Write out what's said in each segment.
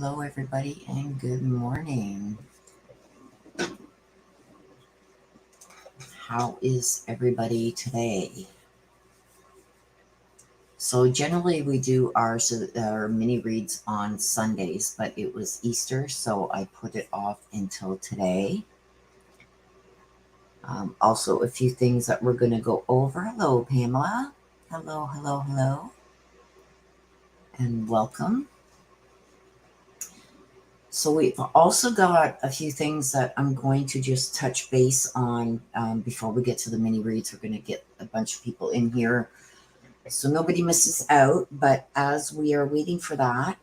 Hello, everybody, and good morning. How is everybody today? So generally we do our mini reads on Sundays, but it was Easter, so I put it off until today. Also, a few things that we're going to go over. Hello, Pamela. Hello, hello, hello. And welcome. So we've also got a few things that I'm going to just touch base on before we get to the mini reads. We're going to get a bunch of people in here so nobody misses out. But as we are waiting for that,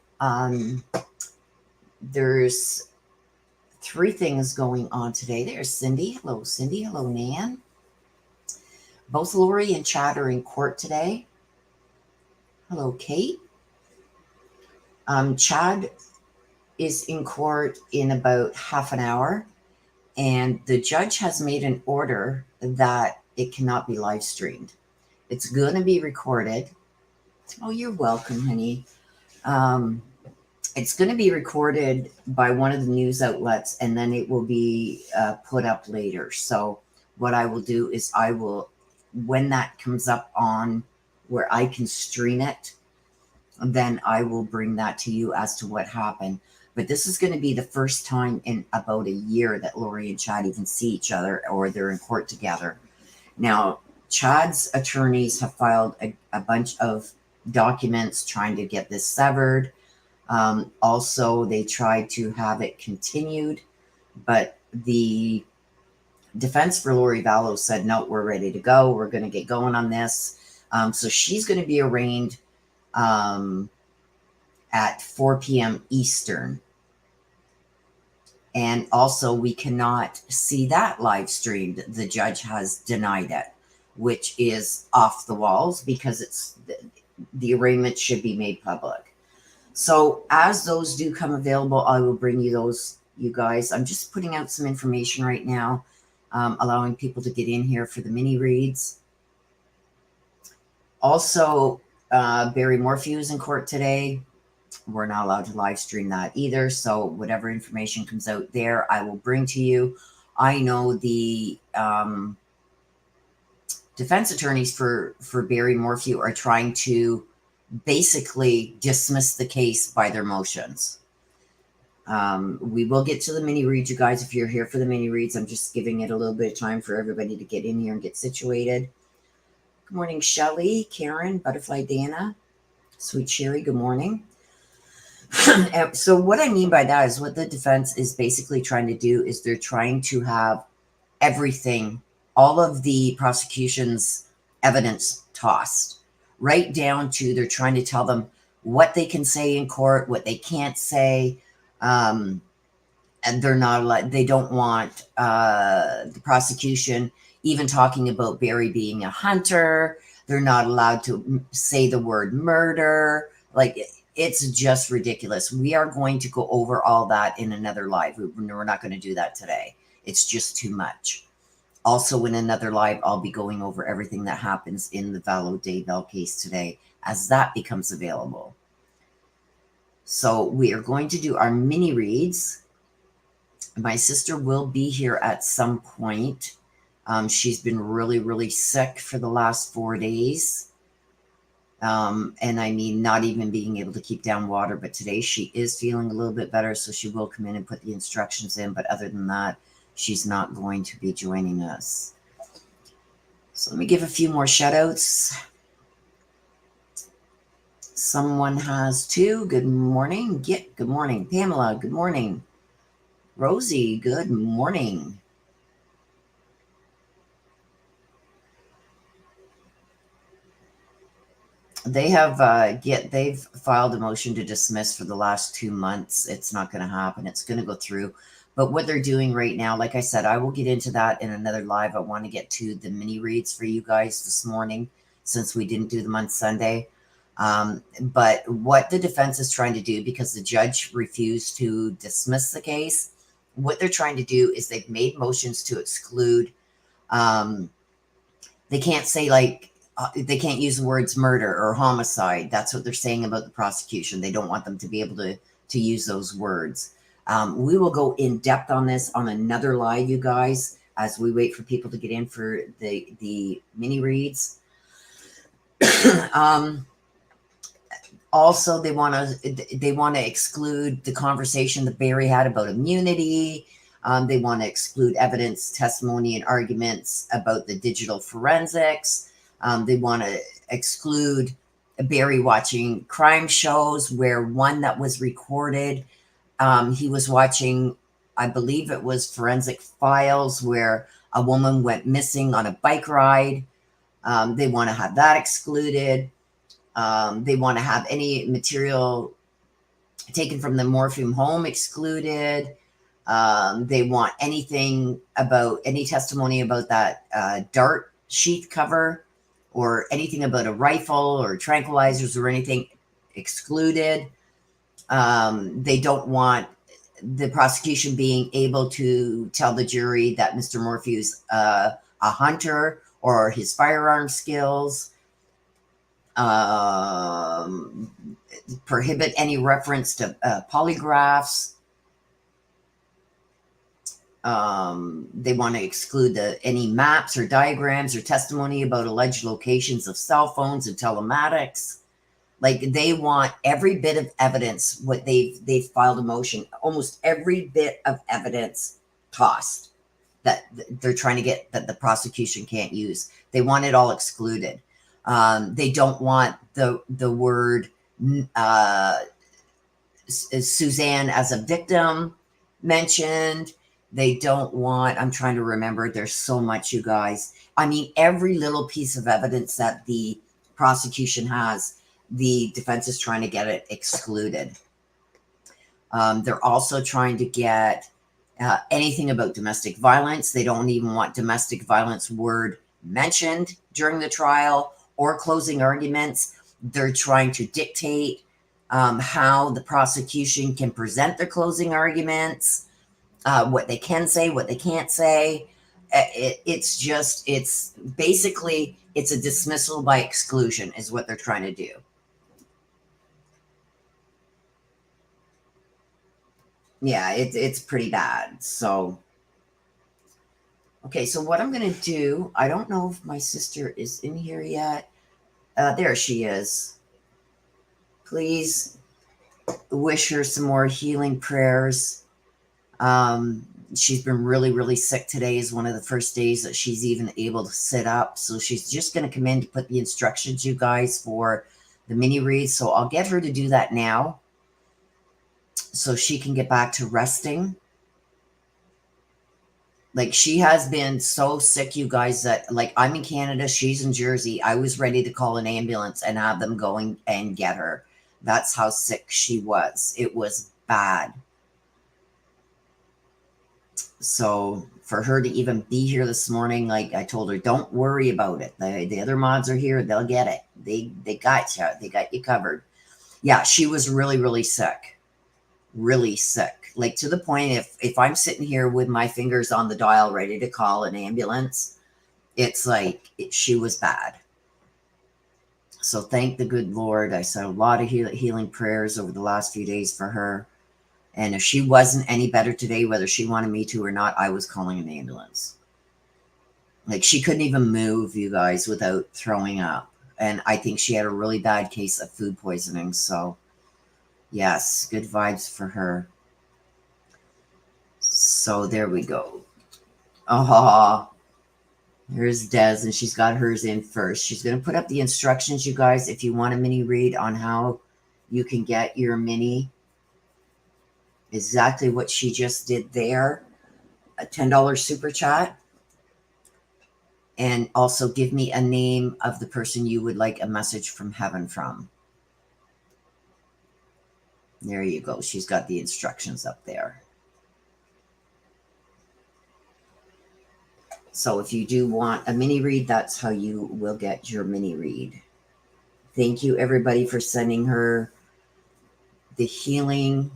there's three things going on today. There's Cindy. Hello, Cindy. Hello, Nan. Both Lori and Chad are in court today. Hello, Kate. Chad is in court in about half an hour, and the judge has made an order that it cannot be live streamed. It's going to be recorded. Oh, you're welcome, honey. It's going to be recorded by one of the news outlets, and then it will be put up later. So what I will do is I will, when that comes up on where I can stream it, then I will bring that to you as to what happened. But this is going to be the first time in about a year that Lori and Chad even see each other or they're in court together. Now, Chad's attorneys have filed a bunch of documents trying to get this severed. Also, they tried to have it continued, but the defense for Lori Vallow said, no, we're ready to go. We're going to get going on this. So she's going to be arraigned at 4 p.m. Eastern. And also, we cannot see that live streamed. The judge has denied it, which is off the walls because it's the arraignment should be made public. So as those do come available, I will bring you those, you guys. I'm just putting out some information right now, allowing people to get in here for the mini reads. Also, Barry MORPHEW is in court today. We're not allowed to live stream that either. So whatever information comes out there, I will bring to you. I know the defense attorneys for Barry MORPHEW are trying to basically dismiss the case by their motions. We will get to the mini reads, you guys. If you're here for the mini reads, I'm just giving it a little bit of time for everybody to get in here and get situated. Good morning, Shelly, Karen, Butterfly Dana, Sweet Sherry, good morning. So what I mean by that is what the defense is basically trying to do is they're trying to have everything, all of the prosecution's evidence tossed, right down to they're trying to tell them what they can say in court, what they can't say, and they're not allowed, they don't want the prosecution even talking about Barry being a hunter. They're not allowed to say the word murder. Like, it's just ridiculous. We are going to go over all that in another live. We're not going to do that today. It's just too much. Also, in another live, I'll be going over everything that happens in the Vallow Daybell case today as that becomes available. So we are going to do our mini reads. My sister will be here at some point. She's been really, really sick for the last 4 days. And I mean, not even being able to keep down water, but today she is feeling a little bit better. So she will come in and put the instructions in. But other than that, she's not going to be joining us. So let me give a few more shout outs. Someone has two. Good morning. Git, good morning. Pamela, good morning. Rosie, good morning. They have they've filed a motion to dismiss for the last 2 months. It's not going to happen. It's going to go through. But what they're doing right now, like I said, I will get into that in another live. I want to get to the mini reads for you guys this morning since we didn't do them on Sunday. But what the defense is trying to do, because the judge refused to dismiss the case, what they're trying to do is they've made motions to exclude. They can't say, like, they can't use the words murder or homicide. That's what they're saying about the prosecution. They don't want them to be able to to use those words. We will go in depth on this on another live, you guys, as we wait for people to get in for the mini reads. Also, they want to exclude the conversation that Barry had about immunity. They want to exclude evidence, testimony, and arguments about the digital forensics. They want to exclude Barry watching crime shows, where one that was recorded, he was watching, I believe it was Forensic Files, where a woman went missing on a bike ride. They want to have that excluded. They want to have any material taken from the MORPHEW home excluded. They want anything about any testimony about that dart sheath cover, or anything about a rifle or tranquilizers or anything excluded. They don't want the prosecution being able to tell the jury that Mr. MORPHEW's a hunter, or his firearm skills. Prohibit any reference to polygraphs. They want to exclude any maps or diagrams or testimony about alleged locations of cell phones and telematics. Like, they want every bit of evidence. What they've filed a motion, almost every bit of evidence tossed that they're trying to get, that the prosecution can't use. They want it all excluded. They don't want the word Suzanne as a victim mentioned. They don't want, I'm trying to remember, there's so much, you guys. I mean, every little piece of evidence that the prosecution has, the defense is trying to get it excluded. They're also trying to get anything about domestic violence. They don't even want domestic violence word mentioned during the trial or closing arguments. They're trying to dictate how the prosecution can present their closing arguments, what they can say, what they can't say. It's basically a dismissal by exclusion is what they're trying to do. Yeah, it's pretty bad. So, okay, so what I'm going to do, I don't know if my sister is in here yet. There she is. Please wish her some more healing prayers. She's been really, really sick. Today is one of the first days that she's even able to sit up. So she's just going to come in to put the instructions, you guys, for the mini read. So I'll get her to do that now, so she can get back to resting. Like, she has been so sick, you guys, that, like, I'm in Canada, she's in Jersey. I was ready to call an ambulance and have them going and get her. That's how sick she was. It was bad. So for her to even be here this morning, like I told her, don't worry about it. The other mods are here. They'll get it. They got you. They got you covered. Yeah, she was really, really sick. Really sick. Like, to the point, if I'm sitting here with my fingers on the dial ready to call an ambulance, it's like she was bad. So thank the good Lord. I said a lot of healing prayers over the last few days for her. And if she wasn't any better today, whether she wanted me to or not, I was calling an ambulance. Like, she couldn't even move, you guys, without throwing up. And I think she had a really bad case of food poisoning. So, yes, good vibes for her. So there we go. Oh, here's Des, and she's got hers in first. She's going to put up the instructions, you guys, if you want a mini read on how you can get your mini. Exactly what she just did there. A $10 super chat. And also give me a name of the person you would like a message from heaven from. There you go. She's got the instructions up there. So if you do want a mini read, that's how you will get your mini read. Thank you, everybody, for sending her the healing.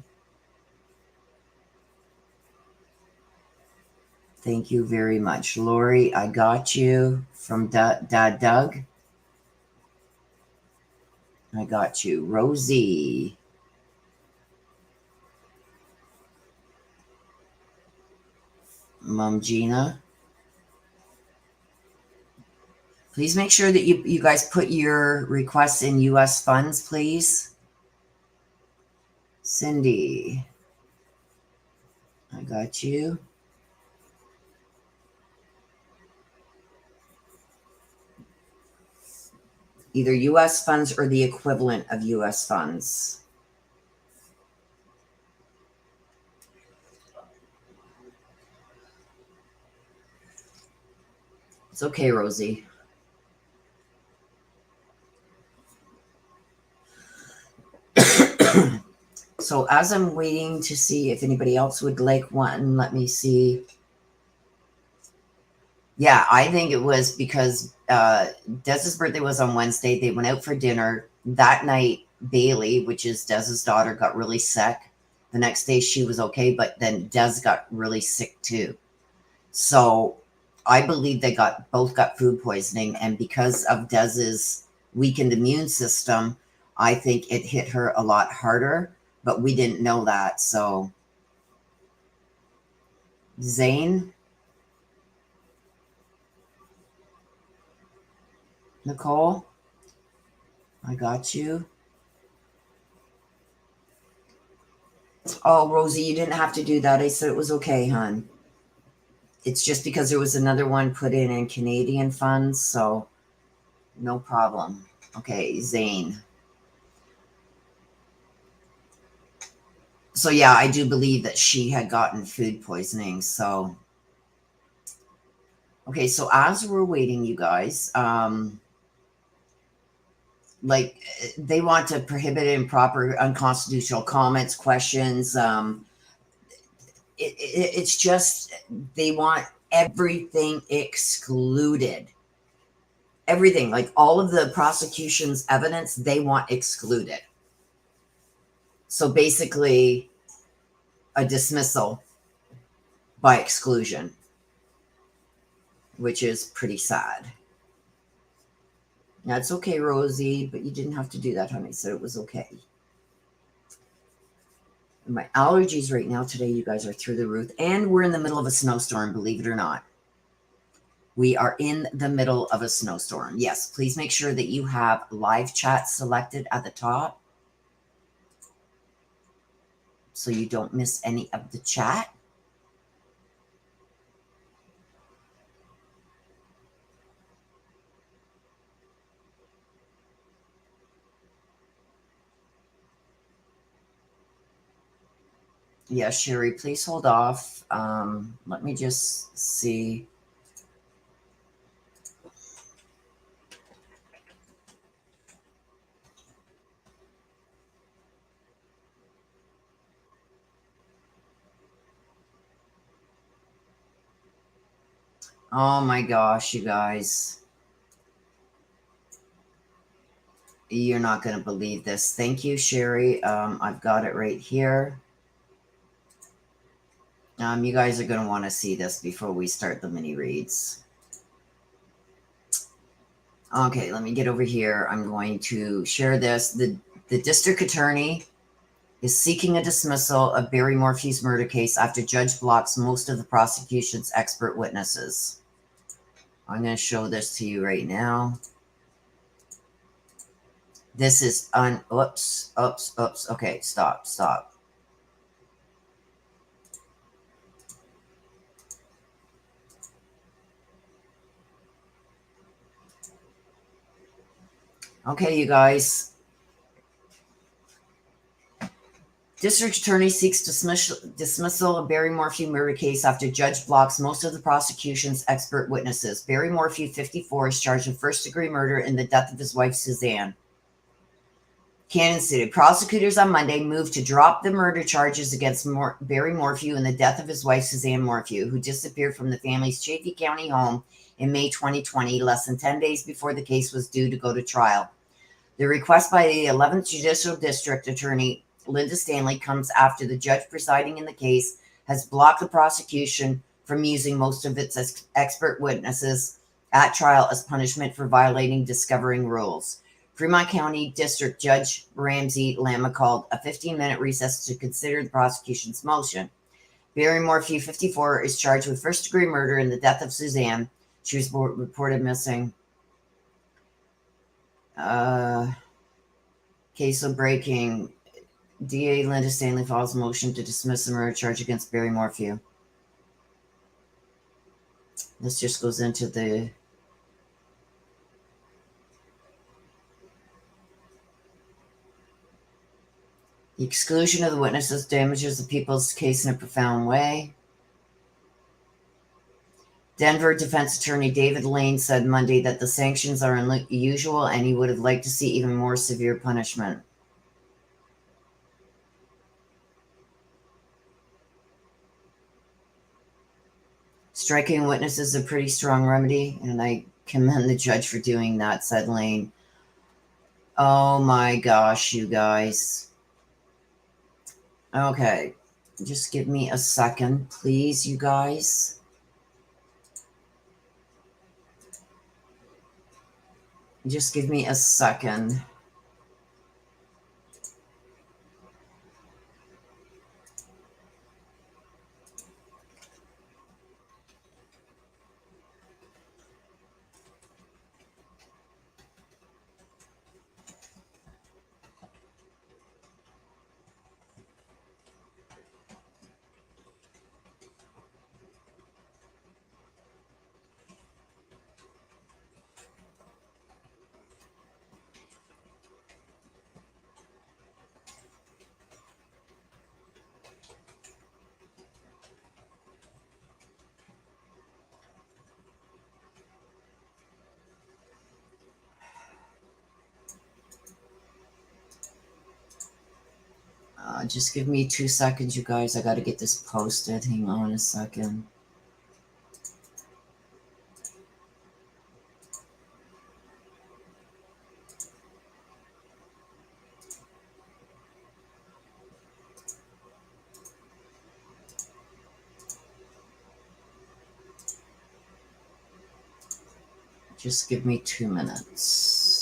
Thank you very much. Lori, I got you from Dad Doug. I got you. Rosie. Mom Gina. Please make sure that you guys put your requests in U.S. funds, please. Cindy, I got you. Either U.S. funds or the equivalent of U.S. funds. It's okay, Rosie. So as I'm waiting to see if anybody else would like one, let me see. Yeah, I think it was because Dez's birthday was on Wednesday. They went out for dinner. That night, Bailey, which is Dez's daughter, got really sick. The next day she was okay, but then Dez got really sick too. So I believe they both got food poisoning, and because of Dez's weakened immune system, I think it hit her a lot harder, but we didn't know that. So Zane, Nicole, I got you. Oh, Rosie, you didn't have to do that. I said it was okay, hon. It's just because there was another one put in Canadian funds, so no problem. Okay, Zane. So yeah, I do believe that she had gotten food poisoning. So okay, so as we're waiting, you guys, like they want to prohibit improper, unconstitutional comments, questions. It's just they want everything excluded. Everything, like all of the prosecution's evidence, they want excluded. So basically, a dismissal by exclusion, which is pretty sad. That's okay, Rosie, but you didn't have to do that, honey. So it was okay. My allergies right now today, you guys, are through the roof. And we're in the middle of a snowstorm, believe it or not. We are in the middle of a snowstorm. Yes, please make sure that you have live chat selected at the top so you don't miss any of the chat. Yeah, Sherry, please hold off. Let me just see. Oh my gosh, you guys. You're not going to believe this. Thank you, Sherry. I've got it right here. You guys are going to want to see this before we start the mini reads. Okay, let me get over here. I'm going to share this. The district attorney is seeking a dismissal of Barry Morphew's murder case after judge blocks most of the prosecution's expert witnesses. I'm going to show this to you right now. This is oops. Okay, stop. Okay, you guys. District attorney seeks dismissal of Barry Morphew murder case after judge blocks most of the prosecution's expert witnesses. Barry Morphew, 54, is charged with first-degree murder in the death of his wife, Suzanne. Kansas City. Prosecutors on Monday moved to drop the murder charges against Barry Morphew in the death of his wife, Suzanne Morphew, who disappeared from the family's Chaffee County home in May 2020, less than 10 days before the case was due to go to trial. The request by the 11th Judicial District Attorney, Linda Stanley, comes after the judge presiding in the case has blocked the prosecution from using most of its expert witnesses at trial as punishment for violating discovering rules. Fremont County District Judge Ramsey Lama called a 15-minute recess to consider the prosecution's motion. Barry Morphew, 54, is charged with first-degree murder in the death of Suzanne. She was reported missing. Case of breaking. DA Linda Stanley files a motion to dismiss the murder charge against Barry Morphew. This just goes into the exclusion of the witnesses damages the people's case in a profound way. Denver defense attorney David Lane said Monday that the sanctions are unusual and he would have liked to see even more severe punishment. Striking witnesses is a pretty strong remedy, and I commend the judge for doing that, said Lane. Oh my gosh, you guys. Okay, just give me a second, please, you guys. Just give me a second. Just give me 2 seconds, you guys. I got to get this posted. Hang on a second. Just give me 2 minutes.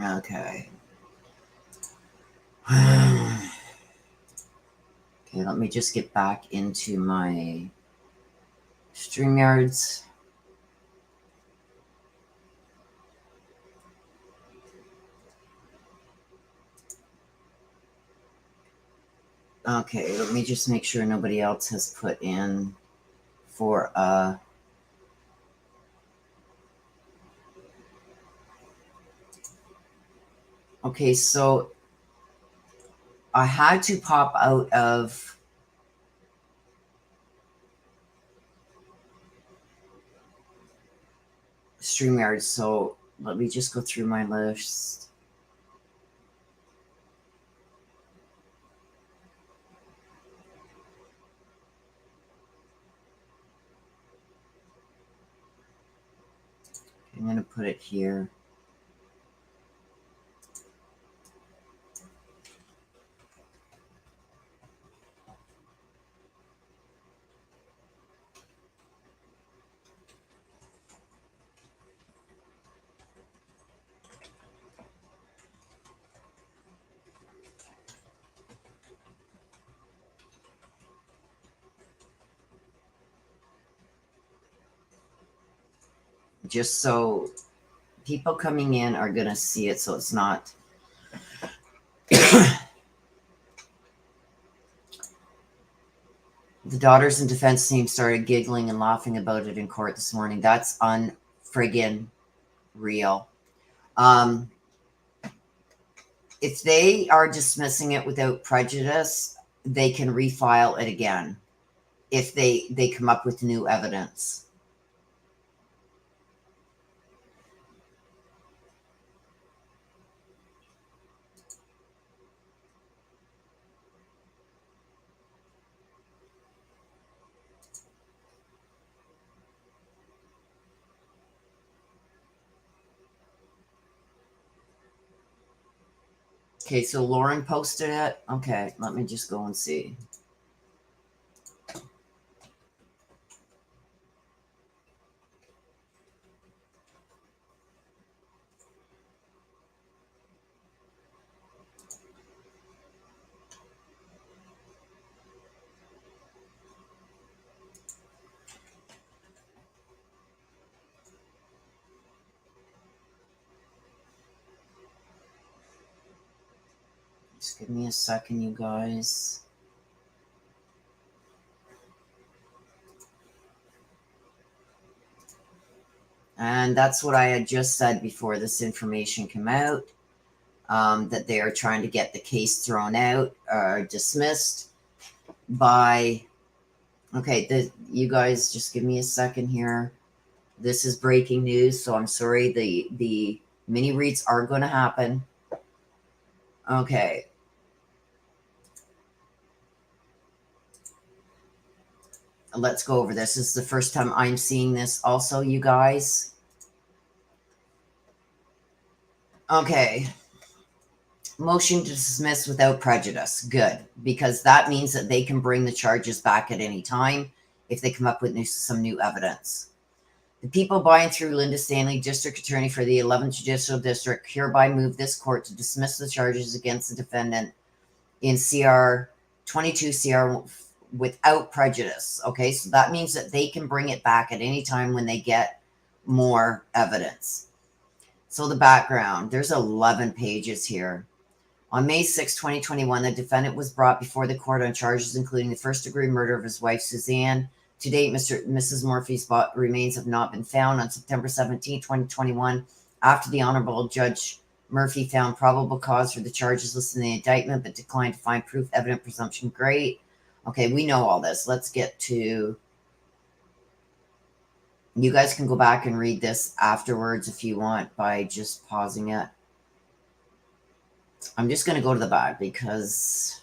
Okay. Okay, let me just get back into my StreamYards. Okay, let me just make sure nobody else has put in for okay, so I had to pop out of StreamYard, so let me just go through my list. I'm going to put it here. Just so people coming in are going to see it, so it's not... The daughters and defense team started giggling and laughing about it in court this morning. That's unfriggin' real. If they are dismissing it without prejudice, they can refile it again if they come up with new evidence. Okay, so Lauren posted it. Okay, let me just go and see. Just give me a second, you guys. And that's what I had just said before this information came out, that they are trying to get the case thrown out or dismissed by... Okay, you guys just give me a second here. This is breaking news, so I'm sorry. The mini reads are going to happen. Okay. Let's go over this. This is the first time I'm seeing this also, you guys. Okay. Motion to dismiss without prejudice. Good. Because that means that they can bring the charges back at any time if they come up with some new evidence. The people by and through Linda Stanley, District Attorney for the 11th Judicial District, hereby move this court to dismiss the charges against the defendant in CR 22 CR without prejudice. Okay, so that means that they can bring it back at any time when they get more evidence. So the background, there's 11 pages here. On May 6, 2021, the defendant was brought before the court on charges including the first-degree murder of his wife, Suzanne. To date, Mrs. Morphew's remains have not been found. On September 17, 2021, after the Honorable Judge Murphy found probable cause for the charges listed in the indictment, but declined to find proof, evident, presumption. Great. Okay, we know all this. Let's get to... You guys can go back and read this afterwards if you want by just pausing it. I'm just going to go to the back because...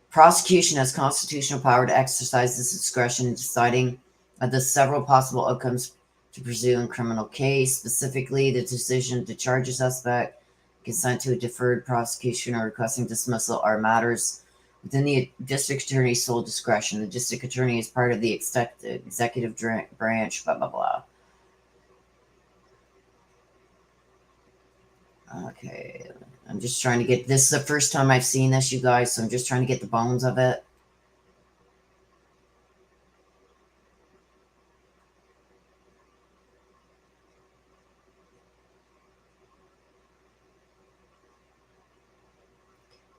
Prosecution has constitutional power to exercise this discretion in deciding the several possible outcomes to pursue in criminal case, specifically the decision to charge a suspect, consent to a deferred prosecution, or requesting dismissal are matters within the district attorney's sole discretion. The district attorney is part of the executive branch, blah, blah, blah. Okay, I'm just trying to get... This is the first time I've seen this, you guys, so I'm just trying to get the bones of it.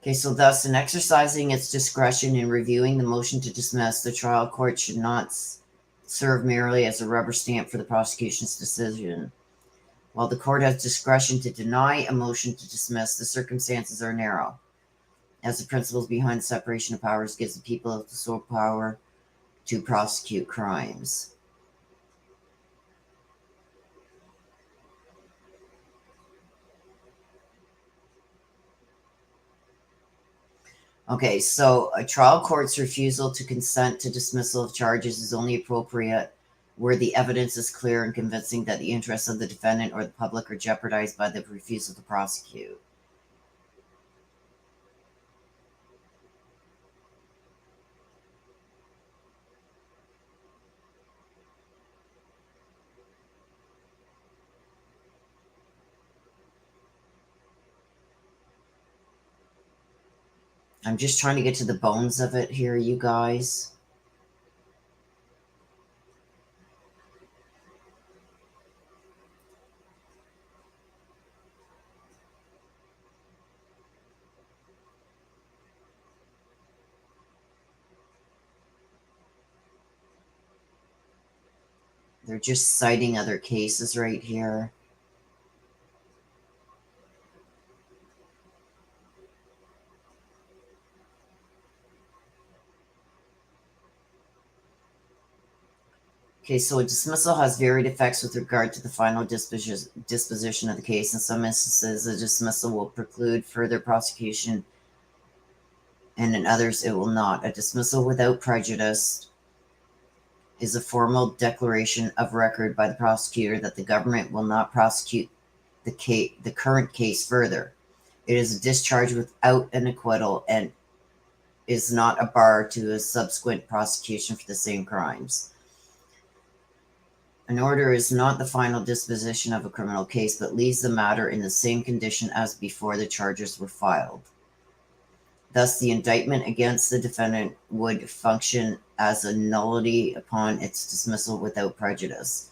Okay, so thus, in exercising its discretion in reviewing the motion to dismiss, the trial court should not serve merely as a rubber stamp for the prosecution's decision. While the court has discretion to deny a motion to dismiss, the circumstances are narrow, as the principles behind the separation of powers gives the people the sole power to prosecute crimes. Okay, so a trial court's refusal to consent to dismissal of charges is only appropriate where the evidence is clear and convincing that the interests of the defendant or the public are jeopardized by the refusal to prosecute. I'm just trying to get to the bones of it here, you guys. They're just citing other cases right here. Okay, so a dismissal has varied effects with regard to the final disposition of the case. In some instances, a dismissal will preclude further prosecution, and in others, it will not. A dismissal without prejudice is a formal declaration of record by the prosecutor that the government will not prosecute the current case further. It is a discharge without an acquittal and is not a bar to a subsequent prosecution for the same crimes. An order is not the final disposition of a criminal case, but leaves the matter in the same condition as before the charges were filed. Thus, the indictment against the defendant would function as a nullity upon its dismissal without prejudice.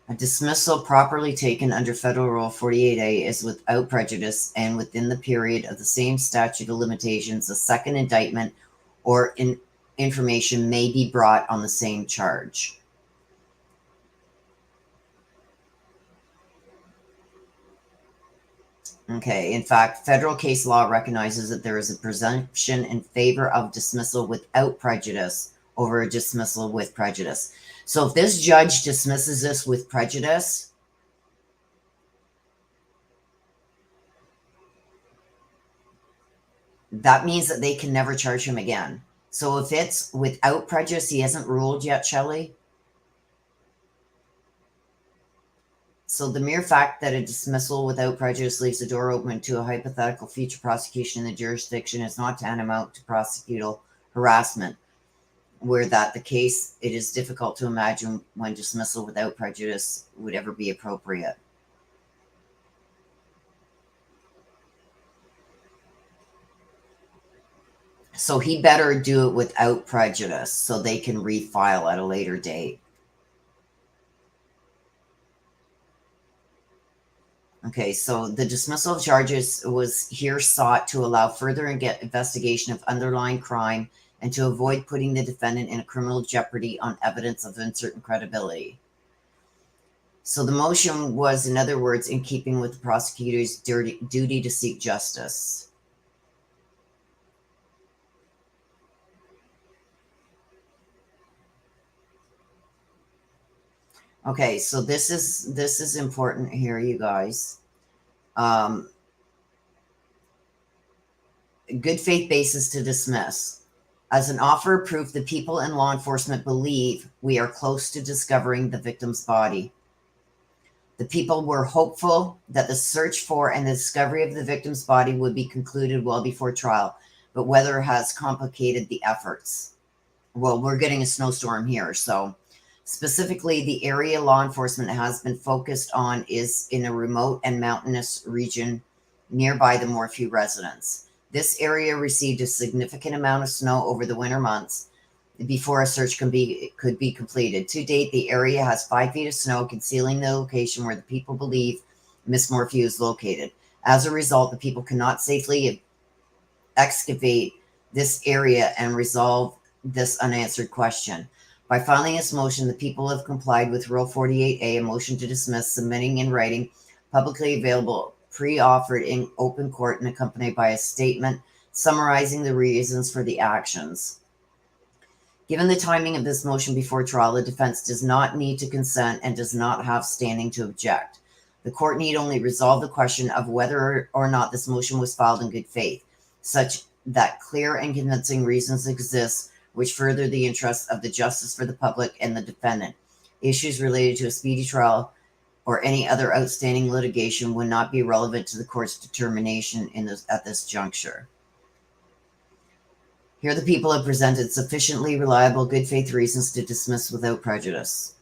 A dismissal properly taken under Federal Rule 48A is without prejudice and within the period of the same statute of limitations. A second indictment or information may be brought on the same charge. Okay, in fact, federal case law recognizes that there is a presumption in favor of dismissal without prejudice over a dismissal with prejudice. So if this judge dismisses this with prejudice, that means that they can never charge him again. So if it's without prejudice, he hasn't ruled yet, Shelley. So the mere fact that a dismissal without prejudice leaves the door open to a hypothetical future prosecution in the jurisdiction is not tantamount to prosecutorial harassment, where that the case, it is difficult to imagine when dismissal without prejudice would ever be appropriate. So he better do it without prejudice so they can refile at a later date. Okay, so the dismissal of charges was here sought to allow further investigation of underlying crime and to avoid putting the defendant in a criminal jeopardy on evidence of uncertain credibility. So the motion was, in other words, in keeping with the prosecutor's duty to seek justice. Okay, so this is important here, you guys. Good faith basis to dismiss. As an offer of proof, the people in law enforcement believe we are close to discovering the victim's body. The people were hopeful that the search for and the discovery of the victim's body would be concluded well before trial, but weather has complicated the efforts. Well, we're getting a snowstorm here, so specifically, the area law enforcement has been focused on is in a remote and mountainous region nearby the MORPHEW residence. This area received a significant amount of snow over the winter months before a search could be completed. To date, the area has 5 feet of snow concealing the location where the people believe Miss MORPHEW is located. As a result, the people cannot safely excavate this area and resolve this unanswered question. By filing this motion, the people have complied with Rule 48A, a motion to dismiss, submitting in writing, publicly available, pre-offered in open court and accompanied by a statement summarizing the reasons for the actions. Given the timing of this motion before trial, the defense does not need to consent and does not have standing to object. The court need only resolve the question of whether or not this motion was filed in good faith, such that clear and convincing reasons exist which further the interests of the justice for the public and the defendant. Issues related to a speedy trial or any other outstanding litigation would not be relevant to the court's determination at this juncture. Here the people have presented sufficiently reliable good faith reasons to dismiss without prejudice.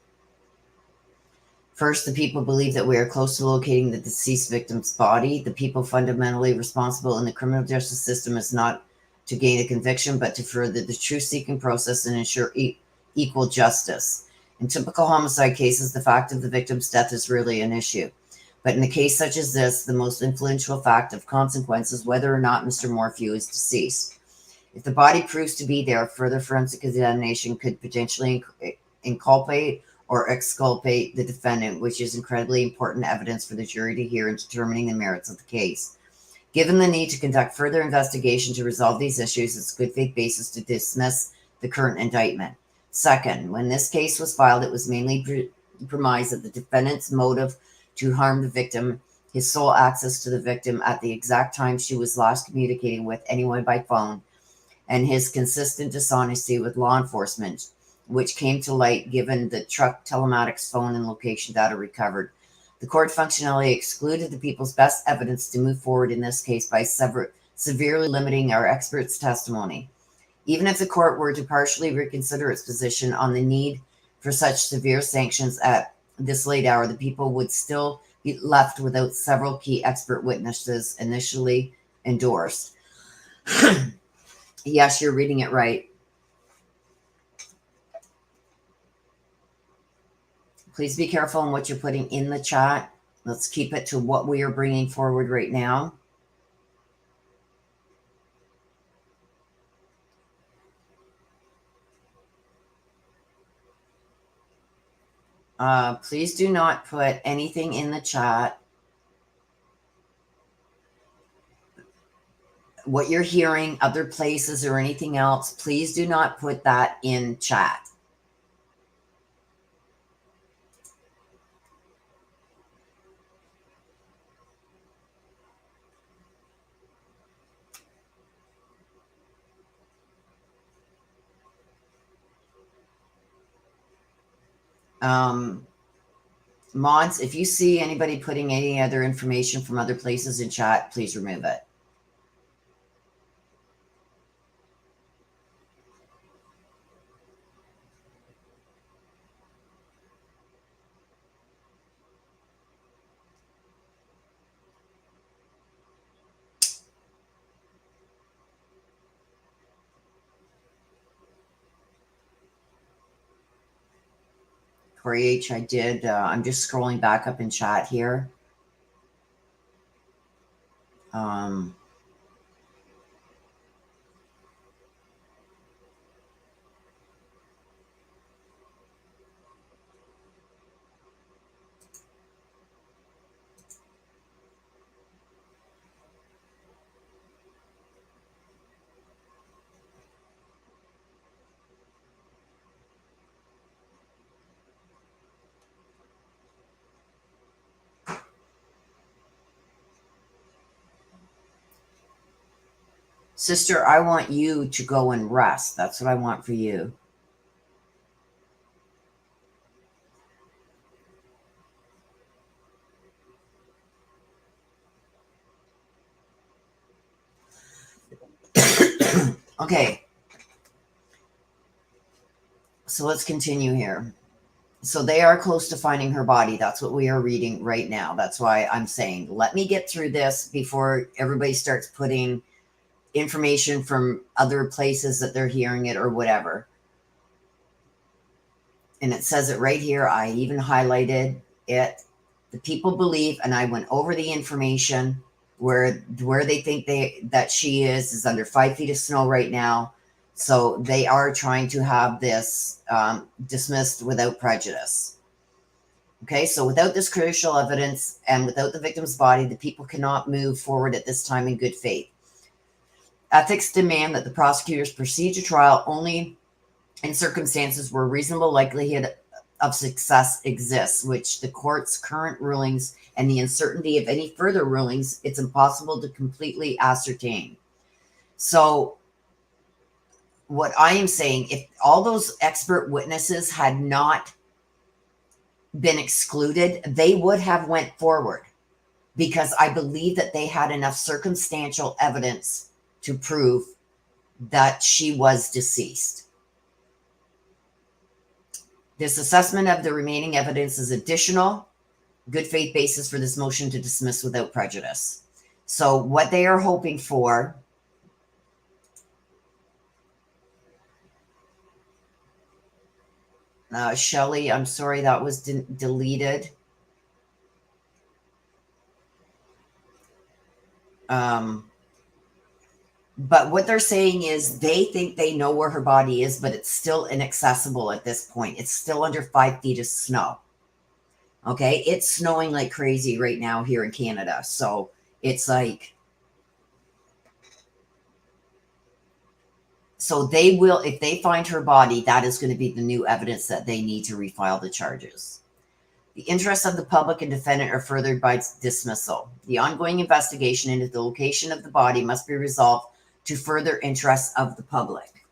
First, the people believe that we are close to locating the deceased victim's body. The people fundamentally responsible in the criminal justice system is not to gain a conviction, but to further the truth-seeking process and ensure equal justice. In typical homicide cases, the fact of the victim's death is rarely an issue. But in a case such as this, the most influential fact of consequence is whether or not Mr. MORPHEW is deceased. If the body proves to be there, further forensic examination could potentially inculpate or exculpate the defendant, which is incredibly important evidence for the jury to hear in determining the merits of the case. Given the need to conduct further investigation to resolve these issues, it's a good faith basis to dismiss the current indictment. Second, when this case was filed, it was mainly premised that the defendant's motive to harm the victim, his sole access to the victim at the exact time she was last communicating with anyone by phone, and his consistent dishonesty with law enforcement, which came to light given the truck telematics phone and location data recovered. The court functionally excluded the people's best evidence to move forward in this case by severely limiting our experts' testimony. Even if the court were to partially reconsider its position on the need for such severe sanctions at this late hour, the people would still be left without several key expert witnesses initially endorsed. Yes, you're reading it right. Please be careful in what you're putting in the chat. Let's keep it to what we are bringing forward right now. Please do not put anything in the chat. What you're hearing, other places or anything else, please do not put that in chat. Mods, if you see anybody putting any other information from other places in chat, please remove it. Corey H, I did. I'm just scrolling back up in chat here. Sister, I want you to go and rest. That's what I want for you. Okay. So let's continue here. So they are close to finding her body. That's what we are reading right now. That's why I'm saying, let me get through this before everybody starts putting information from other places that they're hearing it or whatever. And it says it right here. I even highlighted it. The people believe, and I went over the information where they think that she is under 5 feet of snow right now. So they are trying to have this dismissed without prejudice. Okay, so without this crucial evidence and without the victim's body, the people cannot move forward at this time in good faith. Ethics demand that the prosecutors proceed to trial only in circumstances where reasonable likelihood of success exists, which the court's current rulings and the uncertainty of any further rulings, it's impossible to completely ascertain. So what I am saying, if all those expert witnesses had not been excluded, they would have went forward, because I believe that they had enough circumstantial evidence to prove that she was deceased. This assessment of the remaining evidence is additional good faith basis for this motion to dismiss without prejudice. So what they are hoping for, Shelley, I'm sorry that was deleted. But what they're saying is they think they know where her body is, but it's still inaccessible at this point. It's still under 5 feet of snow. Okay, it's snowing like crazy right now here in Canada. So it's like, so they will, if they find her body, that is going to be the new evidence that they need to refile the charges. The interests of the public and defendant are furthered by dismissal. The ongoing investigation into the location of the body must be resolved to further interests of the public.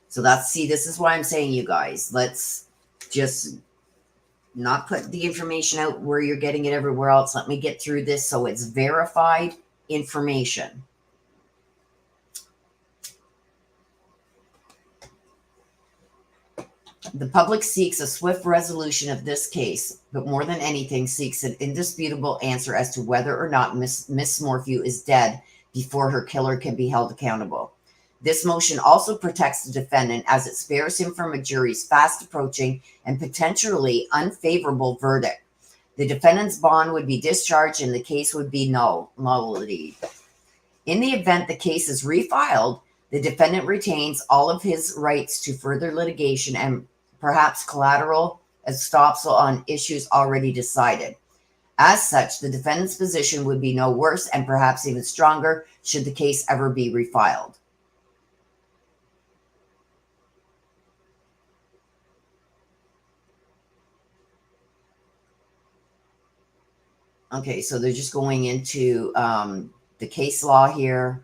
So that's, see, this is why I'm saying, you guys, let's just not put the information out where you're getting it everywhere else. Let me get through this so it's verified information. The public seeks a swift resolution of this case, but more than anything seeks an indisputable answer as to whether or not Miss Morphew is dead before her killer can be held accountable. This motion also protects the defendant as it spares him from a jury's fast approaching and potentially unfavorable verdict. The defendant's bond would be discharged and the case would be nullity. In the event the case is refiled, the defendant retains all of his rights to further litigation and perhaps collateral estoppel on issues already decided. As such, the defendant's position would be no worse and perhaps even stronger should the case ever be refiled. Okay, so they're just going into the case law here.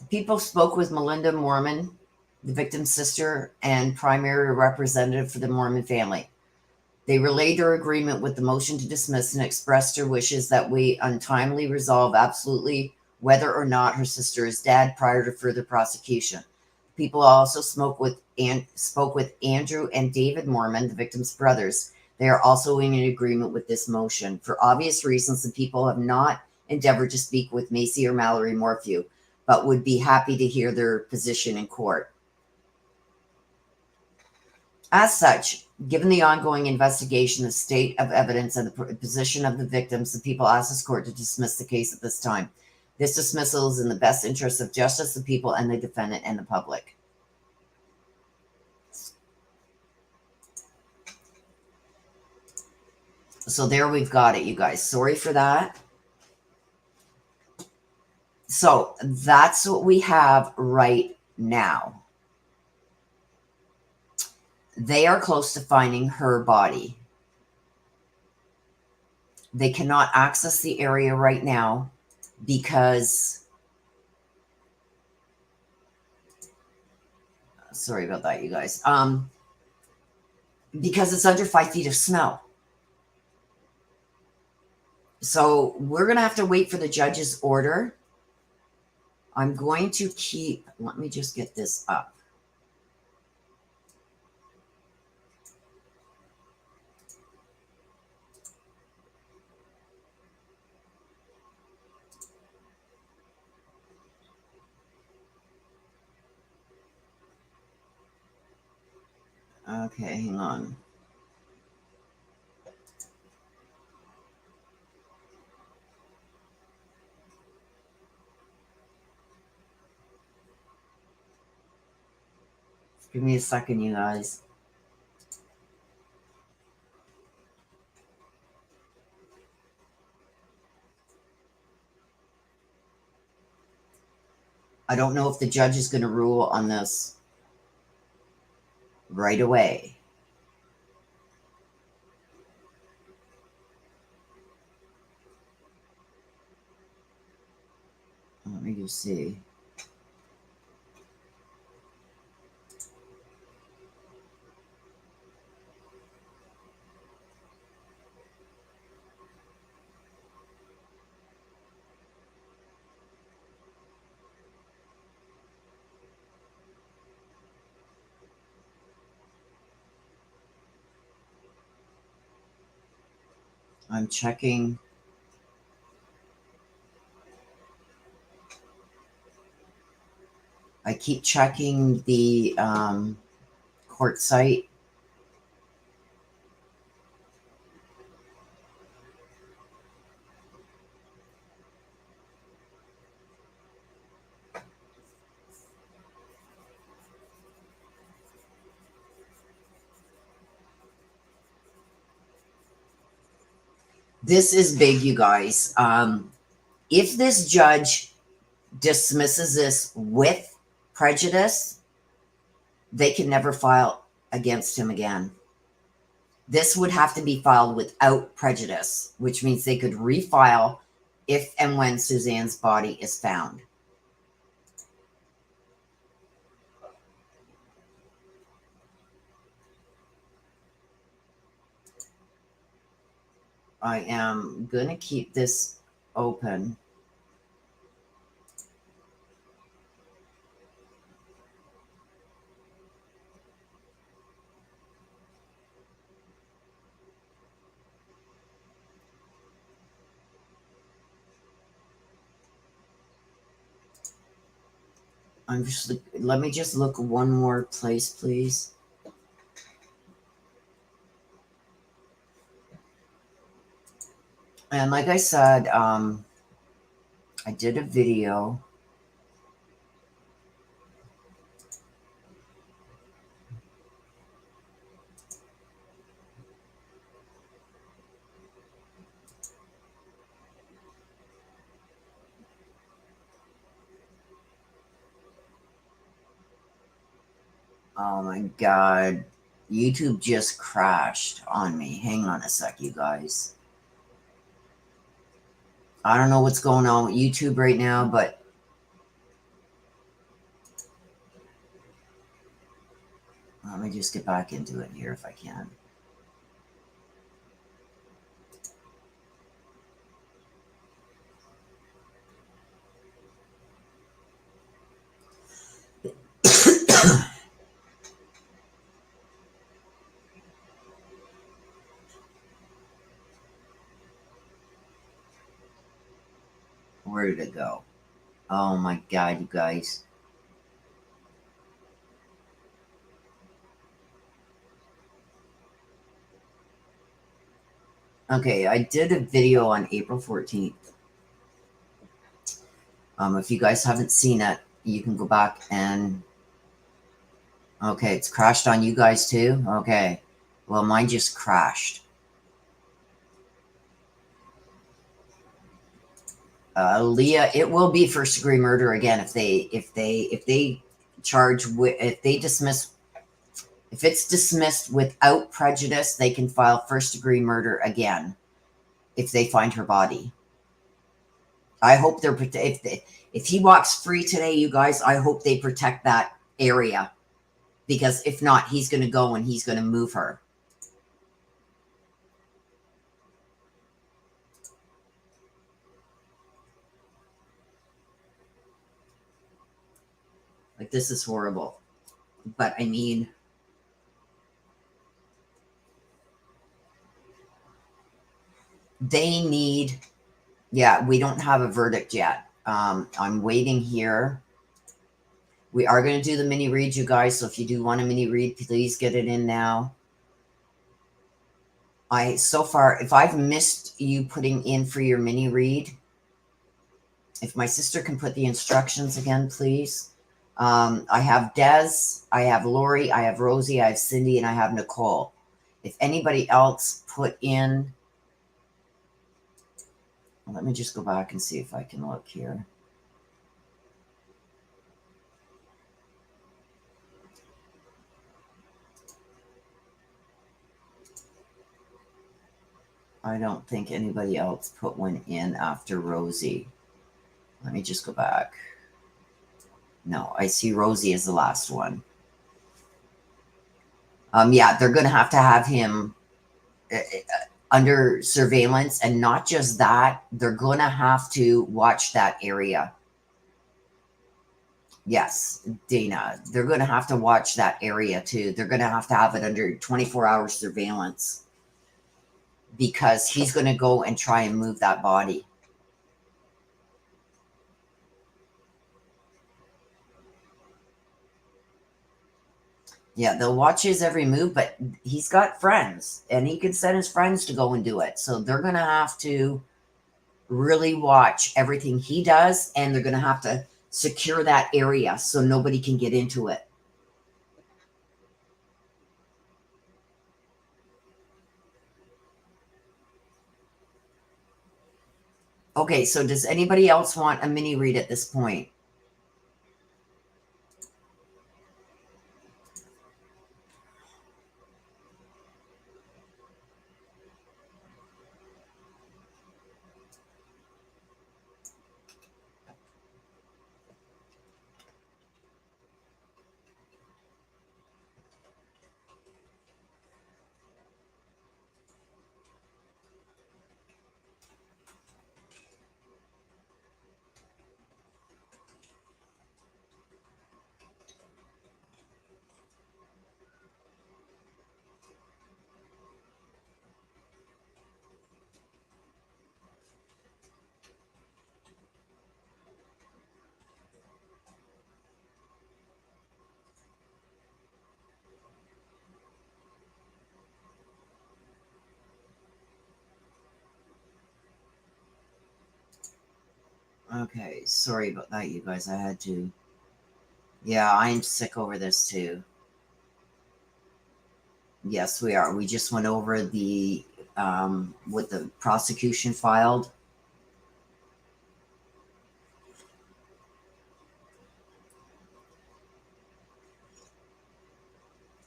The people spoke with Melinda Mormon, the victim's sister and primary representative for the Mormon family. They relayed their agreement with the motion to dismiss and expressed their wishes that we untimely resolve absolutely whether or not her sister is dead prior to further prosecution. People also spoke with Andrew and David Mormon, the victim's brothers. They are also in agreement with this motion. For obvious reasons, the people have not endeavored to speak with Macy or Mallory Morphew, but would be happy to hear their position in court. As such, given the ongoing investigation, the state of evidence, and the position of the victims, the people ask this court to dismiss the case at this time. This dismissal is in the best interest of justice, the people, and the defendant, and the public. So there we've got it, you guys. Sorry for that. So that's what we have right now. They are close to finding her body. They cannot access the area right now because, sorry about that, you guys, because it's under 5 feet of snow. So we're going to have to wait for the judge's order. I'm going to keep, let me just get this up. Okay, hang on. Give me a second, you guys. I don't know if the judge is going to rule on this right away. Let me just see. I'm checking. I keep checking the court site. This is big, you guys. If this judge dismisses this with prejudice, they can never file against him again. This would have to be filed without prejudice, which means they could refile if and when Suzanne's body is found. I am going to keep this open. let me just look one more place, please. And like I said, I did a video. Oh my God. YouTube just crashed on me. Hang on a sec, you guys. I don't know what's going on with YouTube right now, but let me just get back into it here if I can. Where did it go? Oh my God, you guys. Okay, I did a video on April 14th. If you guys haven't seen it, you can go back and... Okay, it's crashed on you guys too? Okay. Well, mine just crashed. Leah, it will be first degree murder again if they charge with, if it's dismissed without prejudice, they can file first degree murder again if they find her body. I hope they're if he walks free today, you guys, I hope they protect that area, because if not, he's going to go and he's going to move her. Like, this is horrible. But I mean, they need, yeah, we don't have a verdict yet. I'm waiting here. We are going to do the mini read, you guys. So if you do want a mini read, please get it in now. So far, if I've missed you putting in for your mini read, if my sister can put the instructions again, please. I have Des, I have Lori, I have Rosie, I have Cindy, and I have Nicole. If anybody else put in, let me just go back and see if I can look here. I don't think anybody else put one in after Rosie. Let me just go back. No, I see Rosie as the last one. Yeah, they're going to have him under surveillance, and not just that, they're going to have to watch that area. Yes, Dana, they're going to have to watch that area too. They're going to have it under 24-hour surveillance, because he's going to go and try and move that body. Yeah, they'll watch his every move, but he's got friends, and he can send his friends to go and do it. So they're going to have to really watch everything he does, and they're going to have to secure that area so nobody can get into it. Okay, so does anybody else want a mini read at this point? Okay, sorry about that, you guys. I had to. Yeah, I'm sick over this too. Yes, we are. We just went over the what the prosecution filed.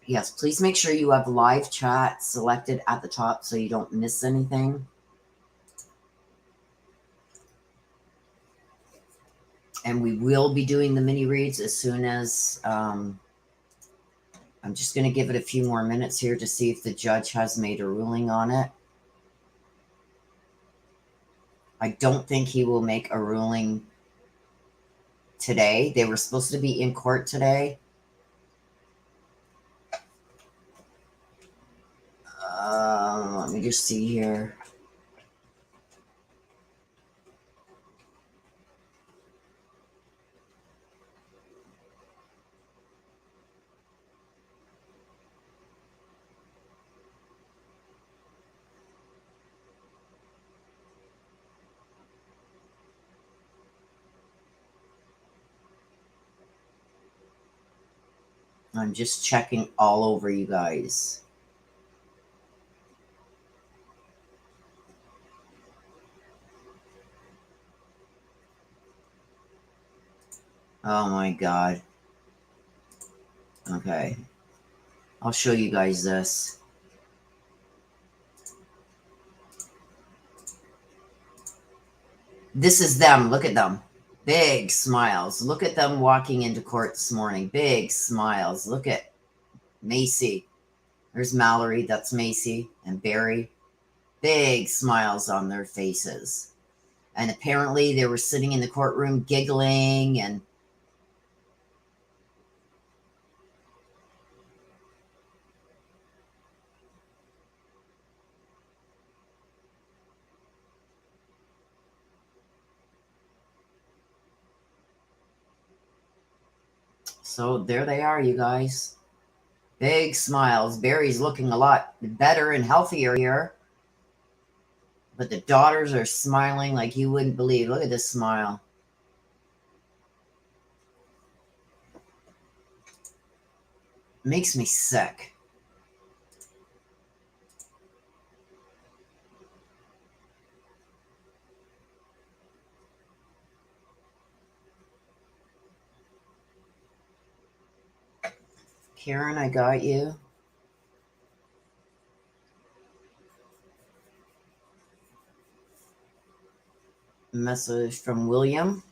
Yes, please make sure you have live chat selected at the top so you don't miss anything. And we will be doing the mini reads as soon as I'm just going to give it a few more minutes here to see if the judge has made a ruling on it. I don't think he will make a ruling today. They were supposed to be in court today. Let me just see here. I'm just checking all over you guys. Oh my God. Okay. I'll show you guys this. This is them. Look at them. Big smiles. Look at them walking into court this morning. Big smiles. Look at Macy. There's Mallory. That's Macy. And Barry. Big smiles on their faces. And apparently they were sitting in the courtroom giggling and so there they are, you guys. Big smiles. Barry's looking a lot better and healthier here. But the daughters are smiling like you wouldn't believe. Look at this smile. Makes me sick. Karen, I got you. Message from William.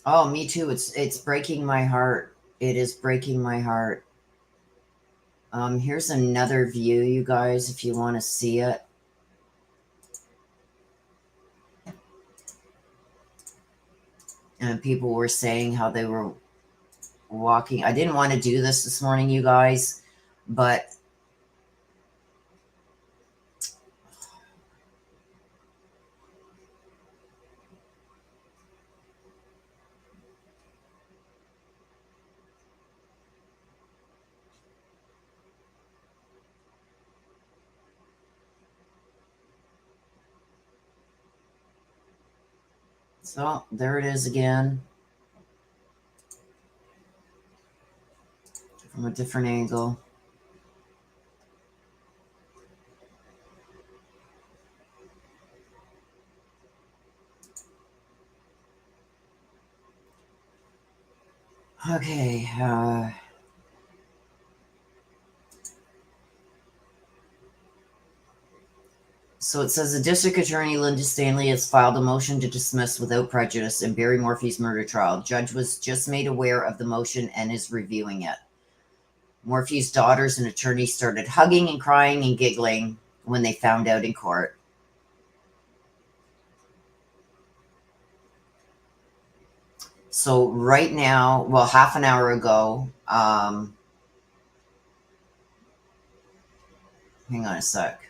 Oh, me too. It's breaking my heart. It is breaking my heart. Here's another view, you guys, if you want to see it. And people were saying how they were walking. I didn't want to do this morning, you guys, but so there it is again. From a different angle. Okay, so it says the district attorney, Linda Stanley, has filed a motion to dismiss without prejudice in Barry Morphy's murder trial. Judge was just made aware of the motion and is reviewing it. Morphy's daughters and attorney started hugging and crying and giggling when they found out in court. So right now, well, half an hour ago, hang on a sec.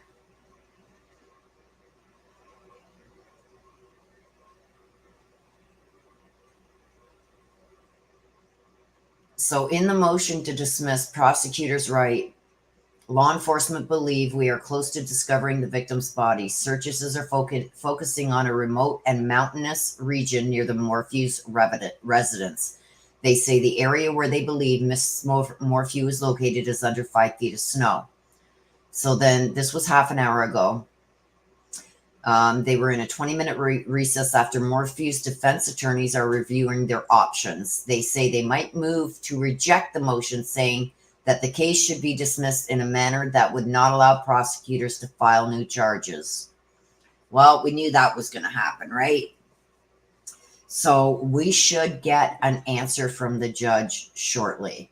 So in the motion to dismiss, prosecutors write, Law enforcement believe we are close to discovering the victim's body. Searches are focusing on a remote and mountainous region near the Morphew's residence. They say the area where they believe Miss Morphew is located is under 5 feet of snow. So then this was half an hour ago. They were in a 20-minute recess after Morphew's defense attorneys are reviewing their options. They say they might move to reject the motion, saying that the case should be dismissed in a manner that would not allow prosecutors to file new charges. Well, we knew that was going to happen, right? So we should get an answer from the judge shortly.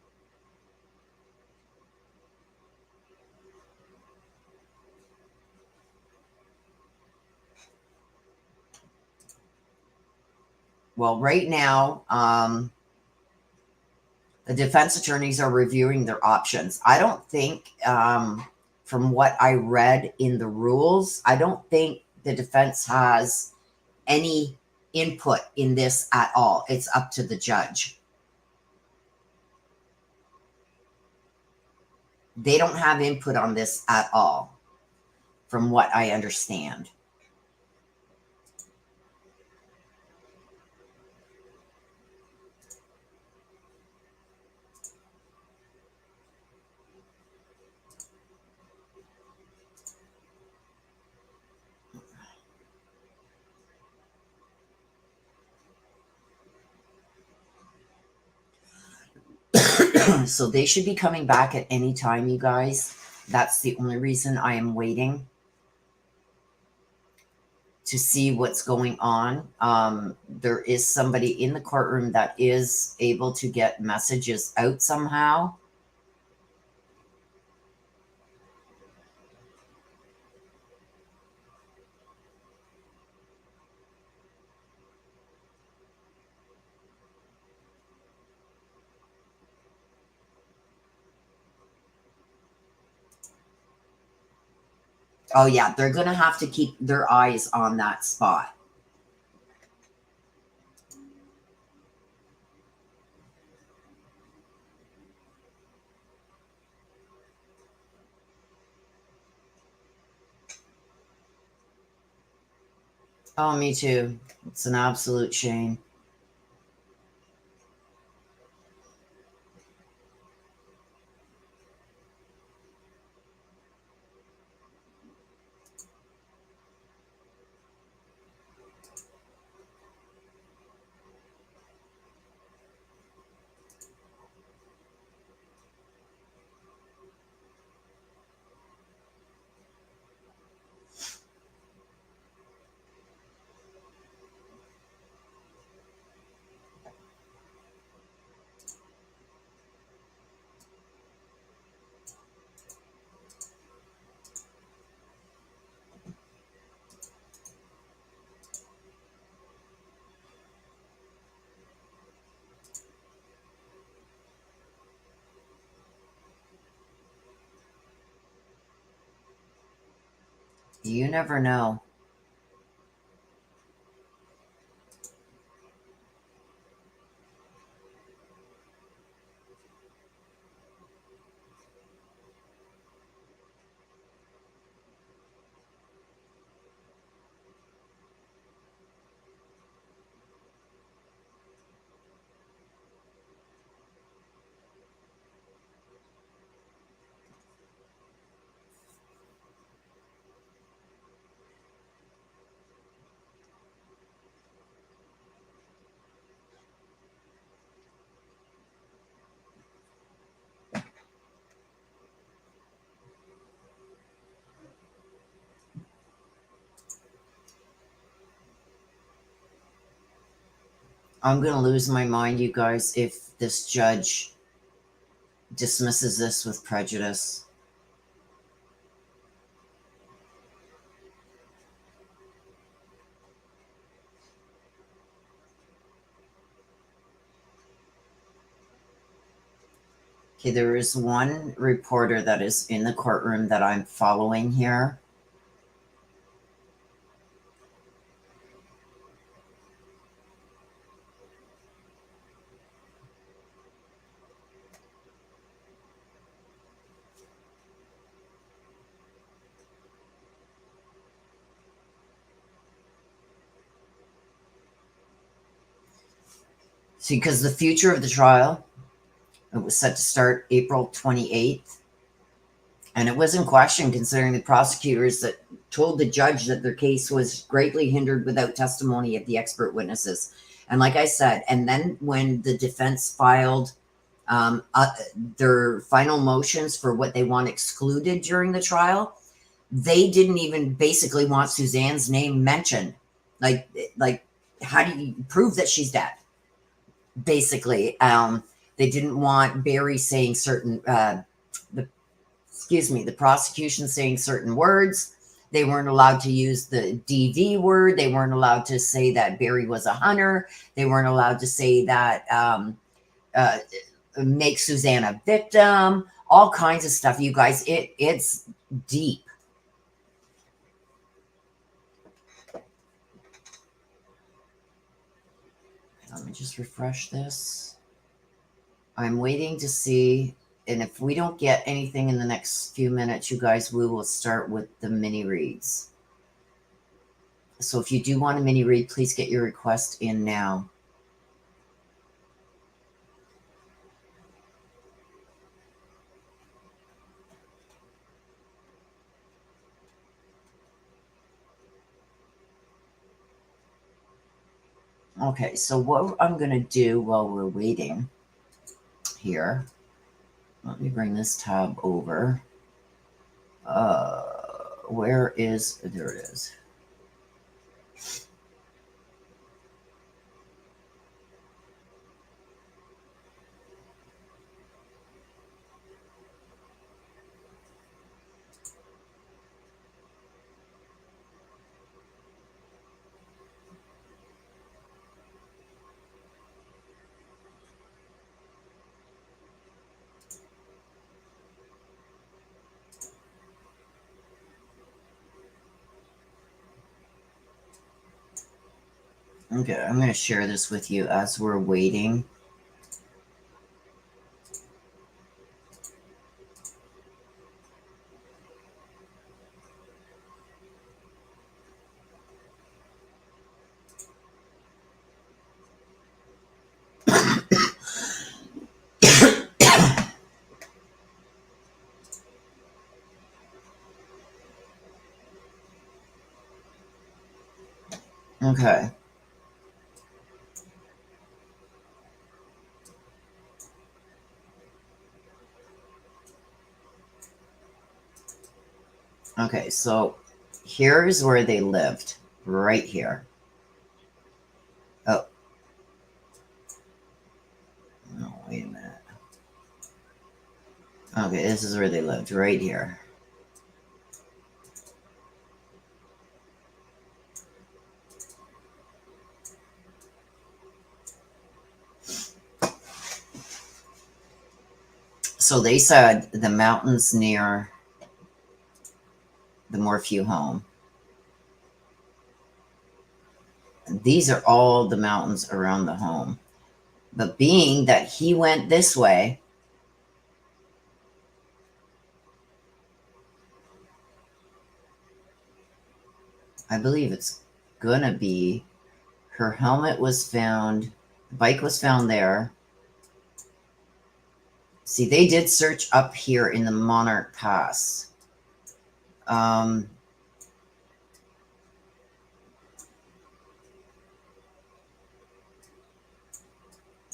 Well, right now, the defense attorneys are reviewing their options. I don't think, from what I read in the rules, I don't think the defense has any input in this at all. It's up to the judge. They don't have input on this at all, from what I understand. So they should be coming back at any time, you guys. That's the only reason I am waiting to see what's going on. There is somebody in the courtroom that is able to get messages out somehow. Oh yeah, they're going to have to keep their eyes on that spot. Oh, me too. It's an absolute shame. You never know. I'm going to lose my mind, you guys, if this judge dismisses this with prejudice. Okay, there is one reporter that is in the courtroom that I'm following here. See, because the future of the trial, it was set to start April 28th. And it was in question considering the prosecutors that told the judge that their case was greatly hindered without testimony of the expert witnesses. And like I said, and then when the defense filed their final motions for what they want excluded during the trial, they didn't even basically want Suzanne's name mentioned. Like how do you prove that she's dead? Basically, they didn't want Barry saying certain, the prosecution saying certain words. They weren't allowed to use the DV word. They weren't allowed to say that Barry was a hunter. They weren't allowed to say that make Suzanne a victim. All kinds of stuff, you guys. It's deep. Let me just refresh this. I'm waiting to see. And if we don't get anything in the next few minutes, you guys, we will start with the mini reads. So if you do want a mini read, please get your request in now. Okay, so what I'm going to do while we're waiting here, let me bring this tab over. Where is, there it is. Okay, I'm going to share this with you as we're waiting. Okay. Okay, so here's where they lived, right here. Oh. No, wait a minute. Okay, this is where they lived, right here. So they said the mountains near the MORPHEW home. These are all the mountains around the home. But being that he went this way, I believe it's gonna be, her helmet was found, the bike was found there. See, they did search up here in the Monarch Pass.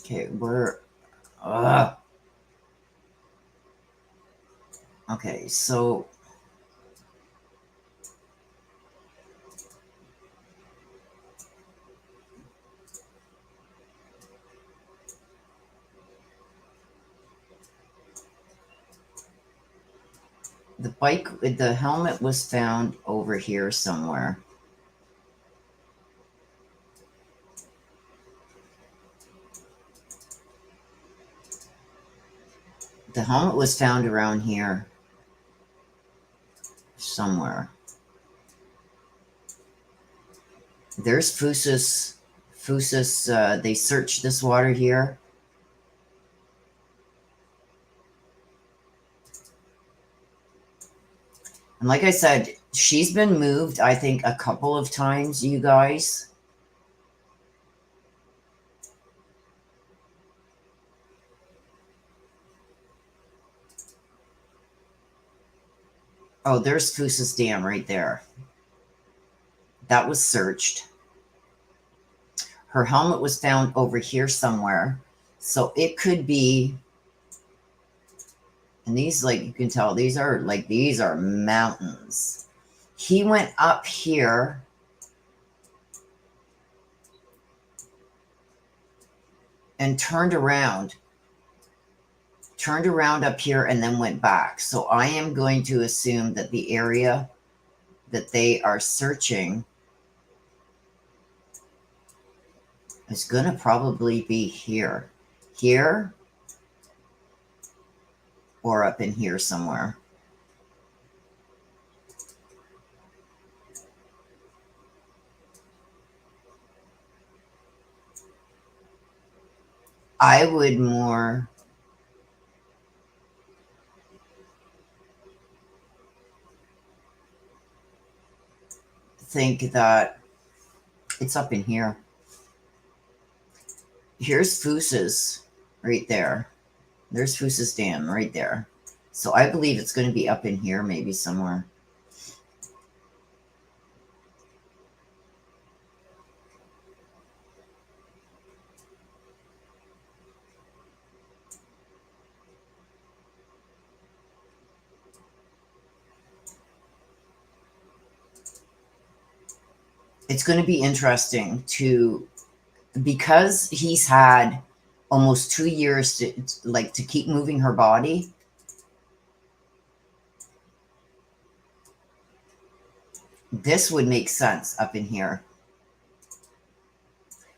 Okay, we're... okay, so... the bike, the helmet was found over here somewhere. The helmet was found around here somewhere. There's Fusus. Fusus, they searched this water here. And like I said, she's been moved, I think, a couple of times, you guys. Oh, there's Foosa's Dam right there. That was searched. Her helmet was found over here somewhere. So it could be, and these, like, you can tell, these are mountains. He went up here. And turned around up here and then went back. So I am going to assume that the area that they are searching is going to probably be here, or up in here somewhere. I would more think that it's up in here. Here's Foosa's right there. There's Foosa's Dam right there. So I believe it's going to be up in here, maybe somewhere. It's going to be interesting to, because he's had almost 2 years to keep moving her body. This would make sense up in here,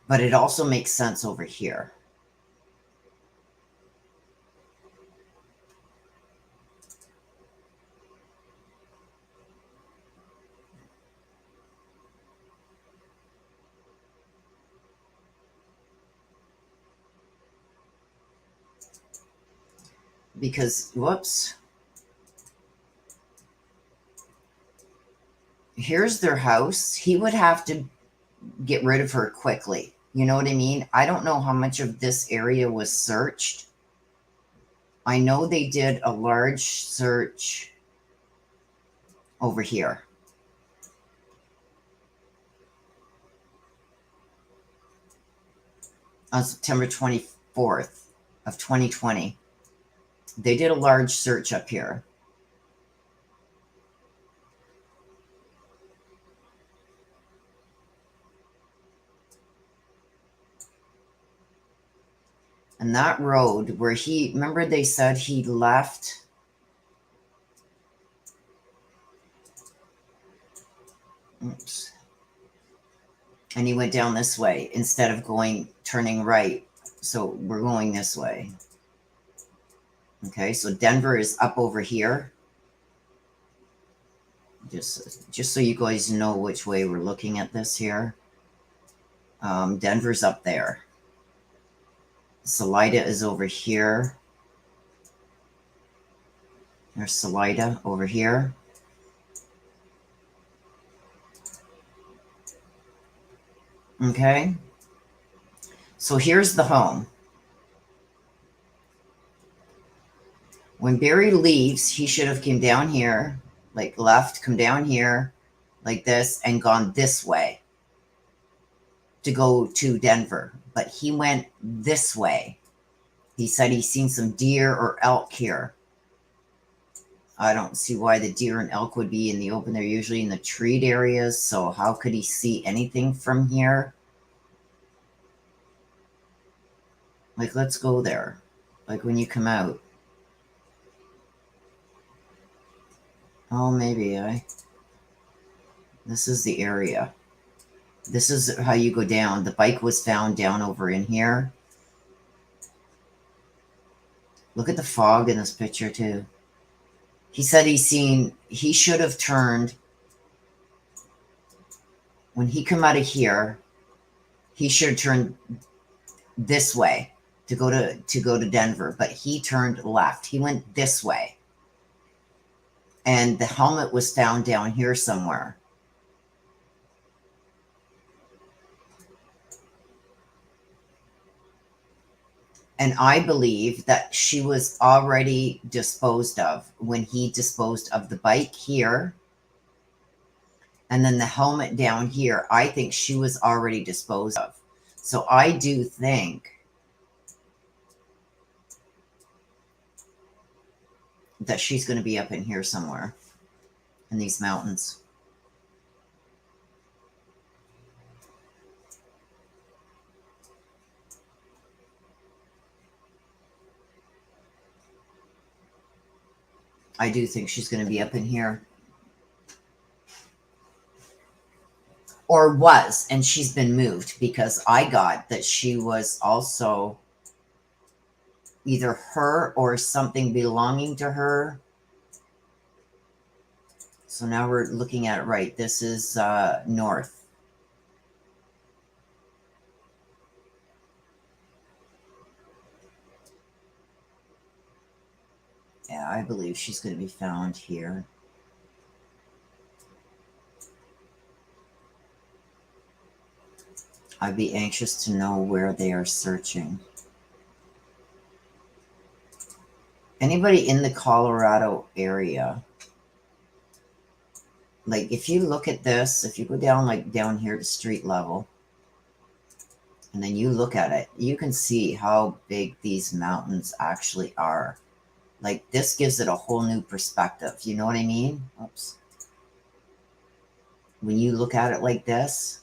but it also makes sense over here. Because, whoops. Here's their house. He would have to get rid of her quickly. You know what I mean? I don't know how much of this area was searched. I know they did a large search over here. On September 24th of 2020. They did a large search up here. And that road where he, remember they said he left. Oops. And he went down this way instead of turning right. So we're going this way. Okay, so Denver is up over here. Just so you guys know which way we're looking at this here. Denver's up there. Salida is over here. There's Salida over here. Okay. So here's the home. When Barry leaves, he should have came down here, like left, come down here, like this, and gone this way to go to Denver. But he went this way. He said he's seen some deer or elk here. I don't see why the deer and elk would be in the open. They're usually in the treed areas. So how could he see anything from here? Like, let's go there. Like when you come out. Oh, maybe this is the area. This is how you go down. The bike was found down over in here. Look at the fog in this picture too. He said he should have turned. When he come out of here, he should have turned this way to go to Denver, but he turned left. He went this way. And the helmet was found down here somewhere. And I believe that she was already disposed of when he disposed of the bike here and then the helmet down here. I think she was already disposed of. So I do think that she's going to be up in here somewhere in these mountains. I do think she's going to be up in here. Or was, and she's been moved, because I got that she was also either her or something belonging to her. So now we're looking at it right. This is north. Yeah, I believe she's going to be found here. I'd be anxious to know where they are searching. Anybody in the Colorado area, like if you look at this, if you go down like down here to street level, and then you look at it, you can see how big these mountains actually are. Like this gives it a whole new perspective. You know what I mean? Oops. When you look at it like this,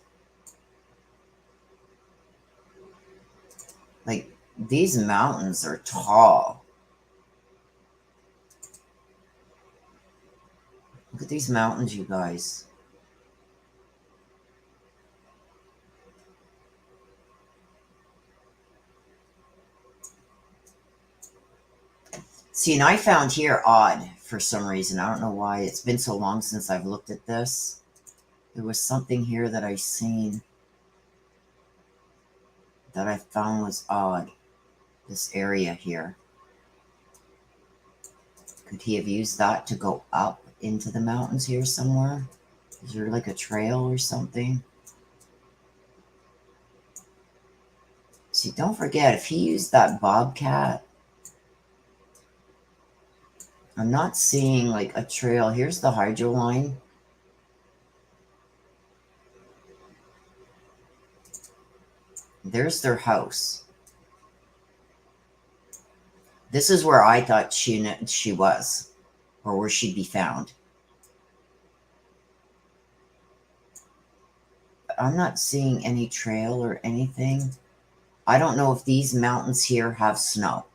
like these mountains are tall. Look at these mountains, you guys. See, and I found here odd for some reason. I don't know why. It's been so long since I've looked at this. There was something here that I seen that I found was odd. This area here. Could he have used that to go up into the mountains here somewhere? Is there like a trail or something? See, don't forget, if he used that bobcat, I'm not seeing like a trail. Here's the hydro line. There's their house. This is where I thought she was, or where she'd be found. I'm not seeing any trail or anything. I don't know if these mountains here have snow.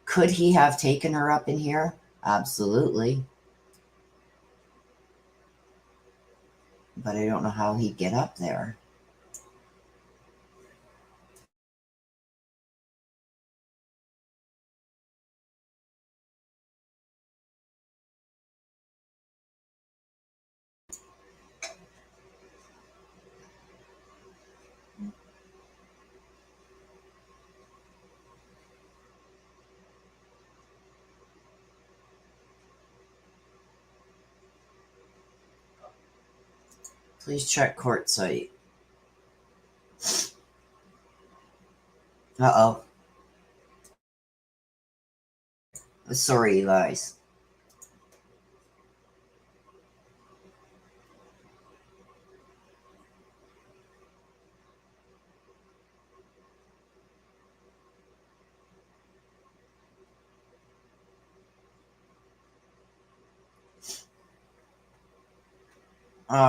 Could he have taken her up in here? Absolutely. But I don't know how he'd get up there. Please check court site. Uh-oh. Sorry, you guys.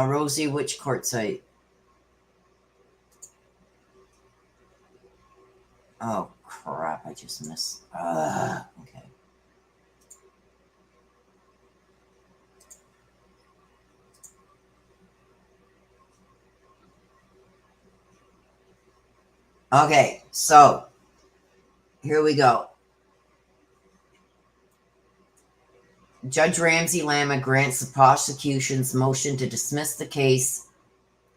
Rosie, which court site? Oh, crap. I just missed. Okay. Okay, so here we go. Judge Ramsey Lama grants the prosecution's motion to dismiss the case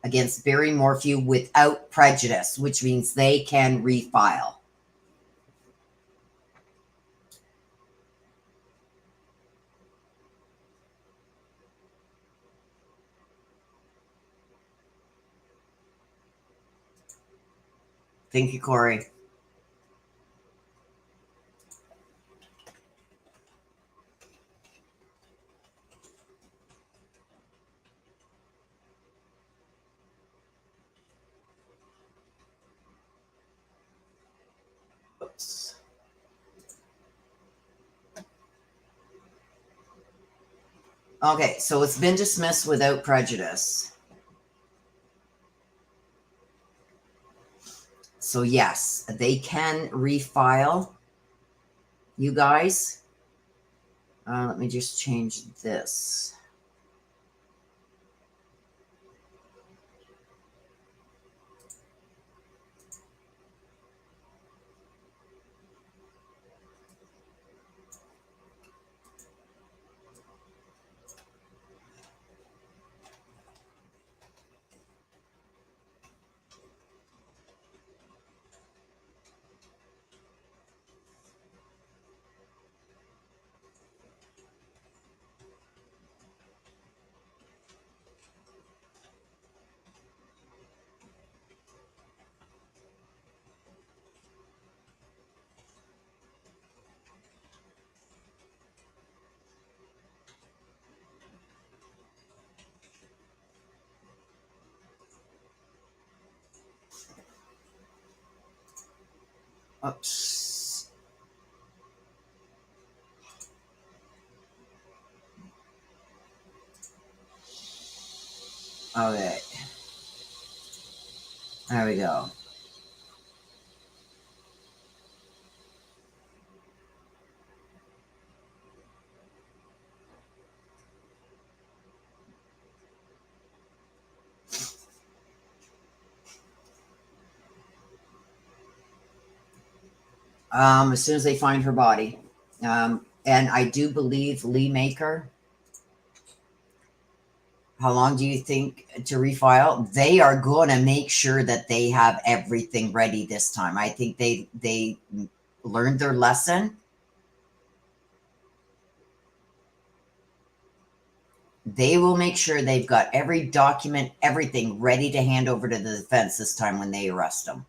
against Barry Morphew without prejudice, which means they can refile. Thank you, Corey. Okay, so it's been dismissed without prejudice. So yes, they can refile, you guys. Let me just change this. Oops. Okay. There we go. As soon as they find her body. And I do believe Lee Maker. How long do you think to refile? They are going to make sure that they have everything ready this time. I think they learned their lesson. They will make sure they've got every document, everything ready to hand over to the defense this time when they arrest him.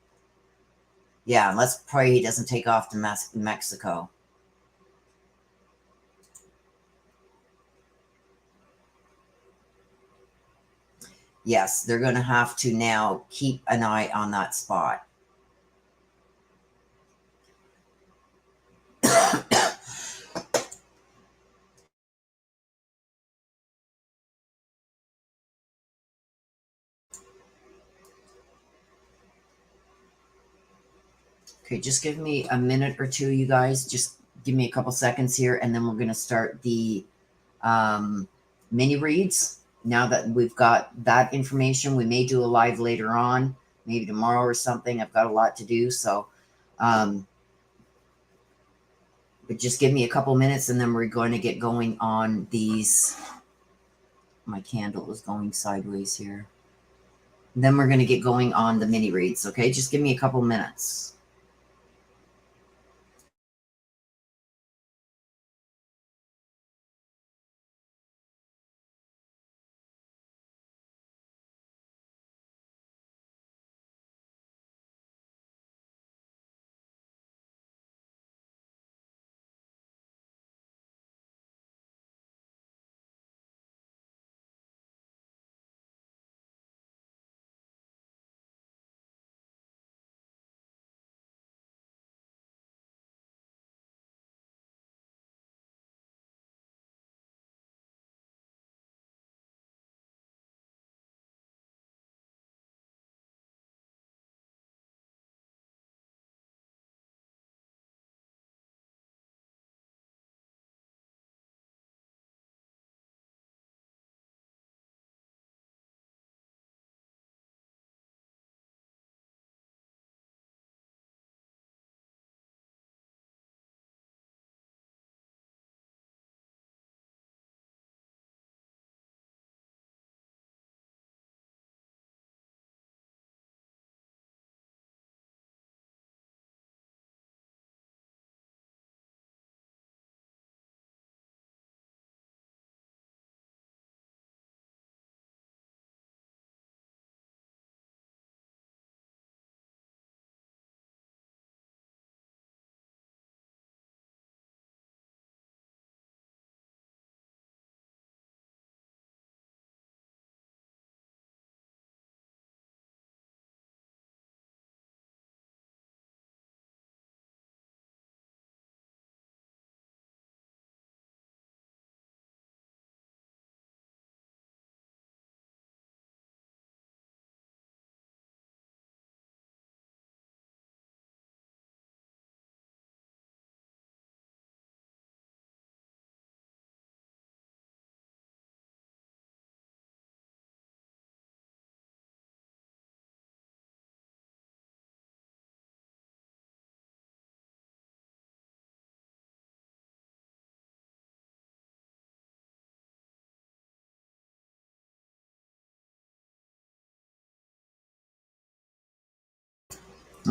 Yeah, let's pray he doesn't take off to Mexico. Yes, they're going to have to now keep an eye on that spot. Okay, just give me a minute or two, you guys. Just give me a couple seconds here, and then we're going to start the mini reads. Now that we've got that information, we may do a live later on, maybe tomorrow or something. I've got a lot to do, so but just give me a couple minutes, and then we're going to get going on these. My candle is going sideways here. And then we're going to get going on the mini reads, okay? Just give me a couple minutes.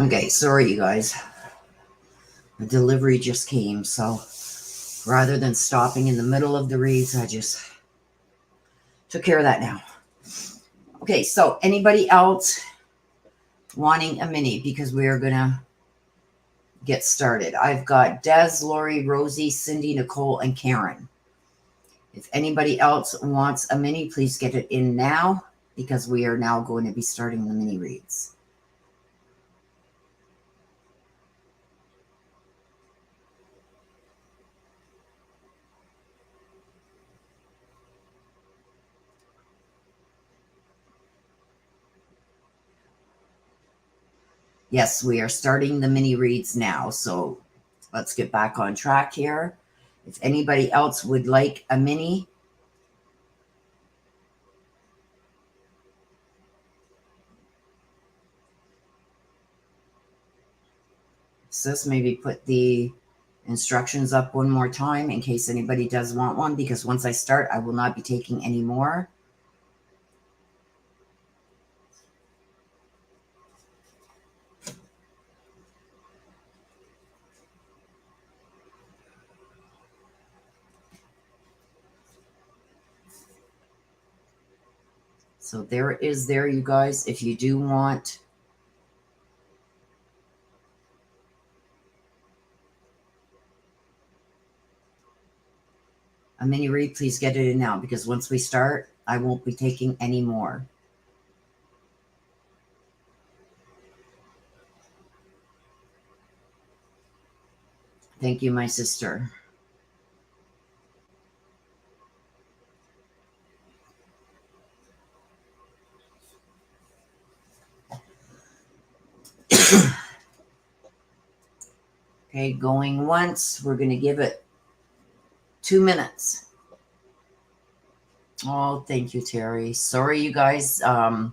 Okay, sorry, you guys. The delivery just came, so rather than stopping in the middle of the reads, I just took care of that now. Okay, so anybody else wanting a mini? Because we are going to get started. I've got Des, Lori, Rosie, Cindy, Nicole, and Karen. If anybody else wants a mini, please get it in now, because we are now going to be starting the mini reads. Yes, we are starting the mini reads now, so let's get back on track here. If anybody else would like a mini, sis, maybe put the instructions up one more time in case anybody does want one, because once I start, I will not be taking any more. So there it is there, you guys. If you do want a mini read, please get it in now, because once we start, I won't be taking any more. Thank you, my sister. Okay, going once. We're going to give it 2 minutes. Oh, thank you, Terry. Sorry, you guys. But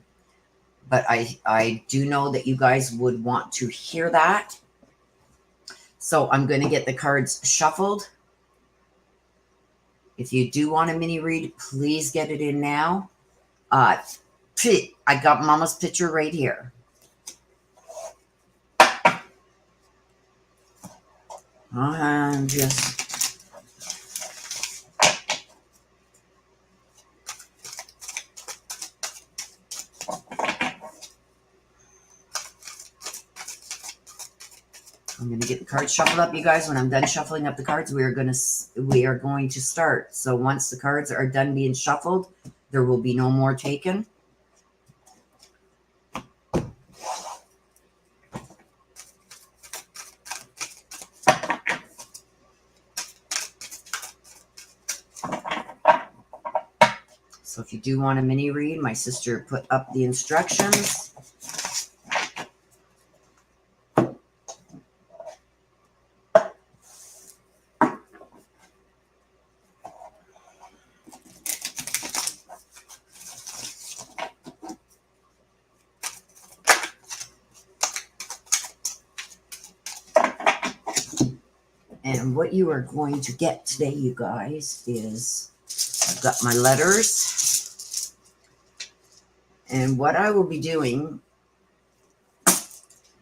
I do know that you guys would want to hear that. So I'm going to get the cards shuffled. If you do want a mini read, please get it in now. I got Mama's picture right here. I'm just... I'm going to get the cards shuffled up, you guys. When I'm done shuffling up the cards, we are going to start. So once the cards are done being shuffled, there will be no more taken. So if you do want a mini read, my sister put up the instructions. And what you are going to get today, you guys, is I've got my letters. And what I will be doing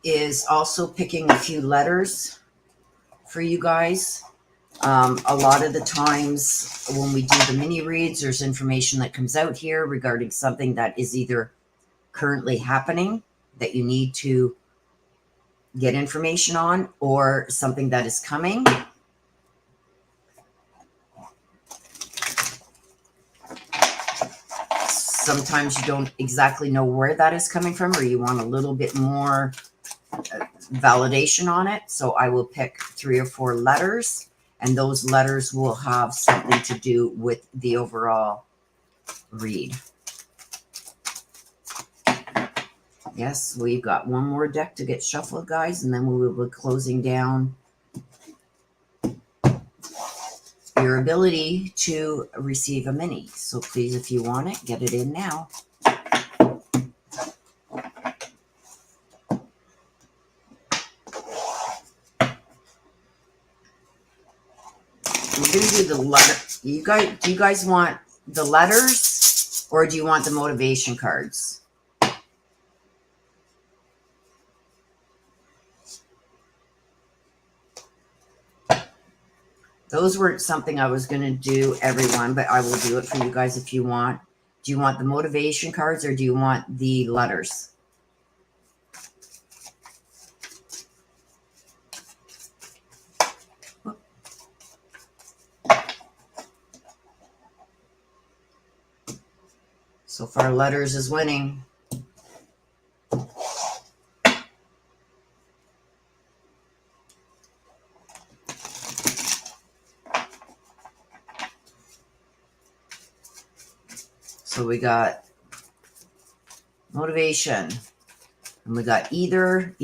is also picking a few letters for you guys. A lot of the times when we do the mini reads, there's information that comes out here regarding something that is either currently happening that you need to get information on, or something that is coming. Sometimes you don't exactly know where that is coming from, or you want a little bit more validation on it. So I will pick 3 or 4 letters, and those letters will have something to do with the overall read. Yes, we've got one more deck to get shuffled, guys, and then we will be closing down your ability to receive a mini. So please, if you want it, get it in now. We're going to do the letter. Do you guys want the letters, or do you want the motivation cards? Those weren't something I was going to do, everyone, but I will do it for you guys if you want. Do you want the motivation cards or do you want the letters? So far, letters is winning. So we got motivation. And we got either.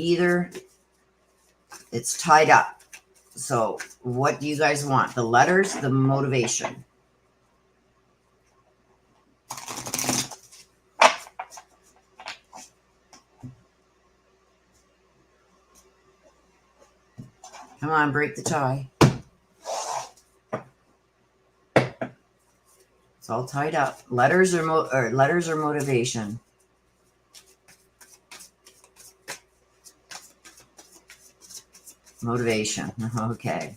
It's tied up. So what do you guys want? The letters, the motivation? Come on, break the tie. It's all tied up. Letters or motivation? Motivation. Okay.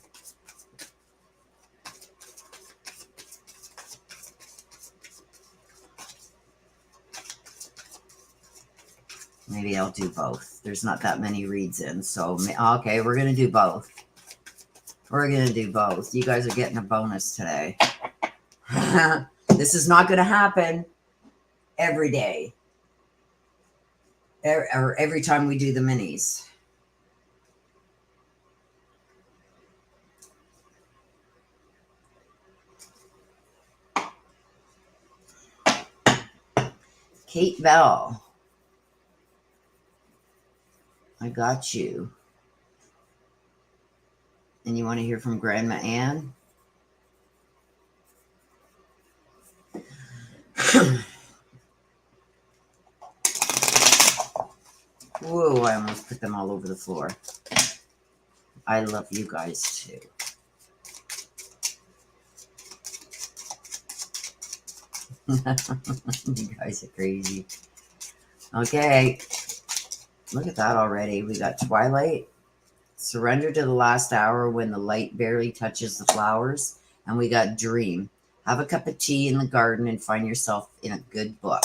Maybe I'll do both. There's not that many reads in, so okay, we're gonna do both. We're gonna do both. You guys are getting a bonus today. This is not gonna happen every day or every time we do the minis. Kate Bell. I got you. And you want to hear from Grandma Ann? Whoa, I almost put them all over the floor. I love you guys too. You guys are crazy. Okay. Look at that already. We got Twilight. Surrender to the last hour when the light barely touches the flowers. And we got Dream. Have a cup of tea in the garden and find yourself in a good book.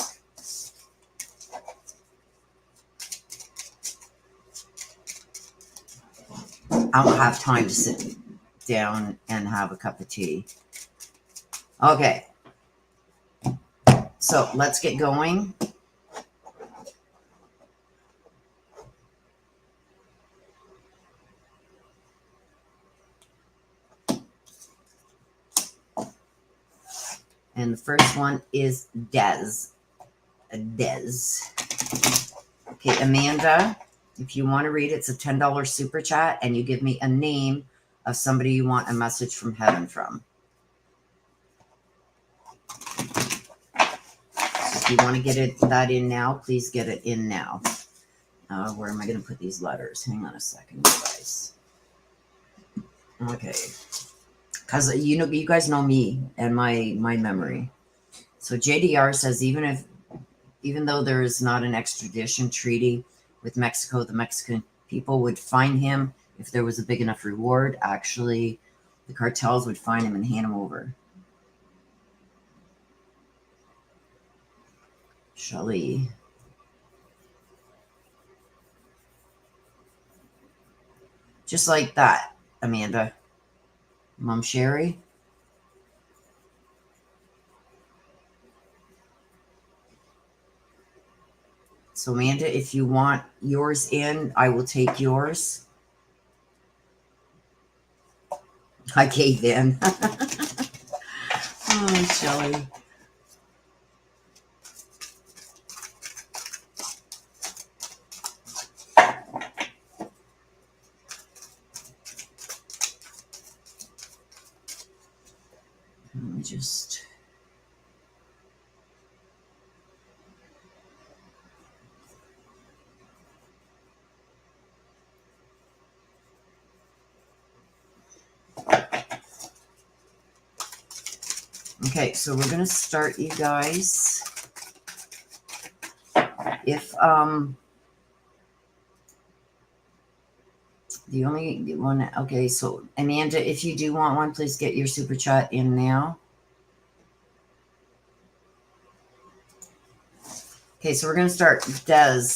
I don't have time to sit down and have a cup of tea. Okay. So let's get going. And the first one is Des. Okay, Amanda, if you want to read, it's a $10 super chat, and you give me a name of somebody you want a message from heaven from. So if you want to get that in now, please get it in now. Where am I going to put these letters? Hang on a second, guys. Okay. Because, you guys know me and my memory. So JDR says, even though there is not an extradition treaty with Mexico, the Mexican people would find him if there was a big enough reward. Actually, the cartels would find him and hand him over. Shelly. Just like that, Amanda. Mom Sherry. So Amanda, if you want yours in, I will take yours. I gave in. Oh, Shelly. Let me just... Okay, so we're going to start, you guys. If The only one, okay, so Amanda, if you do want one, please get your super chat in now. Okay, so we're going to start Des.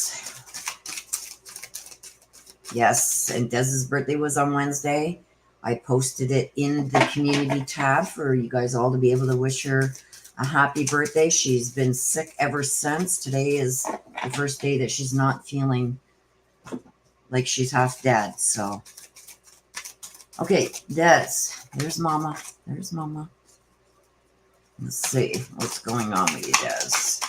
Yes, and Des's birthday was on Wednesday. I posted it in the community tab for you guys all to be able to wish her a happy birthday. She's been sick ever since. Today is the first day that she's not feeling like she's half dead. So, okay, Des, there's Mama. There's Mama. Let's see what's going on with you, Des.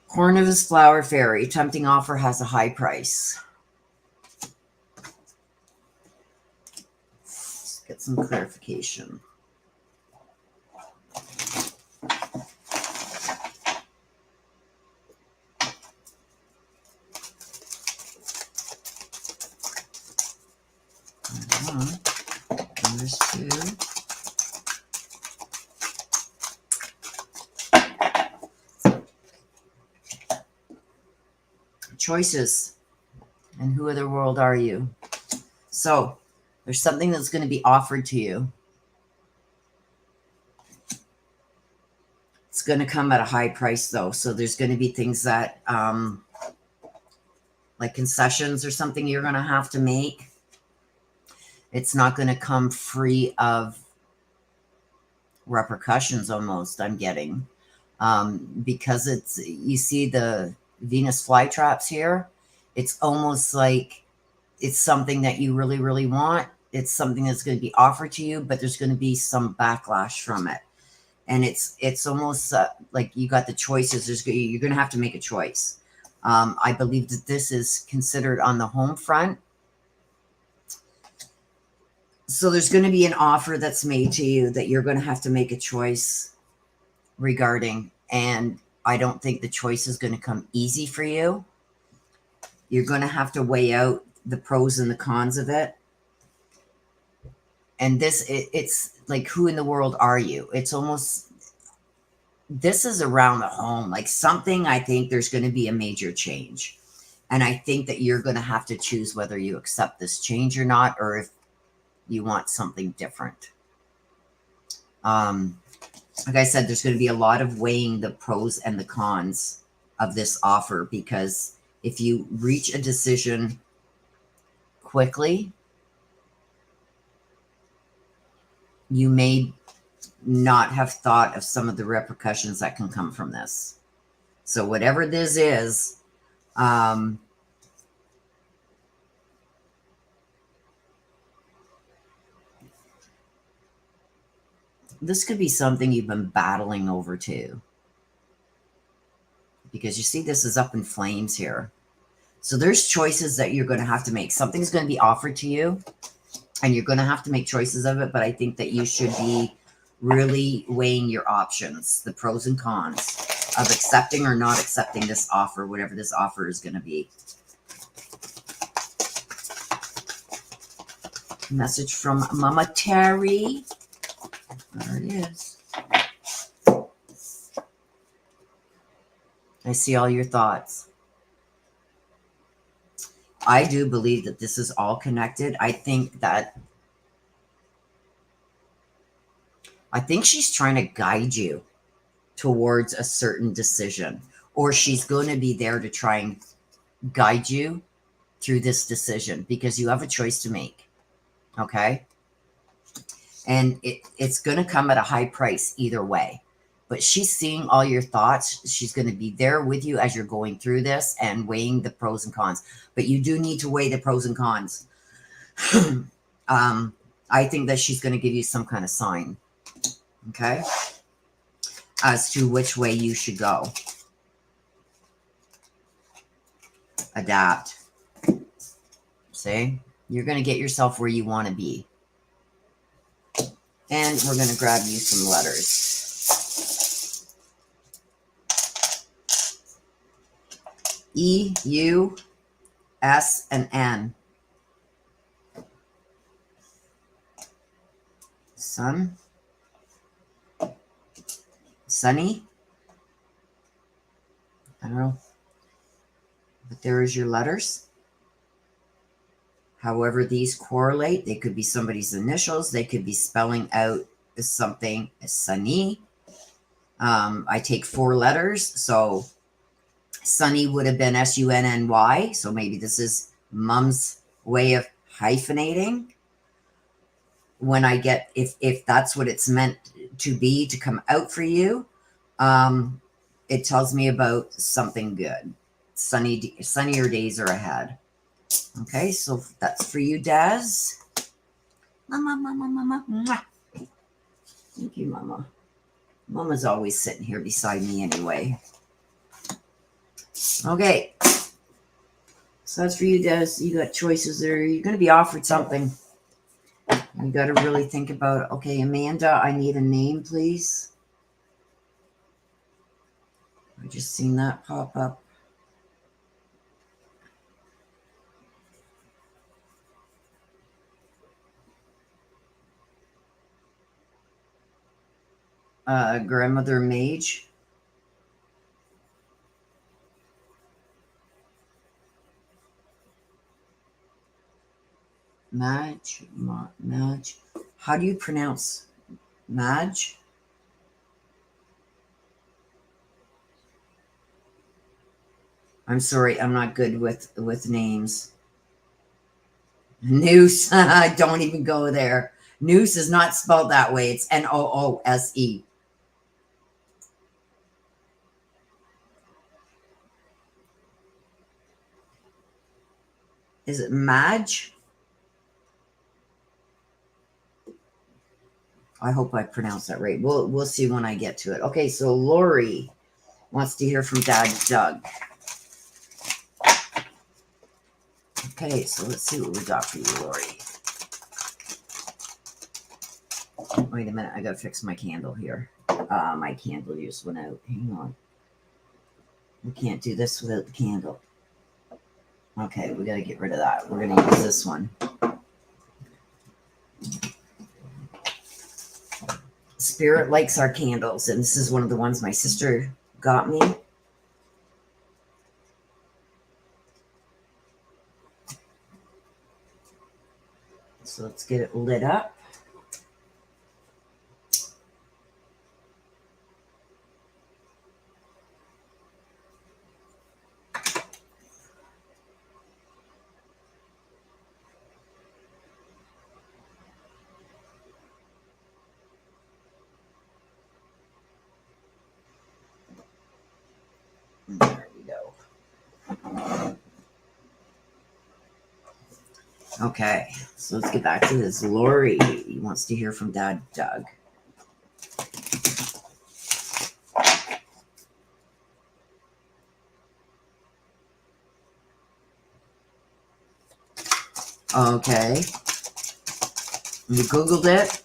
Cornus Flower Fairy. Tempting offer has a high price. Let's get some clarification. There's two. Choices. And who in the world are you? So, there's something that's going to be offered to you. It's going to come at a high price, though. So, there's going to be things that, like concessions or something you're going to have to make. It's not going to come free of repercussions almost, I'm getting. Because it's, you see the Venus flytraps here. It's almost like it's something that you really, really want. It's something that's going to be offered to you, but there's going to be some backlash from it. And it's almost like you got the choices. You're going to have to make a choice. I believe that this is considered on the home front. So there's going to be an offer that's made to you that you're going to have to make a choice regarding. And I don't think the choice is going to come easy for you. You're going to have to weigh out the pros and the cons of it. And it's like, who in the world are you? It's almost, this is around the home. Like something, I think there's going to be a major change. And I think that you're going to have to choose whether you accept this change or not, or if you want something different. Like I said, there's going to be a lot of weighing the pros and the cons of this offer, because if you reach a decision quickly, you may not have thought of some of the repercussions that can come from this. So whatever this is, this could be something you've been battling over too. Because you see this is up in flames here. So there's choices that you're going to have to make. Something's going to be offered to you, and you're going to have to make choices of it. But I think that you should be really weighing your options, the pros and cons of accepting or not accepting this offer, whatever this offer is going to be. Message from Mama Terry. There it is. I see all your thoughts. I do believe that this is all connected. I think she's trying to guide you towards a certain decision, or she's going to be there to try and guide you through this decision, because you have a choice to make. Okay. And it's going to come at a high price either way, but she's seeing all your thoughts. She's going to be there with you as you're going through this and weighing the pros and cons, but you do need to weigh the pros and cons. I think that she's going to give you some kind of sign. Okay. As to which way you should go. Adapt. See? You're going to get yourself where you want to be. And we're going to grab you some letters. E, U, S, and N. Sun. Sunny. I don't know. There is your letters. However these correlate, they could be somebody's initials. They could be spelling out something as Sunny. I take 4 letters, so Sunny would have been S-U-N-N-Y. So maybe this is Mom's way of hyphenating. When I get, if that's what it's meant to be, to come out for you, it tells me about something good. Sunnier days are ahead. Okay, so that's for you, Daz. Mama, mama, mama. Mwah. Thank you, Mama. Mama's always sitting here beside me anyway. Okay. So that's for you, Des. You got choices there. You're going to be offered something. You got to really think about, okay, Amanda, I need a name, please. I just seen that pop up. Grandmother Mage. Madge. How do you pronounce Madge? I'm sorry, I'm not good with names. Noose. Don't even go there. Noose is not spelled that way. It's N-O-O-S-E. Is it Madge? I hope I pronounced that right. We'll see when I get to it. Okay, so Lori wants to hear from Dad Doug. Okay, so let's see what we got for you, Lori. Wait a minute, I gotta fix my candle here. My candle just went out. Hang on. We can't do this without the candle. Okay, we gotta get rid of that. We're gonna use this one. Spirit likes our candles, and this is one of the ones my sister got me. So let's get it lit up. There we go. Okay, so let's get back to this. Lori wants to hear from Dad Doug. Okay. You Googled it,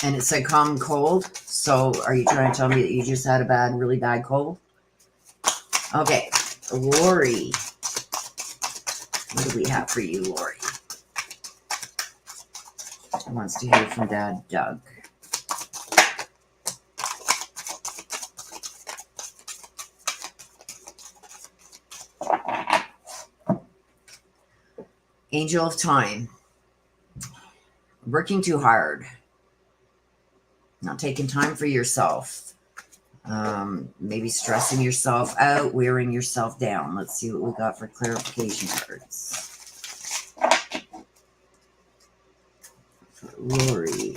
and it said common cold. So are you trying to tell me that you just had a really bad cold? Okay, Lori. What do we have for you, Lori? She wants to hear from Dad Doug. Angel of Time. Working too hard. Not taking time for yourself. Maybe stressing yourself out, wearing yourself down. Let's see what we got for clarification cards. For Lori.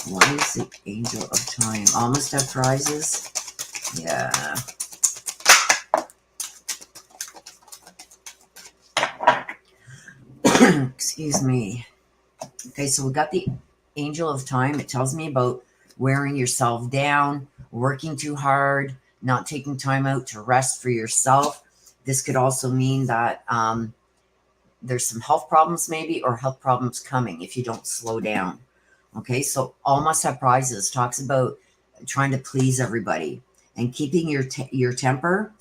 What is the Angel of Time? Almost have prizes? Yeah. Excuse me. Okay, so we got the Angel of Time. It tells me about wearing yourself down, working too hard, not taking time out to rest for yourself. This could also mean that there's some health problems maybe, or health problems coming if you don't slow down. Okay, so all must have prizes talks about trying to please everybody and keeping your temper.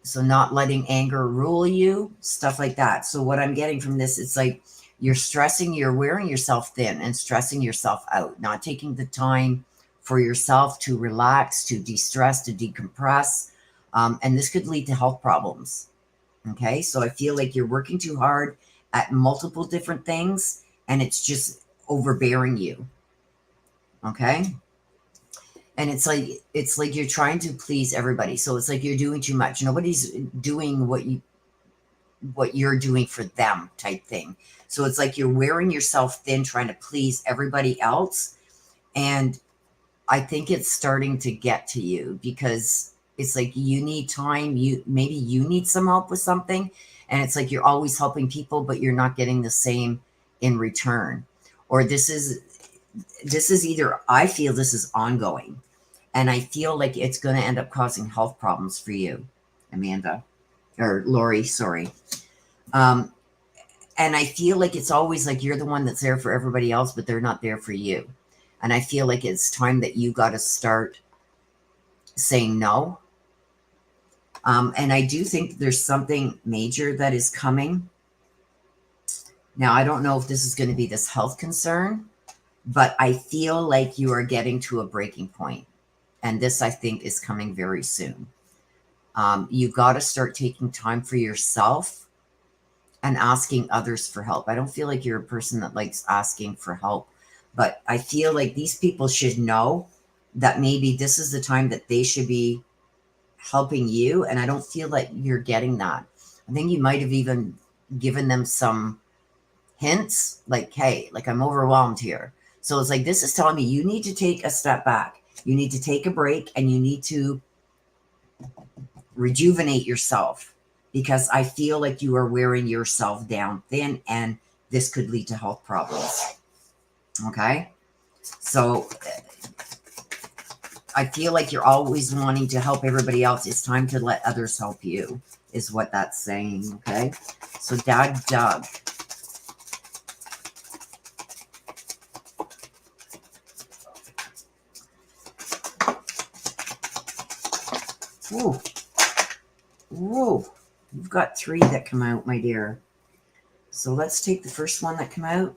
So not letting anger rule you, stuff like that. So what I'm getting from this, it's like you're stressing, you're wearing yourself thin and stressing yourself out, not taking the time for yourself to relax, to de-stress, to decompress. And this could lead to health problems. Okay, so I feel like you're working too hard at multiple different things and it's just overbearing you. Okay, and it's like you're trying to please everybody, so it's like you're doing too much. Nobody's doing what you're doing for them type thing. So it's like you're wearing yourself thin trying to please everybody else. And I think it's starting to get to you because it's like you need time. Maybe you need some help with something. And it's like you're always helping people, but you're not getting the same in return. Or this is either, I feel this is ongoing. And I feel like it's going to end up causing health problems for you, Amanda. Or Lori, sorry. And I feel like it's always like you're the one that's there for everybody else, but they're not there for you. And I feel like it's time that you got to start saying no. And I do think there's something major that is coming. Now, I don't know if this is going to be this health concern, but I feel like you are getting to a breaking point. And this, I think, is coming very soon. You got to start taking time for yourself and asking others for help. I don't feel like you're a person that likes asking for help, but I feel like these people should know that maybe this is the time that they should be helping you. And I don't feel like you're getting that. I think you might have even given them some hints like, hey, like I'm overwhelmed here. So it's like, this is telling me you need to take a step back. You need to take a break and you need to rejuvenate yourself, because I feel like you are wearing yourself down thin and this could lead to health problems. Okay. So I feel like you're always wanting to help everybody else. It's time to let others help you, is what that's saying. Okay. So Dad Doug. Ooh. Ooh. You've got 3 that come out, my dear. So let's take the first one that come out.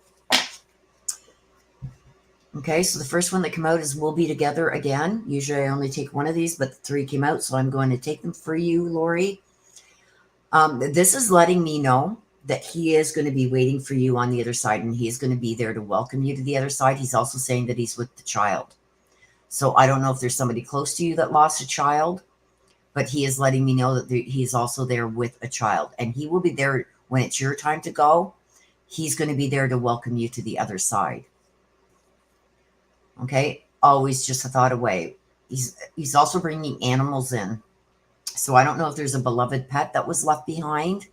Okay, so the first one that came out is We'll Be Together Again. Usually I only take one of these, but the 3 came out, so I'm going to take them for you, Lori. This is letting me know that he is going to be waiting for you on the other side, and he is going to be there to welcome you to the other side. He's also saying that he's with the child. So I don't know if there's somebody close to you that lost a child, but he is letting me know that he is also there with a child, and he will be there when it's your time to go. He's going to be there to welcome you to the other side. Okay, always just a thought away. He's also bringing animals in. So I don't know if there's a beloved pet that was left behind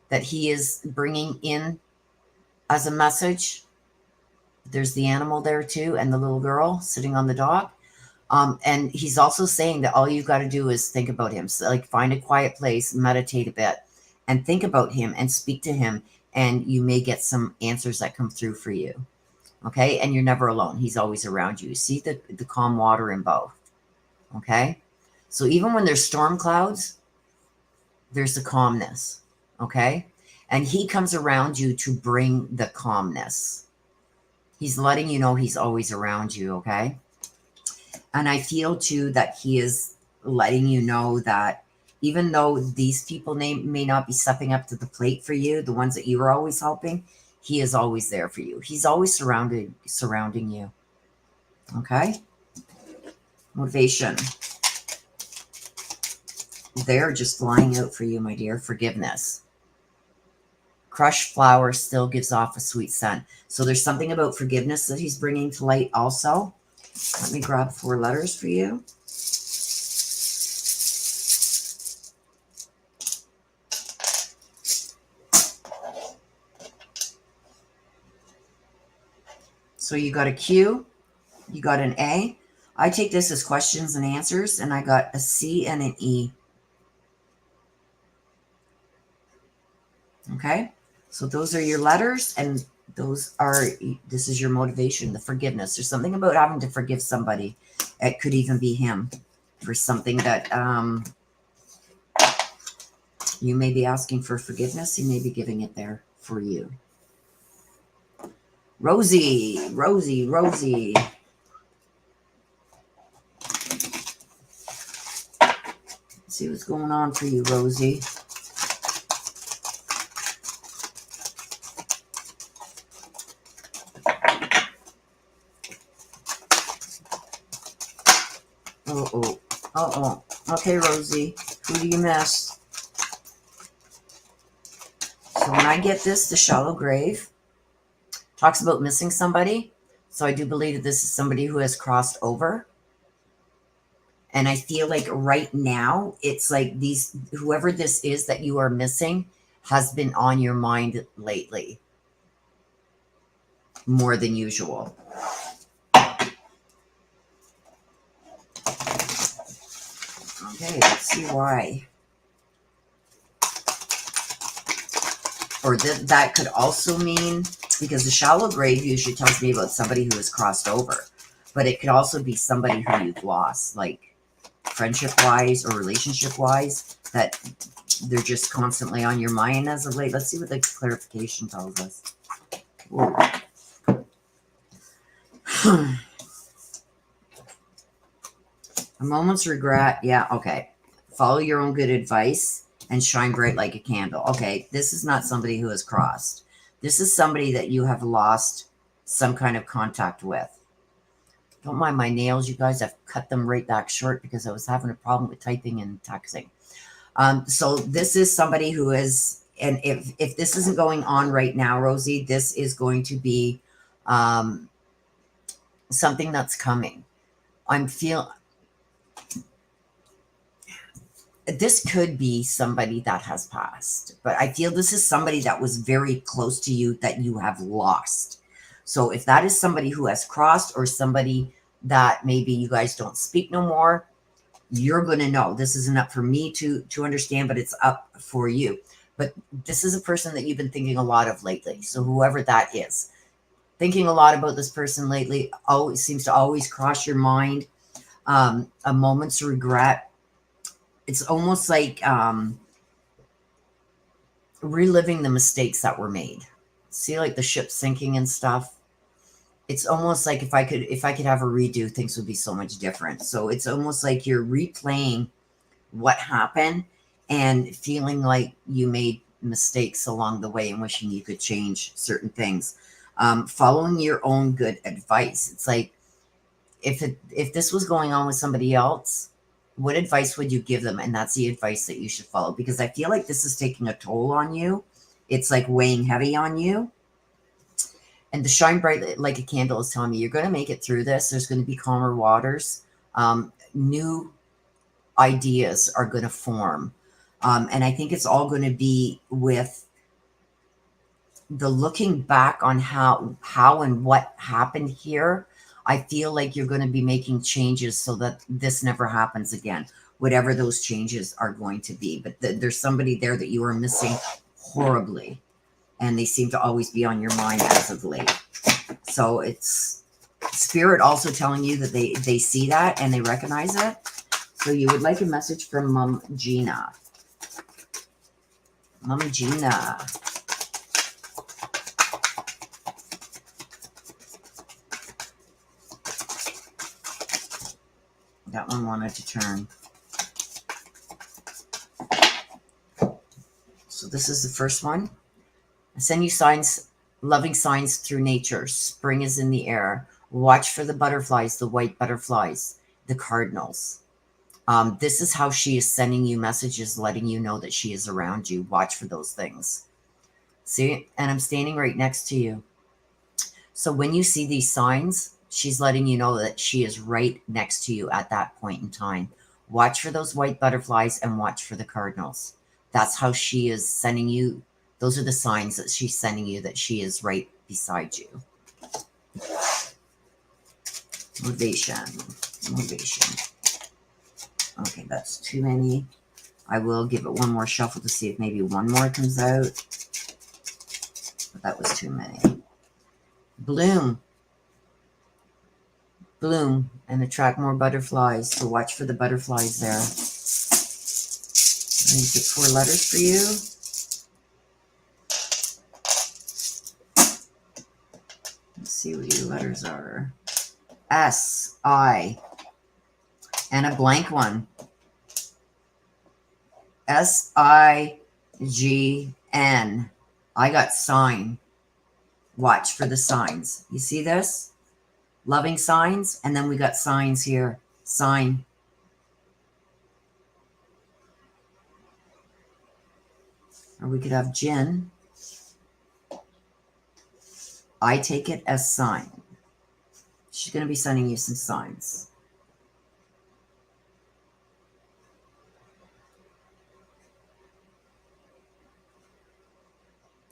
that he is bringing in as a message. There's the animal there too, and the little girl sitting on the dock. And he's also saying that all you've got to do is think about him. So like find a quiet place, meditate a bit, and think about him and speak to him. And you may get some answers that come through for you. Okay. And you're never alone. He's always around you. See the calm water in both. Okay. So even when there's storm clouds, there's the calmness. Okay. And he comes around you to bring the calmness. He's letting you know he's always around you. Okay. And I feel too that he is letting you know that even though these people may not be stepping up to the plate for you, the ones that you are always helping, he is always there for you. He's always surrounding you. Okay. Motivation. They're just flying out for you, my dear. Forgiveness. Crushed flower still gives off a sweet scent. So there's something about forgiveness that he's bringing to light also. Let me grab 4 letters for you. So you got a Q, you got an A. I take this as questions and answers, and I got a C and an E. Okay, so those are your letters, and this is your motivation, the forgiveness. There's something about having to forgive somebody. It could even be him for something that you may be asking for forgiveness. He may be giving it there for you. Rosie. Let's see what's going on for you, Rosie. Uh-oh. Uh-oh. Okay, Rosie. Who do you miss? So when I get this, the shallow grave talks about missing somebody. So I do believe that this is somebody who has crossed over. And I feel like right now, it's like whoever this is that you are missing has been on your mind lately. More than usual. Okay, let's see why. Or that could also mean, because the shallow grave usually tells me about somebody who has crossed over. But it could also be somebody who you've lost, like friendship-wise or relationship-wise, that they're just constantly on your mind as of late. Let's see what the clarification tells us. Whoa. A moment's regret. Yeah, okay. Follow your own good advice and shine bright like a candle. Okay, this is not somebody who has crossed. This is somebody that you have lost some kind of contact with. Don't mind my nails, you guys. I've cut them right back short because I was having a problem with typing and texting. So this is somebody who is, and if this isn't going on right now, Rosie, this is going to be something that's coming. This could be somebody that has passed, but I feel this is somebody that was very close to you that you have lost. So if that is somebody who has crossed or somebody that maybe you guys don't speak no more, you're going to know. This isn't up for me to understand, but it's up for you. But this is a person that you've been thinking a lot of lately. So whoever that is, thinking a lot about this person lately, always seems to always cross your mind. A moment's regret. It's almost like reliving the mistakes that were made. See, like the ship sinking and stuff. It's almost like if I could have a redo, things would be so much different. So it's almost like you're replaying what happened and feeling like you made mistakes along the way and wishing you could change certain things. Following your own good advice. It's like if this was going on with somebody else, what advice would you give them? And that's the advice that you should follow, because I feel like this is taking a toll on you. It's like weighing heavy on you. And the shine bright like a candle is telling me you're going to make it through this. There's going to be calmer waters. New ideas are going to form. And I think it's all going to be with the looking back on how and what happened here. I feel like you're going to be making changes so that this never happens again, whatever those changes are going to be. But there's somebody there that you are missing horribly, and they seem to always be on your mind as of late. So it's Spirit also telling you that they see that and they recognize it. So you would like a message from Mom Gina. Mom Gina. That one wanted to turn. So this is the first one. I send you signs, loving signs through nature. Spring is in the air. Watch for the butterflies, the white butterflies, the cardinals. This is how she is sending you messages, letting you know that she is around you. Watch for those things. See, and I'm standing right next to you. So when you see these signs, she's letting you know that she is right next to you at that point in time. Watch for those white butterflies and watch for the cardinals. That's how she is sending you. Those are the signs that she's sending you that she is right beside you. Motivation. Motivation. Okay, that's too many. I will give it one more shuffle to see if maybe one more comes out. But that was too many. Bloom. Bloom and attract more butterflies. So watch for the butterflies there. I'm going to get 4 letters for you. Let's see what your letters are. S, I, and a blank one. S-I-G-N. I got sign. Watch for the signs. You see this? Loving signs. And then we got signs here. Sign. Or we could have gin. I take it as sign. She's going to be sending you some signs.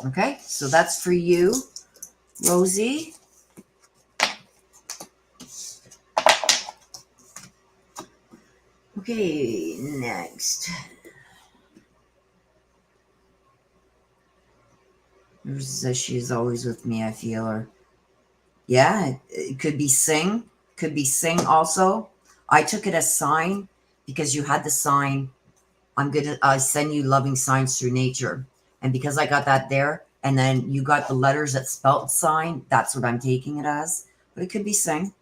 Okay, so that's for you, Rosie. Okay, next. Rosie says she's always with me. I feel her. Yeah, it could be sing. Could be sing also. I took it as sign because you had the sign. I'm going to send you loving signs through nature. And because I got that there, and then you got the letters that spelt sign, that's what I'm taking it as. But it could be sing.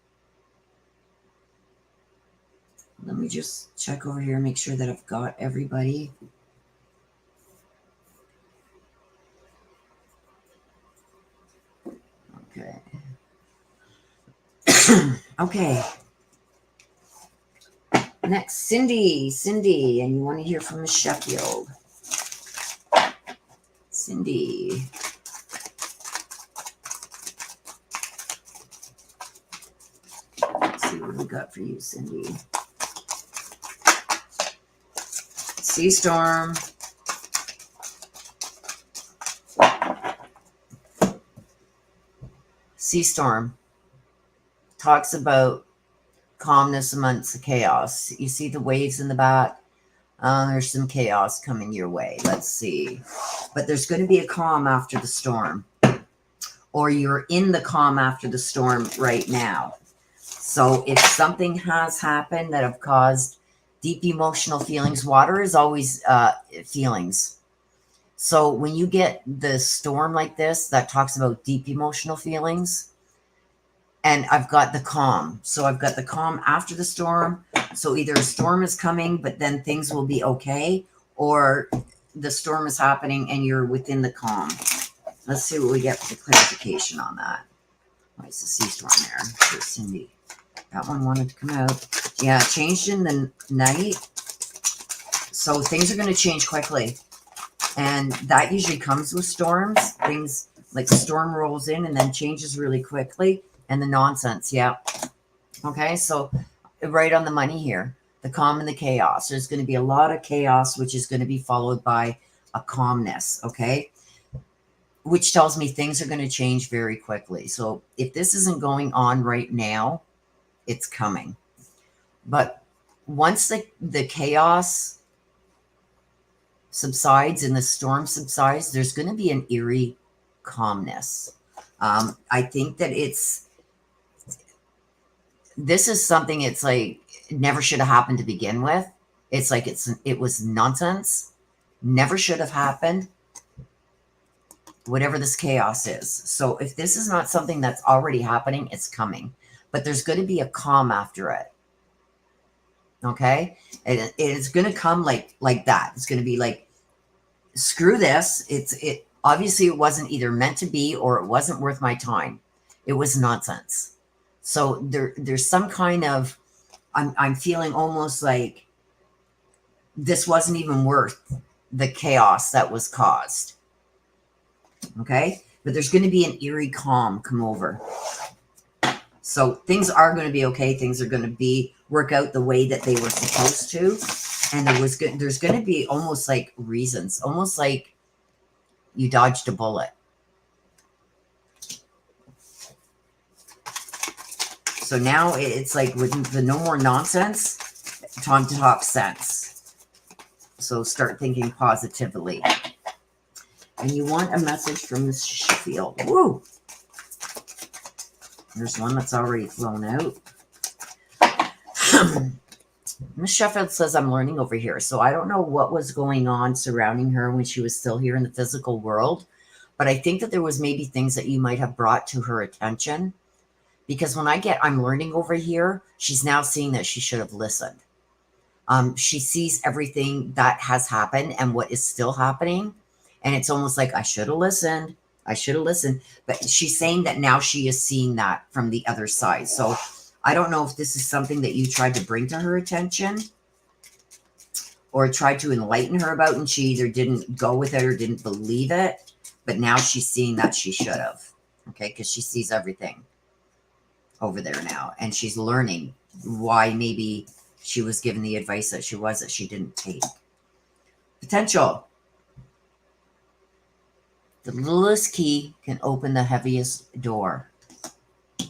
Let me just check over here, make sure that I've got everybody. Okay. Okay. Next, Cindy. Cindy, and you want to hear from Miss Sheffield. Cindy. Let's see what we got for you, Cindy. Sea storm. Sea storm talks about calmness amongst the chaos. You see the waves in the back? There's some chaos coming your way. Let's see. But there's going to be a calm after the storm. Or you're in the calm after the storm right now. So if something has happened that have caused deep emotional feelings, water is always feelings. So when you get the storm like this, that talks about deep emotional feelings. And I've got the calm. So I've got the calm after the storm. So either a storm is coming, but then things will be okay, or the storm is happening and you're within the calm. Let's see what we get for the clarification on that. Why is the sea storm there? Here's Cindy. That one wanted to come out. Yeah, it changed in the night. So things are going to change quickly. And that usually comes with storms. Things like a storm rolls in and then changes really quickly. And the nonsense, yeah. Okay, so right on the money here. The calm and the chaos. There's going to be a lot of chaos, which is going to be followed by a calmness, okay? Which tells me things are going to change very quickly. So if this isn't going on right now, it's coming. But once the chaos subsides and the storm subsides, there's going to be an eerie calmness. I think that this is something, it's like it never should have happened to begin with. It's like it was nonsense. Never should have happened. Whatever this chaos is. So if this is not something that's already happening, it's coming. But there's going to be a calm after it. Okay? And it's going to come like that. It's going to be like, screw this. It obviously it wasn't either meant to be or it wasn't worth my time. It was nonsense. So there's some kind of, I'm feeling almost like this wasn't even worth the chaos that was caused. Okay? But there's going to be an eerie calm come over. So things are going to be okay. Things are going to work out the way that they were supposed to. And there's going to be almost like reasons, almost like you dodged a bullet. So now it's like with the no more nonsense, time to talk sense. So start thinking positively. And you want a message from Miss Sheffield. Woo! There's one that's already flown out. Miss Sheffield says, I'm learning over here. So I don't know what was going on surrounding her when she was still here in the physical world. But I think that there was maybe things that you might have brought to her attention. Because when I get, I'm learning over here, she's now seeing that she should have listened. She sees everything that has happened and what is still happening. And it's almost like, I should have listened. I should have listened. But she's saying that now she is seeing that from the other side. So I don't know if this is something that you tried to bring to her attention or tried to enlighten her about, and she either didn't go with it or didn't believe it. But now she's seeing that she should have. Okay, because she sees everything over there now. And she's learning why maybe she was given the advice that she didn't take. Potential. The littlest key can open the heaviest door. I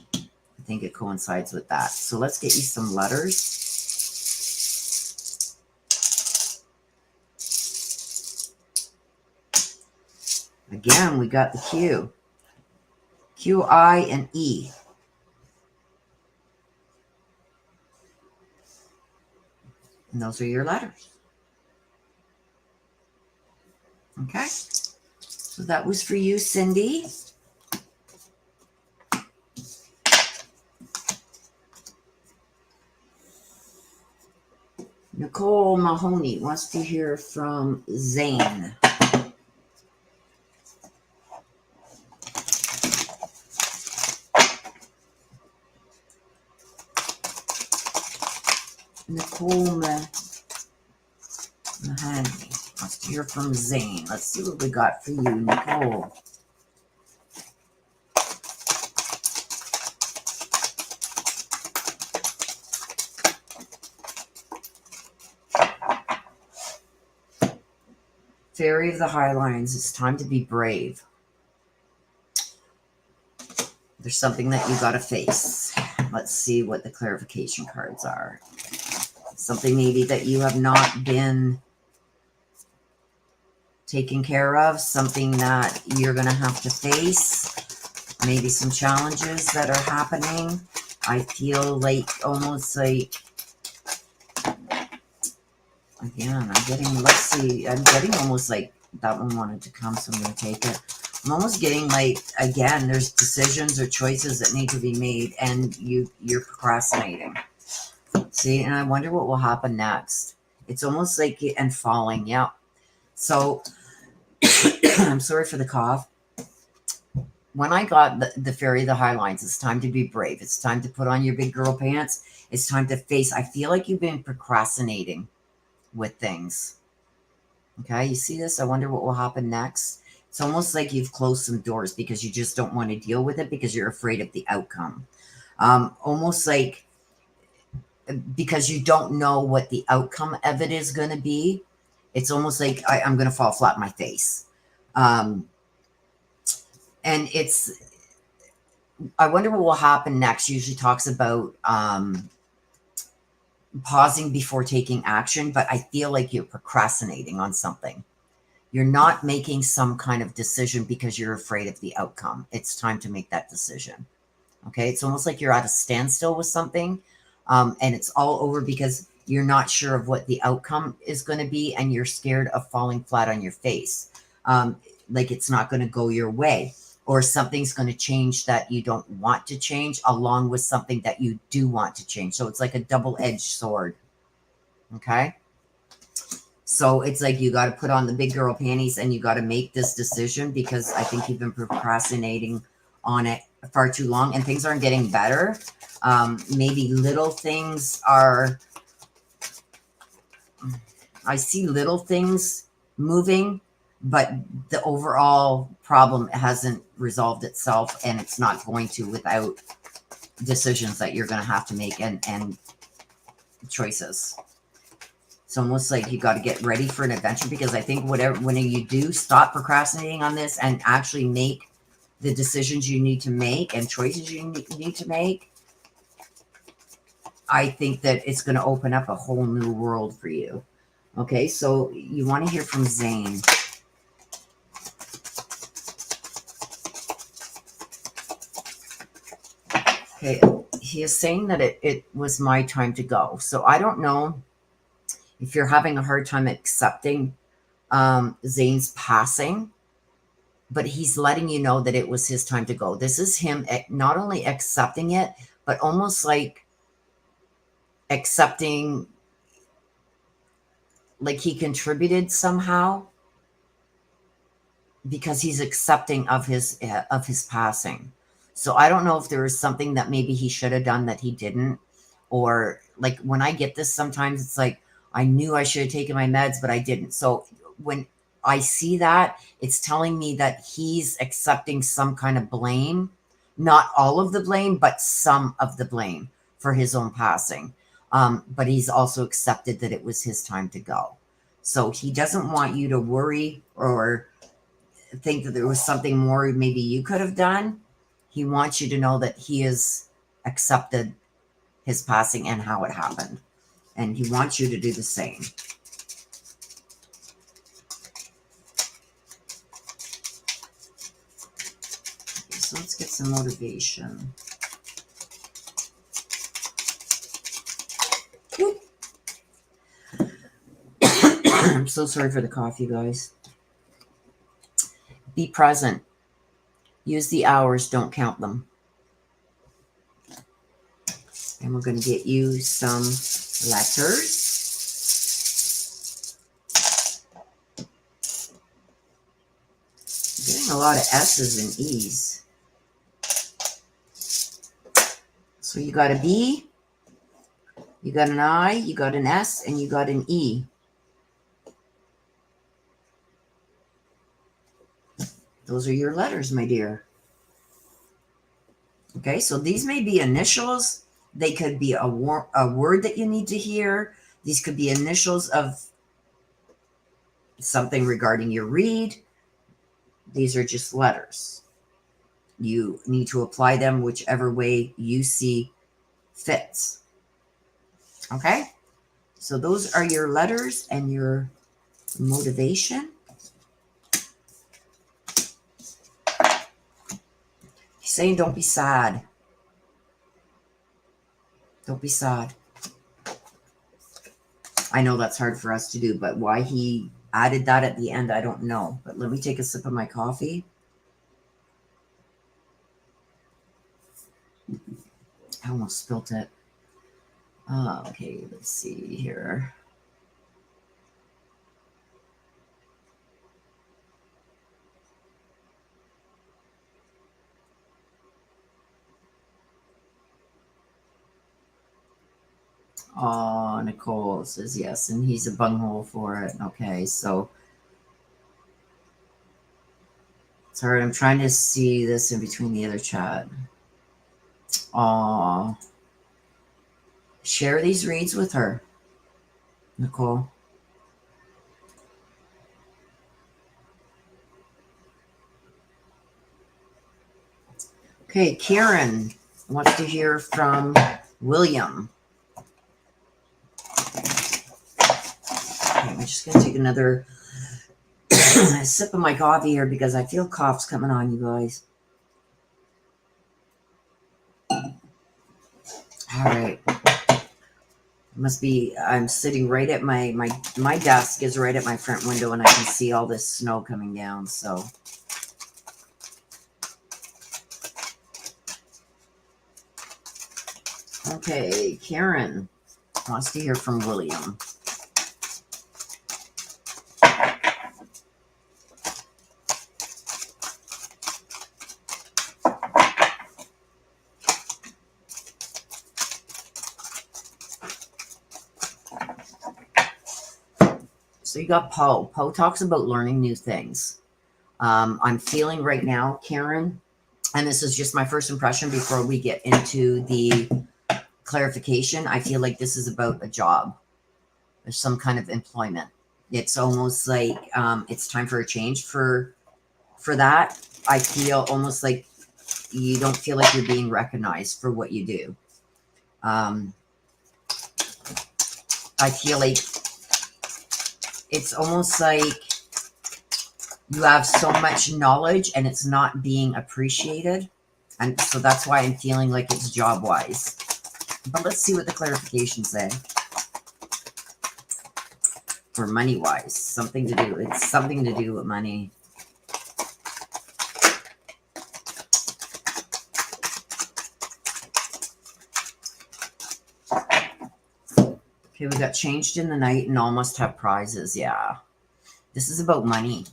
think it coincides with that. So let's get you some letters. Again, we got the Q. Q, I, and E. And those are your letters. Okay. So that was for you, Cindy. Nicole Mahoney wants to hear from Zane. Nicole Mahoney wants to hear from Zane. Let's see what we got for you, Nicole. Fairy of the High Lines, it's time to be brave. There's something that you got to face. Let's see what the clarification cards are. Something maybe that you have not been taken care of. Something that you're going to have to face. Maybe some challenges that are happening. I feel like almost like, again, I'm getting, let's see, I'm getting almost like that one wanted to come, so I'm going to take it. I'm almost getting like, again, there's decisions or choices that need to be made, and you're procrastinating. See, and I wonder what will happen next. It's almost like, and falling, yeah. So, I'm sorry for the cough. When I got the Fairy of the High Lines, it's time to be brave. It's time to put on your big girl pants. It's time to face. I feel like you've been procrastinating with things. Okay, you see this? I wonder what will happen next. It's almost like you've closed some doors because you just don't want to deal with it because you're afraid of the outcome. Almost like because you don't know what the outcome of it is going to be. It's almost like I'm going to fall flat on my face. And it's, I wonder what will happen next. Usually talks about pausing before taking action, but I feel like you're procrastinating on something. You're not making some kind of decision because you're afraid of the outcome. It's time to make that decision. Okay, it's almost like you're at a standstill with something, and it's all over because you're not sure of what the outcome is going to be, and you're scared of falling flat on your face. Like it's not going to go your way, or something's going to change that you don't want to change, along with something that you do want to change. So it's like a double-edged sword. Okay. So it's like you got to put on the big girl panties and you got to make this decision because I think you've been procrastinating on it far too long and things aren't getting better. Maybe little things are, I see little things moving, but the overall problem hasn't resolved itself, and it's not going to without decisions that you're going to have to make and choices. It's almost like you got to get ready for an adventure, because I think when you do stop procrastinating on this and actually make the decisions you need to make and choices you need to make, I think that it's going to open up a whole new world for you. Okay, so you want to hear from Zane. Okay, he is saying that it was my time to go. So I don't know if you're having a hard time accepting Zane's passing, but he's letting you know that it was his time to go. This is him not only accepting it, but almost like accepting like he contributed somehow, because he's accepting of his passing. So I don't know if there was something that maybe he should have done that he didn't, or like when I get this, sometimes it's like I knew I should have taken my meds, but I didn't. So when I see that, it's telling me that he's accepting some kind of blame, not all of the blame, but some of the blame for his own passing. But he's also accepted that it was his time to go. So he doesn't want you to worry or think that there was something more maybe you could have done. He wants you to know that he has accepted his passing and how it happened. And he wants you to do the same. Okay, so let's get some motivation. I'm so sorry for the cough, you guys. Be present. Use the hours, don't count them. And we're going to get you some letters. I'm getting a lot of S's and E's. So you got a B, you got an I, you got an S, and you got an E. Those are your letters, my dear. Okay, so these may be initials. They could be a word that you need to hear. These could be initials of something regarding your read. These are just letters. You need to apply them whichever way you see fits. Okay, so those are your letters and your motivation. He's saying don't be sad. Don't be sad. I know that's hard for us to do, but why he added that at the end, I don't know. But let me take a sip of my coffee. I almost spilt it. Okay, let's see here. Oh, Nicole says yes, and he's a bunghole for it. Okay, so sorry, I'm trying to see this in between the other chat. Oh, share these reads with her, Nicole. Okay, Karen wants to hear from William. Okay, I'm just going to take another sip of my coffee here because I feel coughs coming on, you guys. All right. Must be, I'm sitting right at my desk is right at my front window and I can see all this snow coming down, so. Okay, Karen wants to hear from William. So you got Poe. Poe talks about learning new things. I'm feeling right now, Karen, and this is just my first impression before we get into the clarification. I feel like this is about a job or some kind of employment. It's almost like it's time for a change for that. I feel almost like you don't feel like you're being recognized for what you do. I feel like it's almost like you have so much knowledge and it's not being appreciated. And so that's why I'm feeling like it's job-wise. But let's see what the clarifications say. Or money-wise. Something to do. It's something to do with money. Okay, we got changed in the night and all must have prizes. Yeah. This is about money.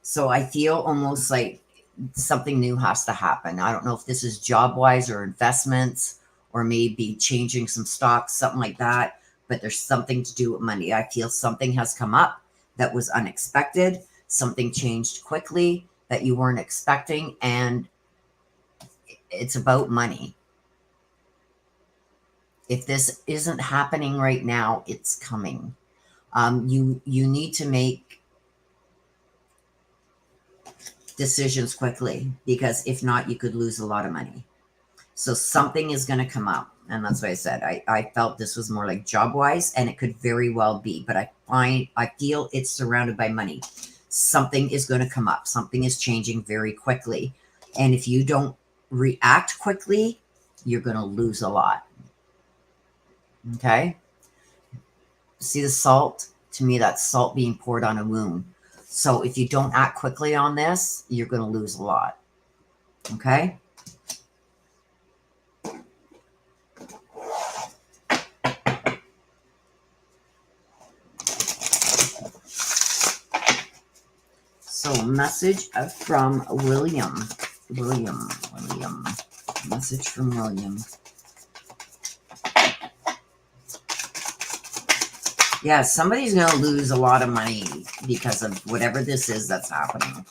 So I feel almost like something new has to happen. I don't know if this is job-wise or investments or maybe changing some stocks, something like that. But there's something to do with money. I feel something has come up that was unexpected. Something changed quickly that you weren't expecting. And it's about money. If this isn't happening right now, it's coming. You need to make decisions quickly, because if not, you could lose a lot of money. So something is going to come up. And that's why I said I felt this was more like job-wise, and it could very well be. But I feel it's surrounded by money. Something is going to come up. Something is changing very quickly. And if you don't react quickly, you're going to lose a lot. Okay? See the salt? To me, that's salt being poured on a wound. So if you don't act quickly on this, you're going to lose a lot. Okay? So message from William. William. Message from William. Yeah, somebody's going to lose a lot of money because of whatever this is that's happening.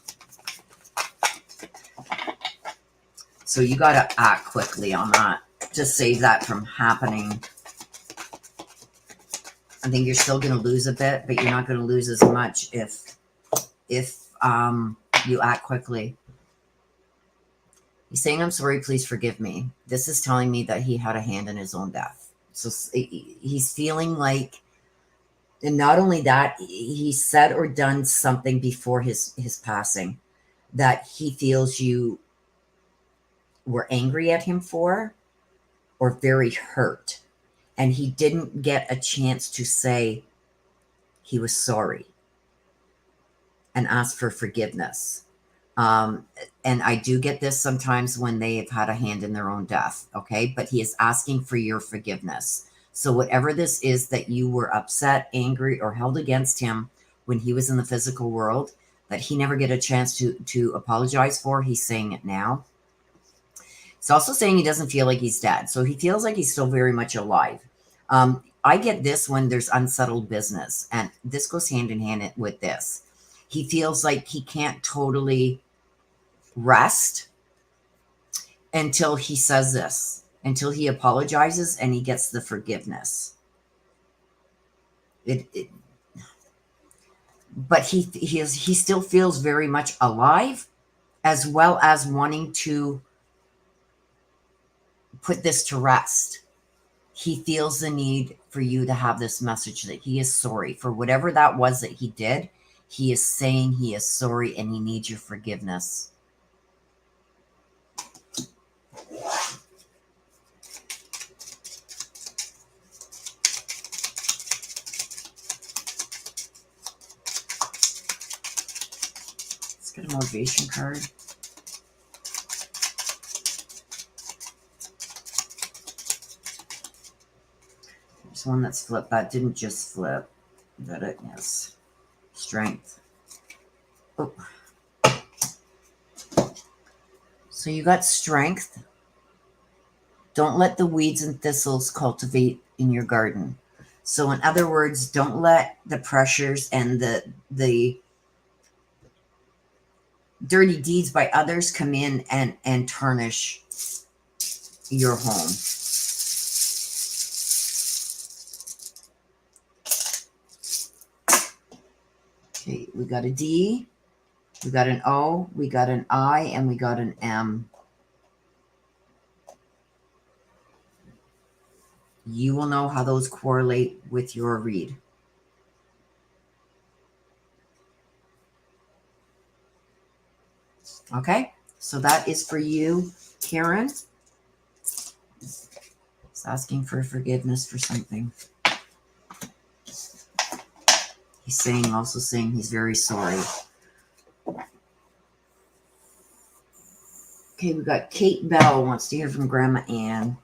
So you got to act quickly on that to save that from happening. I think you're still going to lose a bit, but you're not going to lose as much if you act quickly. He's saying, I'm sorry, please forgive me. This is telling me that he had a hand in his own death. So he's feeling like, and not only that, he said or done something before his passing that he feels you were angry at him for or very hurt. And he didn't get a chance to say he was sorry and ask for forgiveness. And I do get this sometimes when they have had a hand in their own death, okay? But he is asking for your forgiveness. So whatever this is that you were upset, angry, or held against him when he was in the physical world, that he never get a chance to apologize for, he's saying it now. He's also saying he doesn't feel like he's dead. So he feels like he's still very much alive. I get this when there's unsettled business, and this goes hand in hand with this. He feels like he can't totally rest until he says this, until he apologizes and he gets the forgiveness. But he still feels very much alive, as well as wanting to put this to rest. He feels the need for you to have this message that he is sorry for whatever that was that he did. He is saying he is sorry and he needs your forgiveness. Let's get a motivation card. There's one that's flipped. That didn't just flip. Is that it? Yes. Strength. Oh. So you got strength. Don't let the weeds and thistles cultivate in your garden. So in other words, don't let the pressures and the dirty deeds by others come in and tarnish your home. Okay, we got a D, we got an O, we got an I, and we got an M. You will know how those correlate with your read. Okay, so that is for you, Karen. He's asking for forgiveness for something. He's also saying he's very sorry. Okay, we got Kate Bell wants to hear from Grandma Ann.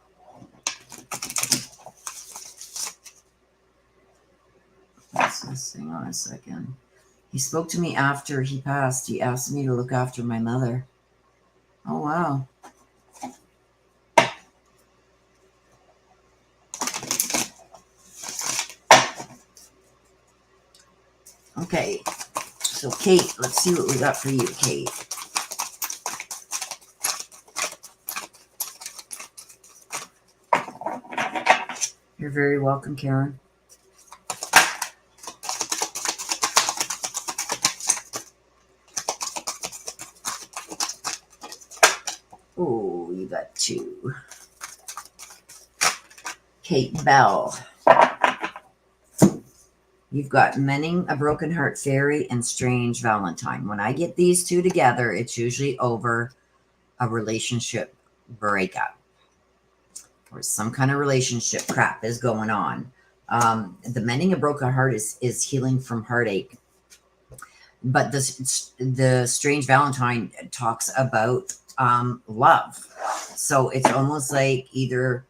Just hang on a second. He spoke to me after he passed. He asked me to look after my mother. Oh, wow. Okay. So, Kate, let's see what we got for you, Kate. You're very welcome, Karen. Oh, you got 2. Kate Bell. You've got Mending a Broken Heart Fairy and Strange Valentine. When I get these 2 together, it's usually over a relationship breakup or some kind of relationship crap is going on. The Mending a Broken Heart is healing from heartache. But the Strange Valentine talks about love. So it's almost like either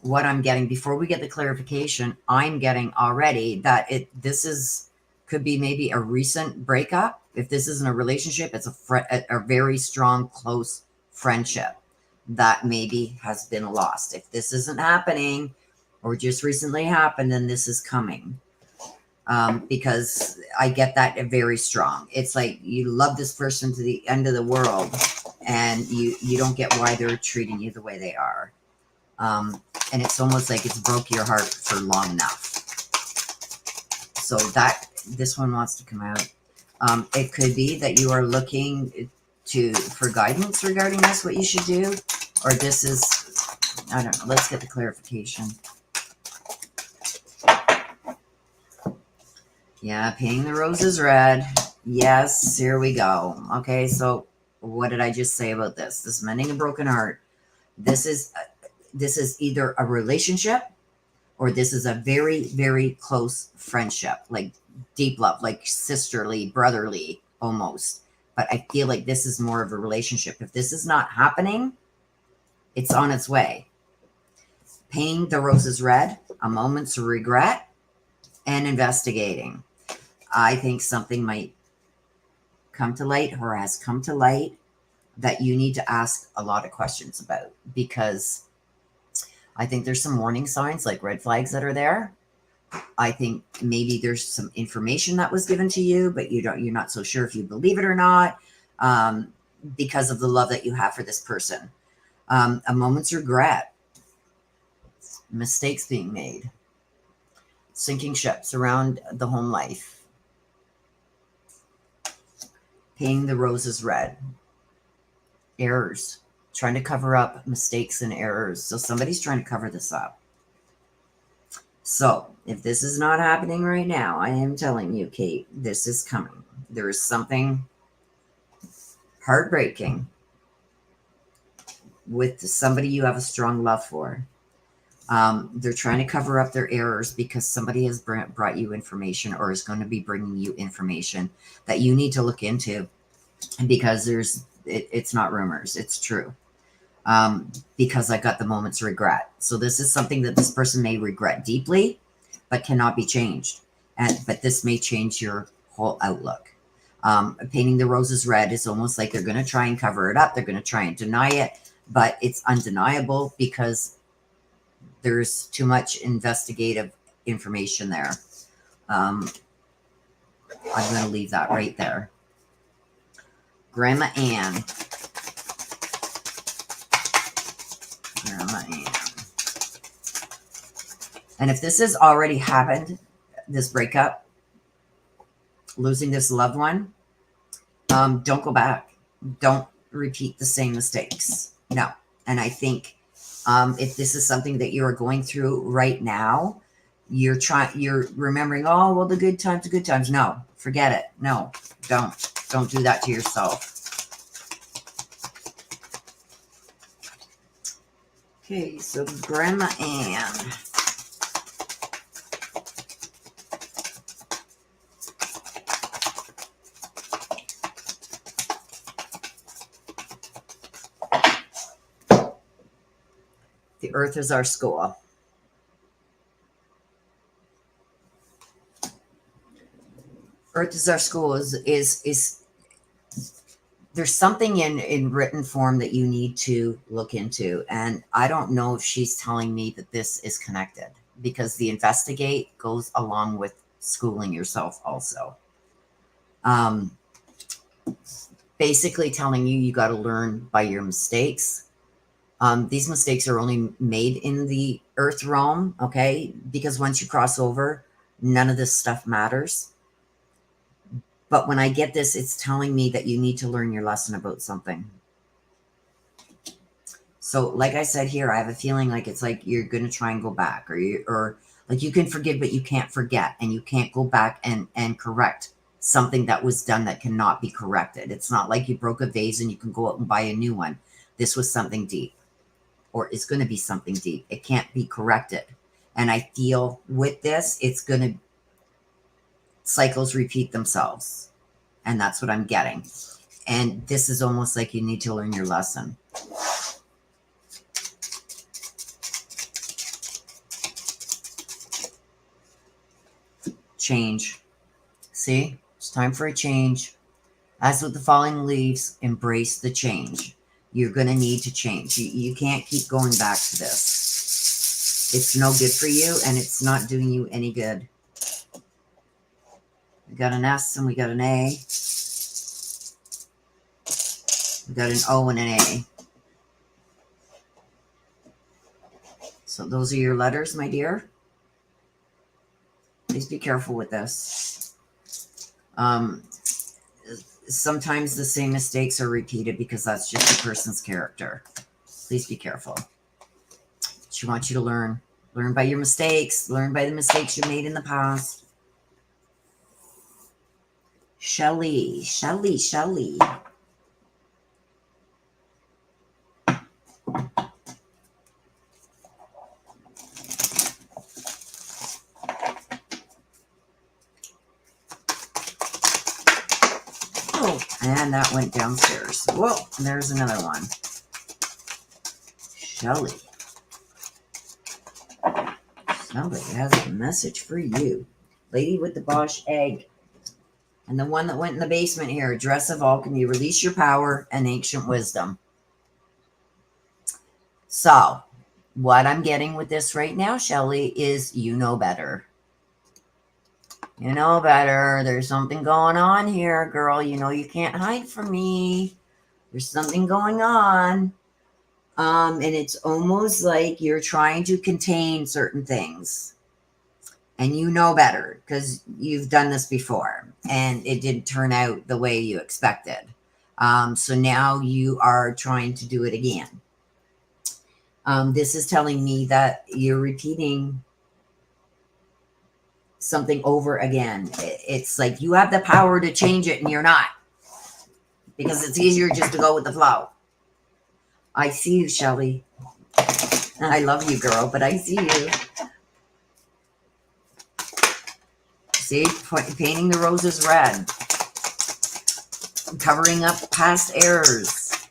what I'm getting before we get the clarification, I'm getting already that this could be maybe a recent breakup. If this isn't a relationship, it's a very strong, close friendship that maybe has been lost. If this isn't happening or just recently happened, then this is coming. Because I get that very strong. It's like you love this person to the end of the world, and you don't get why they're treating you the way they are. And it's almost like it's broke your heart for long enough. So this one wants to come out. It could be that you are looking for guidance regarding this, what you should do, or this is, I don't know. Let's get the clarification. Yeah, painting the roses red. Yes, here we go. Okay, so what did I just say about this? This Mending a Broken Heart. This is either a relationship or this is a very, very close friendship, like deep love, like sisterly, brotherly almost. But I feel like this is more of a relationship. If this is not happening, it's on its way. Painting the roses red, a moment's regret, and investigating. I think something might come to light or has come to light that you need to ask a lot of questions about, because I think there's some warning signs, like red flags that are there. I think maybe there's some information that was given to you, but you're not so sure if you believe it or not, because of the love that you have for this person. A moment's regret, mistakes being made, sinking ships around the home life. Painting the roses red. Errors. Trying to cover up mistakes and errors. So somebody's trying to cover this up. So if this is not happening right now, I am telling you, Kate, this is coming. There is something heartbreaking with somebody you have a strong love for. They're trying to cover up their errors because somebody has brought you information or is going to be bringing you information that you need to look into, because it's not rumors, it's true. Because I got the moment's regret. So this is something that this person may regret deeply, but cannot be changed. But this may change your whole outlook. Painting the roses red is almost like they're going to try and cover it up. They're going to try and deny it, but it's undeniable because there's too much investigative information there. I'm going to leave that right there. Grandma Ann. Grandma Ann. And if this has already happened, this breakup, losing this loved one, don't go back. Don't repeat the same mistakes. No. And I think if this is something that you are going through right now, you're remembering, oh, well, the good times. No, forget it. No, don't do that to yourself. Okay, so Grandma Ann. The earth is our school. Earth is our school is there's something in written form that you need to look into. And I don't know if she's telling me that this is connected, because the investigate goes along with schooling yourself also. Basically telling you got to learn by your mistakes. These mistakes are only made in the earth realm, okay? Because once you cross over, none of this stuff matters. But when I get this, it's telling me that you need to learn your lesson about something. So like I said here, I have a feeling like it's like you're going to try and go back, or like you can forgive, but you can't forget, and you can't go back and correct something that was done that cannot be corrected. It's not like you broke a vase and you can go out and buy a new one. This was something deep, or it's going to be something deep. It can't be corrected. And I feel with this, it's going to, cycles repeat themselves. And that's what I'm getting. And this is almost like you need to learn your lesson. Change. See, it's time for a change. As with the falling leaves, embrace the change. You're going to need to change. You can't keep going back to this. It's no good for you, and it's not doing you any good. We got an S and we got an A. We got an O and an A. So those are your letters, my dear. Please be careful with this. Sometimes the same mistakes are repeated because that's just a person's character. Please be careful. She wants you to learn. Learn by your mistakes. Learn by the mistakes you made in the past. Shelley, Shelley, Shelley. Oh, and that went downstairs. Whoa, there's another one. Shelley. Somebody has a message for you. Lady with the Bosch egg. And the one that went in the basement here, Dress of Alchemy, release your power and ancient wisdom. So, what I'm getting with this right now, Shelley, is you know better. You know better. There's something going on here, girl. You know you can't hide from me. There's something going on. And it's almost like you're trying to contain certain things. And you know better because you've done this before. And it didn't turn out the way you expected. So now you are trying to do it again. This is telling me that you're repeating something over again. It's like you have the power to change it and you're not. Because it's easier just to go with the flow. I see you, Shelley. I love you, girl, but I see you. See, painting the roses red. Covering up past errors.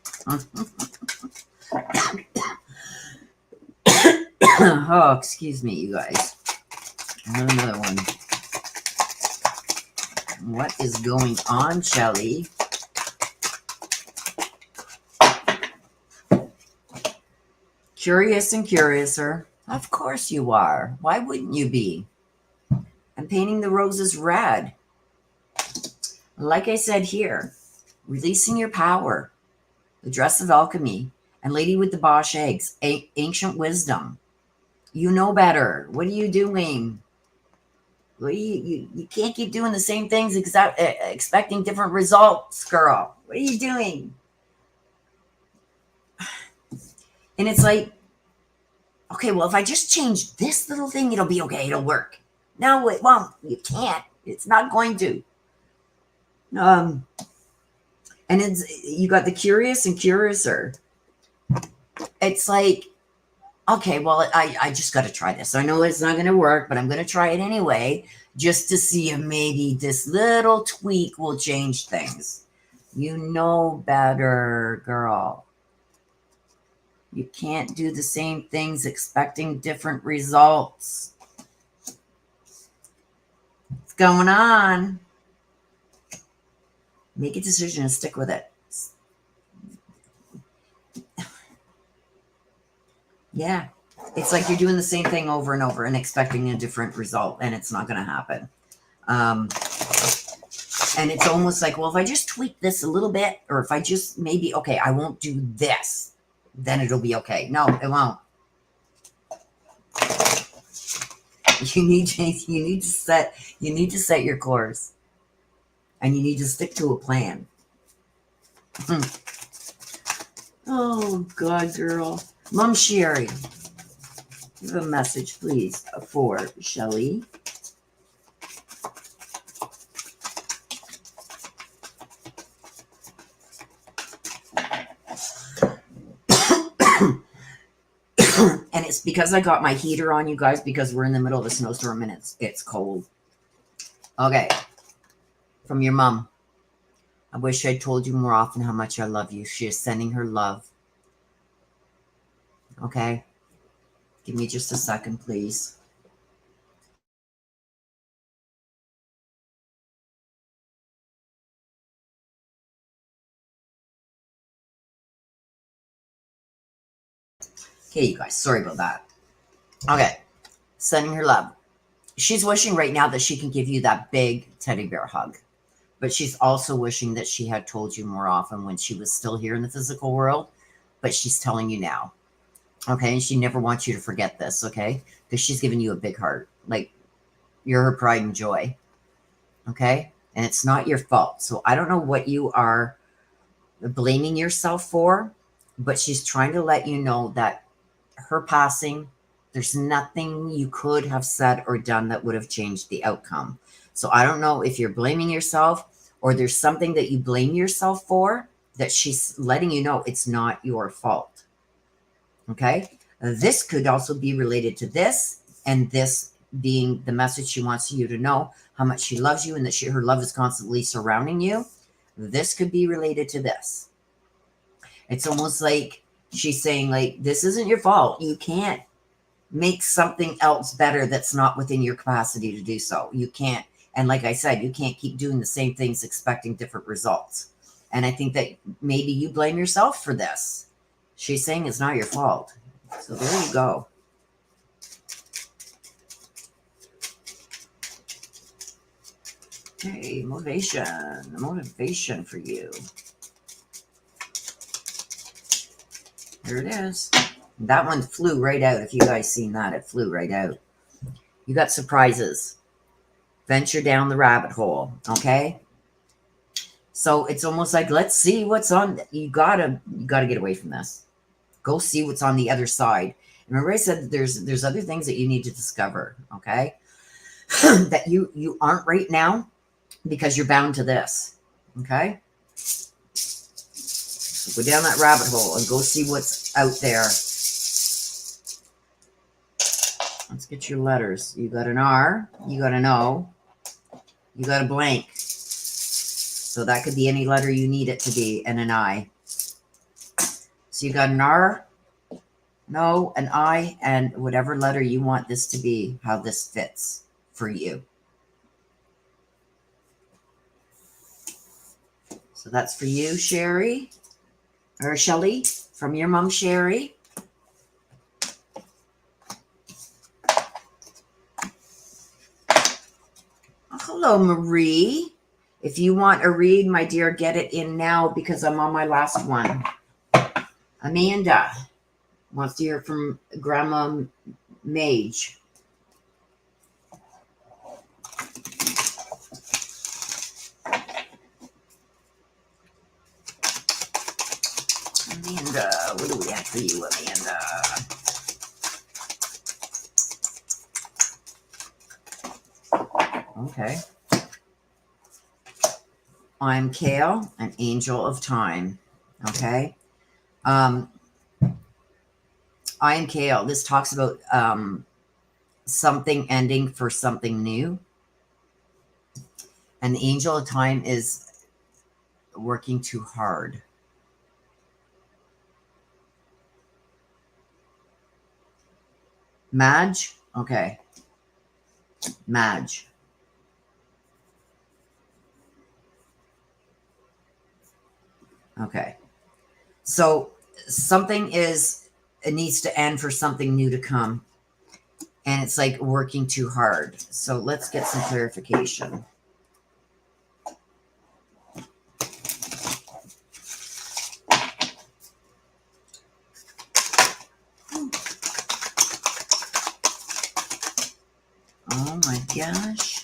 Oh, excuse me, you guys. Another one. What is going on, Shelley? Curious and curiouser. Of course you are. Why wouldn't you be? I'm painting the roses red. Like I said here, releasing your power. The Dress of Alchemy. And Lady with the Bosch eggs. Ancient wisdom. You know better. What are you doing? What you can't keep doing the same things expecting different results, girl. What are you doing? And it's like, okay, well, if I just change this little thing, it'll be okay. It'll work. No, it won't. You can't. It's not going to. And it's, you got the curious and curiouser. It's like, okay, well, I just got to try this. I know it's not going to work, but I'm going to try it anyway, just to see if maybe this little tweak will change things. You know better, girl. You can't do the same things expecting different results. What's going on? Make a decision and stick with it. Yeah. It's like you're doing the same thing over and over and expecting a different result, and it's not going to happen. And it's almost like, well, if I just tweak this a little bit, or if I just maybe, okay, I won't do this, then it'll be okay. No, it won't. You need to set your course, and you need to stick to a plan. Oh God, girl. Mom Sherry, give a message, please, for Shelly. And it's because I got my heater on, you guys, because we're in the middle of a snowstorm and it's cold. Okay. From your mom. I wish I told you more often how much I love you. She is sending her love. Okay. Give me just a second, please. Okay, you guys. Sorry about that. Okay. Sending her love. She's wishing right now that she can give you that big teddy bear hug. But she's also wishing that she had told you more often when she was still here in the physical world. But she's telling you now. Okay? And she never wants you to forget this, okay? Because she's giving you a big heart. Like, you're her pride and joy. Okay? And it's not your fault. So I don't know what you are blaming yourself for, but she's trying to let you know that her passing, there's nothing you could have said or done that would have changed the outcome. So I don't know if you're blaming yourself or there's something that you blame yourself for that she's letting you know it's not your fault. Okay? This could also be related to this, and this being the message she wants you to know how much she loves you and that her love is constantly surrounding you. This could be related to this. It's almost like she's saying, like, this isn't your fault. You can't make something else better that's not within your capacity to do so. You can't. And like I said, you can't keep doing the same things expecting different results. And I think that maybe you blame yourself for this. She's saying it's not your fault. So there you go. Okay, motivation for you. There it is. That one flew right out. If you guys seen that, it flew right out. You got surprises. Venture down the rabbit hole, okay? So it's almost like, let's see what's on. You gotta get away from this. Go see what's on the other side. Remember I said that there's other things that you need to discover, okay? That you aren't right now because you're bound to this, okay? So go down that rabbit hole and go see what's out there. Let's get your letters. You got an R, you got an O, you got a blank. So that could be any letter you need it to be, and an I. So you got an R, an O, an I, and whatever letter you want this to be, how this fits for you. So that's for you, Sherry, or Shelly, from your mom, Sherry. Hello, Marie. If you want a read, my dear, get it in now because I'm on my last one. Amanda wants to hear from Grandma Mage. Amanda, what do we have for you, Amanda? Okay. I'm Kale, an angel of time. Okay. I am Kale. This talks about something ending for something new. And the angel of time is working too hard. Madge? Okay. Madge. Okay. So something it needs to end for something new to come. And it's like working too hard. So let's get some clarification. Oh my gosh.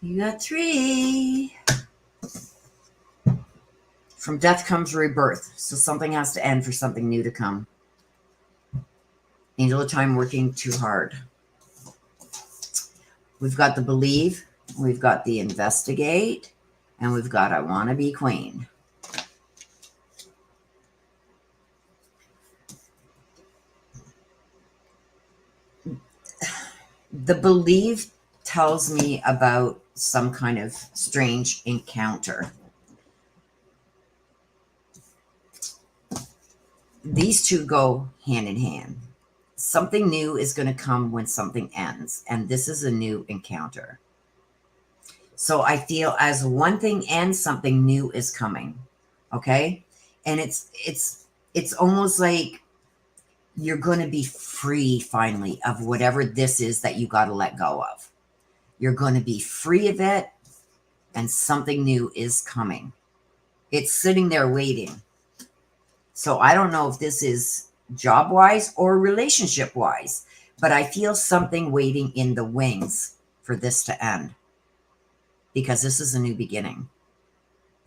You got 3. From death comes rebirth. So something has to end for something new to come. Angel of time working too hard. We've got the believe. We've got the investigate. And we've got I want to be queen. The believe tells me about some kind of strange encounter. These two go hand in hand. Something new is going to come when something ends, and this is a new encounter. So I feel as one thing ends, something new is coming. Okay? And it's almost like you're going to be free finally of whatever this is that you got to let go of. You're going to be free of it, and something new is coming. It's sitting there waiting. So I don't know if this is job-wise or relationship-wise, but I feel something waiting in the wings for this to end. Because this is a new beginning,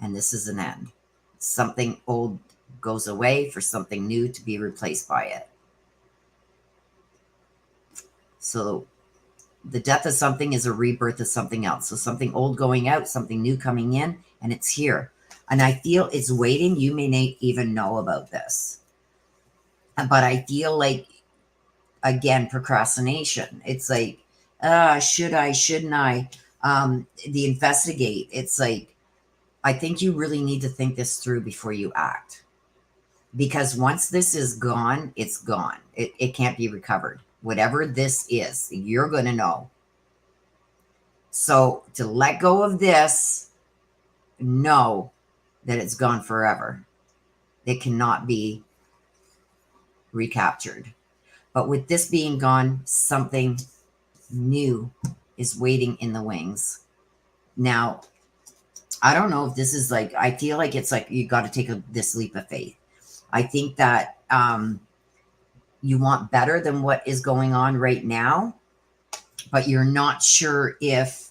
and this is an end. Something old goes away for something new to be replaced by it. So the death of something is a rebirth of something else. So something old going out, something new coming in, and it's here. And I feel it's waiting. You may not even know about this. But I feel like, again, procrastination. It's like, should I, shouldn't I? The investigate. It's like, I think you really need to think this through before you act. Because once this is gone, it's gone. It can't be recovered. Whatever this is, you're going to know. So to let go of this, know that it's gone forever. It cannot be recaptured. But with this being gone, something new is waiting in the wings. Now, I don't know if this is like, I feel like it's like you got to take this leap of faith. I think that you want better than what is going on right now, but you're not sure if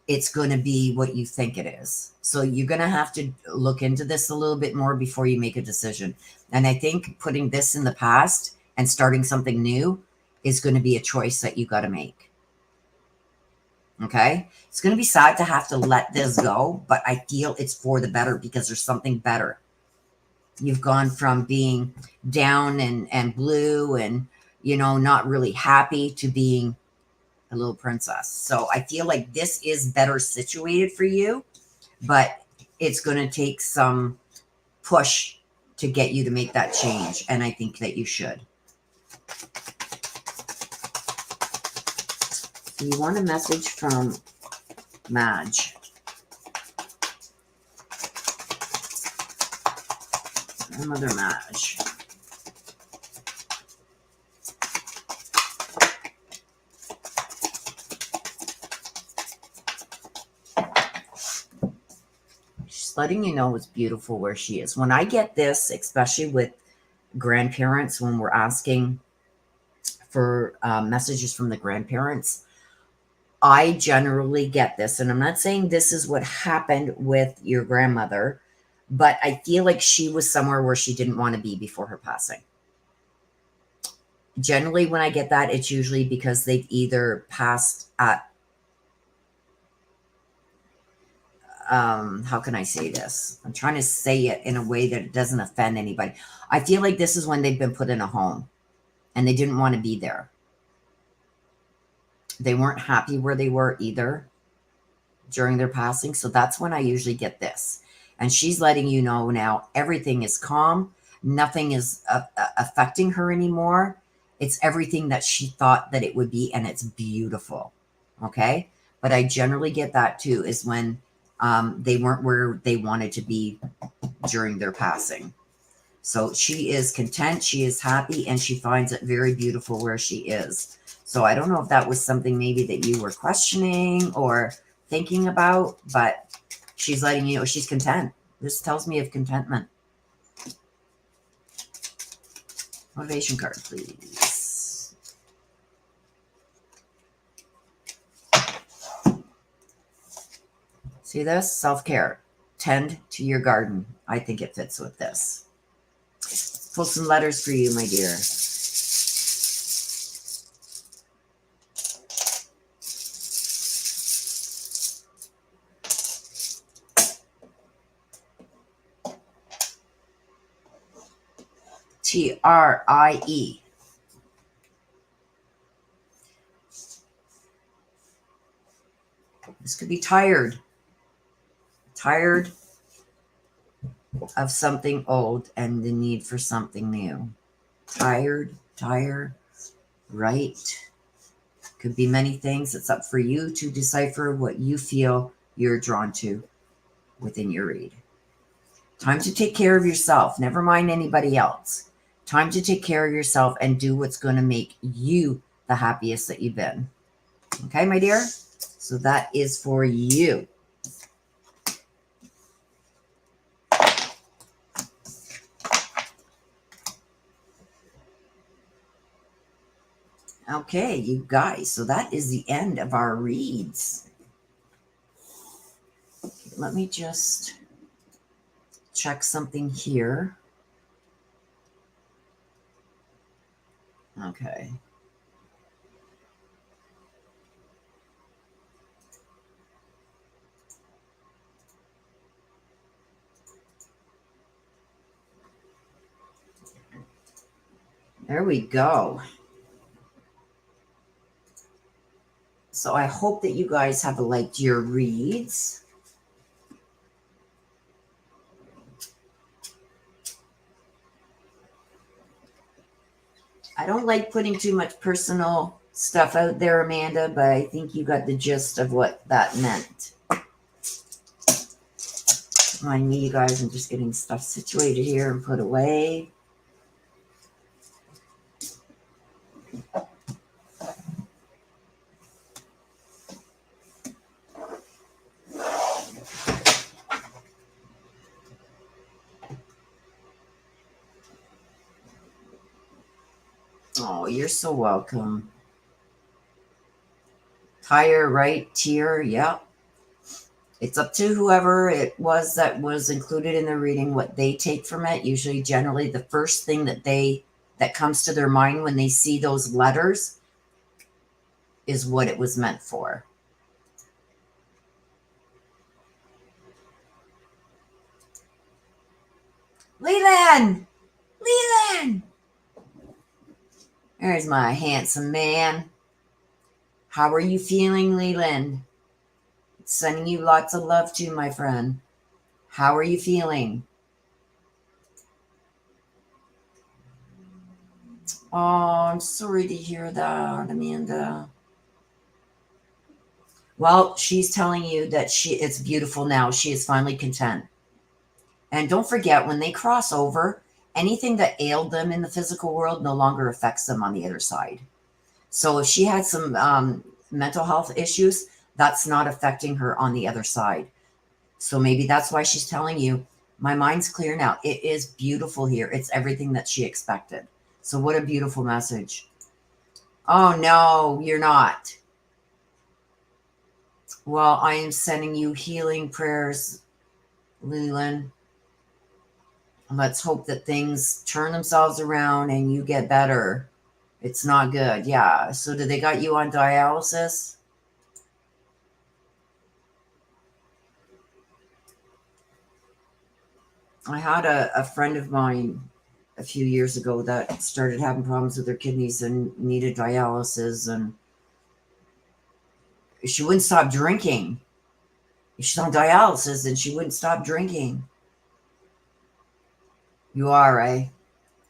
it's going to be what you think it is. So you're going to have to look into this a little bit more before you make a decision. And I think putting this in the past and starting something new is going to be a choice that you got to make. Okay? It's going to be sad to have to let this go, but I feel it's for the better because there's something better. You've gone from being down and blue and, you know, not really happy to being a little princess. So I feel like this is better situated for you, but it's going to take some push to get you to make that change. And I think that you should. So you want a message from Madge. Mother Madge. She's letting you know it's beautiful where she is. When I get this, especially with grandparents, when we're asking for messages from the grandparents, I generally get this. And I'm not saying this is what happened with your grandmother, but I feel like she was somewhere where she didn't want to be before her passing. Generally, when I get that, it's usually because they've either passed at, how can I say this? I'm trying to say it in a way that it doesn't offend anybody. I feel like this is when they've been put in a home and they didn't want to be there. They weren't happy where they were either. during their passing. So that's when I usually get this. And she's letting you know now everything is calm. Nothing is affecting her anymore. It's everything that she thought that it would be, and it's beautiful. Okay? But I generally get that too, is when they weren't where they wanted to be during their passing. So she is content, she is happy, and she finds it very beautiful where she is. So I don't know if that was something maybe that you were questioning or thinking about, but she's letting you know she's content. This tells me of contentment. Motivation card, please. See this? Self-care. Tend to your garden. I think it fits with this. Pull some letters for you, my dear. TRIE. This could be tired. Tired of something old and the need for something new. Tired, right? Could be many things. It's up for you to decipher what you feel you're drawn to within your read. Time to take care of yourself. Never mind anybody else. Time to take care of yourself and do what's going to make you the happiest that you've been. Okay, my dear? So that is for you. Okay, you guys. So that is the end of our reads. Let me just check something here. Okay. There we go. So I hope that you guys have liked your reads. I don't like putting too much personal stuff out there, Amanda, but I think you got the gist of what that meant. Mind me, you guys, I'm just getting stuff situated here and put away. Oh, you're so welcome. Tire, right? Tier, yeah. It's up to whoever it was that was included in the reading, what they take from it. Usually, generally, the first thing that comes to their mind when they see those letters is what it was meant for. Leland! Leland! There's my handsome man. How are you feeling, Leland? Sending you lots of love too, my friend. How are you feeling? Oh, I'm sorry to hear that, Amanda. Well, she's telling you that it's beautiful now. She is finally content. And don't forget, when they cross over, anything that ailed them in the physical world no longer affects them on the other side. So if she had some mental health issues, that's not affecting her on the other side. So maybe that's why she's telling you, my mind's clear now. It is beautiful here. It's everything that she expected. So what a beautiful message. Oh, no, you're not. Well, I am sending you healing prayers, Leland. Let's hope that things turn themselves around and you get better. It's not good. Yeah. So did they got you on dialysis? I had a friend of mine a few years ago that started having problems with her kidneys and needed dialysis, and she wouldn't stop drinking. She's on dialysis and she wouldn't stop drinking. You are, eh?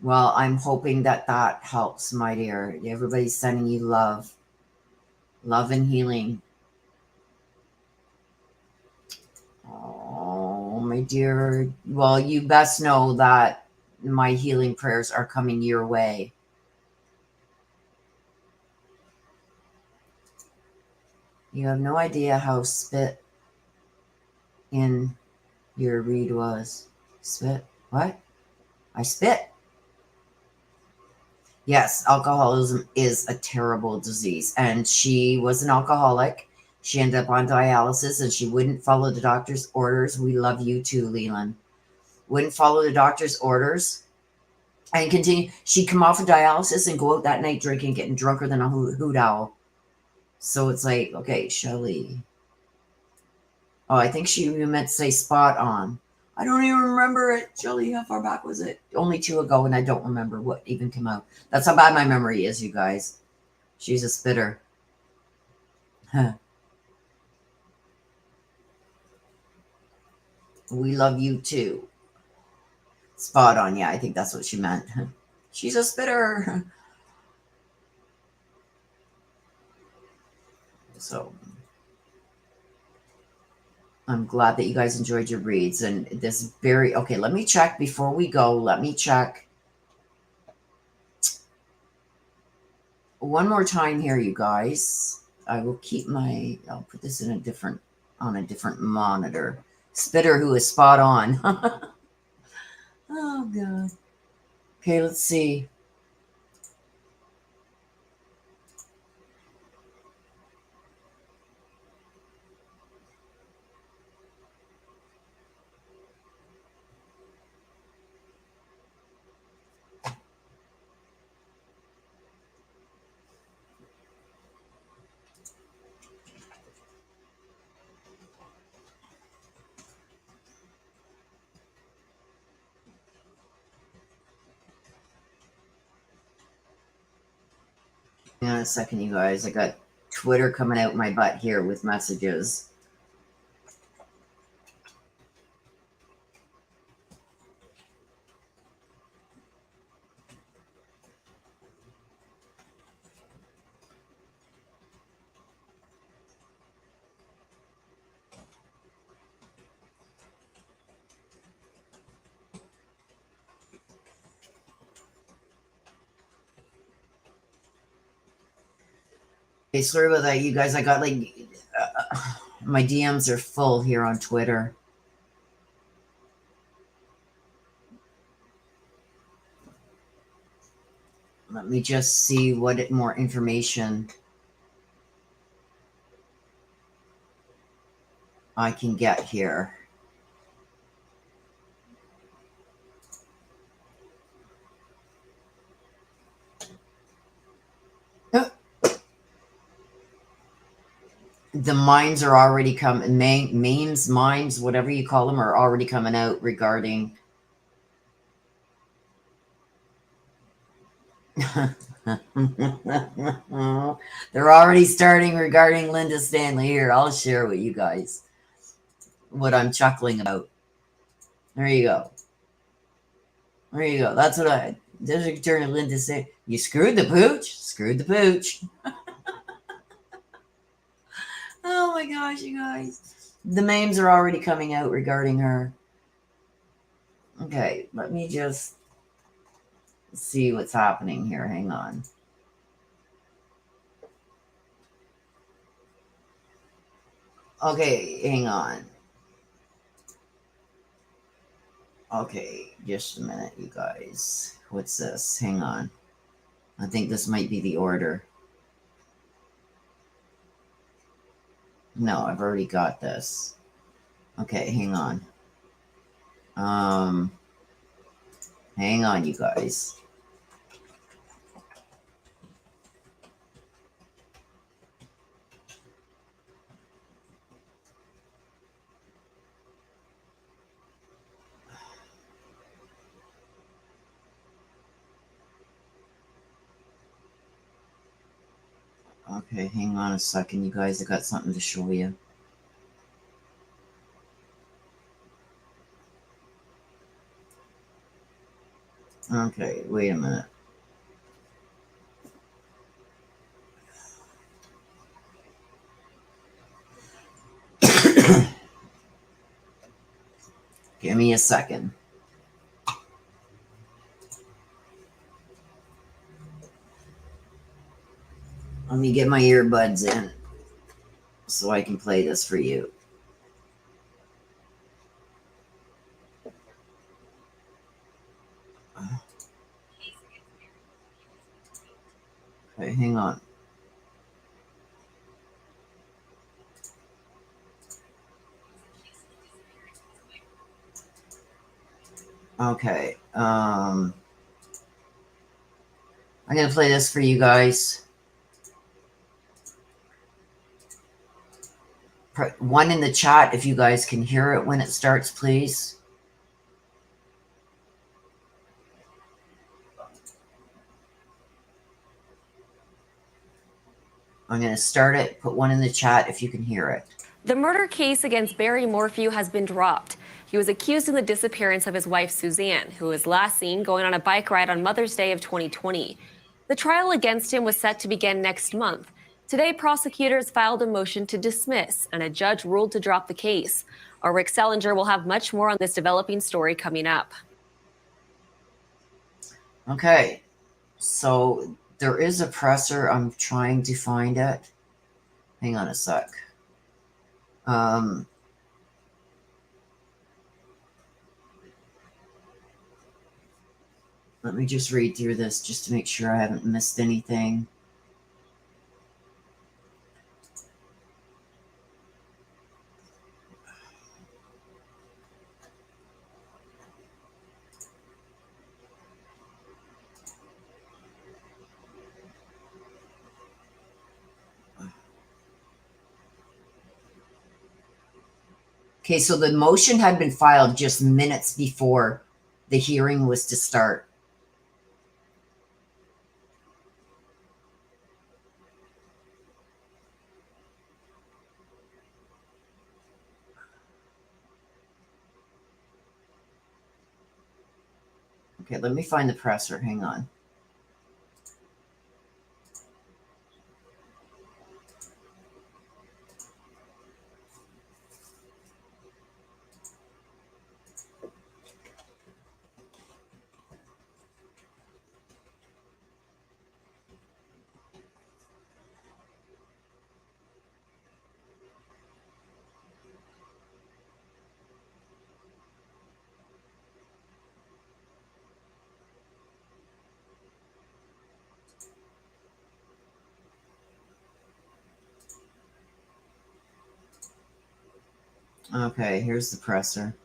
Well, I'm hoping that that helps, my dear. Everybody's sending you love. Love and healing. Oh, my dear. Well, you best know that my healing prayers are coming your way. You have no idea how spit in your read was. Spit? What? I spit. Yes, alcoholism is a terrible disease. And she was an alcoholic. She ended up on dialysis and she wouldn't follow the doctor's orders. We love you too, Leland. Wouldn't follow the doctor's orders and continue. She'd come off of dialysis and go out that night drinking, getting drunker than a hoot owl. So it's like, okay, Shelly. Oh, I think you meant to say spot on. I don't even remember it. Shelly, how far back was it? Only 2 ago, and I don't remember what even came out. That's how bad my memory is, you guys. She's a spitter. Huh. We love you too. Spot on. Yeah, I think that's what she meant. She's a spitter. So I'm glad that you guys enjoyed your reads. And this very, okay, let me check before we go. Let me check one more time here, you guys. I will keep I'll put this in on a different monitor. Spitter who is spot on. Oh, God. Okay, let's see. Hang on a second, you guys. I got Twitter coming out my butt here with messages. Hey, sorry about that, you guys. I got like my DMs are full here on Twitter. Let me just see what more information I can get here. The minds are already coming, memes, mimes, whatever you call them, are already coming out regarding. They're already starting regarding Linda Stanley. Here, I'll share with you guys what I'm chuckling about. There you go. There you go. That's what District Attorney Linda said. You screwed the pooch. Screwed the pooch. Oh my gosh, you guys. The memes are already coming out regarding her. Okay, let me just see what's happening here. Hang on. Okay, hang on. Okay, just a minute, you guys. What's this? Hang on. I think this might be the order. No, I've already got this. Okay, hang on. Hang on, you guys. Okay, hang on a second, you guys. I got something to show you. Okay, wait a minute. Give me a second. Let me get my earbuds in so I can play this for you. Okay, hang on. Okay, I'm gonna play this for you guys. One in the chat if you guys can hear it when it starts, please. I'm going to start it. Put one in the chat if you can hear it. The murder case against Barry Morphew has been dropped. He was accused in the disappearance of his wife, Suzanne, who was last seen going on a bike ride on Mother's Day of 2020. The trial against him was set to begin next month. Today, prosecutors filed a motion to dismiss, and a judge ruled to drop the case. Our Rick Sellinger will have much more on this developing story coming up. Okay, so there is a presser. I'm trying to find it. Hang on a sec. Let me just read through this just to make sure I haven't missed anything. Okay, so the motion had been filed just minutes before the hearing was to start. Okay, let me find the presser. Hang on. Okay, here's the presser.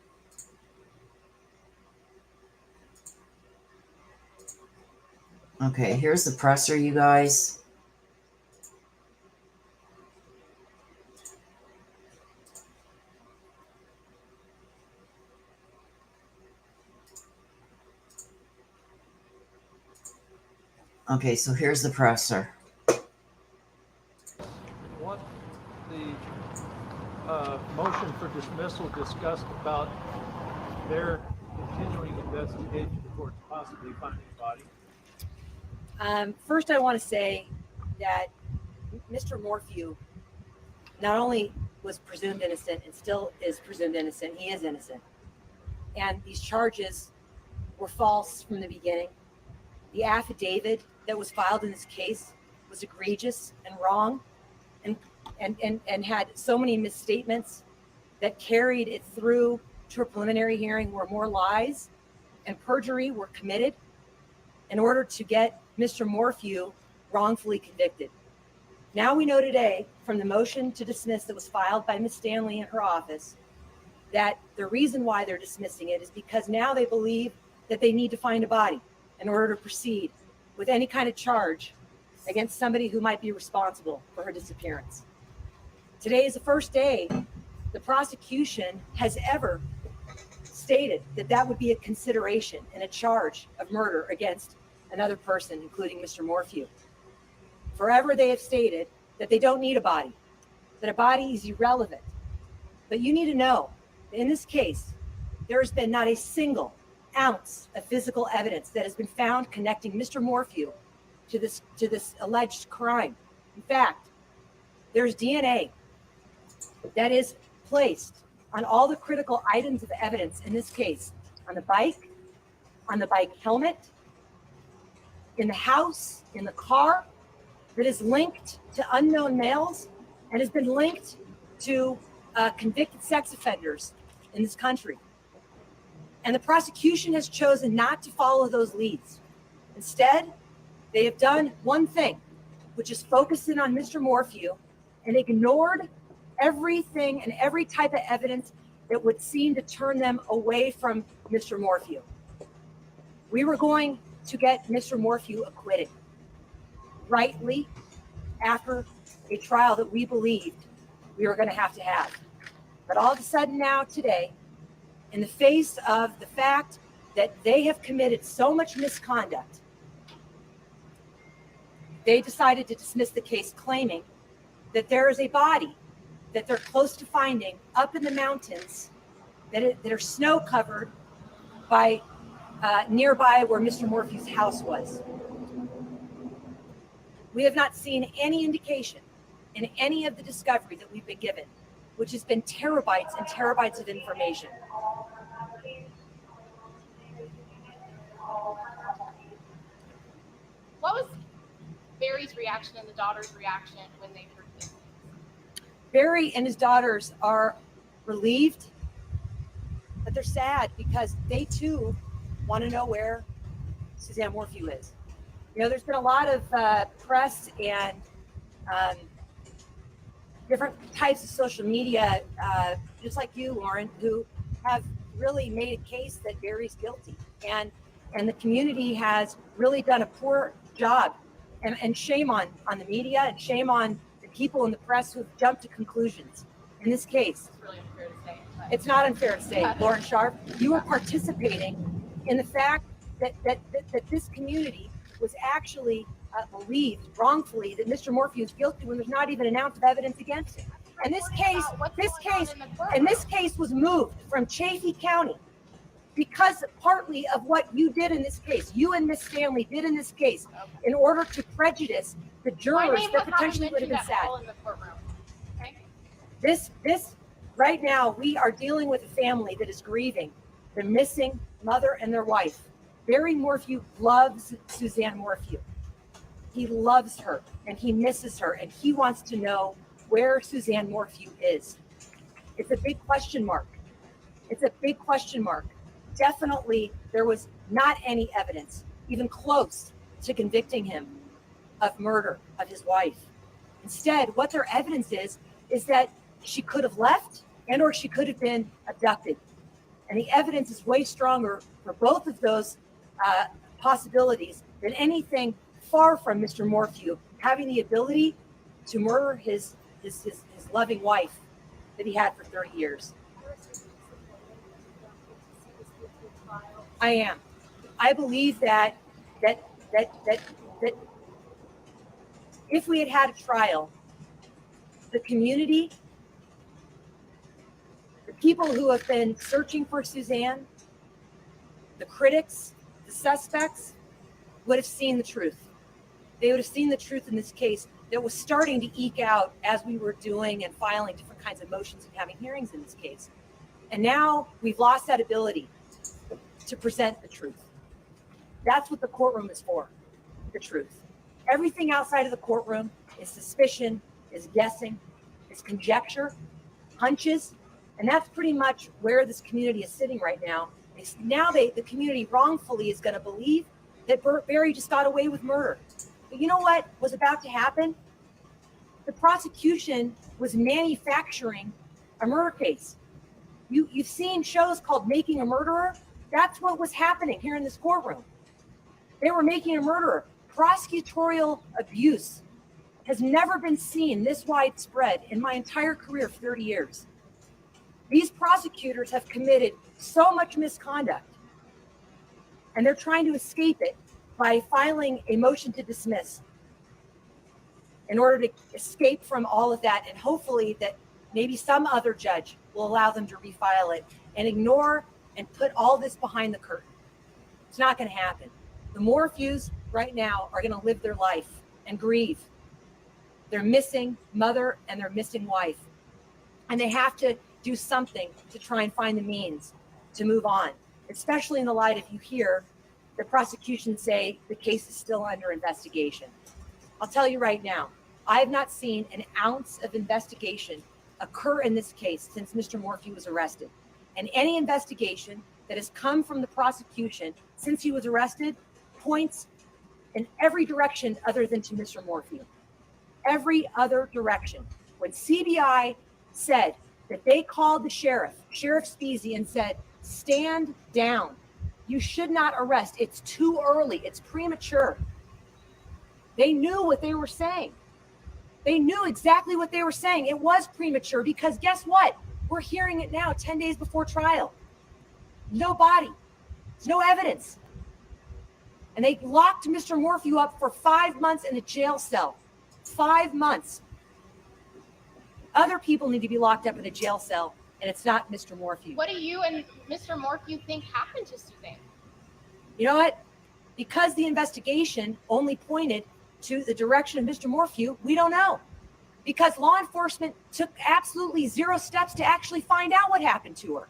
Okay, here's the presser, you guys. Okay, so here's the presser. What the motion for dismissal discussed about their continuing investigation towards possibly finding a body? First, I want to say that Mr. Morphew not only was presumed innocent and still is presumed innocent, he is innocent. And these charges were false from the beginning. The affidavit that was filed in this case was egregious and wrong and had so many misstatements that carried it through to a preliminary hearing where more lies and perjury were committed in order to get Mr. Morphew wrongfully convicted. Now we know today from the motion to dismiss that was filed by Ms. Stanley in her office that the reason why they're dismissing it is because now they believe that they need to find a body in order to proceed with any kind of charge against somebody who might be responsible for her disappearance. Today is the first day the prosecution has ever stated that that would be a consideration in a charge of murder against another person, including Mr. Morphew. Forever they have stated that they don't need a body, that a body is irrelevant. But you need to know that in this case, there has been not a single ounce of physical evidence that has been found connecting Mr. Morphew to this alleged crime. In fact, there's DNA that is placed on all the critical items of evidence in this case, on the bike helmet, in the house, in the car, that is linked to unknown males and has been linked to convicted sex offenders in this country. And the prosecution has chosen not to follow those leads. Instead, they have done one thing, which is focus in on Mr. Morphew and ignored everything and every type of evidence that would seem to turn them away from Mr. Morphew. We were going to get Mr. Morphew acquitted rightly after a trial that we believed we were going to have. But all of a sudden now, today, in the face of the fact that they have committed so much misconduct, they decided to dismiss the case, claiming that there is a body that they're close to finding up in the mountains that are snow covered by nearby where Mr. Morphew's house was. We have not seen any indication in any of the discovery that we've been given, which has been terabytes and terabytes of information. What was Barry's reaction and the daughter's reaction when they heard this? Barry and his daughters are relieved, but they're sad because they too want to know where Suzanne Morphew is. You know, there's been a lot of press and different types of social media, just like you, Lauren, who have really made a case that Barry's guilty. And the community has really done a poor job. And shame on the media and shame on the people in the press who've jumped to conclusions. In this case, It's really unfair to say. it's not unfair to say, Lauren Sharp, you were participating in the fact that this community was actually believed wrongfully that Mr. Morphew is guilty when there's not even an ounce of evidence against him. And this case was moved from Chaffee County because partly of what you did in this case, you and Miss Stanley did in this case, in order to prejudice the jurors that potentially would have been sad. In the courtroom. Okay? This right now, we are dealing with a family that is grieving their missing mother and their wife. Barry Morphew loves Suzanne Morphew. He loves her and he misses her and he wants to know where Suzanne Morphew is. It's a big question mark. It's a big question mark. Definitely, there was not any evidence, even close to convicting him of murder of his wife. Instead, what their evidence is that she could have left and or she could have been abducted. And the evidence is way stronger for both of those possibilities than anything far from Mr. Morphew having the ability to murder his loving wife that he had for 30 years. I am. I believe that if we had a trial, the community, the people who have been searching for Suzanne, the critics, the suspects, would have seen the truth. They would have seen the truth in this case that was starting to eke out as we were doing and filing different kinds of motions and having hearings in this case. And now we've lost that ability to present the truth. That's what the courtroom is for, the truth. Everything outside of the courtroom is suspicion, is guessing, is conjecture, hunches, and that's pretty much where this community is sitting right now. The community wrongfully is going to believe that Barry just got away with murder. But you know what was about to happen? The prosecution was manufacturing a murder case. You've seen shows called Making a Murderer. That's what was happening here in this courtroom. They were making a murderer. Prosecutorial abuse has never been seen this widespread in my entire career of 30 years. These prosecutors have committed so much misconduct, and they're trying to escape it by filing a motion to dismiss in order to escape from all of that, and hopefully that maybe some other judge will allow them to refile it and ignore and put all this behind the curtain. It's not going to happen. The Morphews right now are going to live their life and grieve. They're missing mother and they're missing wife. And they have to do something to try and find the means to move on, especially in the light if you hear the prosecution say the case is still under investigation. I'll tell you right now, I have not seen an ounce of investigation occur in this case since Mr. Morphew was arrested. And any investigation that has come from the prosecution since he was arrested points in every direction other than to Mr. Morphew. Every other direction. When CBI said that they called the Sheriff Speasy, and said, stand down. You should not arrest. It's too early. It's premature. They knew what they were saying. They knew exactly what they were saying. It was premature because guess what? We're hearing it now 10 days before trial. No body. No evidence. And they locked Mr. Morphew up for 5 months in a jail cell. 5 months. Other people need to be locked up in a jail cell, and it's not Mr. Morphew. What do you and Mr. Morphew think happened to Suzanne? You know what? Because the investigation only pointed to the direction of Mr. Morphew, we don't know. Because law enforcement took absolutely zero steps to actually find out what happened to her.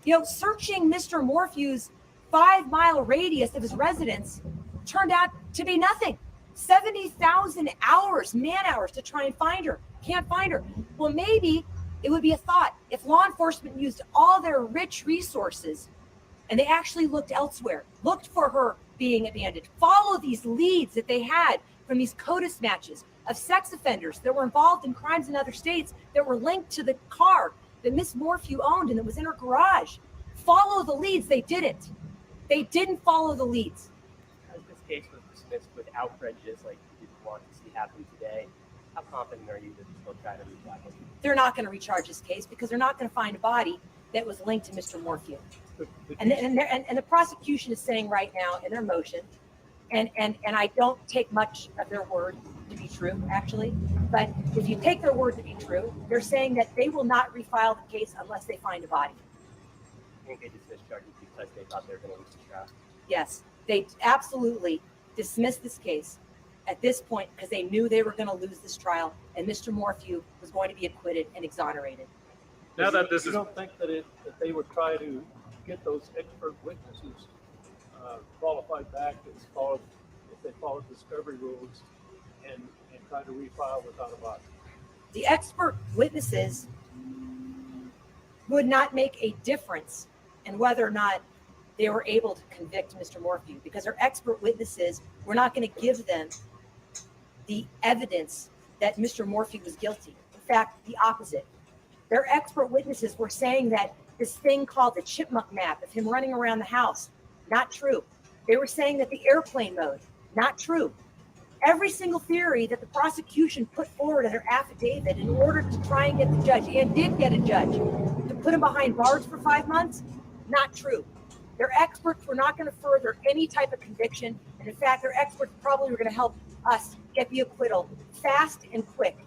You know, searching Mr. Morphew's 5-mile radius of his residence turned out to be nothing. 70,000 hours, man hours to try and find her. Can't find her. Well, maybe it would be a thought if law enforcement used all their rich resources and they actually looked elsewhere, looked for her being abandoned, follow these leads that they had from these CODIS matches of sex offenders that were involved in crimes in other states that were linked to the car that Miss Morphew owned and that was in her garage. Follow the leads. They didn't. They didn't follow the leads. As this case was dismissed without prejudice, like you want to see happen today, how confident are you that they'll try to retry him? They're not going to recharge this case because they're not going to find a body that was linked to Mr. Morphew. And the prosecution is saying right now in their motion, and I don't take much of their word to be true, actually, but if you take their word to be true, they're saying that they will not refile the case unless they find a body. I think they dismissed charges because they thought they were going to lose the trial. Yes, they absolutely dismissed this case at this point because they knew they were going to lose this trial and Mr. Morphew was going to be acquitted and exonerated. Now that this is, you don't think that they would try to get those expert witnesses qualified back if they followed discovery rules and try to refile without a body? The expert witnesses would not make a difference in whether or not they were able to convict Mr. Morphew because our expert witnesses were not going to give them the evidence that Mr. Morphew was guilty. In fact, the opposite. Their expert witnesses were saying that this thing called the chipmunk map of him running around the house, not true. They were saying that the airplane mode, not true. Every single theory that the prosecution put forward in their affidavit in order to try and get the judge, and did get a judge, to put him behind bars for 5 months, not true. Their experts were not going to further any type of conviction. And in fact, their experts probably were going to help us get the acquittal fast and quick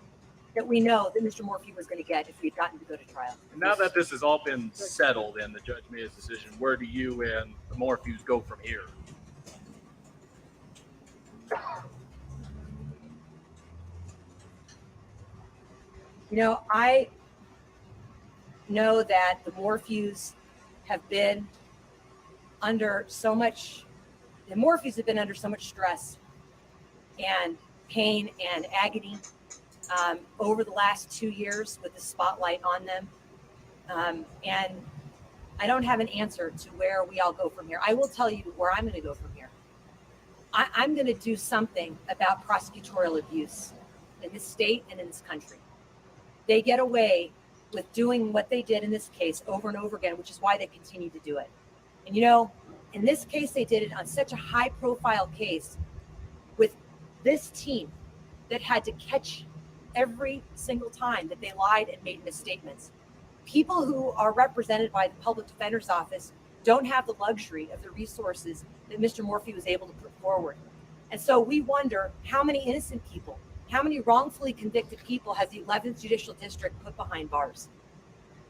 that we know that Mr. Morphew was going to get if we had gotten to go to trial. Now that this has all been settled and the judge made his decision, where do you and the Morphews go from here? You know, I know that the Morphews have been under so much, the Morphews have been under so much stress and pain and agony over the last 2 years with the spotlight on them. And I don't have an answer to where we all go from here. I will tell you where I'm going to go from here. I'm going to do something about prosecutorial abuse in this state and in this country. They get away with doing what they did in this case over and over again, which is why they continue to do it. And you know, in this case, they did it on such a high profile case with this team that had to catch every single time that they lied and made misstatements. People who are represented by the public defender's office don't have the luxury of the resources that Mr. Morphew was able to put forward. And so we wonder how many innocent people, how many wrongfully convicted people has the 11th Judicial District put behind bars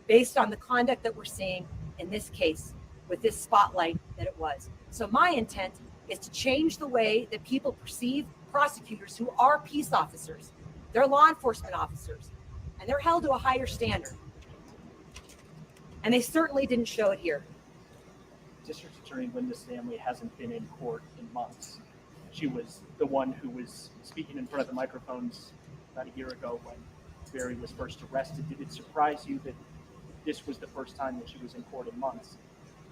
based on the conduct that we're seeing in this case with this spotlight that it was. So my intent is to change the way that people perceive prosecutors who are peace officers. They're law enforcement officers, and they're held to a higher standard. And they certainly didn't show it here. District Attorney Linda Stanley hasn't been in court in months. She was the one who was speaking in front of the microphones about a year ago when Barry was first arrested. Did it surprise you that this was the first time that she was in court in months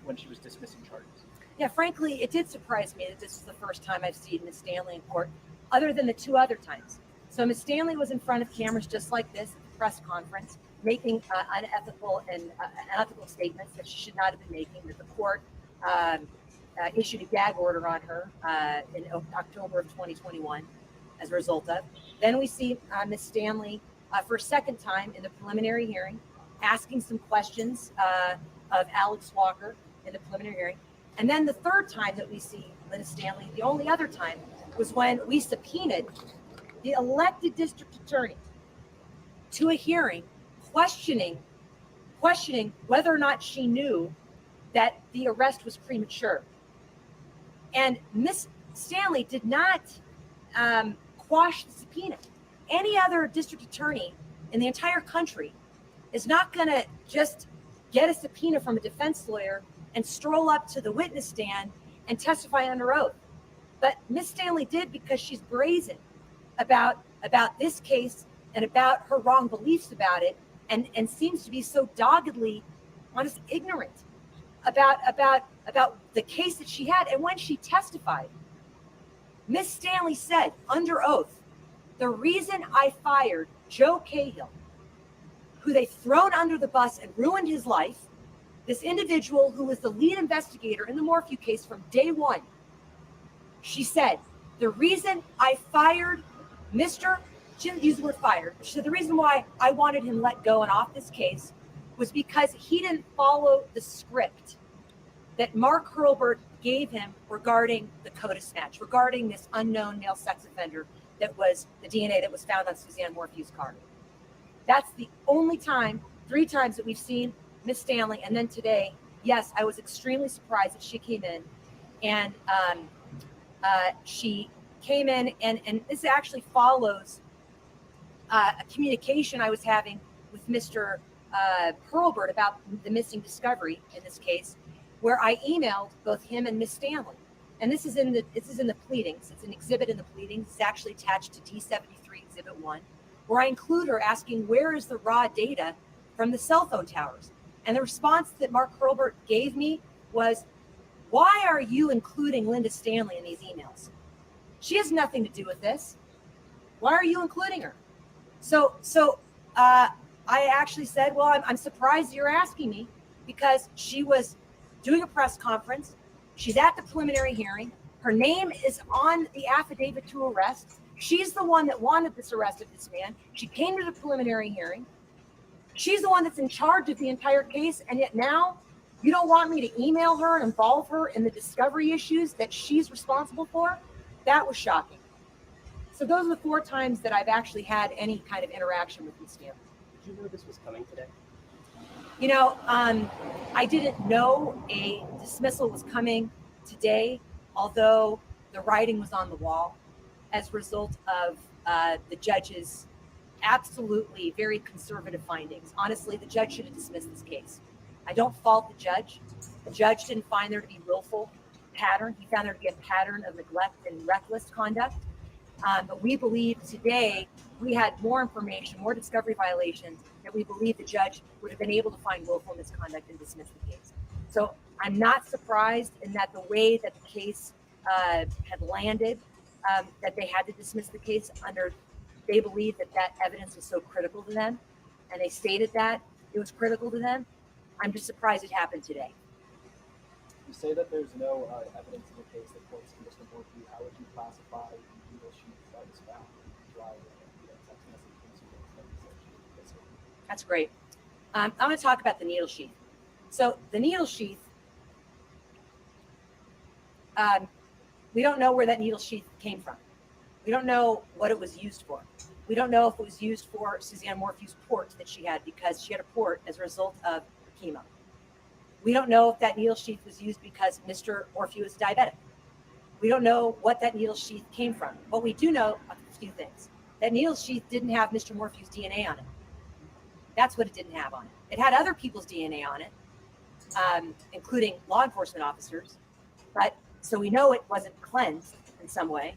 when she was dismissing charges? Yeah, frankly, it did surprise me that this is the first time I've seen Ms. Stanley in court, other than the 2 other times. So Ms. Stanley was in front of cameras just like this at the press conference, making unethical statements that she should not have been making, that the court issued a gag order on her in October of 2021 as a result of. Then we see Ms. Stanley for a second time in the preliminary hearing, asking some questions of Alex Walker in the preliminary hearing. And then the third time that we see Linda Stanley, the only other time, was when we subpoenaed the elected district attorney to a hearing questioning whether or not she knew that the arrest was premature. And Ms. Stanley did not quash the subpoena. Any other district attorney in the entire country is not going to just get a subpoena from a defense lawyer and stroll up to the witness stand and testify under oath. But Ms. Stanley did, because she's brazen about this case and about her wrong beliefs about it, and seems to be so doggedly, honestly, ignorant about the case that she had. And when she testified, Ms. Stanley said under oath, the reason I fired Joe Cahill, who they've thrown under the bus and ruined his life, this individual who was the lead investigator in the MORPHEW case from day one, she said, the reason I fired Mr. She didn't use the word fired. She said the reason why I wanted him let go and off this case was because he didn't follow the script that Mark Hurlburt gave him regarding the CODIS match, regarding this unknown male sex offender that was the DNA that was found on Suzanne Morphew's car. That's the only time, 3 times that we've seen Miss Stanley. And then today, yes, I was extremely surprised that she came in, and she came in, and this actually follows a communication I was having with Mr. Hurlburt about the missing discovery in this case, where I emailed both him and Miss Stanley. And this is in the pleadings. It's an exhibit in the pleadings. It's actually attached to D73 Exhibit 1, where I include her asking, where is the raw data from the cell phone towers? And the response that Mark Hurlburt gave me was, why are you including Linda Stanley in these emails? She has nothing to do with this. Why are you including her? So I actually said, well, I'm surprised you're asking me, because she was doing a press conference. She's at the preliminary hearing. Her name is on the affidavit to arrest. She's the one that wanted this arrest of this man. She came to the preliminary hearing. She's the one that's in charge of the entire case. And yet now you don't want me to email her and involve her in the discovery issues that she's responsible for? That was shocking. So those are the 4 times that I've actually had any kind of interaction with Ms. Stanley. Did you know this was coming today? You know, I didn't know a dismissal was coming today, although the writing was on the wall as a result of the judge's absolutely very conservative findings. Honestly, the judge should have dismissed this case. I don't fault the judge. The judge didn't find there to be willful pattern. He found there to be a pattern of neglect and reckless conduct. But we believe today we had more information, more discovery violations, that we believe the judge would have been able to find willful misconduct and dismiss the case. So I'm not surprised in that the way that the case had landed, that they had to dismiss the case under, they believe that evidence was so critical to them, and they stated that it was critical to them. I'm just surprised it happened today. You say that there's no evidence in the case that points to Mr. MORPHEW. How would you classify the needle sheath that was found in the driveway and the text message? That's great. I'm going to talk about the needle sheath. So the needle sheath, we don't know where that needle sheath came from. We don't know what it was used for. We don't know if it was used for Suzanne Morphew's port that she had, because she had a port as a result of chemo. We don't know if that needle sheath was used because Mr. Morphew is diabetic. We don't know what that needle sheath came from. But we do know a few things. That needle sheath didn't have Mr. Morphew's DNA on it. That's what it didn't have on it. It had other people's DNA on it, including law enforcement officers. But so we know it wasn't cleansed in some way.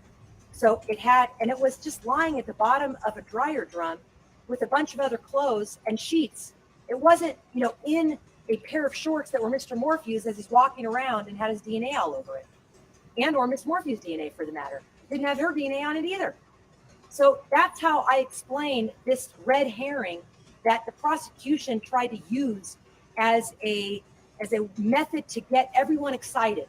So it had, and it was just lying at the bottom of a dryer drum with a bunch of other clothes and sheets. It wasn't, in a pair of shorts that were Mr. Morphew's as he's walking around and had his DNA all over it. And or Miss Morphew's DNA for the matter. Didn't have her DNA on it either. So that's how I explain this red herring that the prosecution tried to use as a method to get everyone excited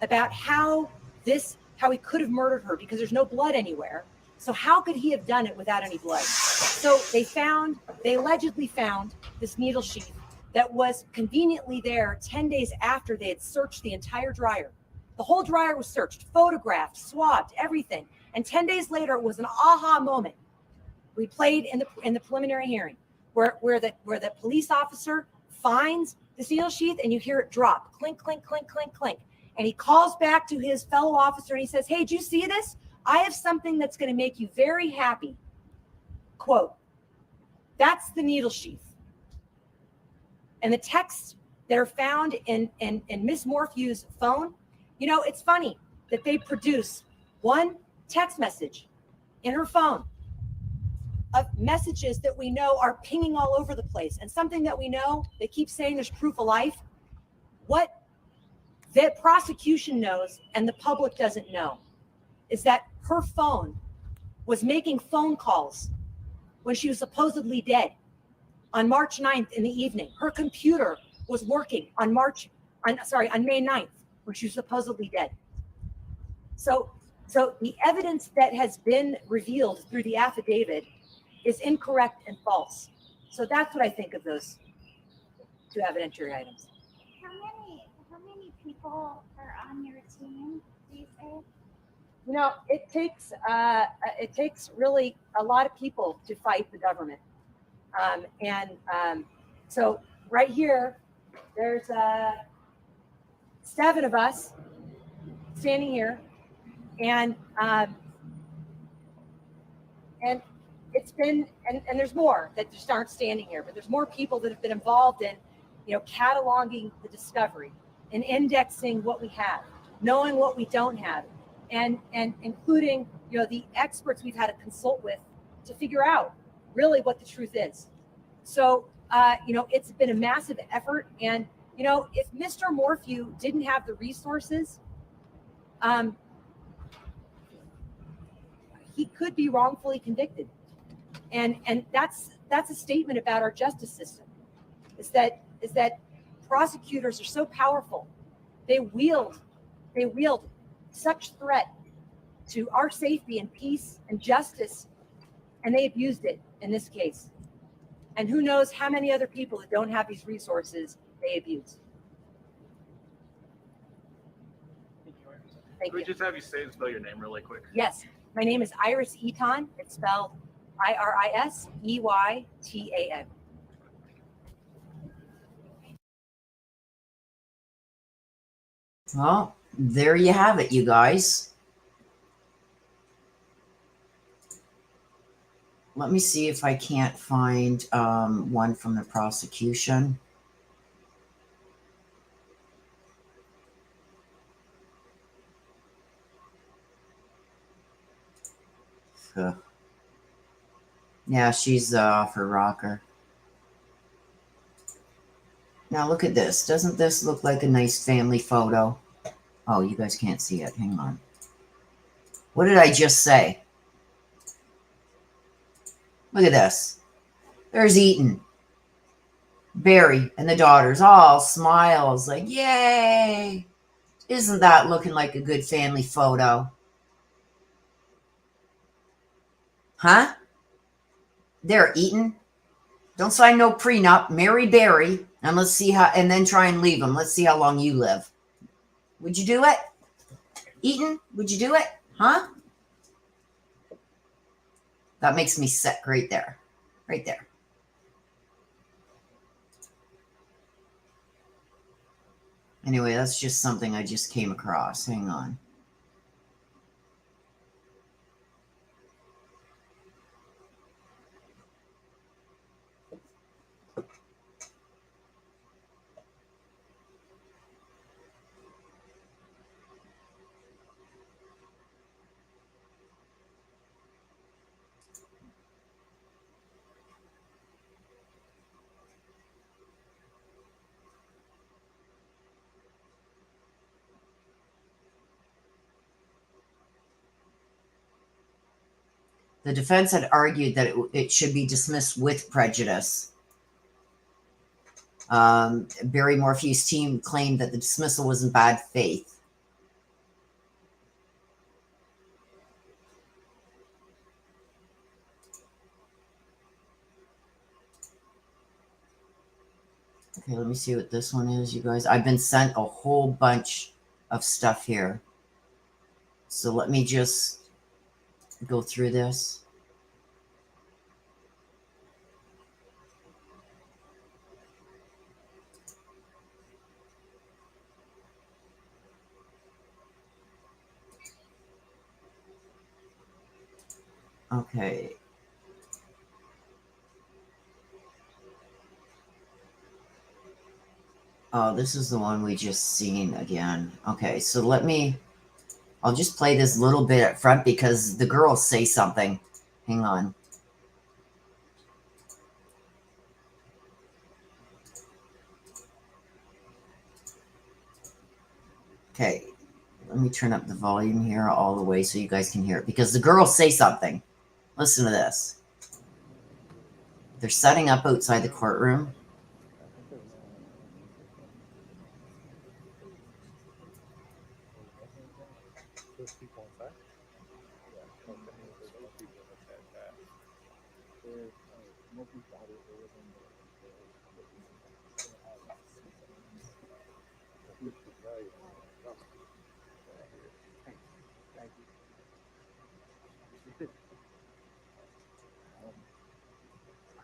about how he could have murdered her because there's no blood anywhere. So how could he have done it without any blood? So they allegedly found this needle sheath that was conveniently there 10 days after they had searched the entire dryer. The whole dryer was searched, photographed, swabbed, everything. And 10 days later, it was an aha moment. We played in the preliminary hearing where the police officer finds this needle sheath and you hear it drop, clink, clink, clink, clink, clink. And he calls back to his fellow officer and he says, "Hey, did you see this? I have something that's going to make you very happy." Quote, "That's the needle sheath." And the texts that are found in Miss Morphew's phone, it's funny that they produce one text message in her phone of messages that we know are pinging all over the place. And something that we know, they keep saying there's proof of life. What the prosecution knows and the public doesn't know is that her phone was making phone calls when she was supposedly dead on March 9th in the evening. Her computer was working on May 9th when she was supposedly dead. So the evidence that has been revealed through the affidavit is incorrect and false. So that's what I think of those two evidentiary items. How many people are on your team these days? It takes really a lot of people to fight the government. So right here, there's 7 of us standing here, and it's been, and there's more that just aren't standing here, but there's more people that have been involved in, cataloging the discovery and indexing what we have, knowing what we don't have, and including, the experts we've had to consult with to figure out really what the truth is. So, it's been a massive effort. And, if Mr. Morphew didn't have the resources, he could be wrongfully convicted. And that's a statement about our justice system, is that prosecutors are so powerful. They wield such threat to our safety and peace and justice, and they abused it in this case. And who knows how many other people that don't have these resources they abuse. Thank Could we you. just have you say and spell your name really quick? Yes, my name is Iris Eaton. It's spelled IRISEYTAN. Well, there you have it, you guys. Let me see if I can't find one from the prosecution. Yeah, she's off her rocker. Now look at this. Doesn't this look like a nice family photo? Oh, you guys can't see it. Hang on. What did I just say? Look at this. There's Eaton, Barry, and the daughters, all smiles like, yay. Isn't that looking like a good family photo? Huh? There, Eaton. Don't sign no prenup. Marry Barry, and let's see how, and then try and leave him. Let's see how long you live. Would you do it? Eaton, would you do it? Huh? That makes me sick right there. Right there. Anyway, that's just something I just came across. Hang on. The defense had argued that it should be dismissed with prejudice. Barry Morphew's team claimed that the dismissal was in bad faith. Okay, let me see what this one is, you guys. I've been sent a whole bunch of stuff here. So let me just go through this. Okay. Oh, this is the one we just seen again. Okay, so I'll just play this little bit up front because the girls say something. Hang on. Okay, let me turn up the volume here all the way so you guys can hear it because the girls say something. Listen to this. They're setting up outside the courtroom.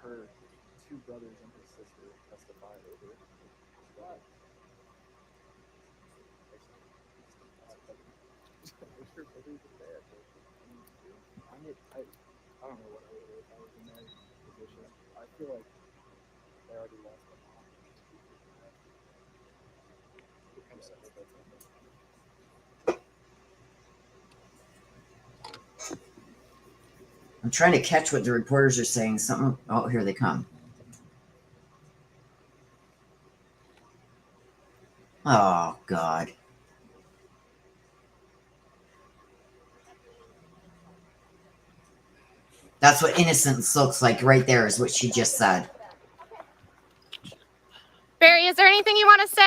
Her two brothers and her sister testified over it. I don't know what I would do if I was in their position. I feel like they already lost their mom. It comes to I'm trying to catch what the reporters are saying. Something. Oh, here they come. Oh, God. That's what innocence looks like right there is what she just said. Barry, is there anything you want to say?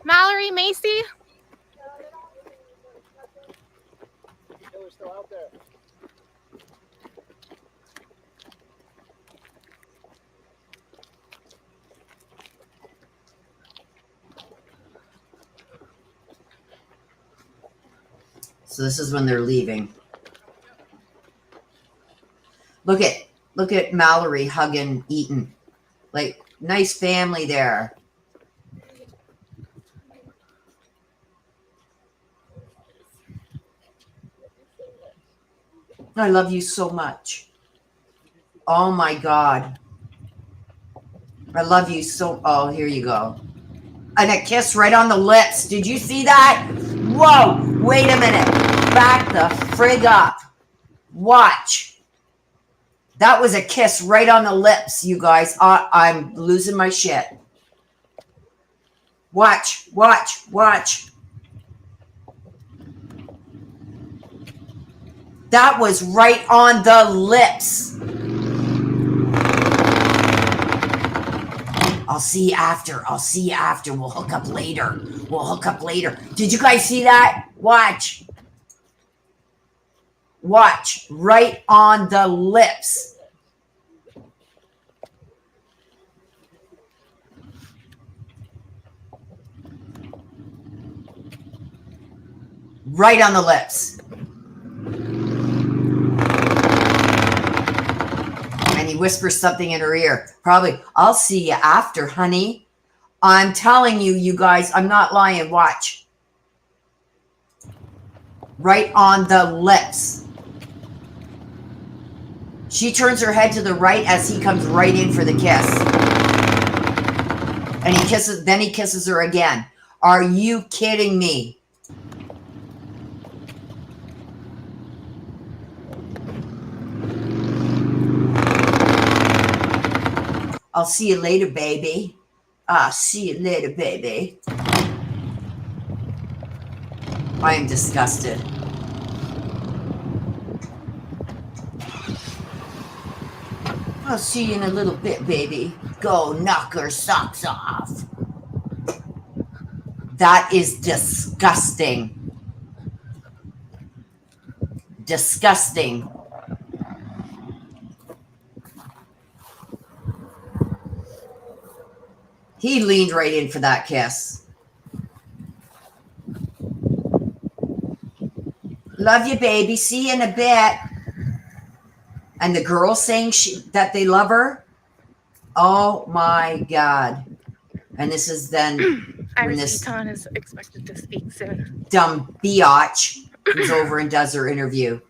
Mallory, Macy? Killer's still out there. So this is when they're leaving. Look at Mallory hugging Eaton. Like, nice family there. I love you so much. Oh my God. I love you so. Oh, here you go. And a kiss right on the lips. Did you see that? Whoa. Wait a minute. Back the frig up. Watch. That was a kiss right on the lips, you guys. I'm losing my shit. Watch, watch, watch. That was right on the lips. I'll see you after. I'll see you after. We'll hook up later. We'll hook up later. Did you guys see that? Watch. Watch. Right on the lips. Right on the lips. And he whispers something in her ear. Probably, I'll see you after, honey. I'm telling you, you guys, I'm not lying. Watch. Right on the lips. She turns her head to the right as he comes right in for the kiss. And then he kisses her again. Are you kidding me? I'll see you later, baby. I'll see you later, baby. I am disgusted. I'll see you in a little bit, baby. Go knock her socks off. That is disgusting. Disgusting. He leaned right in for that kiss. Love you, baby. See you in a bit. And the girl saying that they love her. Oh my God. And this is then when this Eton is expected to speak soon. Dumb biatch comes over and does her interview.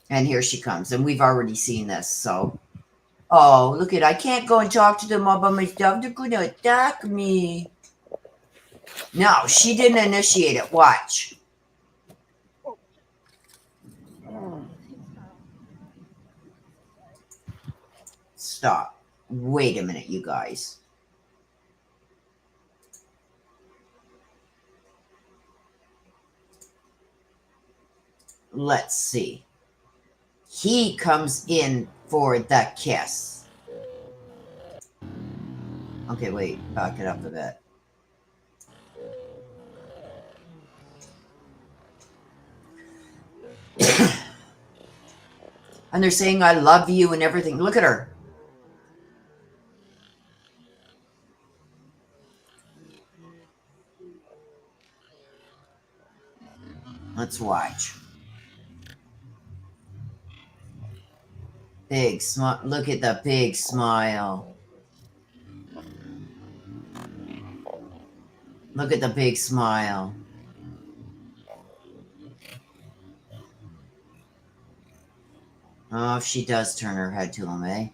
And here she comes. And we've already seen this. So, oh, look at, I can't go and talk to them all by myself. They're going to attack me. No, she didn't initiate it. Watch. Stop. Wait a minute, you guys. Let's see. He comes in for the kiss. Okay, wait. Back it up a bit. And they're saying, I love you and everything. Look at her. Let's watch. Big smile. Look at the big smile. Look at the big smile. Oh, if she does turn her head to him, eh?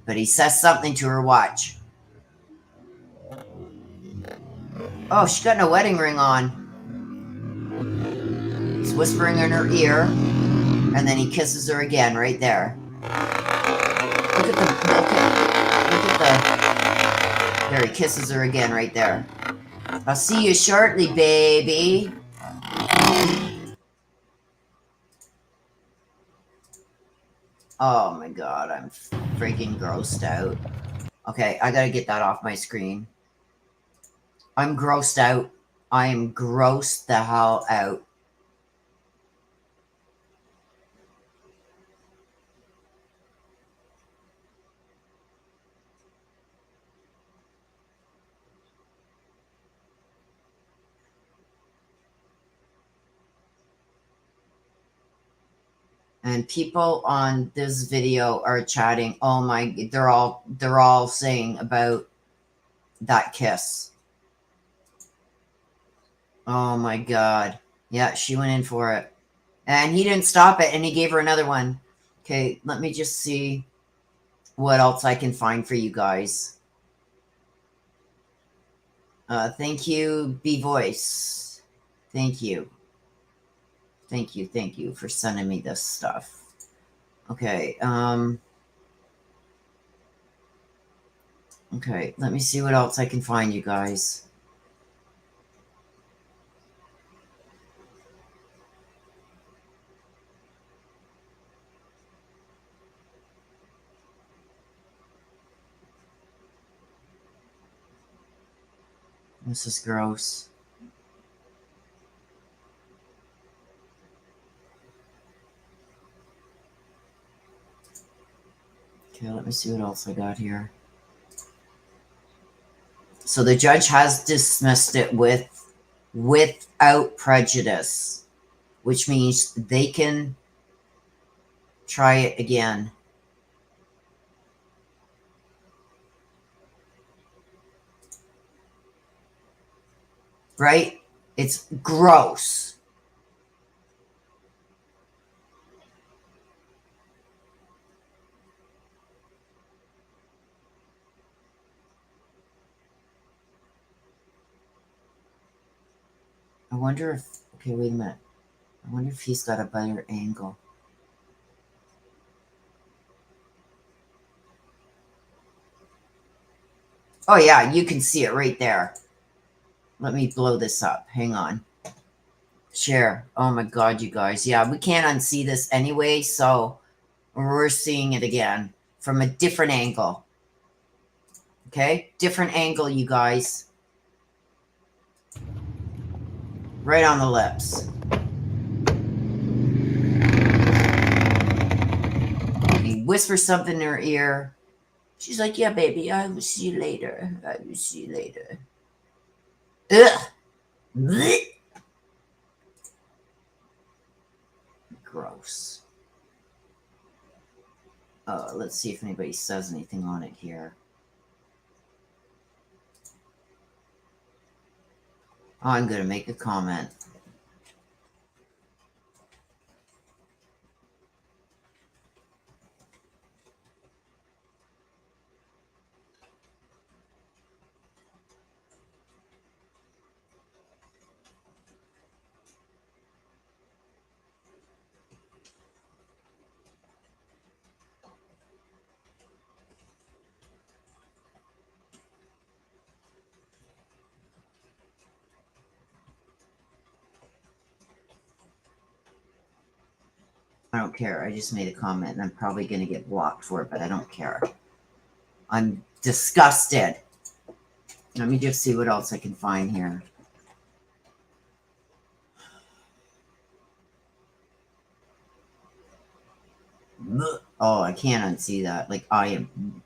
But he says something to her. Watch. Oh, she got no wedding ring on. He's whispering in her ear. And then he kisses her again right there. Look at the, there he kisses her again right there. I'll see you shortly, baby. Oh my God, I'm freaking grossed out. Okay, I gotta get that off my screen. I'm grossed out. I am grossed the hell out. And people on this video are chatting. Oh my, they're all saying about that kiss. Oh my God. Yeah, she went in for it. And he didn't stop it, and he gave her another one. Okay, let me just see what else I can find for you guys. Thank you, B-Voice. Thank you. Thank you for sending me this stuff. Okay, okay, let me see what else I can find, you guys. This is gross. Okay, let me see what else I got here. So the judge has dismissed it without prejudice, which means they can try it again. right? It's gross. I wonder if, okay, wait a minute. I wonder if he's got a better angle. Oh yeah, you can see it right there. Let me blow this up. Hang on. Share. Oh my God, you guys. Yeah, we can't unsee this anyway, so we're seeing it again from a different angle. Okay? Different angle, you guys. Right on the lips. He whispers something in her ear. She's like, yeah, baby, I will see you later. I will see you later. Ugh. Blech. Gross. Let's see if anybody says anything on it here. Oh, I'm going to make a comment. I don't care. I just made a comment and I'm probably going to get blocked for it, but I don't care. I'm disgusted. Let me just see what else I can find here. Oh, I can't unsee that. Like, I am.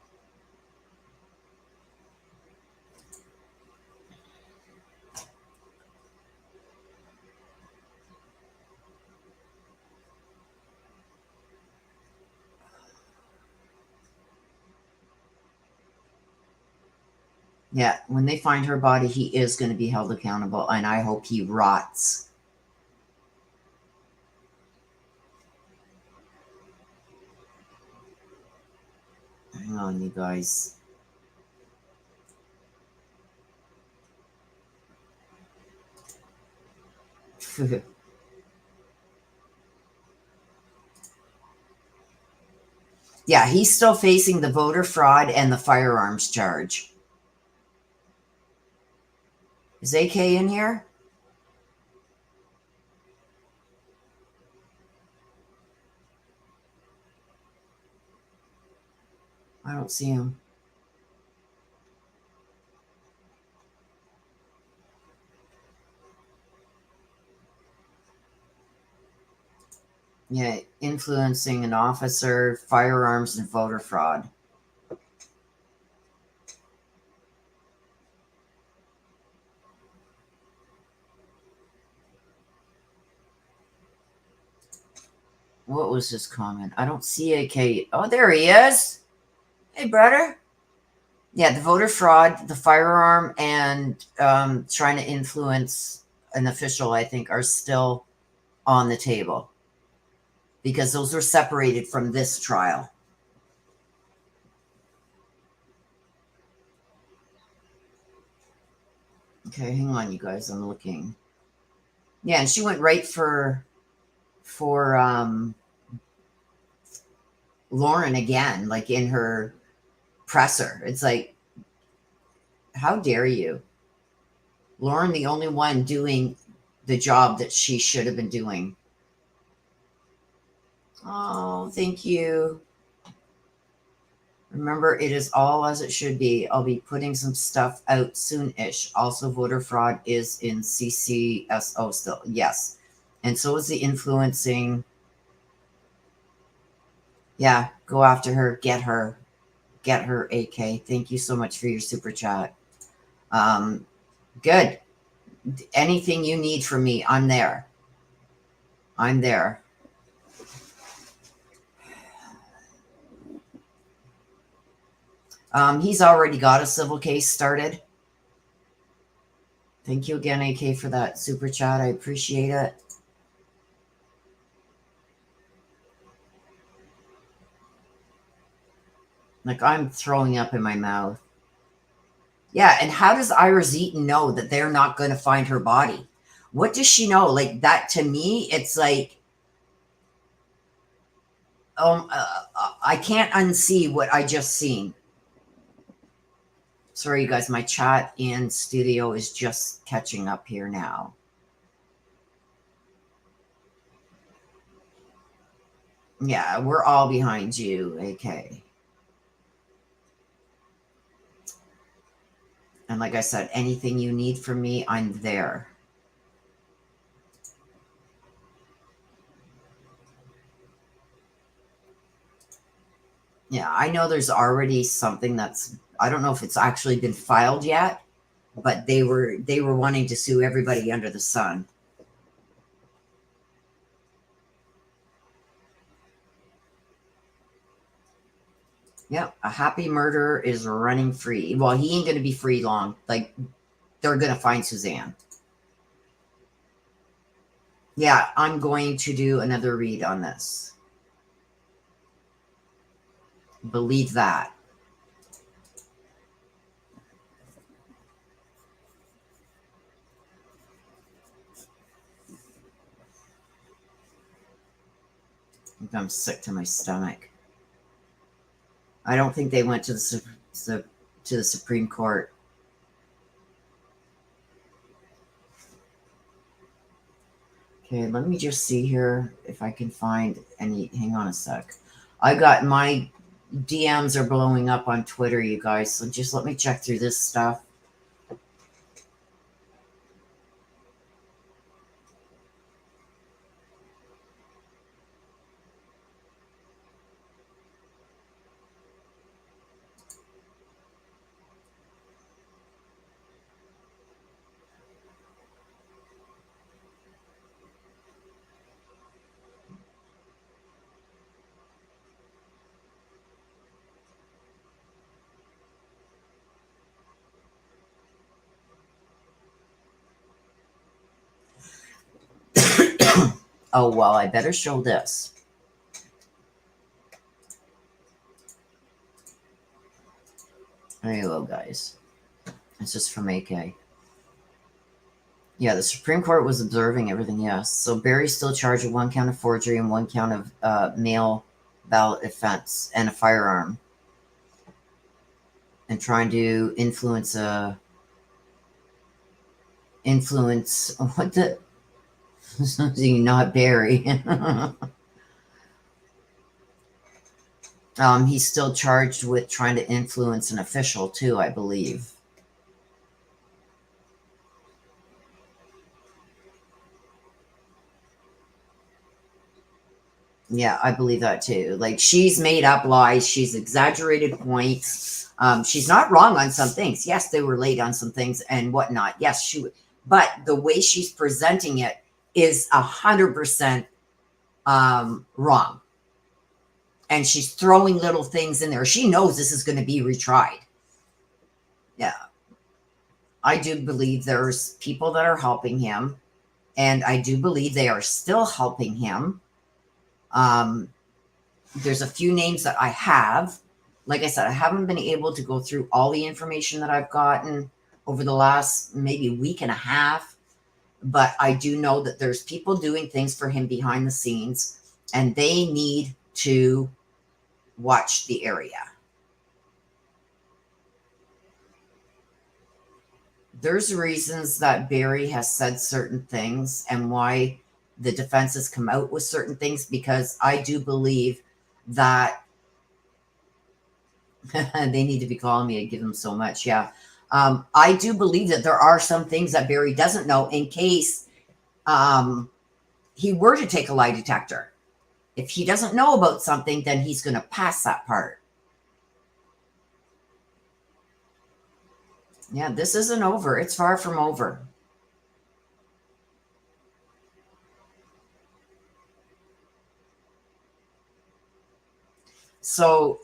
Yeah, when they find her body, he is going to be held accountable, and I hope he rots. Hang on, you guys. Yeah, he's still facing the voter fraud and the firearms charge. Is AK in here? I don't see him. Yeah, influencing an officer, firearms, and voter fraud. What was his comment? I don't see AK. Oh, there he is. Hey, brother. Yeah, the voter fraud, the firearm, and trying to influence an official, I think, are still on the table because those were separated from this trial. Okay, hang on, you guys. I'm looking. Yeah, and she went right for Lauren again, like in her presser. It's like, how dare you? Lauren, the only one doing the job that she should have been doing. Oh, thank you. Remember, it is all as it should be. I'll be putting some stuff out soon-ish. Also, voter fraud is in CCSO still. Yes. And so is the influencing. Yeah, go after her. Get her. Get her, AK. Thank you so much for your super chat. Good. Anything you need from me, I'm there. I'm there. He's already got a civil case started. Thank you again, AK, for that super chat. I appreciate it. Like, I'm throwing up in my mouth. Yeah, and how does Iris Eaton know that they're not going to find her body? What does she know? Like, that to me, it's like, I can't unsee what I just seen. Sorry, you guys, my chat in studio is just catching up here now. Yeah, we're all behind you, AK. And like I said, anything you need from me, I'm there. Yeah, I know there's already something that's, I don't know if it's actually been filed yet, but they were wanting to sue everybody under the sun. Yep, a happy murderer is running free. Well, he ain't going to be free long. Like, they're going to find Suzanne. Yeah, I'm going to do another read on this. Believe that. I'm sick to my stomach. I don't think they went to the Supreme Court. Okay, let me just see here if I can find any. Hang on a sec. I got my DMs are blowing up on Twitter, you guys. So just let me check through this stuff. Oh, well, I better show this. There you go, guys. It's just from AK. Yeah, the Supreme Court was observing everything, yes. So Barry's still charged with 1 count of forgery and 1 count of mail ballot offense and a firearm. And trying to influence what the something not Barry. He's still charged with trying to influence an official too, I believe. Yeah, I believe that too. Like, she's made up lies. She's exaggerated points. She's not wrong on some things. Yes, they were late on some things and whatnot. Yes, she would. But the way she's presenting it is 100% wrong. And she's throwing little things in there. She knows this is going to be retried. Yeah. I do believe there's people that are helping him. And I do believe they are still helping him. There's a few names that I have. Like I said, I haven't been able to go through all the information that I've gotten over the last maybe week and a half. But I do know that there's people doing things for him behind the scenes, and they need to watch the area. There's reasons that Barry has said certain things and why the defense has come out with certain things, because I do believe that they need to be calling me. I give them so much. Yeah. I do believe that there are some things that Barry doesn't know in case he were to take a lie detector. If he doesn't know about something, then he's going to pass that part. Yeah, this isn't over. It's far from over. So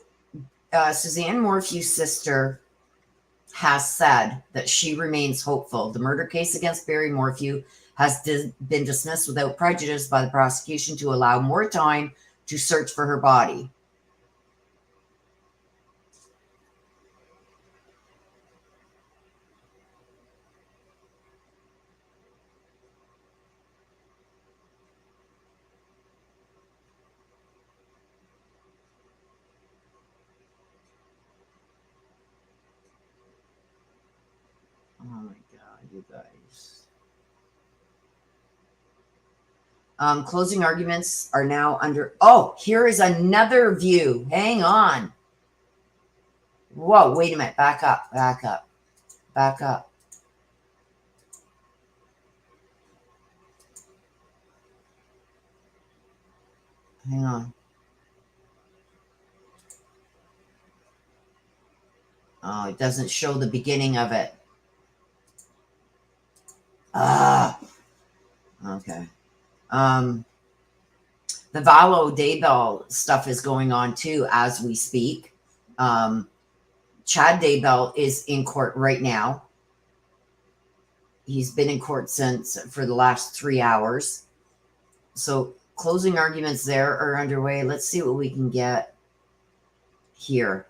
Suzanne Morphew's sister has said that she remains hopeful. The murder case against Barry Morphew has been dismissed without prejudice by the prosecution to allow more time to search for her body. Oh my God, you guys. Closing arguments are now under. Oh, here is another view. Hang on. Whoa, wait a minute. Back up, back up, back up. Hang on. Oh, it doesn't show the beginning of it. Ah, okay. The Valo Daybell stuff is going on too as we speak. Chad Daybell is in court right now. He's been in court for the last 3 hours. So closing arguments there are underway. Let's see what we can get here.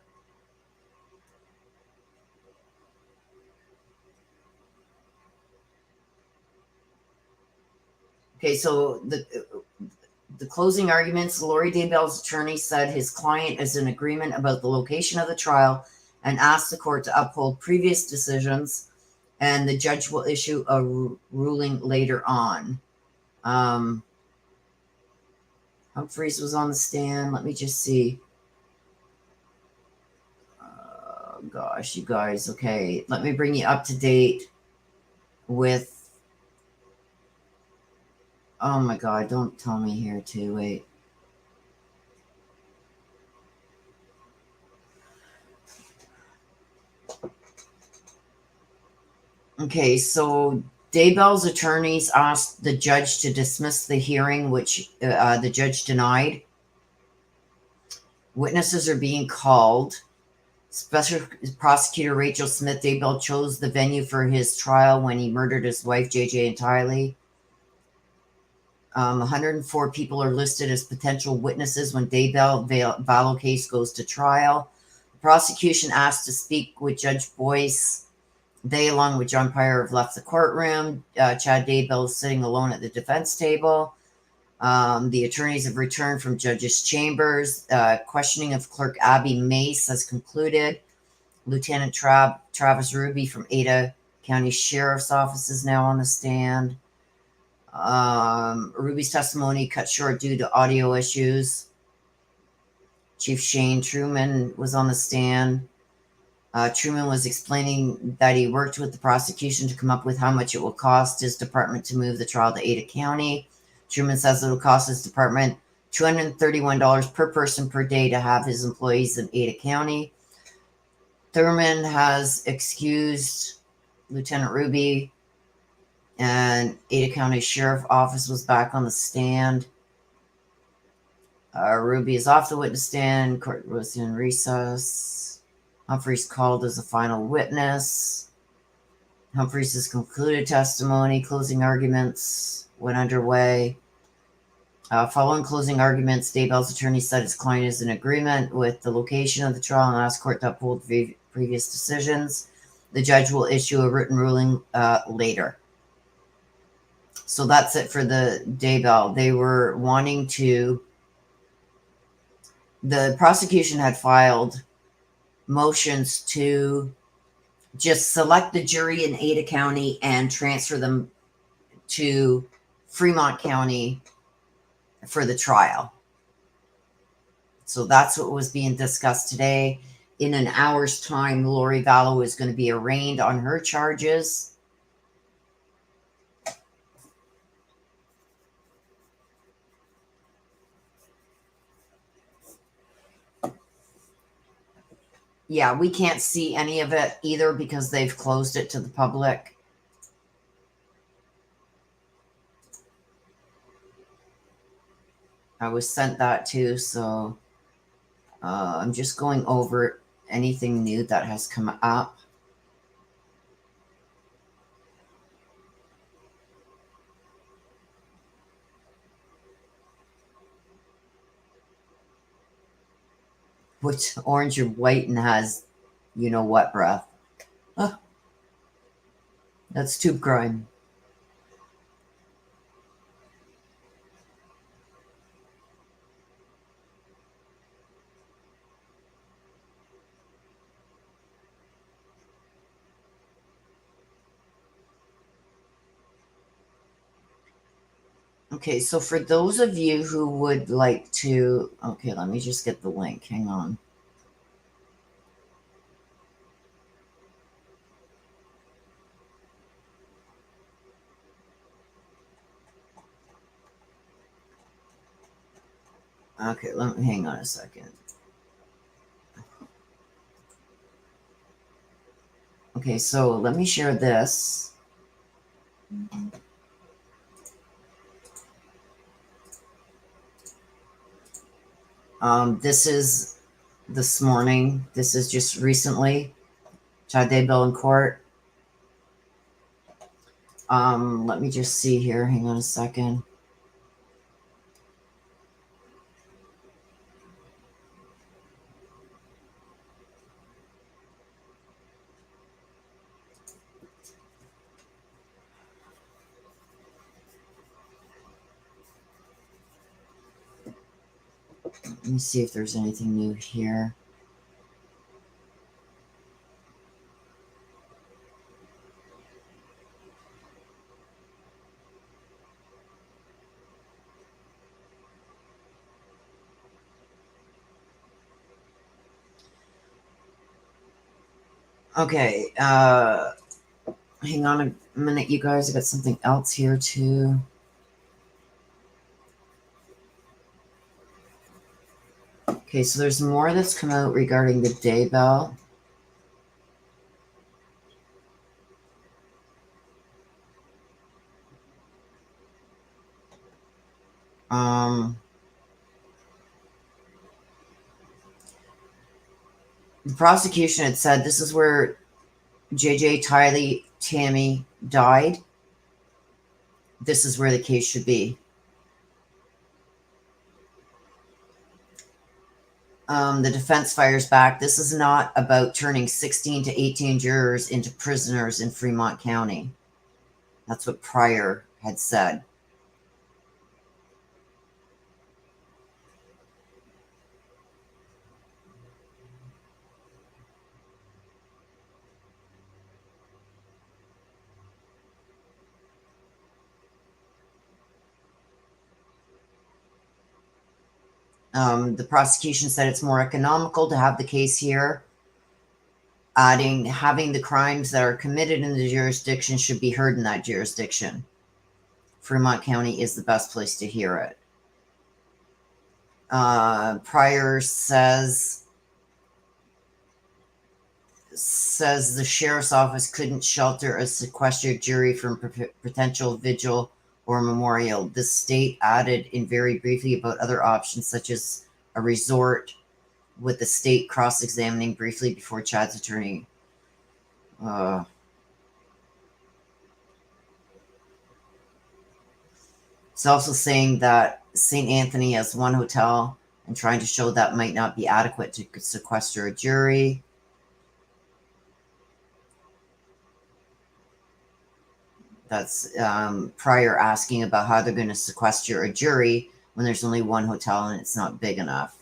Okay, so the closing arguments, Lori Daybell's attorney said his client is in agreement about the location of the trial and asked the court to uphold previous decisions, and the judge will issue a ruling later on. Humphreys was on the stand. Let me just see. Gosh, you guys. Okay, let me bring you up to date with. Oh my God, don't tell me here too. Wait. Okay, so Daybell's attorneys asked the judge to dismiss the hearing, which the judge denied. Witnesses are being called. Special Prosecutor Rachel Smith Daybell chose the venue for his trial when he murdered his wife, JJ entirely. 104 people are listed as potential witnesses when Daybell Valo case goes to trial. The prosecution asked to speak with Judge Boyce. They, along with John Pryor, have left the courtroom. Chad Daybell is sitting alone at the defense table. The attorneys have returned from judges' chambers. Questioning of Clerk Abby Mace has concluded. Lieutenant Travis Ruby from Ada County Sheriff's Office is now on the stand. Ruby's testimony cut short due to audio issues. Chief Shane Truman was on the stand. Truman was explaining that he worked with the prosecution to come up with how much it will cost his department to move the trial to Ada County. Truman says it will cost his department $231 per person per day to have his employees in Ada County. Thurman has excused Lieutenant Ruby, and Ada County Sheriff Office was back on the stand. Ruby is off the witness stand. Court was in recess. Humphreys called as a final witness. Humphreys has concluded testimony. Closing arguments went underway. Following closing arguments, Daybell's attorney said his client is in agreement with the location of the trial and asked court to uphold previous decisions. The judge will issue a written ruling later. So that's it for the Daybell. They were wanting to. The prosecution had filed motions to just select the jury in Ada County and transfer them to Fremont County for the trial. So that's what was being discussed today. In an hour's time, Lori Vallow is going to be arraigned on her charges. Yeah, we can't see any of it either because they've closed it to the public. I was sent that too, so I'm just going over anything new that has come up. Which orange or white and has you know what breath. Huh. That's tube crime. Okay, so for those of you who would like to, okay, let me just get the link. Hang on. Okay, let me hang on a second. Okay, so let me share this. This is this morning. This is just recently. Chade Bill in court. Let me just see here. Hang on a second. Let me see if there's anything new here. Okay, hang on a minute, you guys. I got something else here too. Okay, so there's more that's come out regarding the day bell. The prosecution had said this is where JJ, Tylee, Tammy died. This is where the case should be. The defense fires back. This is not about turning 16 to 18 jurors into prisoners in Fremont County. That's what Pryor had said. The prosecution said it's more economical to have the case here, having the crimes that are committed in the jurisdiction should be heard in that jurisdiction. Fremont County is the best place to hear it. Pryor says the sheriff's office couldn't shelter a sequestered jury from potential vigil or memorial. The state added in very briefly about other options, such as a resort, with the state cross-examining briefly before Chad's attorney. It's also saying that St. Anthony has one hotel and trying to show that might not be adequate to sequester a jury. That's Pryor asking about how they're going to sequester a jury when there's only one hotel and it's not big enough.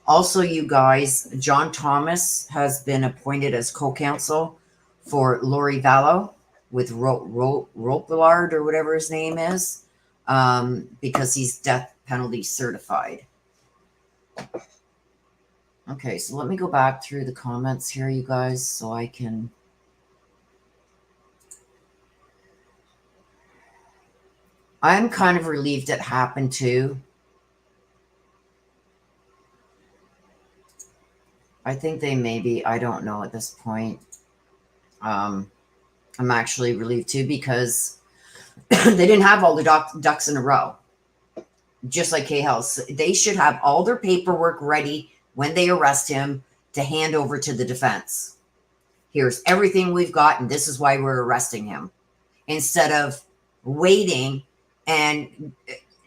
Also, you guys, John Thomas has been appointed as co-counsel for Lori Vallow with Ropillard or whatever his name is, because he's death penalty certified. Okay, so let me go back through the comments here, you guys, so I can... I'm kind of relieved it happened too. I think they maybe, I don't know at this point. I'm actually relieved too because they didn't have all the ducks in a row. Just like K-House. They should have all their paperwork ready when they arrest him to hand over to the defense. Here's everything we've got, and this is why we're arresting him. Instead of waiting and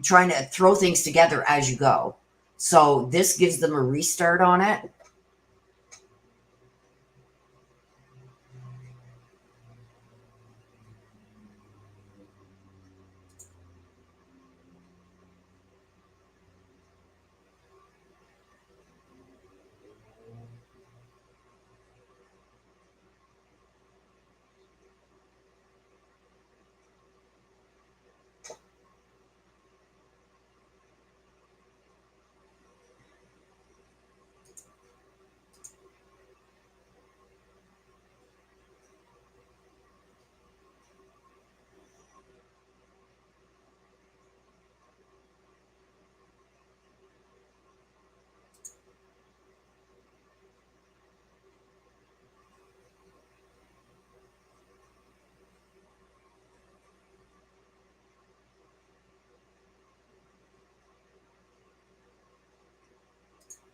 trying to throw things together as you go. So this gives them a restart on it.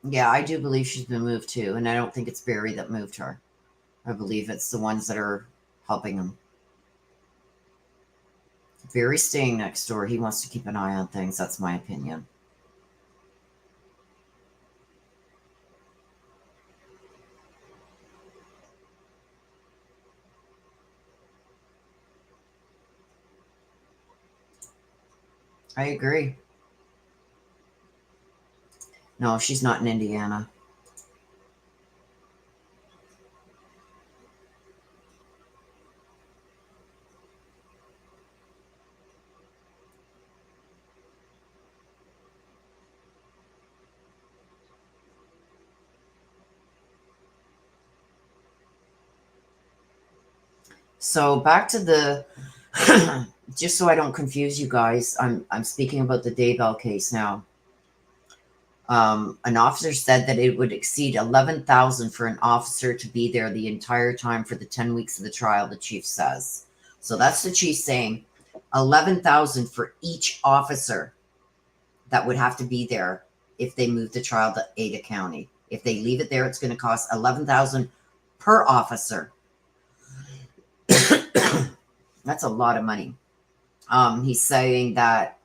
Yeah, I do believe she's been moved too, and I don't think it's Barry that moved her. I believe it's the ones that are helping him. Barry's staying next door. He wants to keep an eye on things. That's my opinion. I agree. No, she's not in Indiana. So back to the, just so I don't confuse you guys, I'm speaking about the Daybell case now. An officer said that it would exceed $11,000 for an officer to be there the entire time for the 10 weeks of the trial, the chief says. So that's the chief saying $11,000 for each officer that would have to be there if they move the trial to Ada County. If they leave it there, it's going to cost $11,000 per officer. That's a lot of money. He's saying that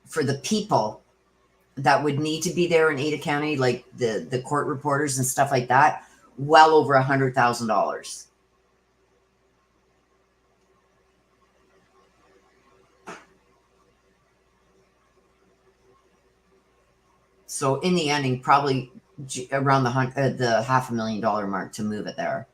for the people that would need to be there in Ada County, like the court reporters and stuff like that, well over $100,000. So in the ending, probably around the $500,000 mark to move it there.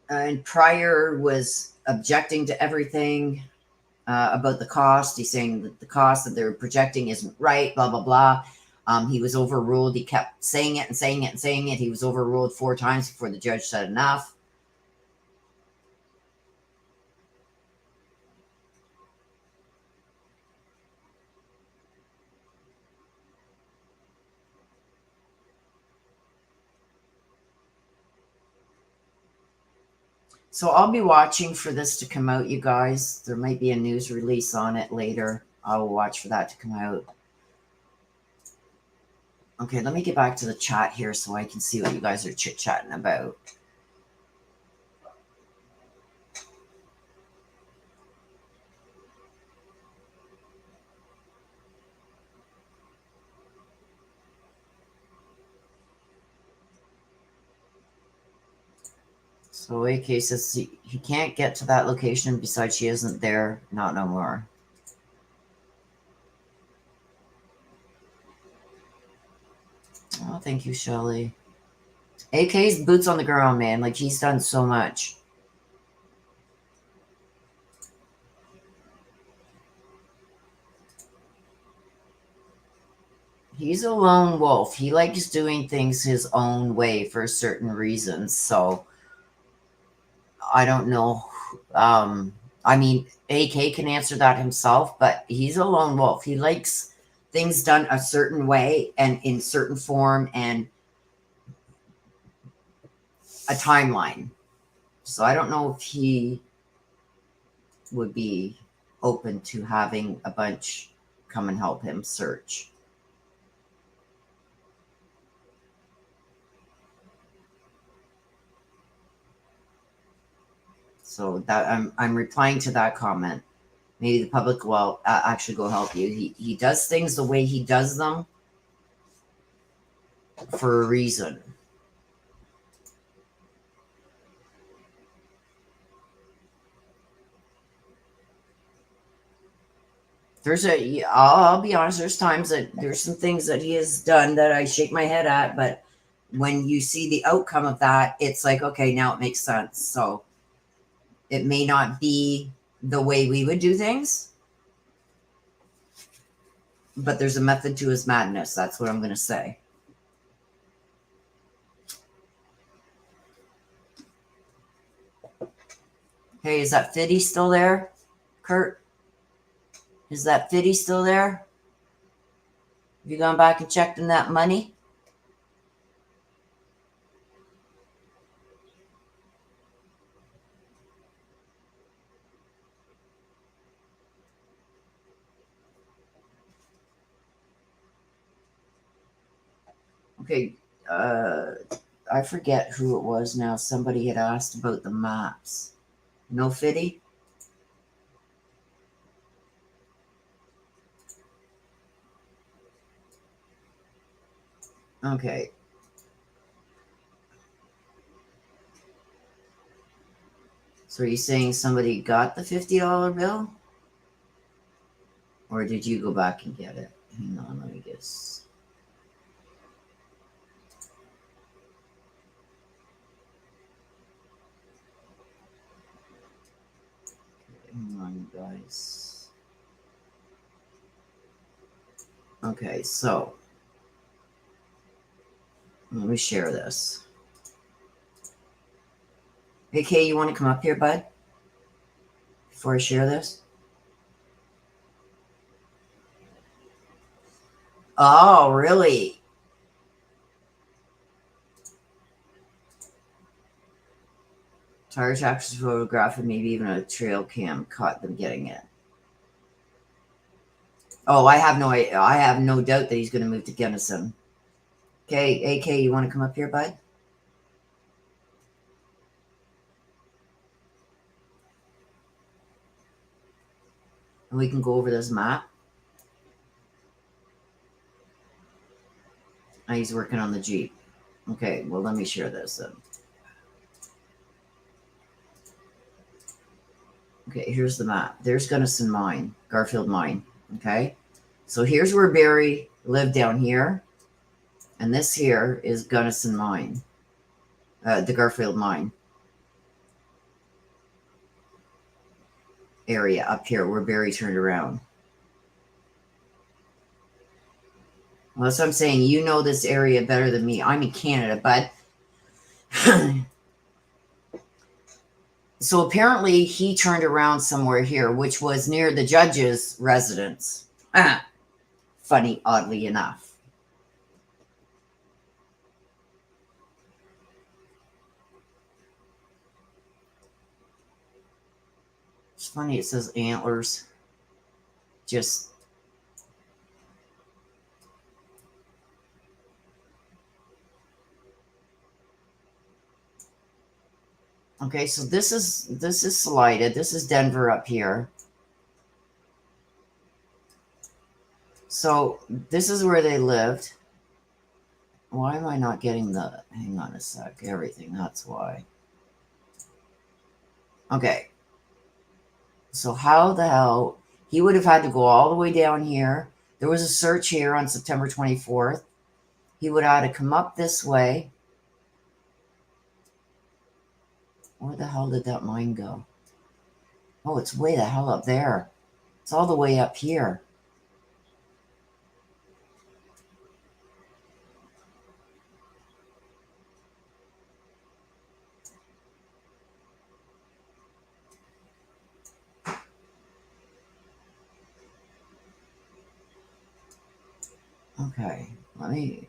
And Pryor was objecting to everything about the cost. He's saying that the cost that they're projecting isn't right, blah, blah, blah. He was overruled. He kept saying it and saying it and saying it. He was overruled 4 times before the judge said enough. So I'll be watching for this to come out, you guys. There might be a news release on it later. I will watch for that to come out. Okay, let me get back to the chat here so I can see what you guys are chit-chatting about. So AK says he can't get to that location. Besides, she isn't there. Not no more. Oh, thank you, Shelley. AK's boots on the ground, man. Like, he's done so much. He's a lone wolf. He likes doing things his own way for certain reasons. So, I don't know. I mean, AK can answer that himself, but he's a lone wolf. He likes things done a certain way and in certain form and a timeline. So I don't know if he would be open to having a bunch come and help him search. So that I'm replying to that comment. Maybe the public will actually go help you. He does things the way he does them for a reason. I'll be honest, there's times that there's some things that he has done that I shake my head at, but when you see the outcome of that, it's like, okay, now it makes sense. So it may not be the way we would do things, but there's a method to his madness. That's what I'm going to say. Hey, is that Fiddy still there, Kurt? Is that Fiddy still there? Have you gone back and checked in that money? Okay, I forget who it was now. Somebody had asked about the maps. No Fiddy? Okay. So are you saying somebody got the $50 bill? Or did you go back and get it? Hang on, let me guess. Hang on, guys. Okay, so let me share this. Hey, Kay, you want to come up here, bud? Before I share this? Oh, really? Tire tracks photograph and maybe even a trail cam caught them getting it. Oh, I have no doubt that he's going to move to Gunnison. Okay, AK, you want to come up here, bud? And we can go over this map. Oh, he's working on the Jeep. Okay, well, let me share this then. Okay, here's the map. There's Gunnison Mine, Garfield Mine. Okay, so here's where Barry lived down here. And this here is Gunnison Mine, the Garfield Mine area up here where Barry turned around. Well, that's what I'm saying. You know this area better than me. I'm in Canada, bud. So apparently he turned around somewhere here, which was near the judge's residence. Funny, oddly enough. It's funny, it says antlers. Just... Okay, so this is Salida. This is Denver up here. So this is where they lived. Why am I not getting the... Hang on a sec. Everything, that's why. Okay. So how the hell... He would have had to go all the way down here. There was a search here on September 24th. He would have had to come up this way. Where the hell did that line go? Oh, it's way the hell up there. It's all the way up here. Okay, let me...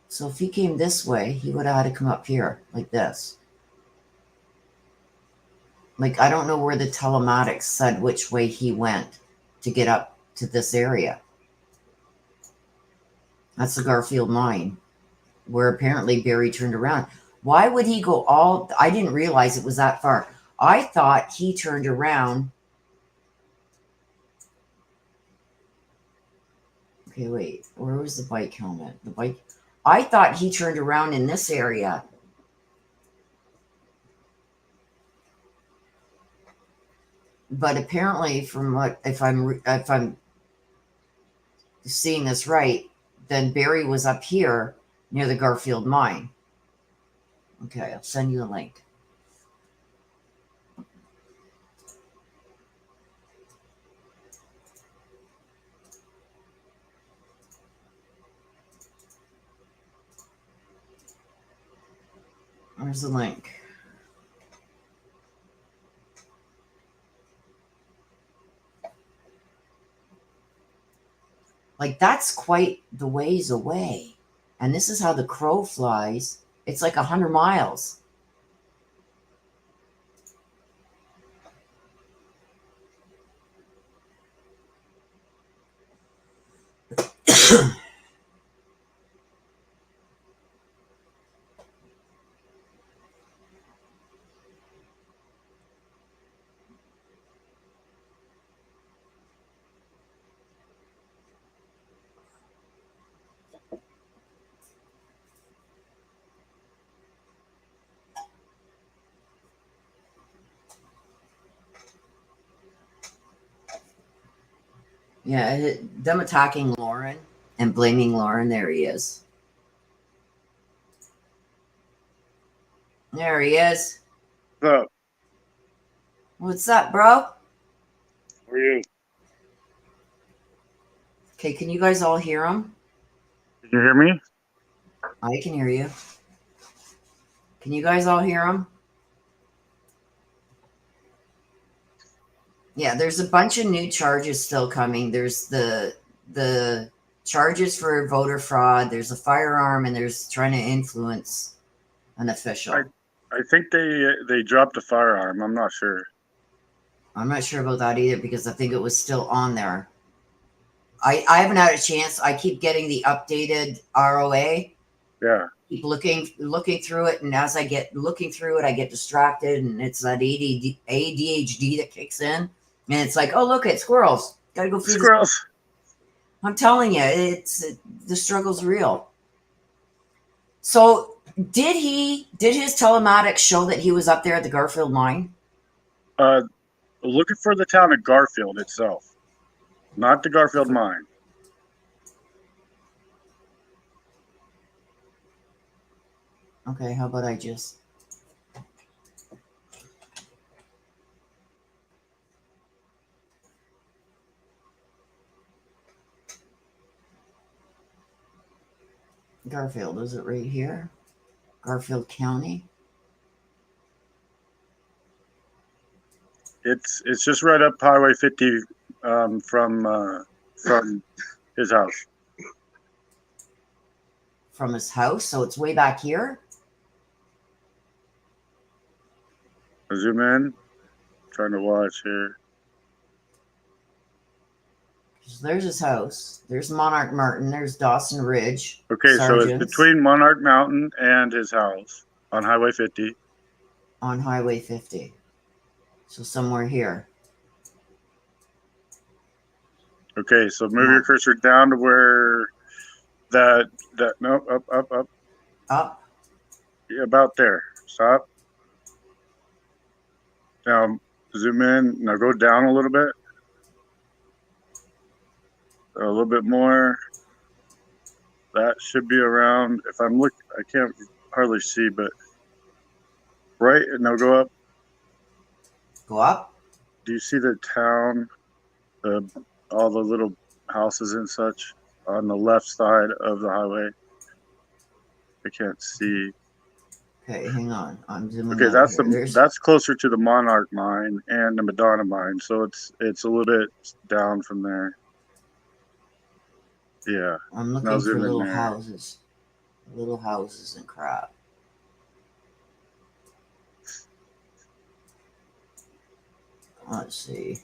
So if he came this way, he would have had to come up here, like this. Like, I don't know where the telematics said which way he went to get up to this area. That's the Garfield mine, where apparently Barry turned around. Why would he go all... I didn't realize it was that far. I thought he turned around... Okay, wait. Where was the bike helmet? The bike... I thought he turned around in this area. But apparently, from what... If I'm seeing this right, then Barry was up here near the Garfield mine. Okay, I'll send you a link. Where's the link? Like, that's quite the ways away. And this is how the crow flies. It's like 100 miles. Yeah, them attacking Lauren and blaming Lauren. There he is. There he is. What's up? What's up, bro? How are you? Okay, can you guys all hear him? Can you hear me? I can hear you. Can you guys all hear him? Yeah, there's a bunch of new charges still coming. There's the charges for voter fraud. There's a firearm, and there's trying to influence an official. I think they dropped a firearm. I'm not sure. I'm not sure about that either because I think it was still on there. I haven't had a chance. I keep getting the updated ROA. Yeah. Keep looking through it, and as I get looking through it, I get distracted, and it's that ADHD that kicks in, and it's like, oh, look at squirrels. Gotta go feed squirrels. I'm telling you, the struggle's real. So did his telematics show that he was up there at the Garfield mine? Looking for the town of Garfield itself, not the Garfield mine. Okay, how about I just... Garfield, is it right here? Garfield County? It's just right up Highway 50 from his house. From his house? So it's way back here? I zoom in. Trying to watch here. So there's his house. There's Monarch Martin. There's Dawson Ridge. Okay, Sargents, so it's between Monarch Mountain and his house on Highway 50. On Highway 50. So somewhere here. Okay, so move your cursor down to where no, up. Up? Yeah, about there. Stop. Now zoom in. Now go down a little bit. A little bit more. That should be around. If I'm looking, I can't hardly see, but Right? No, go up. Go up. Do you see the town? All the little houses and such on the left side of the highway. I can't see. Okay, hang on. I'm zooming Okay, out here. that's closer to the Monarch mine and the Madonna mine, so it's a little bit down from there. Yeah. I'm Now looking for zoom in little there. houses. Little houses and crap. Let's see.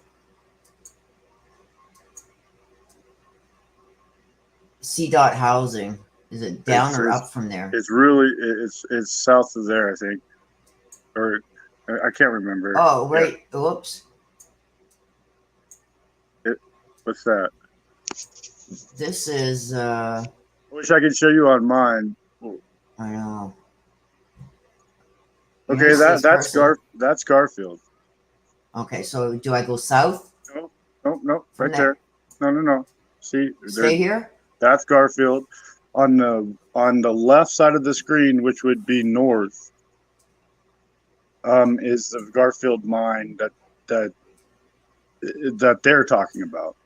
C-Dot housing. Is it down or up from there? It's really it's south of there, I think. Or I can't remember. Oh, right. Yeah. Whoops. What's that? This is I wish I could show you on mine. I know. Okay, that's Garfield. Okay, so do I go south? No, right there. No. See, stay here. That's Garfield. On the left side of the screen, which would be north, is the Garfield mine that they're talking about,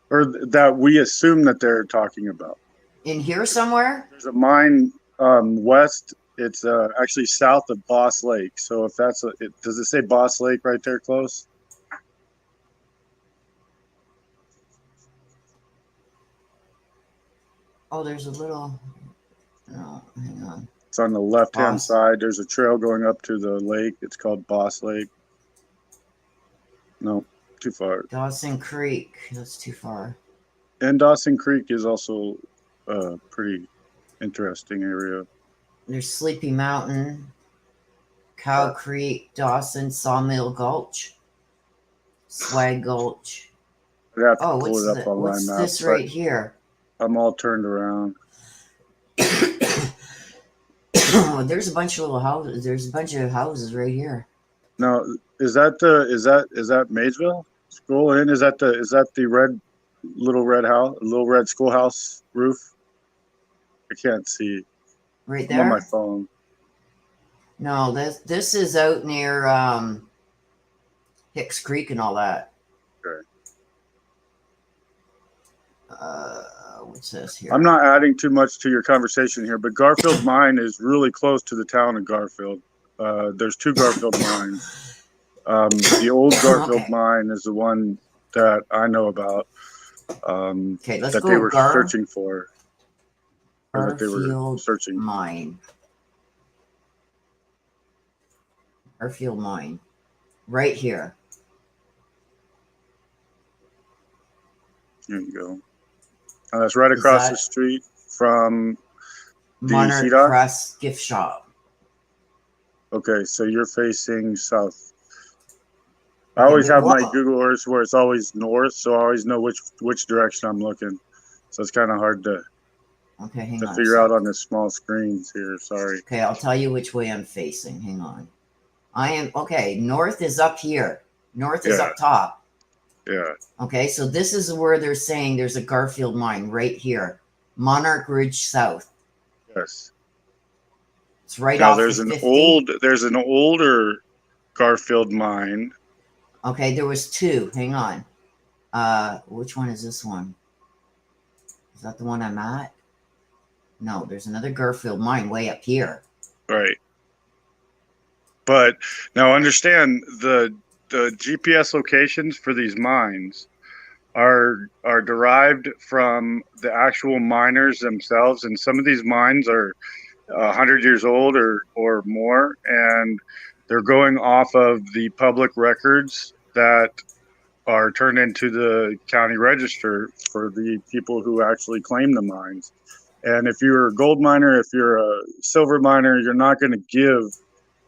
or that we assume that they're talking about. In here somewhere? There's a mine west. It's actually south of Boss Lake. So if that's does it say Boss Lake right there close? Oh, there's a little. No, hang on. It's on the left-hand side. There's a trail going up to the lake. It's called Boss Lake. No, too far. Dawson Creek. That's too far. And Dawson Creek is also a pretty interesting area. There's Sleepy Mountain, Cow Creek, Dawson, Sawmill Gulch, Swag Gulch. I'd have to pull it up on my map. What's this right here? I'm all turned around. There's a bunch of little houses. There's a bunch of houses right here. No, is that Maysville School Inn? Is that the little red schoolhouse roof? I can't see. Right there. I'm on my phone. No, this is out near Hicks Creek and all that. Okay. What's this here? I'm not adding too much to your conversation here, but Garfield Mine is really close to the town of Garfield. There's two Garfield mines. The old Garfield mine is the one that I know about. Okay, let's that go. They were searching for. That they were Garfield searching. Mine. Garfield Mine. Right here. There you go. That's right across the street from the Monarch CDOT? Crest gift shop. Okay, so you're facing south. I always have my Google Earth where it's always north, so I always know which direction I'm looking. So it's kind of hard to figure out on this small screens here. Sorry. Okay, I'll tell you which way I'm facing. Hang on. North is up here. North is up top. Yeah. Okay, so this is where they're saying there's a Garfield mine right here. Monarch Ridge South. Yes. It's right now off there's the an 50. there's an older Garfield mine. Okay, there was two. Hang on. Which one is this one? Is that the one I'm at? No, there's another Garfield mine way up here. Right. But now understand the GPS locations for these mines are derived from the actual miners themselves, and some of these mines are 100 years old or more, and they're going off of the public records that are turned into the county register for the people who actually claim the mines. And if you're a gold miner, if you're a silver miner, you're not going to give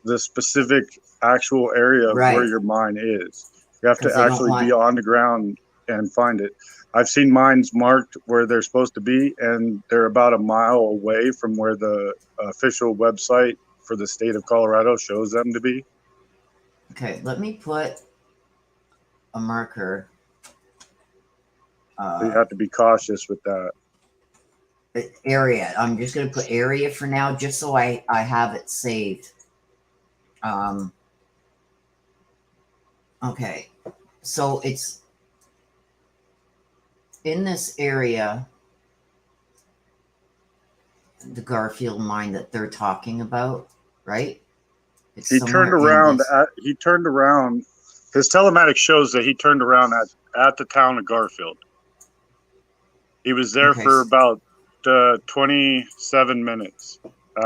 the specific actual area of where your mine is. You have to actually be on the ground and find it. I've seen mines marked where they're supposed to be, and they're about a mile away from where the official website for the state of Colorado shows them to be. Okay, let me put a marker. So you have to be cautious with that. Area. I'm just going to put area for now, just so I have it saved. Okay, so it's in this area, the Garfield mine that they're talking about, right? It's He turned around. He turned around. His telematics shows that he turned around at the town of Garfield. He was there for about 27 minutes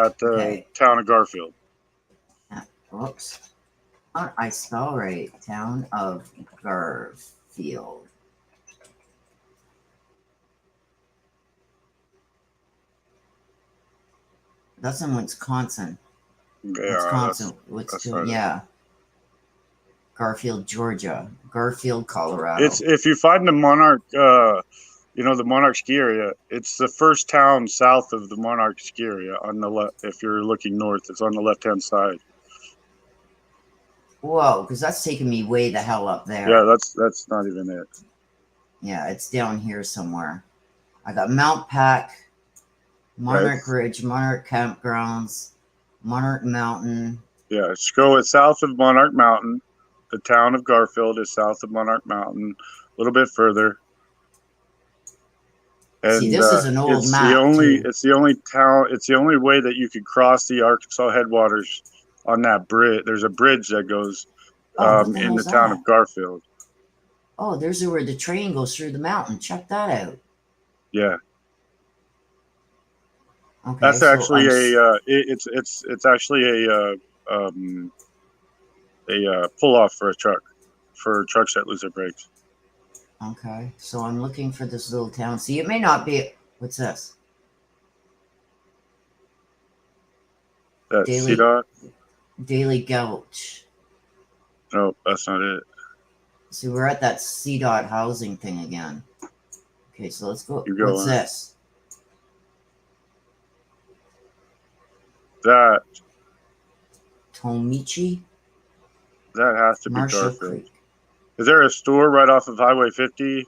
at the town of Garfield. Whoops. I spell right. Town of Garfield. That's in Wisconsin. Yeah, yeah. Garfield, Georgia. Garfield, Colorado. It's if you find the Monarch, the Monarch ski area. It's the first town south of the Monarch ski area on the left. If you're looking north, it's on the left-hand side. Whoa, because that's taking me way the hell up there. Yeah, that's not even it. Yeah, it's down here somewhere. I got Mount Pack, Monarch Ridge, Monarch Campgrounds, Monarch Mountain. Yeah, scroll it south of Monarch Mountain. The town of Garfield is south of Monarch Mountain, a little bit further. And see, this is an old map. It's the only town. It's the only way that you could cross the Arkansas headwaters on that bridge. There's a bridge that goes in the town of Garfield. Oh, there's where the train goes through the mountain. Check that out. Yeah. Okay, that's actually it's actually a pull off for trucks that lose their brakes. Okay, so I'm looking for this little town. See, it may not be. What's this? That CDOT? Daily Gouch. No, that's not it. See, we're at that CDOT housing thing again. Okay, so let's go. You go What's this? That. Tomichi? That has to be Marshall Garfield. Creek. Is there a store right off of Highway 50?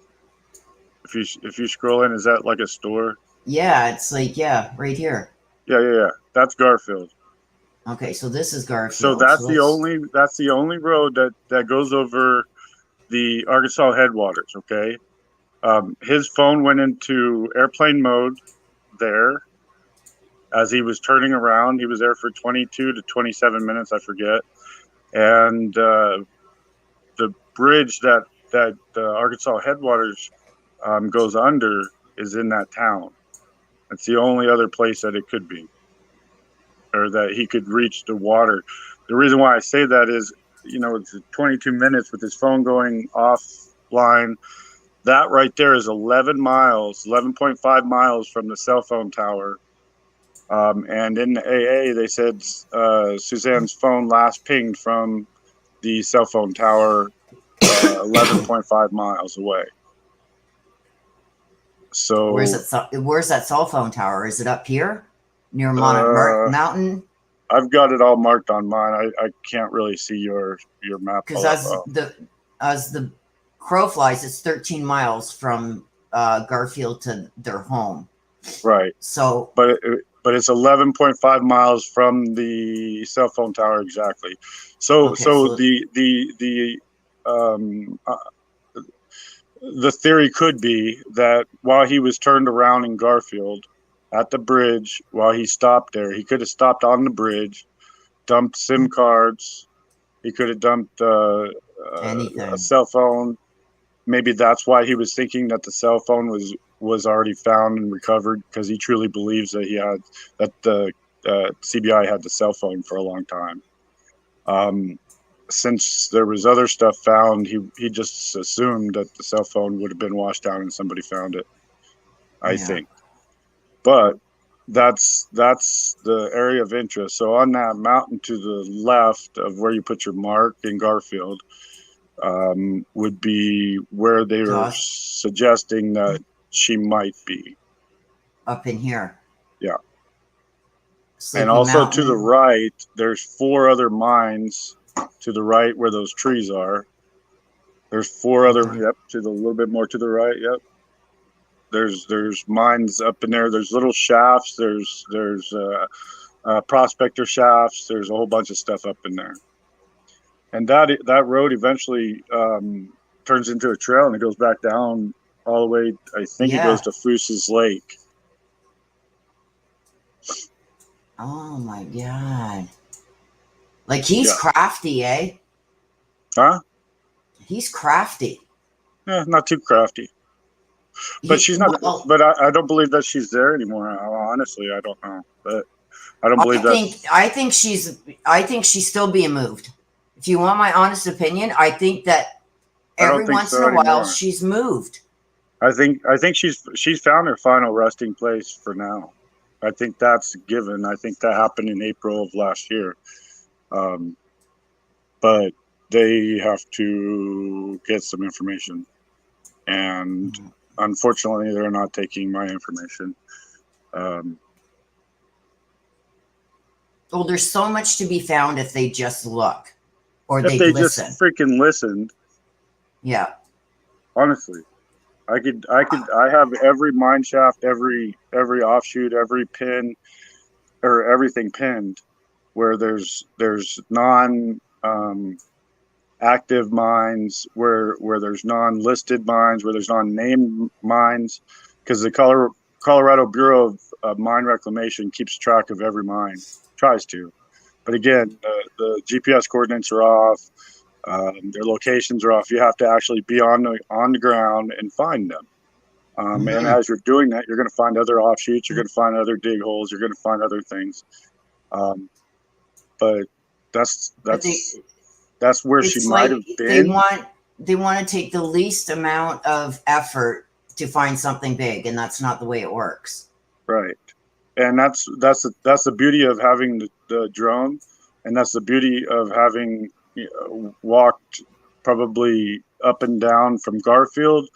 If you scroll in, is that like a store? Yeah, it's like right here. Yeah. That's Garfield. Okay, so this is Garfield. So that's the only road that goes over the Arkansas headwaters. Okay, his phone went into airplane mode there as he was turning around. He was there for 22 to 27 minutes, I forget, and the bridge that the Arkansas headwaters goes under is in that town. It's the only other place that it could be, or that he could reach the water. The reason why I say that is, it's 22 minutes with his phone going offline. That right there is 11.5 miles from the cell phone tower. And in the AA, they said Suzanne's phone last pinged from the cell phone tower 11.5 miles away. So where's that cell phone tower? Is it up here near Monarch Mountain? I've got it all marked on mine. I can't really see your map. Because as the crow flies, it's 13 miles from Garfield to their home. Right. So, but it's 11.5 miles from the cell phone tower exactly. So the theory could be that while he was turned around in Garfield at the bridge, while he stopped there, he could have stopped on the bridge, dumped SIM cards. He could have dumped a cell phone. Maybe that's why he was thinking that the cell phone was already found and recovered, because he truly believes that the CBI had the cell phone for a long time. Since there was other stuff found, he just assumed that the cell phone would have been washed down and somebody found it. I think. But that's the area of interest. So on that mountain to the left of where you put your mark in Garfield would be where they were suggesting that she might be. Up in here. Yeah. Sleepy and also Mountain. to the right, there's 4 other mines to the right where those trees are. There's 4 other, to the little bit more to the right, There's mines up in there. There's little shafts. There's prospector shafts. There's a whole bunch of stuff up in there. And that road eventually turns into a trail, and it goes back down all the way. I think it goes to Foose's Lake. Oh my God. Like he's crafty, eh? Huh? He's crafty. Yeah, not too crafty. But she's not. Well, but I don't believe that she's there anymore. Honestly, I don't know. But I don't believe that. I think she's still being moved. If you want my honest opinion, I think that every once in a while she's moved. I think she's found her final resting place for now. I think that's given. I think that happened in April of last year. But they have to get some information, and unfortunately, they're not taking my information. Well, there's so much to be found if they just look, or if they just freaking listened. Yeah. Honestly, I have every mine shaft, every offshoot, every pin, or everything pinned, where there's non active mines, where there's non-listed mines, where there's non-named mines, because the Colorado Bureau of Mine Reclamation keeps track of every mine, tries to. But again, the GPS coordinates are off, their locations are off. You have to actually be on the ground and find them. And as you're doing that, you're going to find other offshoots, you're going to find other dig holes, you're going to find other things. But that's where she might have been. They want to take the least amount of effort to find something big, and that's not the way it works. Right. And that's the beauty of having the drone, and that's the beauty of having walked probably up and down from Garfield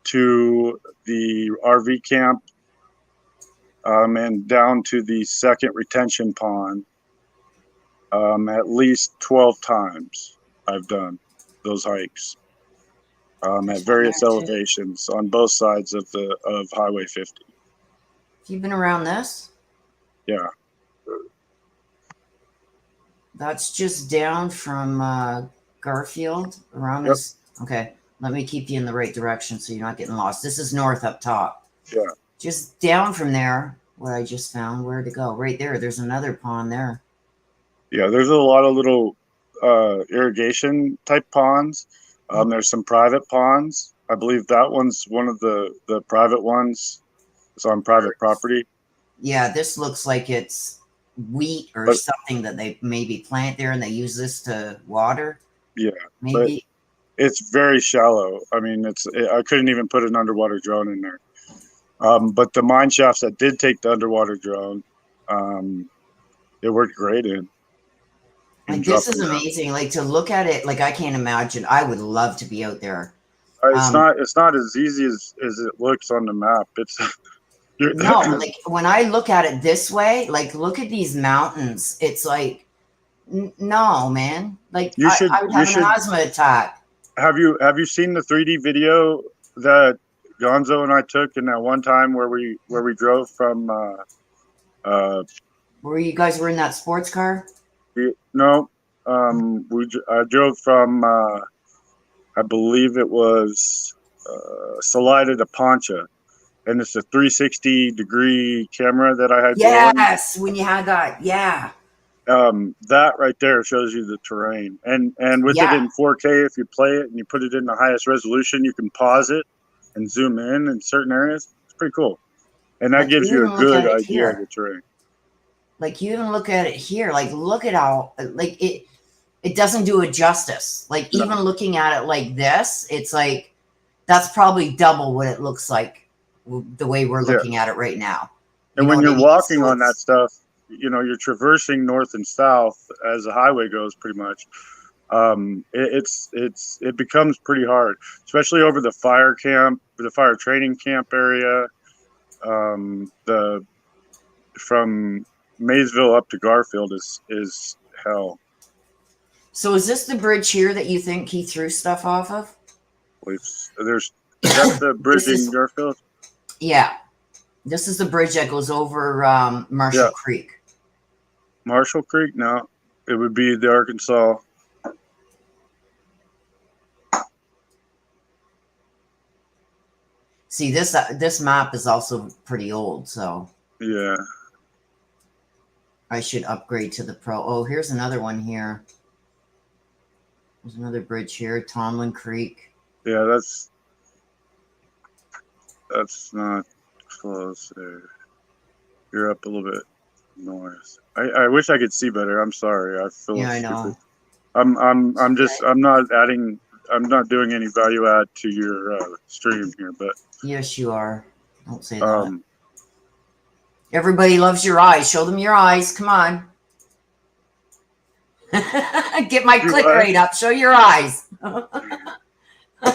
to the RV camp, and down to the second retention pond. At least 12 times I've done those hikes at various elevations on both sides of Highway 50. You've been around this? Yeah. That's just down from Garfield around this. Okay, let me keep you in the right direction so you're not getting lost. This is north up top. Yeah. Just down from there, what I just found, where to go? Right there. There's another pond there. Yeah, there's a lot of little irrigation type ponds. There's some private ponds. I believe that one's one of the private ones. It's on private property. Yeah, this looks like it's wheat or something that they maybe plant there, and they use this to water. Yeah, maybe. But it's very shallow. I mean, I couldn't even put an underwater drone in there. But the mine shafts that did take the underwater drone, it worked great in. Like, this is amazing. Like, to look at it, like, I can't imagine. I would love to be out there. It's not as easy as it looks on the map. It's no, like when I look at it this way, like, look at these mountains. It's like, no, man. Like, I would have an asthma attack. Have you seen the 3D video that Gonzo and I took in that one time where we drove from? Where you guys were in that sports car? No, I drove from, I believe it was Salida to Poncha, and it's a 360-degree camera that I had. Yes, when you had that, yeah. That right there shows you the terrain, and with it in 4K, if you play it and you put it in the highest resolution, you can pause it and zoom in certain areas. It's pretty cool, and that gives you a good idea of the terrain. Like, you even look at it here, like, look at how, like, it doesn't do it justice. Like, even looking at it like this, it's like, that's probably double what it looks like the way we're looking at it right now. And when you're walking on that stuff, you're traversing north and south as the highway goes pretty much. It becomes pretty hard, especially over the fire training camp area. From Maysville up to Garfield is hell. So is this the bridge here that you think he threw stuff off of? That's the bridge in Garfield? Yeah. This is the bridge that goes over Marshall Creek. Marshall Creek? No, it would be the Arkansas. See, this map is also pretty old, so Yeah. I should upgrade to the Pro. Oh, here's another one here. There's another bridge here, Tomlin Creek. Yeah, that's not close there. You're up a little bit north. I wish I could see better. I'm sorry. I feel Yeah, I stupid. know. I'm not doing any value add to your stream here, but Yes, you are. Don't say that. Everybody loves your eyes. Show them your eyes. Come on. Get my click rate up. Show your eyes.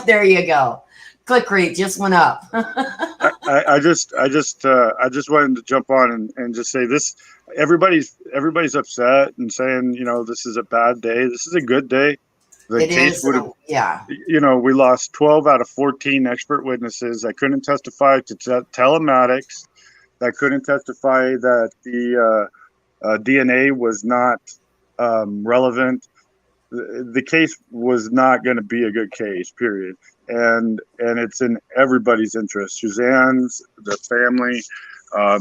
There you go. Click rate just went up. I just wanted to jump on and just say this. Everybody's upset and saying, you know, this is a bad day. This is a good day. The It case is, would have, yeah. you know, we lost 12 out of 14 expert witnesses that couldn't testify to telematics, that couldn't testify that the DNA was not relevant. The case was not going to be a good case, period. And it's in everybody's interest, Suzanne's, the family,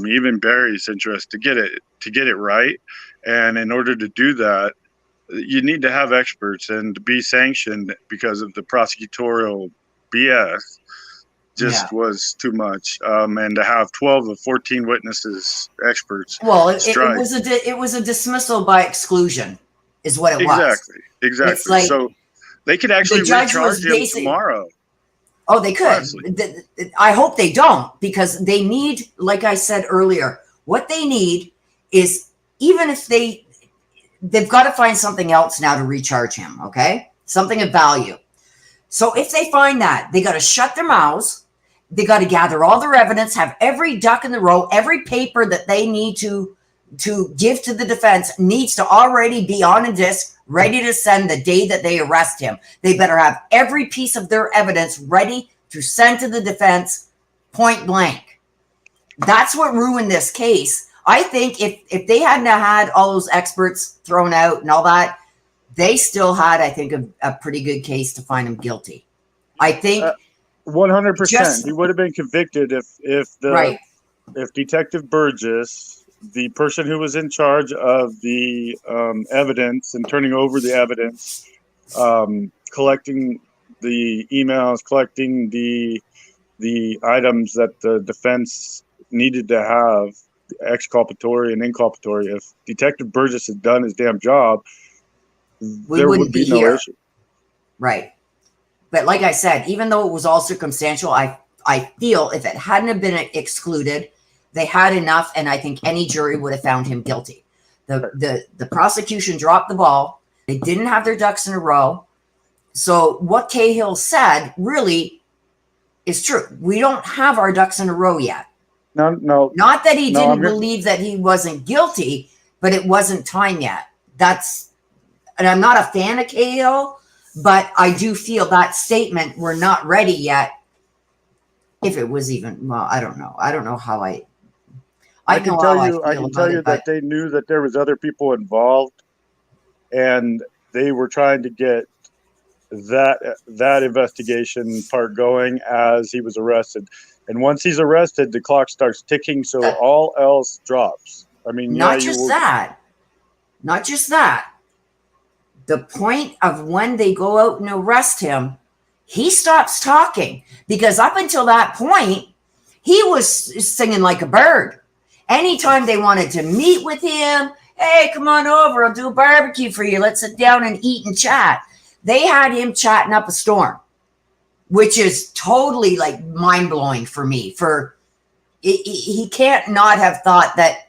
even Barry's interest to get it right. And in order to do that, you need to have experts, and to be sanctioned because of the prosecutorial BS was too much. And to have 12 of 14 witnesses, experts. Well, it was a dismissal by exclusion, is what it was. Exactly. It's like, so they could actually recharge him tomorrow. Oh, they could. I hope they don't, because they need, like I said earlier, what they need is, even if they've got to find something else now to recharge him, okay? Something of value. So if they find that, they got to shut their mouths. They got to gather all their evidence, have every duck in the row, every paper that they need to give to the defense needs to already be on a disc, ready to send the day that they arrest him. They better have every piece of their evidence ready to send to the defense, point blank. That's what ruined this case. I think if they hadn't had all those experts thrown out and all that, they still had, I think, a pretty good case to find him guilty. I think 100%. He would have been convicted if Detective Burgess, the person who was in charge of the evidence and turning over the evidence, collecting the emails, collecting the items that the defense needed to have, exculpatory and inculpatory. If Detective Burgess had done his damn job, there would be no issue. Right. But like I said, even though it was all circumstantial, I feel if it hadn't have been excluded, they had enough, and I think any jury would have found him guilty. The prosecution dropped the ball. They didn't have their ducks in a row. So what Cahill said really is true. We don't have our ducks in a row yet. No. Not that he didn't believe that he wasn't guilty, but it wasn't time yet. And I'm not a fan of Cahill, but I do feel that statement, we're not ready yet. If it was even, well, I don't know. I don't know how I can tell you that they knew that there was other people involved, and they were trying to get that investigation part going as he was arrested. And once he's arrested, the clock starts ticking, so all else drops. I mean, not just that. The point of when they go out and arrest him, he stops talking, because up until that point, he was singing like a bird. Anytime they wanted to meet with him, hey, come on over, I'll do a barbecue for you. Let's sit down and eat and chat. They had him chatting up a storm, which is totally like mind-blowing for me. He can't not have thought that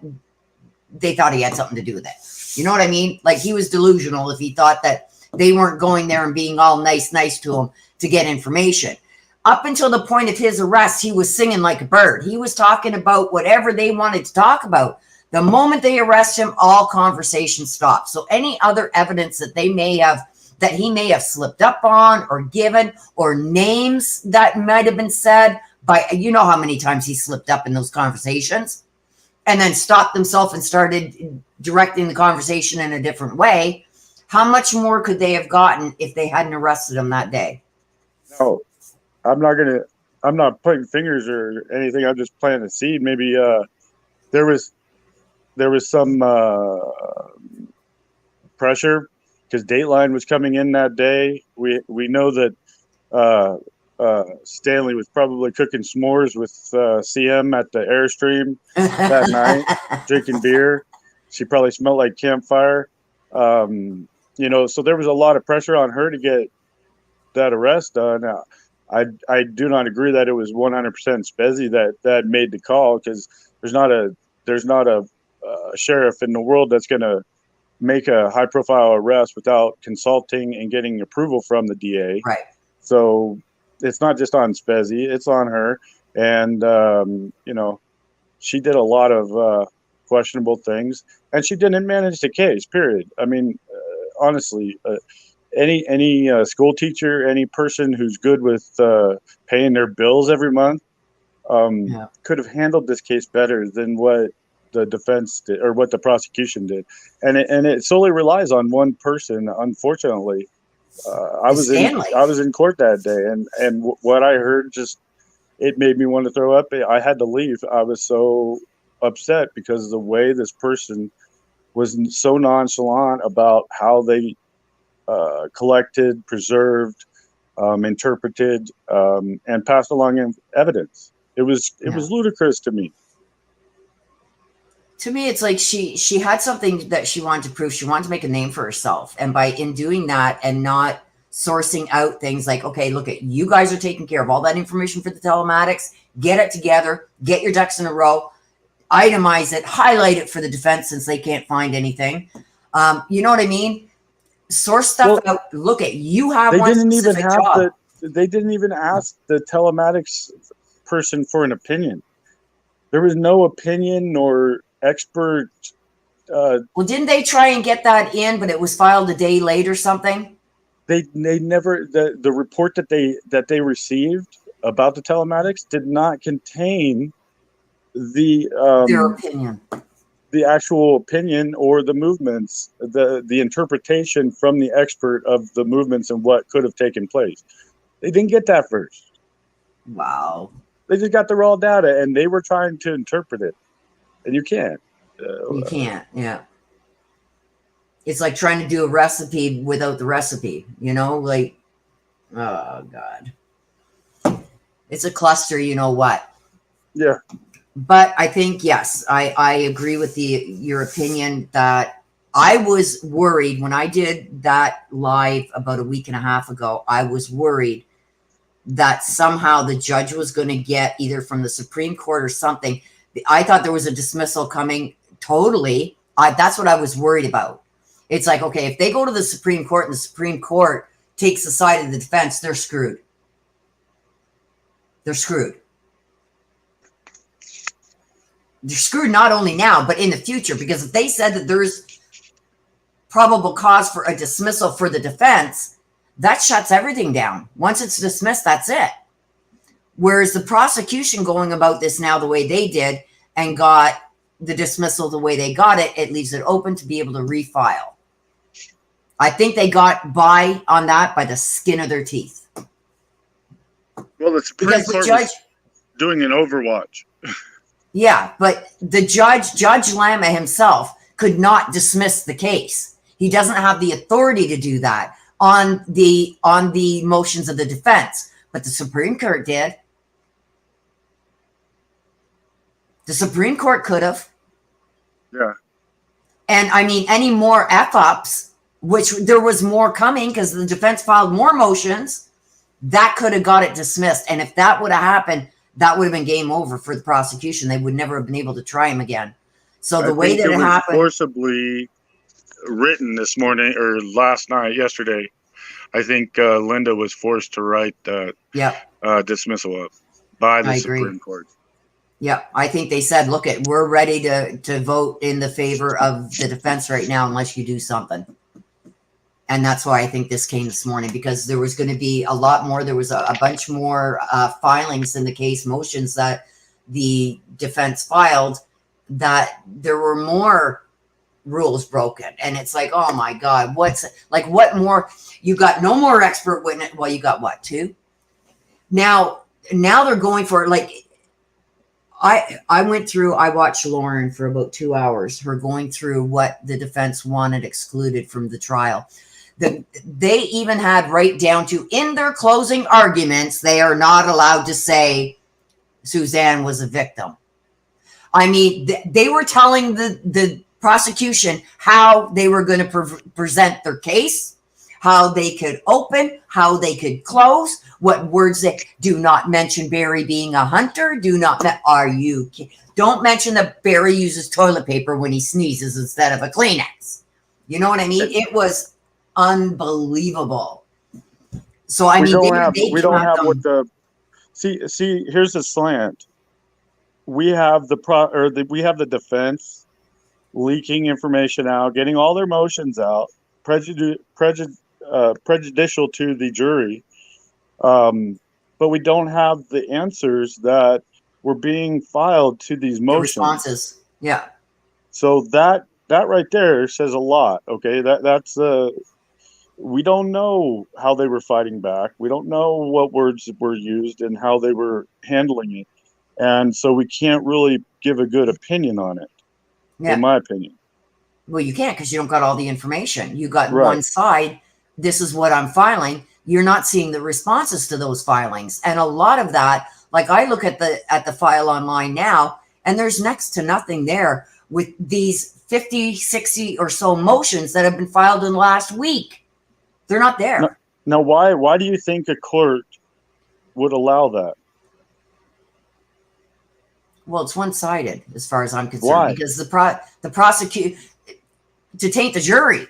they thought he had something to do with it. You know what I mean? Like, he was delusional if he thought that they weren't going there and being all nice to him to get information. Up until the point of his arrest, he was singing like a bird. He was talking about whatever they wanted to talk about. The moment they arrest him, all conversation stops. So any other evidence that he may have slipped up on or given, or names that might have been said by, you know how many times he slipped up in those conversations. and then stopped themselves and started directing the conversation in a different way, how much more could they have gotten if they hadn't arrested him that day? No, I'm not pointing fingers or anything. I'm just planting a seed. Maybe there was some pressure because Dateline was coming in that day. We know that Stanley was probably cooking s'mores with CM at the Airstream that night, drinking beer. She probably smelled like campfire. You know, so there was a lot of pressure on her to get that arrest done. I do not agree that it was 100% Spezzi that made the call, because there's not a sheriff in the world that's going to make a high profile arrest without consulting and getting approval from the DA. Right. So it's not just on Spezzi, it's on her. And, you know, she did a lot of questionable things, and she didn't manage the case, period. I mean, honestly, any school teacher, any person who's good with paying their bills every month could have handled this case better than what the defense did or what the prosecution did. And it solely relies on one person, unfortunately. I was in court that day, and what I heard, just it made me want to throw up. I had to leave. I was so upset because of the way this person was so nonchalant about how they collected, preserved, interpreted, and passed along evidence. It was ludicrous to me. To me, it's like she had something that she wanted to prove. She wanted to make a name for herself, and in doing that and not sourcing out things like, okay, look, at you guys are taking care of all that information for the telematics. Get it together. Get your ducks in a row. Itemize it. Highlight it for the defense since they can't find anything. You know what I mean? Source stuff out. Look, at you have they one didn't even specific have job. they didn't even ask the telematics person for an opinion. There was no opinion nor expert. Well, didn't they try and get that in, but it was filed a day late or something? They never, the report that they received about the telematics did not contain their opinion, the actual opinion or the movements, the interpretation from the expert of the movements and what could have taken place. They didn't get that first. Wow. They just got the raw data, and they were trying to interpret it, and you can't. You can't. Yeah. It's like trying to do a recipe without the recipe, you know, like, oh God, it's a cluster, you know what? Yeah. But I think, yes, I agree with your opinion that I was worried when I did that live about a week and a half ago. I was worried that somehow the judge was going to get either from the Supreme Court or something. I thought there was a dismissal coming totally. That's what I was worried about. It's like, okay, if they go to the Supreme Court and the Supreme Court takes the side of the defense, they're screwed. They're screwed. They're screwed not only now, but in the future, because if they said that there's probable cause for a dismissal for the defense, that shuts everything down. Once it's dismissed, that's it. Whereas the prosecution going about this now the way they did and got the dismissal the way they got it, it leaves it open to be able to refile. I think they got by on that by the skin of their teeth. Well, the Supreme Court was doing an overwatch. Yeah, but the Judge Lama himself, could not dismiss the case. He doesn't have the authority to do that on the motions of the defense, but the Supreme Court did. The Supreme Court could have. Yeah. And I mean, any more F-ups, which there was more coming because the defense filed more motions, that could have got it dismissed. And if that would have happened, that would have been game over for the prosecution. They would never have been able to try him again. So the way that it happened, forcibly written this morning or yesterday. I think Linda was forced to write that dismissal up by the Supreme Court. Yeah, I think they said, look, we're ready to vote in the favor of the defense right now unless you do something. And that's why I think this came this morning, because there was going to be a lot more. There was a bunch more filings in the case, motions that the defense filed that there were more rules broken. And it's like, oh my God, what more? You got no more expert witness. Well, you got what, 2? Now they're going for, like, I watched Lauren for about 2 hours, her going through what the defense wanted excluded from the trial. They even had right down to, in their closing arguments, they are not allowed to say Suzanne was a victim. I mean, they were telling the prosecution how they were going to present their case, how they could open, how they could close, what words they do not mention Barry being a hunter. Don't mention that Barry uses toilet paper when he sneezes instead of a Kleenex. You know what I mean? It was unbelievable. So I mean, we don't have what the see. Here's the slant. We have we have the defense leaking information out, getting all their motions out, prejudicial to the jury. But we don't have the answers that were being filed to these motions. The responses. Yeah. So that right there says a lot. Okay. That's we don't know how they were fighting back. We don't know what words were used and how they were handling it. And so we can't really give a good opinion on it, in my opinion. Well, you can't, because you don't got all the information. You got one side. This is what I'm filing. You're not seeing the responses to those filings. And a lot of that, like, I look at the file online now, and there's next to nothing there with these 50, 60 or so motions that have been filed in the last week. They're not there. Now, why do you think a court would allow that? Well, it's one-sided as far as I'm concerned. Why? Because the prosecute to taint the jury.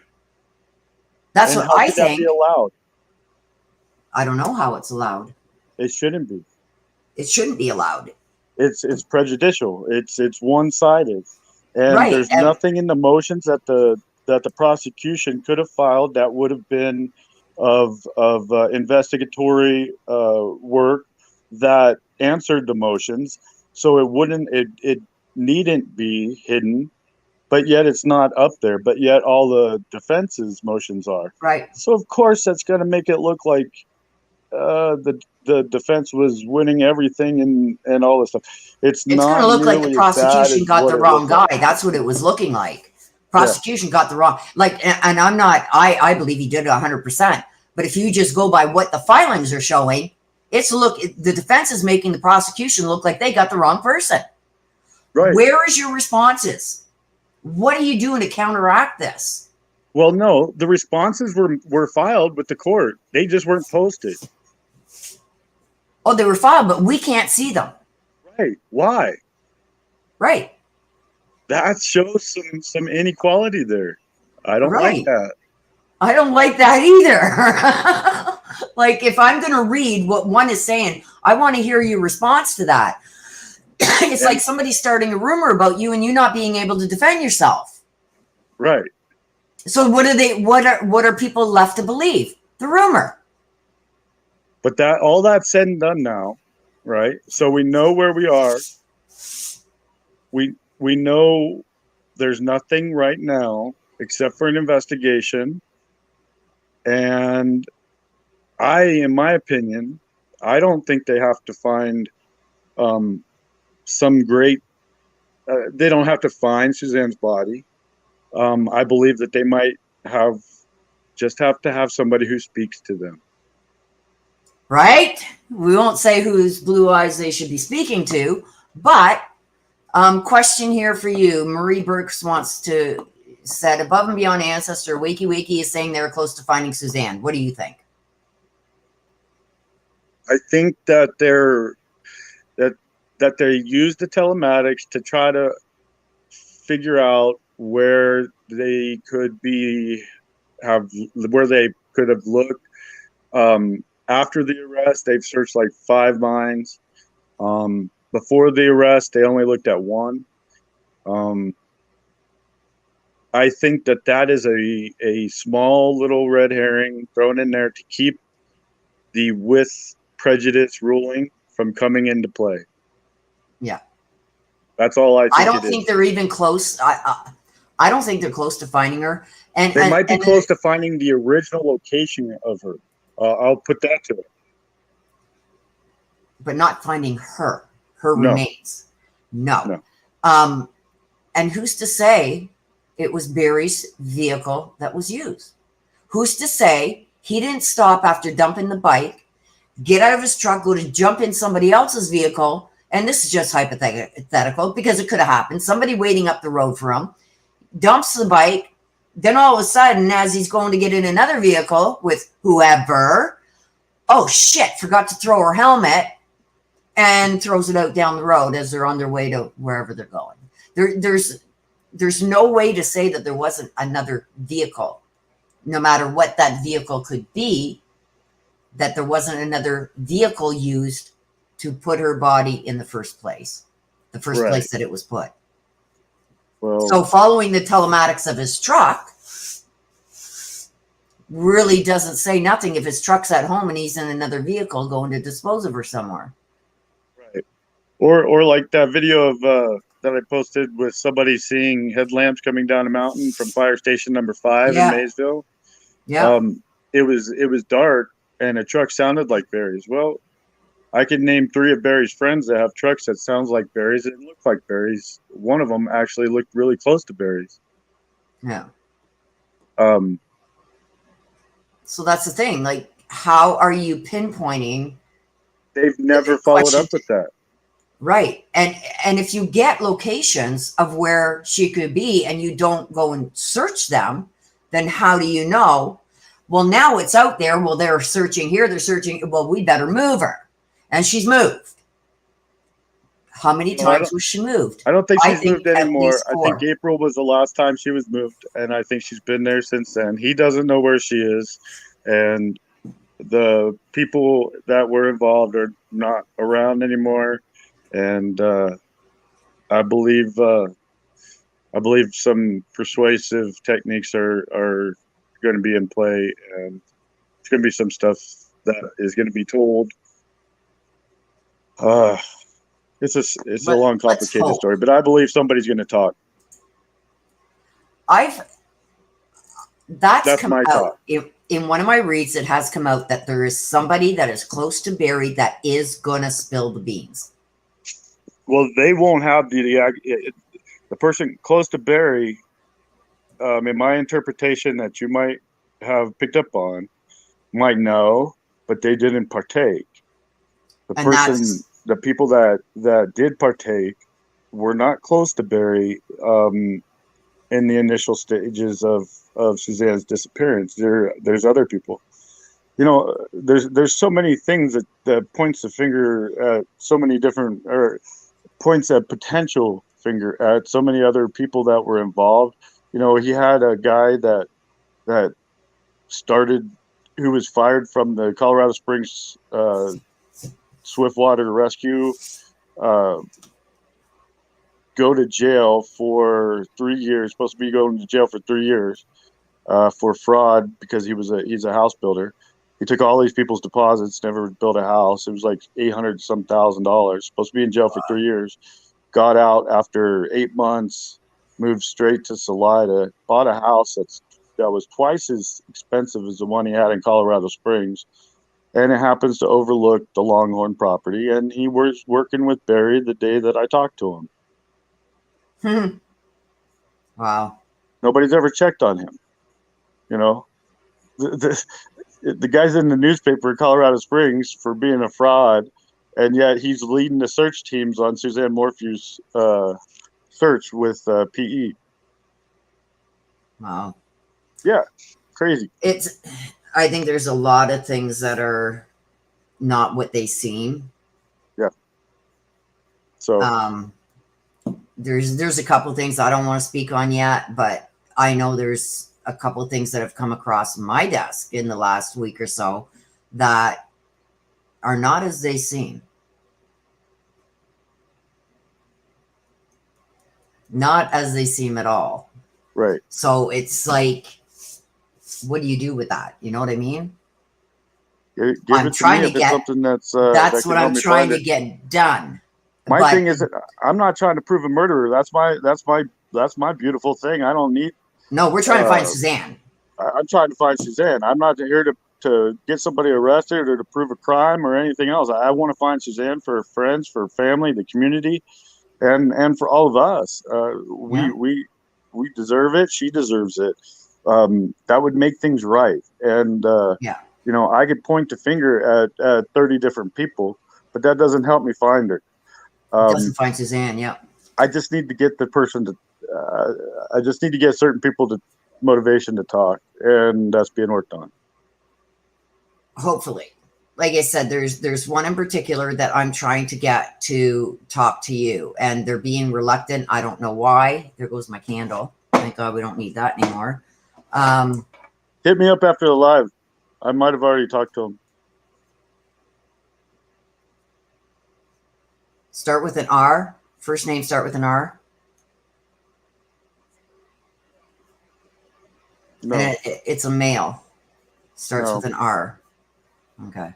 That's what I think. That be allowed? I don't know how it's allowed. It shouldn't be. It shouldn't be allowed. It's prejudicial. It's one-sided, and there's nothing in the motions that the prosecution could have filed that would have been of investigatory work that answered the motions. So it needn't be hidden, but yet it's not up there. But yet all the defense's motions are. Right. So of course that's going to make it look like the defense was winning everything and all this stuff. It's going to look like the prosecution got the wrong guy. That's what it was looking like. Prosecution got the wrong, and I'm not, I believe he did it 100%. But if you just go by what the filings are showing, the defense is making the prosecution look like they got the wrong person. Right. Where is your responses? What are you doing to counteract this? Well, no, the responses were filed with the court. They just weren't posted. Oh, they were filed, but we can't see them. Right. Why? Right. That shows some inequality there. I don't like that. I don't like that either. Like, if I'm going to read what one is saying, I want to hear your response to that. It's like somebody starting a rumor about you and you not being able to defend yourself. Right. So what are people left to believe? The rumor. But all that's said and done now, right? So we know where we are. We know there's nothing right now except for an investigation. And in my opinion, I don't think they have to find some great, they don't have to find Suzanne's body. I believe that they might have to have somebody who speaks to them. Right? We won't say whose blue eyes they should be speaking to, but question here for you. Marie Burks said above and beyond Ancestor, Wakey is saying they're close to finding Suzanne. What do you think? I think that they use the telematics to try to figure out where they could have looked. After the arrest, they've searched like 5 mines. Before the arrest, they only looked at 1. I think that is a small little red herring thrown in there to keep the with prejudice ruling from coming into play. Yeah. That's all I think. I don't think they're even close. I don't think they're close to finding her. And they might be close to finding the original location of her. I'll put that to it. But not finding her No. remains. No. And who's to say it was Barry's vehicle that was used? Who's to say he didn't stop after dumping the bike, get out of his truck, go to jump in somebody else's vehicle? And this is just hypothetical because it could have happened. Somebody waiting up the road for him, dumps the bike. Then all of a sudden, as he's going to get in another vehicle with whoever, oh shit, forgot to throw her helmet, and throws it out down the road as they're on their way to wherever they're going. There's no way to say that there wasn't another vehicle, no matter what that vehicle could be, that there wasn't another vehicle used to put her body in the first place, the first place that it was put. Well, so following the telematics of his truck really doesn't say nothing if his truck's at home and he's in another vehicle going to dispose of her somewhere. Right. Or like that video of that I posted with somebody seeing headlamps coming down a mountain from fire station number 5 in Maysville. Yeah. It was dark and a truck sounded like Barry's. Well, I could name 3 of Barry's friends that have trucks that sounds like Barry's and look like Barry's. One of them actually looked really close to Barry's. Yeah. So that's the thing. Like, how are you pinpointing? They've never followed up with that. Right. And if you get locations of where she could be and you don't go and search them, then how do you know? Well, now it's out there. Well, they're searching here. They're searching. Well, we better move her. And she's moved. How many times was she moved? I don't think she's moved anymore. I 4. think April was the last time she was moved, and I think she's been there since then. He doesn't know where she is, and the people that were involved are not around anymore. And I believe some persuasive techniques are going to be in play, and it's going to be some stuff that is going to be told. It's a long, complicated story, but I believe somebody's going to talk. That's come out in one of my reads. It has come out that there is somebody that is close to Barry that is going to spill the beans. Well, they won't have the person close to Barry. In my interpretation, that you might have picked up on, might know, but they didn't partake. The people that did partake were not close to Barry in the initial stages of Suzanne's disappearance. There's other people. You know, there's so many things that points the finger at so many different, or points a potential finger at so many other people that were involved. You know, he had a guy that started, who was fired from the Colorado Springs Swiftwater Rescue, go to jail for 3 years. Supposed to be going to jail for 3 years for fraud because he's a house builder. He took all these people's deposits, never built a house. It was like $800,000. Supposed to be in jail for 3 years. Got out after 8 months. Moved straight to Salida. Bought a house that was twice as expensive as the one he had in Colorado Springs. And it happens to overlook the Longhorn property. And he was working with Barry the day that I talked to him. Wow. Nobody's ever checked on him. You know, the guy's in the newspaper in Colorado Springs for being a fraud. And yet he's leading the search teams on Suzanne Morphew's search with PE. Wow. Yeah. Crazy. I think there's a lot of things that are not what they seem. Yeah. So there's a couple things I don't want to speak on yet, but I know there's a couple things that have come across my desk in the last week or so that are not as they seem. Not as they seem at all. Right. So it's like, what do you do with that? You know what I mean? I'm trying to get something that's what I'm trying to get done. My But thing is, I'm not trying to prove a murderer. That's my beautiful thing. I don't need. no, we're trying to find Uh, Suzanne. I'm trying to find Suzanne. I'm not here to get somebody arrested or to prove a crime or anything else. I want to find Suzanne for her friends, for her family, the community, and for all of us. Yeah. We deserve it. She deserves it. That would make things right. And Yeah. you know, I could point the finger at 30 different people, but that doesn't help me find her. Doesn't find Suzanne. Yeah. I just need to get the person to. I just need to get certain people to motivation to talk, and that's being worked on. Hopefully. Like I said, there's one in particular that I'm trying to get to talk to you, and they're being reluctant. I don't know why. There goes my candle. Thank God we don't need that anymore. Hit me up after the live. I might have already talked to him. Start with an R. First name start with an R. No. And it's a male. Starts with an R. Okay.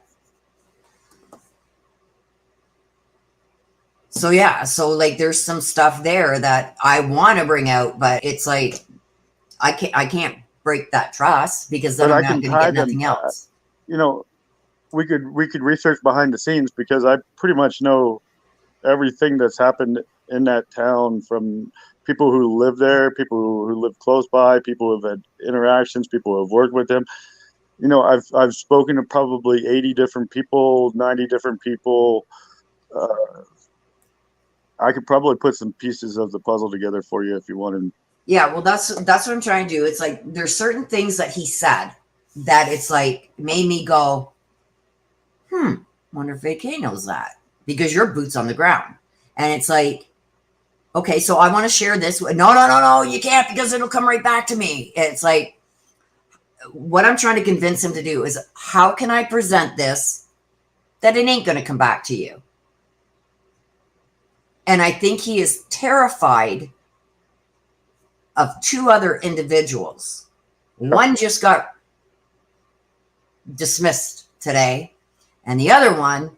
So yeah, so like there's some stuff there that I want to bring out, but it's like I can't break that trust because then I'm not going to get nothing else. You know, we could research behind the scenes because I pretty much know everything that's happened in that town, from people who live there, people who live close by, people who have had interactions, people who have worked with him. You know, I've spoken to probably 80 different people, 90 different people. I could probably put some pieces of the puzzle together for you if you wanted. Yeah, well, that's what I'm trying to do. It's like there's certain things that he said that it's like made me go, wonder if AK knows that, because your boots on the ground. And it's like, okay, so I want to share this. No, you can't, because it'll come right back to me. It's like, what I'm trying to convince him to do is, how can I present this that it ain't going to come back to you? And I think he is terrified of two other individuals. One just got dismissed today, and the other one,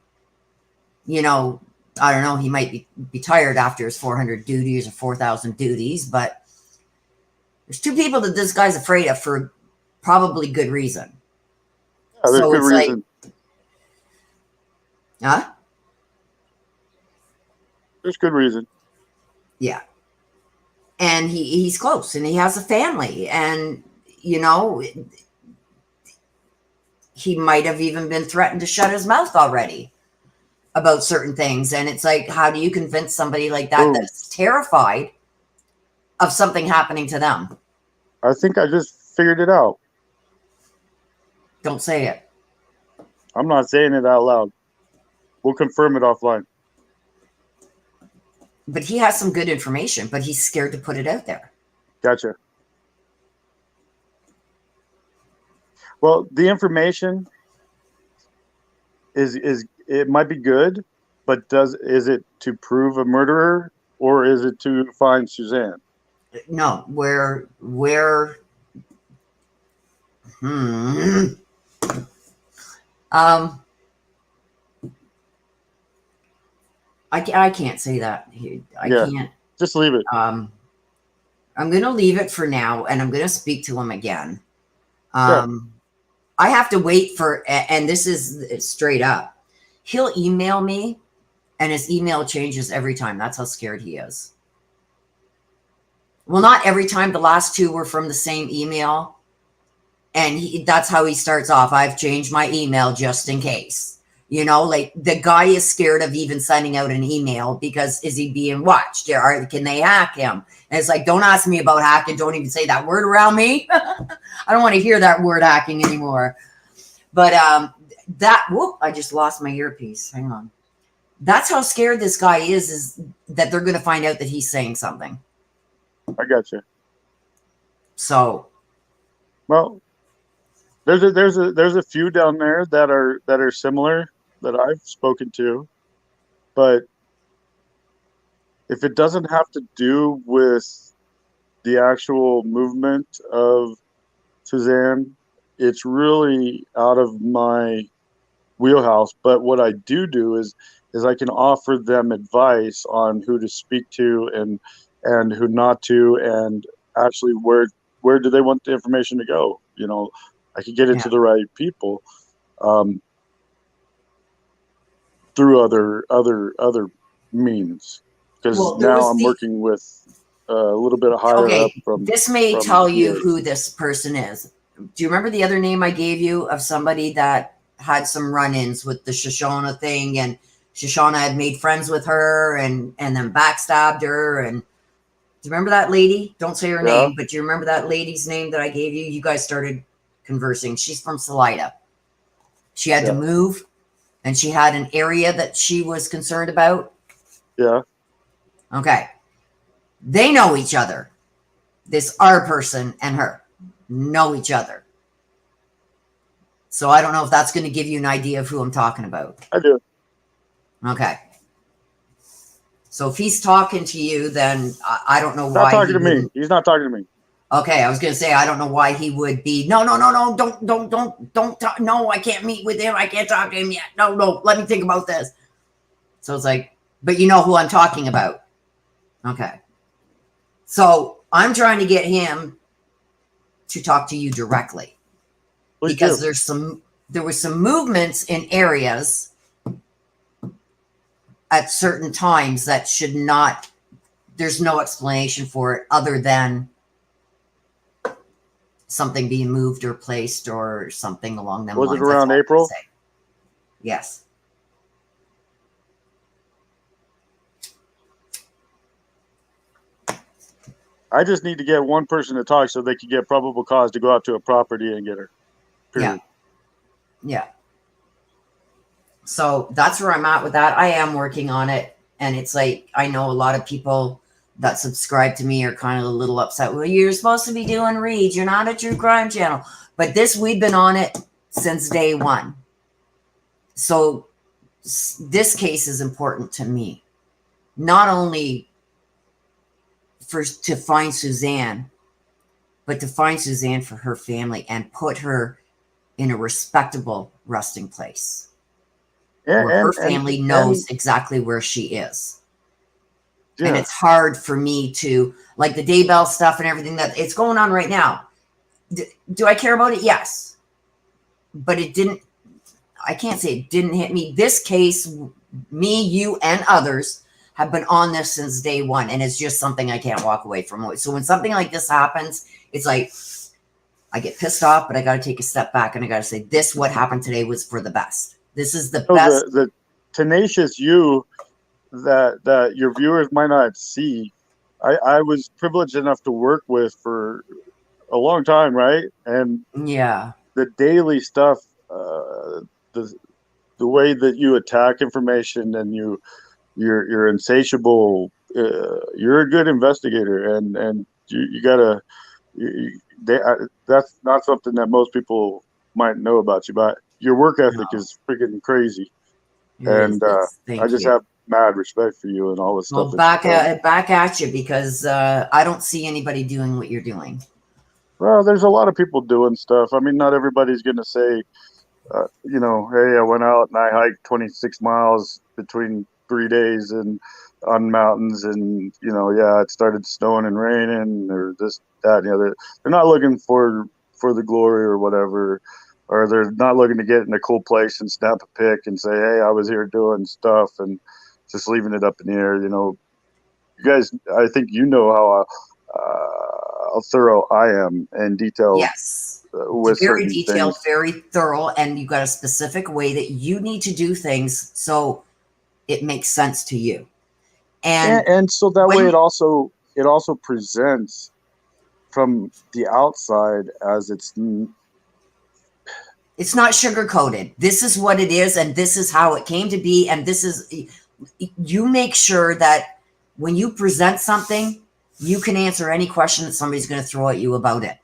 you know, I don't know, he might be tired after his 400 duties or 4,000 duties, but there's two people that this guy's afraid of for probably good reason. Yeah, there's good reason. Huh? There's good reason. Yeah. And he's close, and he has a family, and, you know, he might have even been threatened to shut his mouth already about certain things. And it's like, how do you convince somebody like that that's terrified of something happening to them? I think I just figured it out. Don't say it. I'm not saying it out loud. We'll confirm it offline. But he has some good information, but he's scared to put it out there. Gotcha. Well, the information is it might be good, but is it to prove a murderer, or is it to find Suzanne? No, I can't say that. I can't. Just leave it. I'm going to leave it for now, and I'm going to speak to him again. I have to wait for, and this is straight up, he'll email me, and his email changes every time. That's how scared he is. Well, not every time. The last two were from the same email, and that's how he starts off. I've changed my email just in case. You know, like the guy is scared of even sending out an email because is he being watched? Can they hack him? And it's like, don't ask me about hacking. Don't even say that word around me. I don't want to hear that word hacking anymore. But I just lost my earpiece. Hang on. That's how scared this guy is that they're going to find out that he's saying something. I got you. So, well, there's a few down there that are similar that I've spoken to, but if it doesn't have to do with the actual movement of Suzanne, it's really out of my wheelhouse. But what I do is I can offer them advice on who to speak to and who not to, and actually where do they want the information to go. You know, I can get it to the right people through other means, because now I'm working with a little bit higher up from. This may tell you who this person is. Do you remember the other name I gave you of somebody that had some run-ins with the Shoshana thing, and Shoshana had made friends with her and then backstabbed her? And do you remember that lady? Don't say her name, but do you remember that lady's name that I gave you? You guys started conversing. She's from Salida. She had to move, and she had an area that she was concerned about. Yeah. Okay. They know each other. This our person and her know each other. So I don't know if that's going to give you an idea of who I'm talking about. I do. Okay. So if he's talking to you, then I don't know why. Not talking to me. He's not talking to me. Okay, I was going to say, I don't know why he would be. No, don't talk. No, I can't meet with him. I can't talk to him yet. No, let me think about this. So it's like, but you know who I'm talking about. Okay. So I'm trying to get him to talk to you directly, because there was some movements in areas at certain times that should not, there's no explanation for it other than something being moved or placed or something along them lines. Was it around April? Yes. I just need to get one person to talk so they can get probable cause to go out to a property and get her. Period. Yeah. So that's where I'm at with that. I am working on it. And it's like, I know a lot of people that subscribe to me are kind of a little upset. Well, you're supposed to be doing reads. You're not a true crime channel. But we've been on it since day one. So this case is important to me. Not only to find Suzanne, but to find Suzanne for her family and put her in a respectable resting place. Where her family knows exactly where she is. Yeah. And it's hard for me to, like the Daybell stuff and everything that it's going on right now. Do I care about it? Yes. But it didn't, I can't say it didn't hit me. This case, me, you, and others have been on this since day one. And it's just something I can't walk away from. So when something like this happens, it's like, I get pissed off, but I got to take a step back and I got to say, what happened today was for the best. This is the best. The tenacious you that your viewers might not see, I was privileged enough to work with for a long time, right? And the daily stuff, the way that you attack information and you're insatiable. You're a good investigator, and you gotta. That's not something that most people might know about you, but your work ethic is freaking crazy. And I just have mad respect for you and all this stuff. Back at you, because I don't see anybody doing what you're doing. Well, there's a lot of people doing stuff. I mean, not everybody's going to say, hey, I went out and I hiked 26 miles between 3 days and on mountains, and it started snowing and raining, or this, that, and the other. They're not looking for the glory or whatever. Or they're not looking to get in a cool place and snap a pic and say, hey, I was here doing stuff, and just leaving it up in the air. You guys, I think how thorough I am and detailed. Yes. With very detailed, very thorough, and you've got a specific way that you need to do things so it makes sense to you. And so that way it also presents from the outside as it's not sugar coated. This is what it is, and this is how it came to be. And this is, you make sure that when you present something, you can answer any question that somebody's going to throw at you about it.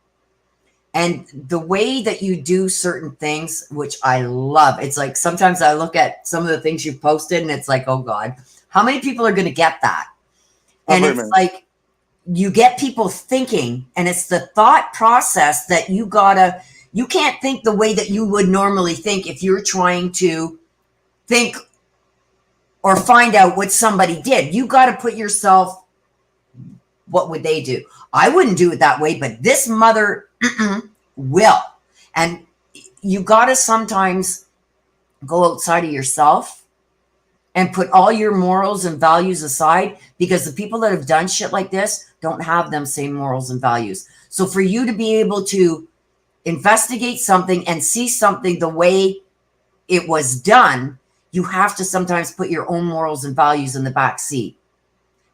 And the way that you do certain things, which I love, it's like sometimes I look at some of the things you've posted and it's like, oh God, how many people are going to get that? And it's like, you get people thinking, and it's the thought process that you gotta, You can't think the way that you would normally think if you're trying to think or find out what somebody did. You got to put yourself, what would they do? I wouldn't do it that way, but this mother will. And you got to sometimes go outside of yourself and put all your morals and values aside, because the people that have done shit like this don't have them same morals and values. So for you to be able to investigate something and see something the way it was done, you have to sometimes put your own morals and values in the back seat.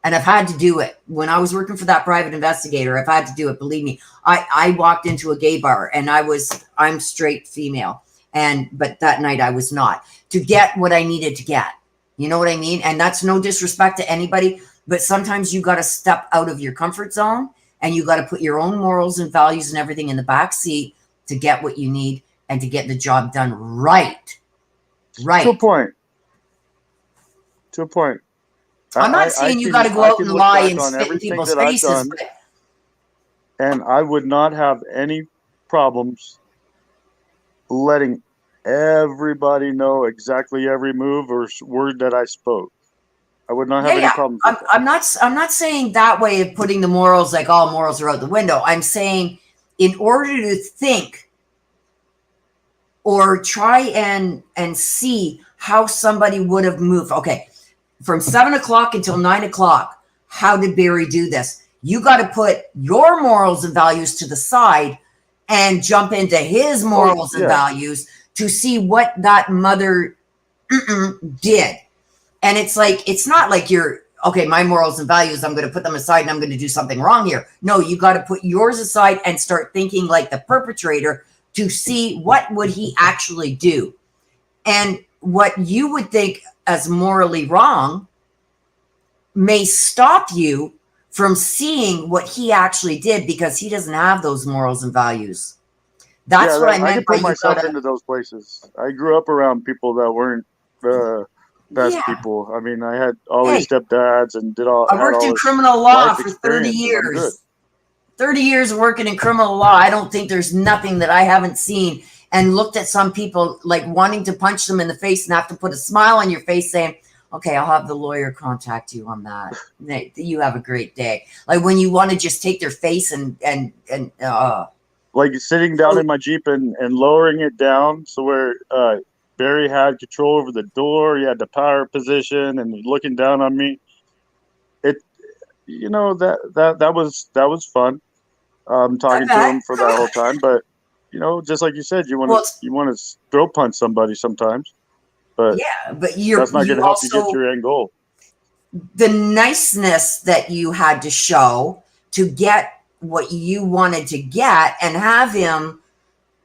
And I've had to do it. When I was working for that private investigator, I've had to do it. Believe me, I walked into a gay bar and I'm straight female. But that night I was not, to get what I needed to get. You know what I mean? And that's no disrespect to anybody, but sometimes you got to step out of your comfort zone and you got to put your own morals and values and everything in the back seat to get what you need and to get the job done right. Right. To a point. To a point. I'm not saying you got to go out and lie and spit in people's faces. And I would not have any problems letting everybody know exactly every move or word that I spoke. I would not have any problems. I'm not saying that way of putting the morals, like all morals are out the window. I'm saying in order to think or try and see how somebody would have moved. Okay. From 7 o'clock until 9 o'clock, how did Barry do this? You got to put your morals and values to the side and jump into his morals and values to see what that mother did. And it's like, it's not like you're, okay, my morals and values, I'm going to put them aside and I'm going to do something wrong here. No, you got to put yours aside and start thinking like the perpetrator to see what would he actually do. And what you would think as morally wrong may stop you from seeing what he actually did because he doesn't have those morals and values. That's what I meant. I could put myself into those places. I grew up around people that weren't the best people. I mean, I had all these stepdads and did all. I worked in criminal law for 30 years. 30 years of working in criminal law. I don't think there's nothing that I haven't seen and looked at some people like wanting to punch them in the face and have to put a smile on your face saying, okay, I'll have the lawyer contact you on that. You have a great day. Like when you want to just take their face and like sitting down in my Jeep and lowering it down so where Barry had control over the door. He had the power position and looking down on me. It, you know, that was fun. Talking to him for that whole time, but you know, just like you said, you want to throw punch somebody sometimes, but but that's not going to help you get your end goal. The niceness that you had to show to get what you wanted to get and have him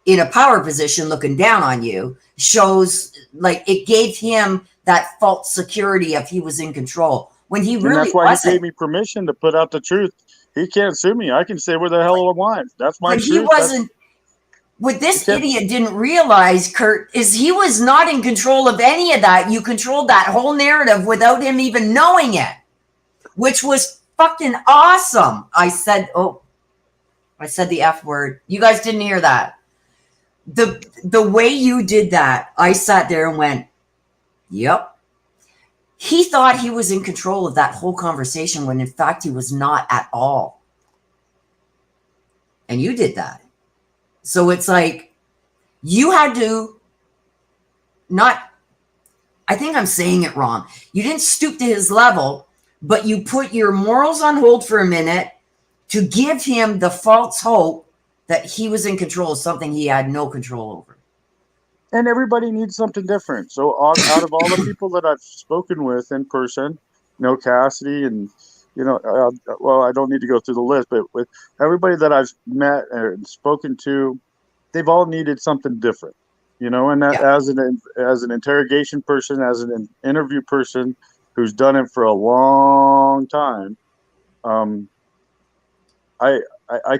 in a power position looking down on you shows like it gave him that false security of he was in control when he really that's why wasn't. He gave me permission to put out the truth. He can't sue me. I can say where the hell I want. That's my truth. He wasn't. What this idiot didn't realize, Kurt, is he was not in control of any of that. You controlled that whole narrative without him even knowing it, which was fucking awesome. I said the F word. You guys didn't hear that. The way you did that, I sat there and went, yep. He thought he was in control of that whole conversation when in fact he was not at all. And you did that. So it's like you had to I think I'm saying it wrong. You didn't stoop to his level, but you put your morals on hold for a minute to give him the false hope that he was in control of something he had no control over. And everybody needs something different. So out of all the people that I've spoken with in person, you know, Cassidy and, you know, well, I don't need to go through the list, but with everybody that I've met and spoken to, they've all needed something different, you know, and that as an interrogation person, as an interview person who's done it for a long time, I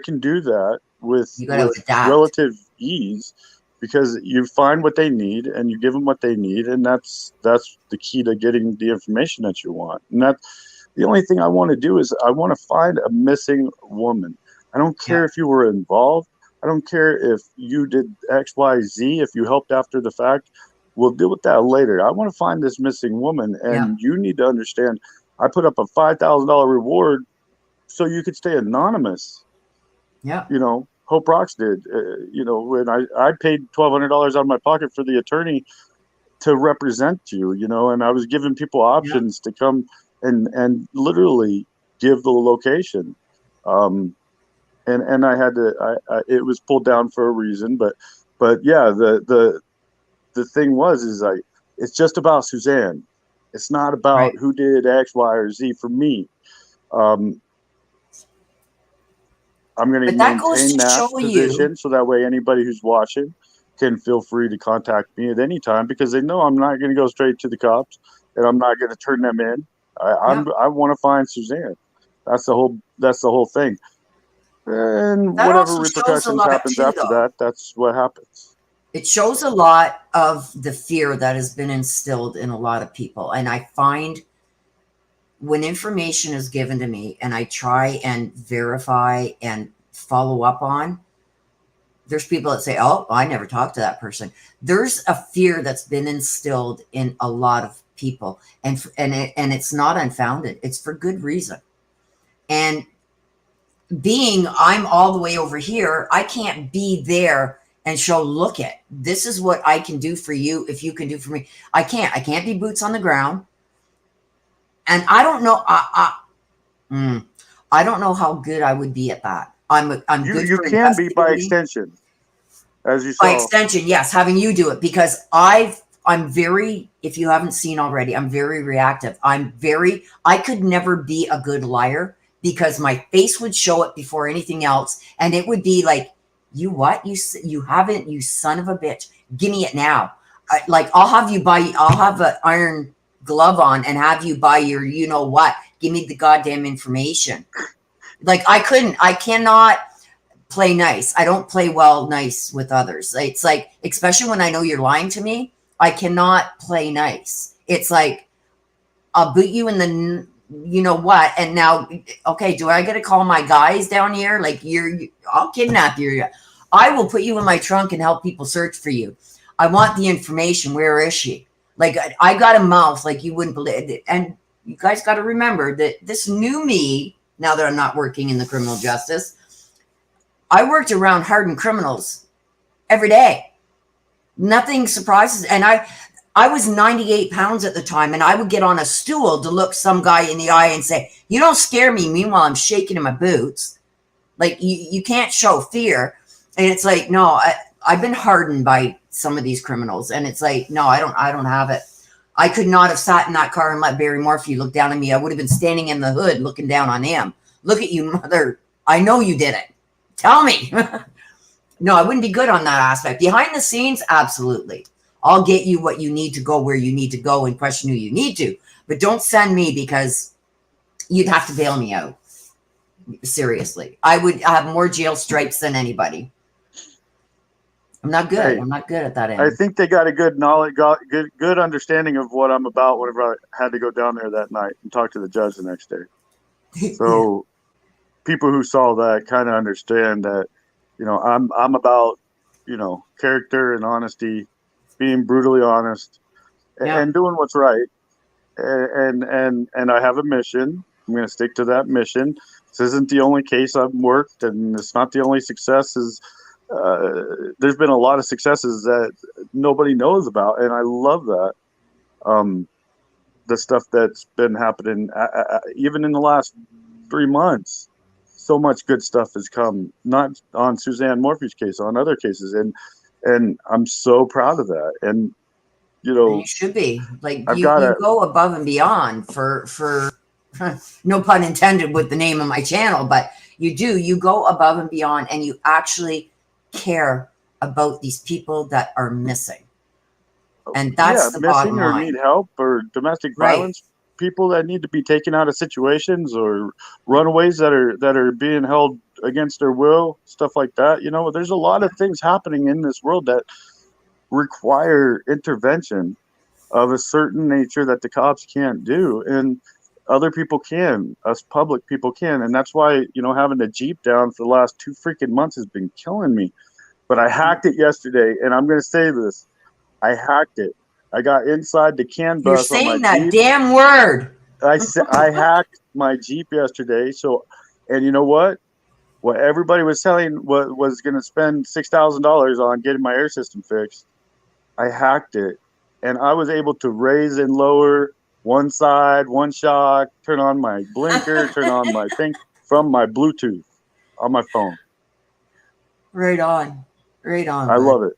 can do that with relative ease because you find what they need and you give them what they need. And that's the key to getting the information that you want. And that's the only thing I want to do is I want to find a missing woman. I don't care if you were involved. I don't care if you did X, Y, Z. If you helped after the fact, we'll deal with that later. I want to find this missing woman, and you need to understand. I put up a $5,000 reward so you could stay anonymous. Yeah. You know, HOODIES did. You know, when I paid $1,200 out of my pocket for the attorney to represent you, you know, and I was giving people options to come and literally give the location. And I had to, it was pulled down for a reason, but yeah, the thing is it's just about Suzanne. It's not about who did X, Y, or Z for me. I'm going to maintain that position so that way anybody who's watching can feel free to contact me at any time, because they know I'm not going to go straight to the cops and I'm not going to turn them in. I want to find Suzanne. That's the whole thing. And that whatever repercussions happens after that, that's what happens. It shows a lot of the fear that has been instilled in a lot of people. And I find when information is given to me and I try and verify and follow up on, there's people that say, oh, I never talked to that person. There's a fear that's been instilled in a lot of people, and it's not unfounded. It's for good reason. And being I'm all the way over here, I can't be there and show, look at, this is what I can do for you if you can do for me. I can't be boots on the ground. And I don't know, I don't know how good I would be at that. I'm good. You can be by extension, as you saw. By extension, yes, having you do it, because I'm very, if you haven't seen already, I'm very reactive. I could never be a good liar, because my face would show it before anything else. And it would be like, you what? You haven't, you son of a bitch. Give me it now. I'll have an iron glove on and have you buy your, you know what? Give me the goddamn information. I cannot play nice. I don't play nice with others. It's like, especially when I know you're lying to me, I cannot play nice. It's like, I'll boot you in the, you know what? And now, okay, do I got to call my guys down here? Like I'll kidnap you. I will put you in my trunk and help people search for you. I want the information. Where is she? Like, I got a mouth like you wouldn't believe it. And you guys got to remember that this new me, now that I'm not working in the criminal justice, I worked around hardened criminals every day. Nothing surprises. And I was 98 pounds at the time, and I would get on a stool to look some guy in the eye and say, you don't scare me. Meanwhile, I'm shaking in my boots. Like, you can't show fear. And it's like, no, I've been hardened by some of these criminals. And it's like, no, I don't have it. I could not have sat in that car and let Barry Morphew look down at me. I would have been standing in the hood looking down on him. Look at you, mother. I know you did it. Tell me. No, I wouldn't be good on that aspect. Behind the scenes, absolutely. I'll get you what you need to go where you need to go and question who you need to. But don't send me, because you'd have to bail me out. Seriously. I would have more jail stripes than anybody. I'm not good. Hey, I'm not good at that end. I think they got a good knowledge, good understanding of what I'm about whenever I had to go down there that night and talk to the judge the next day. So people who saw that kind of understand that, you know, I'm about, you know, character and honesty, being brutally honest, and doing what's right. And I have a mission. I'm going to stick to that mission. This isn't the only case I've worked, and it's not the only successes. There's been a lot of successes that nobody knows about, and I love that. The stuff that's been happening, even in the last 3 months, so much good stuff has come, not on Suzanne Morphew's case, on other cases, and I'm so proud of that. And you know, you should be like you go above and beyond for no pun intended with the name of my channel, but you go above and beyond, and you actually care about these people that are missing. And that's the bottom line. Or need help, or domestic violence, people that need to be taken out of situations, or runaways that are being held against their will, stuff like that. You know, there's a lot of things happening in this world that require intervention of a certain nature that the cops can't do. And other people can, us public people can. And that's why, having the Jeep down for the last 2 freaking months has been killing me. But I hacked it yesterday, and I'm going to say this. I hacked it. I got inside the CAN You're bus on my saying that Jeep. damn word. I hacked my Jeep yesterday. So, and you know what? What everybody was telling was going to spend $6,000 on getting my air system fixed. I hacked it, and I was able to raise and lower one side, one shock, turn on my blinker, turn on my thing from my Bluetooth on my phone. Right on. Right on. I love it.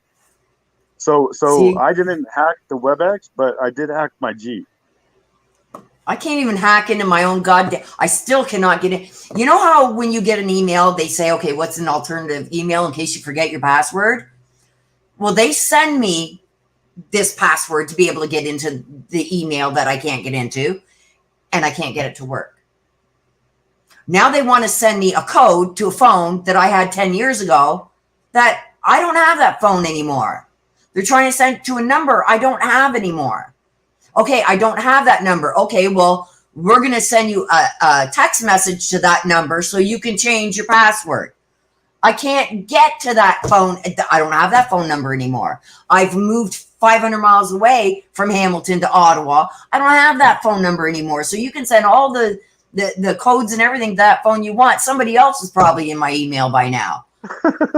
So See? I didn't hack the WebEx, but I did hack my Jeep. I can't even hack into my own goddamn. I still cannot get in. You know how when you get an email, they say, okay, what's an alternative email in case you forget your password? Well, they send me this password to be able to get into the email that I can't get into, and I can't get it to work. Now they want to send me a code to a phone that I had 10 years ago that I don't have that phone anymore. They're trying to send it to a number I don't have anymore. Okay, I don't have that number. Okay, well, we're going to send you a text message to that number so you can change your password. I can't get to that phone. I don't have that phone number anymore. I've moved 500 miles away from Hamilton to Ottawa. I don't have that phone number anymore. So you can send all the codes and everything to that phone you want. Somebody else is probably in my email by now.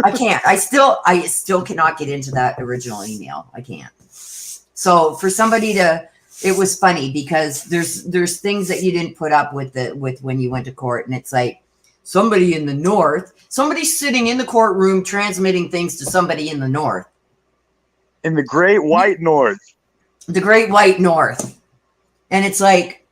I can't. I still cannot get into that original email. I can't. So for somebody to, it was funny because there's things that you didn't put up with when you went to court, and it's like somebody in the north, somebody's sitting in the courtroom transmitting things to somebody in the north. In the great white north. The great white north. And it's like,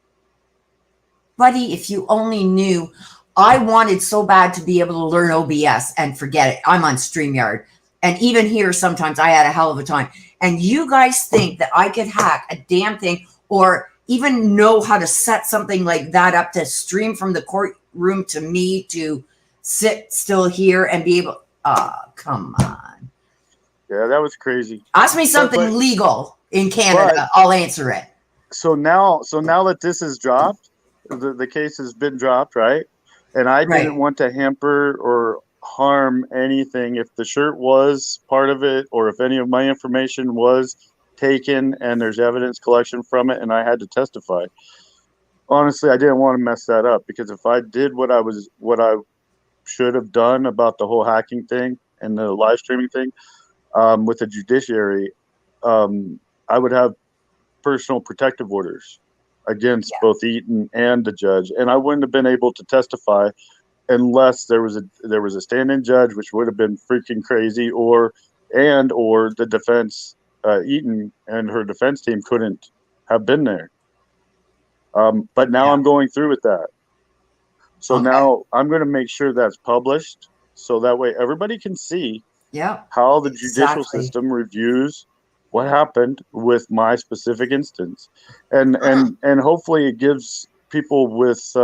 buddy, if you only knew. I wanted so bad to be able to learn OBS and forget it. I'm on StreamYard. And even here, sometimes I had a hell of a time. And you guys think that I could hack a damn thing or even know how to set something like that up to stream from the courtroom to me to sit still here and be able, come on. Yeah, that was crazy. Ask me something legal in Canada. I'll answer it. So now that this is dropped, the case has been dropped, right? And I didn't want to hamper or harm anything. If the shirt was part of it, or if any of my information was taken and there's evidence collection from it and I had to testify, honestly, I didn't want to mess that up, because if I did what I should have done about the whole hacking thing and the live streaming thing with the judiciary, I would have personal protective orders against both Eaton and the judge, and I wouldn't have been able to testify unless there was a stand-in judge, which would have been freaking crazy, or the defense, Eaton and her defense team couldn't have been there. But now I'm going through with that. So now I'm going to make sure that's published, so that way everybody can see how the judicial system reviews what happened with my specific instance, and hopefully it gives people with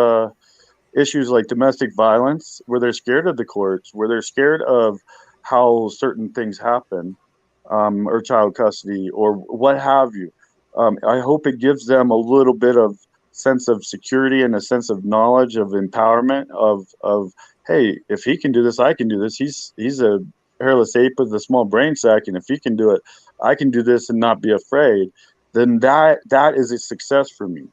issues like domestic violence, where they're scared of the courts, where they're scared of how certain things happen, or child custody or what have you. I hope it gives them a little bit of sense of security and a sense of knowledge, of empowerment, of hey, if he can do this, I can do this. He's a hairless ape with a small brain sack, and if he can do it, I can do this and not be afraid. Then that is a success for me.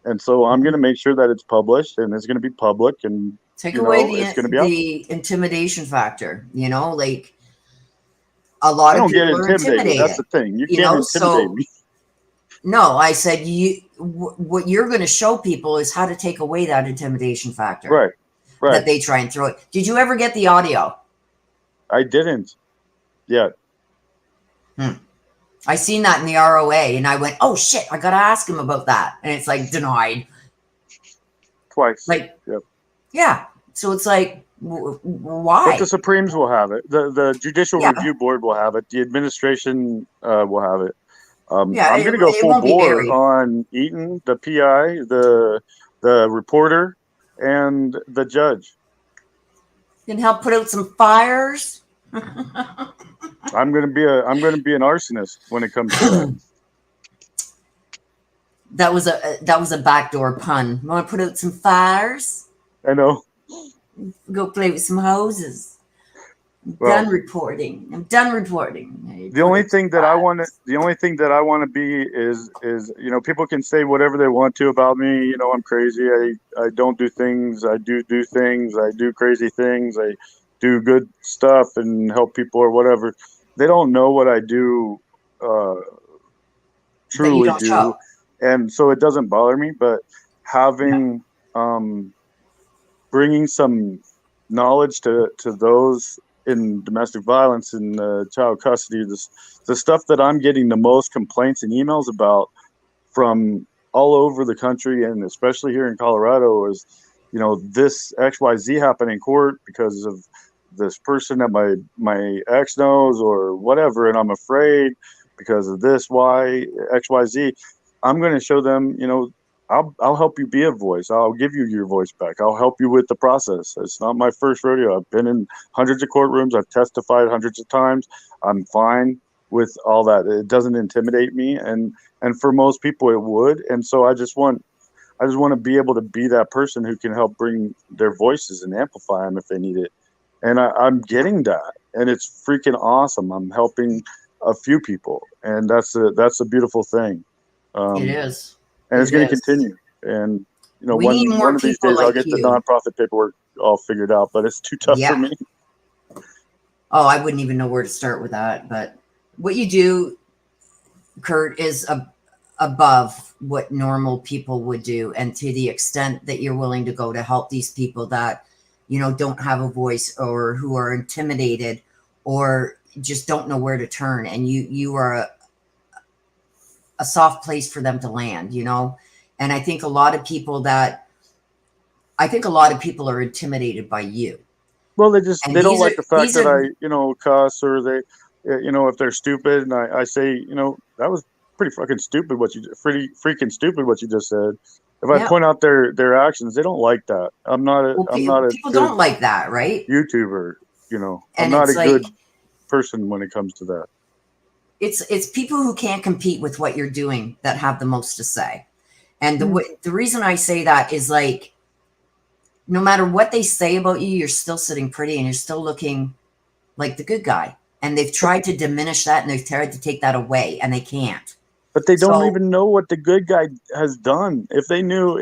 And so I'm going to make sure that it's published, and it's going to be public, and take away the intimidation factor. Like a lot of people are intimidated. That's the thing. You can't intimidate me. No, I said what you're going to show people is how to take away that intimidation factor. Right. That they try and throw it. Did you ever get the audio? I didn't yet. I seen that in the ROA, and I went, "Oh shit! I gotta ask him about that." And it's like denied twice. Yeah. So it's like, why? But the Supremes will have it. The Judicial Review Board will have it. The administration will have it. I'm going to go full bore on Eaton, the PI, the reporter, and the judge. Can help put out some fires. I'm going to be an arsonist when it comes to that. That was a backdoor pun. Want to put out some fires? I know. Go play with some hoses. Well, Done reporting. I'm done reporting. the only thing that I want to be is, you know, people can say whatever they want to about me. You know, I'm crazy. I don't do things. I do things. I do crazy things. I do good stuff and help people or whatever. They don't know what I do, truly do. Show. And so it doesn't bother me, but having, bringing some knowledge to those in domestic violence and child custody, the stuff that I'm getting the most complaints and emails about from all over the country, and especially here in Colorado, is, you know, this XYZ happened in court because of this person that my ex knows or whatever, and I'm afraid because of this XYZ. I'm going to show them, you know, I'll help you be a voice. I'll give you your voice back. I'll help you with the process. It's not my first rodeo. I've been in hundreds of courtrooms. I've testified hundreds of times. I'm fine with all that. It doesn't intimidate me, and for most people it would. And so I just want to be able to be that person who can help bring their voices and amplify them if they need it. And I'm getting that, and it's freaking awesome. I'm helping a few people, and that's a beautiful thing. It is. And it's going to continue. And, you know, one of these days I'll get the nonprofit paperwork all figured out, but it's too tough for me. Oh, I wouldn't even know where to start with that. But what you do, Kurt, is above what normal people would do. And to the extent that you're willing to go to help these people that, you know, don't have a voice or who are intimidated or just don't know where to turn. And you are a soft place for them to land, you know? And I think a lot of people are intimidated by you. Well, they don't like the fact that I, you know, cuss, or they, you know, if they're stupid, and I say, you know, that was pretty freaking stupid what you just said. If I point out their actions, they don't like that. I'm not a people don't like that, right? YouTuber, you know. And I'm not a good person when it comes to that. It's people who can't compete with what you're doing that have the most to say. And the reason I say that is, like, no matter what they say about you, you're still sitting pretty and you're still looking like the good guy. And they've tried to diminish that, and they've tried to take that away, and they can't. But they don't even know what the good guy has done. If they knew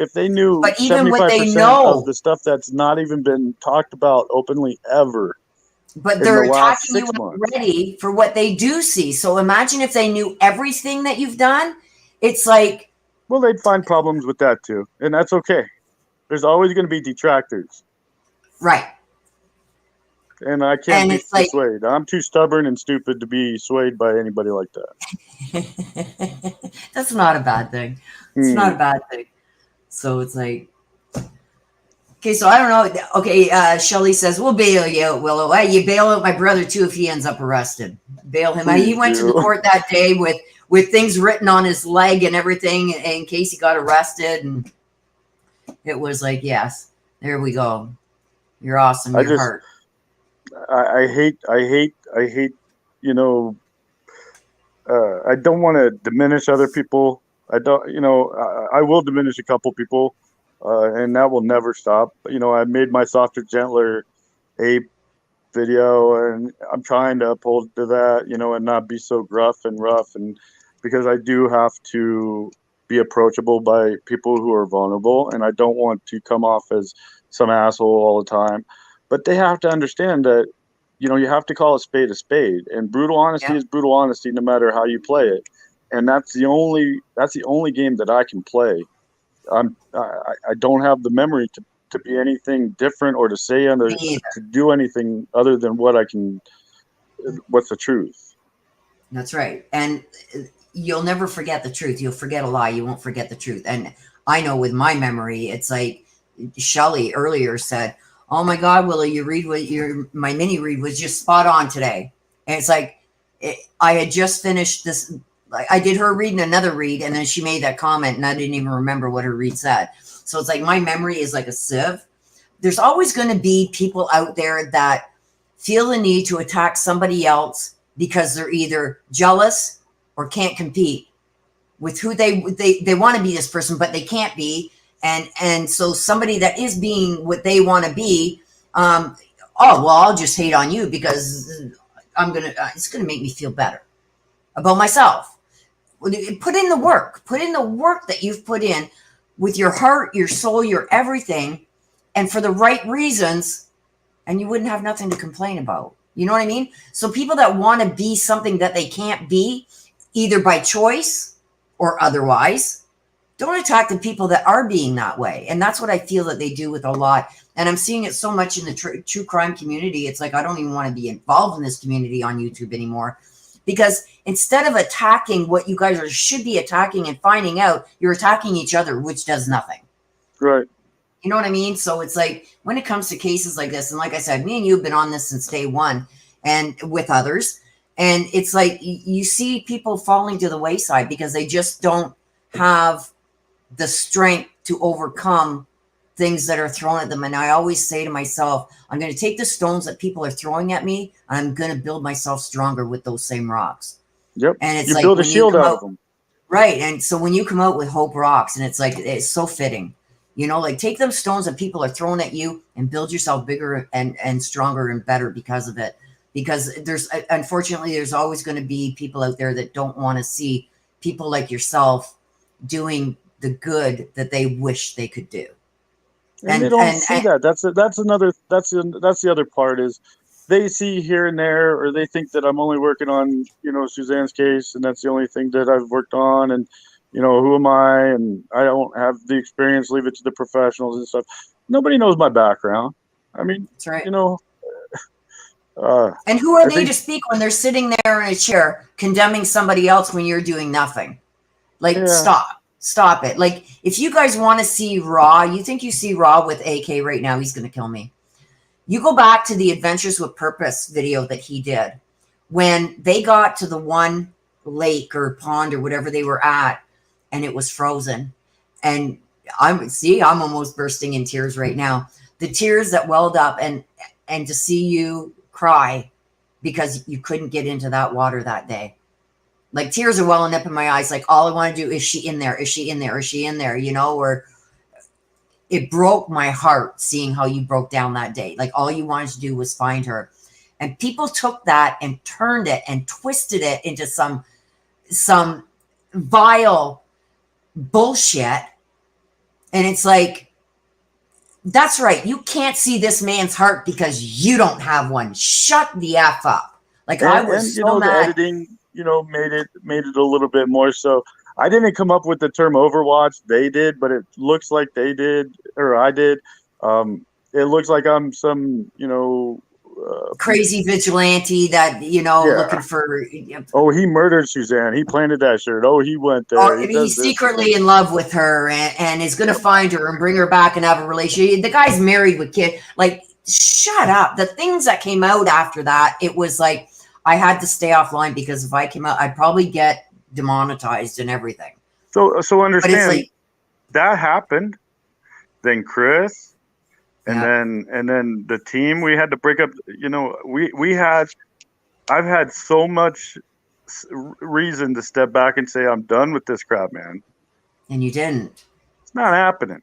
but even 75% what they know of the stuff that's not even been talked about openly ever. But they're attacking you already for what they do see. So imagine if they knew everything that you've done. It's like, well, they'd find problems with that too, and that's okay. There's always going to be detractors, right? And I can't be swayed. I'm too stubborn and stupid to be swayed by anybody like that. That's not a bad thing. It's not a bad thing. So it's like, okay, so I don't know. Okay, Shelly says, we'll bail you out, Willow. Hey, you bail out my brother too if he ends up arrested. Bail him. He went to the court that day with things written on his leg and everything in case he got arrested. And it was like, yes, there we go. You're awesome. You're hurt. I hate, you know, I don't want to diminish other people. I don't, you know, I will diminish a couple people, and that will never stop. You know, I made my Softer, Gentler ape video, and I'm trying to uphold to that, you know, and not be so gruff and rough. And because I do have to be approachable by people who are vulnerable, and I don't want to come off as some asshole all the time. But they have to understand that, you know, you have to call a spade, and brutal honesty is brutal honesty, no matter how you play it. And that's the only game that I can play. I don't have the memory to be anything different or to say to do anything other than what's the truth. That's right. And you'll never forget the truth. You'll forget a lie. You won't forget the truth. And I know with my memory, it's like Shelly earlier said, oh my God, Willow, my mini read was just spot on today. And it's like, I had just finished this. I did her read and another read, and then she made that comment, and I didn't even remember what her read said. So it's like my memory is like a sieve. There's always going to be people out there that feel the need to attack somebody else because they're either jealous or can't compete. with who they want to be this person, but they can't be. And so somebody that is being what they want to be, oh, well, I'll just hate on you because it's going to make me feel better about myself. Put in the work, that you've put in with your heart, your soul, your everything, and for the right reasons, and you wouldn't have nothing to complain about. You know what I mean? So people that want to be something that they can't be, either by choice or otherwise, don't attack the people that are being that way. And that's what I feel that they do with a lot. And I'm seeing it so much in the true crime community. It's like, I don't even want to be involved in this community on YouTube anymore, because instead of attacking what you guys should be attacking and finding out, you're attacking each other, which does nothing. Right. You know what I mean? So it's like, when it comes to cases like this, and like I said, me and you have been on this since day one and with others. And it's like, you see people falling to the wayside because they just don't have the strength to overcome things that are thrown at them. And I always say to myself, I'm going to take the stones that people are throwing at me, and I'm going to build myself stronger with those same rocks. Yep. And it's you like, build a shield out of them. Right. And so when you come out with Hope Rocks, and it's like, it's so fitting, you know, like, take them stones that people are throwing at you and build yourself bigger and stronger and better because of it. Because unfortunately, there's always going to be people out there that don't want to see people like yourself doing the good that they wish they could do. And they don't see that. That's the other part, is they see here and there, or they think that I'm only working on, Suzanne's case, and that's the only thing that I've worked on. And, who am I? And I don't have the experience, leave it to the professionals and stuff. Nobody knows my background. I mean, that's right. And who are they to speak when they're sitting there in a chair condemning somebody else when you're doing nothing? Like, stop it. Like, if you guys want to see Raw, you think you see Raw with AK right now, he's going to kill me. You go back to the Adventures with Purpose video that he did when they got to the one lake or pond or whatever they were at, and it was frozen. And I'm almost bursting in tears right now. The tears that welled up, and to see you cry because you couldn't get into that water that day. Like, tears are welling up in my eyes. Like, all I want to do, is she in there? Is she in there? Is she in there? Or it broke my heart seeing how you broke down that day. Like, all you wanted to do was find her. And people took that and turned it and twisted it into some vile bullshit. And it's like, that's right. You can't see this man's heart because you don't have one. Shut the F up. Like, I was so mad. The editing, made it a little bit more so. I didn't come up with the term Overwatch. They did, but it looks like they did, or I did. It looks like I'm some, crazy vigilante that, looking for. Oh, he murdered Suzanne. He planted that shirt. Oh, he went there. Oh, he's secretly in love with her and is going to find her and bring her back and have a relationship. The guy's married with kids. Like, shut up. The things that came out after that, it was like, I had to stay offline, because if I came out, I'd probably get demonetized and everything. So understand, that happened. Then Chris, and then the team, we had to break up. I've had so much reason to step back and say, I'm done with this crap, man. And you didn't. It's not happening.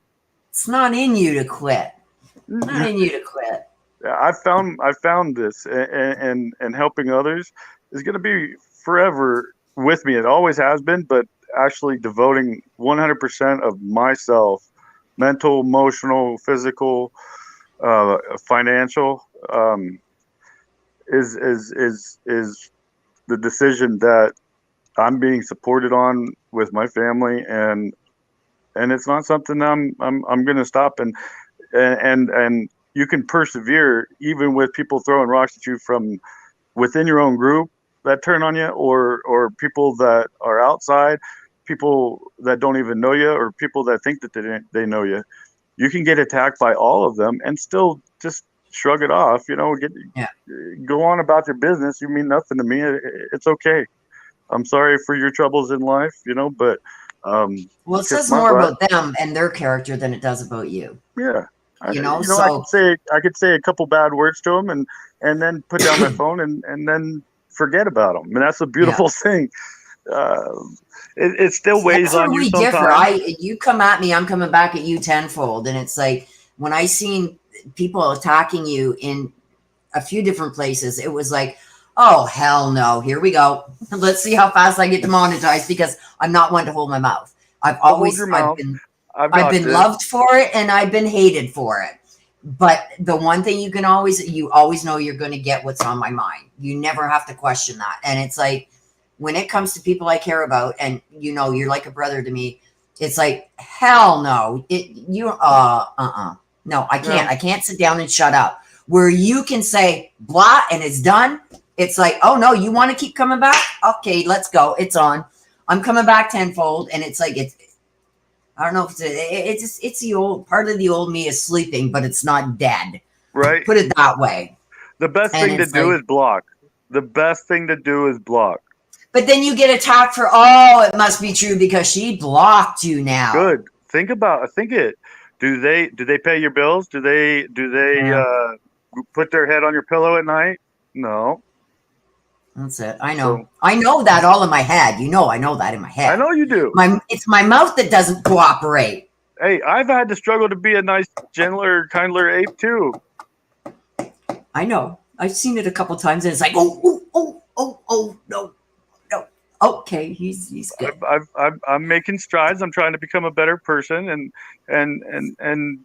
It's not in you to quit. Not in you to quit. I found this, and helping others is going to be forever with me. It always has been, but actually devoting 100% of myself, mental, emotional, physical, financial, is the decision that I'm being supported on with my family, and it's not something I'm going to stop. And you can persevere even with people throwing rocks at you from within your own group that turn on you, or people that are outside, people that don't even know you, or people that think that they know you. You can get attacked by all of them and still just shrug it off, go on about your business. You mean nothing to me. It's okay. I'm sorry for your troubles in life, but well, it says more about them and their character than it does about you. Yeah. So I could say a couple bad words to them and then put down my phone and then forget about them. And that's a beautiful thing. it still weighs That's where on you we sometimes. differ. You come at me, I'm coming back at you tenfold. And it's like when I seen people attacking you in a few different places, it was like, oh hell no, here we go. Let's see how fast I get demonetized because I'm not one to hold my mouth. I've Hold always your mouth. I've got been this. loved for it and I've been hated for it. But the one thing you always know you're going to get what's on my mind. You never have to question that. And it's like, when it comes to people I care about, and you're like a brother to me, it's like, hell no. No, I can't. Yeah. I can't sit down and shut up. Where you can say blah and it's done. It's like, oh no, you want to keep coming back? Okay, let's go. It's on. I'm coming back tenfold. And it's like, I don't know if it's the old part of the old me is sleeping, but it's not dead. Right. Put it that way. The best thing to do is block. The best thing to do is block. But then you get attacked for, it must be true because she blocked you now. Good. Think it. Do they pay your bills? Do they put their head on your pillow at night? No. That's it. I know. So, I know that all in my head. I know that in my head. I know you do. It's my mouth that doesn't cooperate. Hey, I've had to struggle to be a nice, gentler, kindler ape too. I know. I've seen it a couple times, and it's like, oh, no. Okay, he's good. I'm making strides. I'm trying to become a better person, and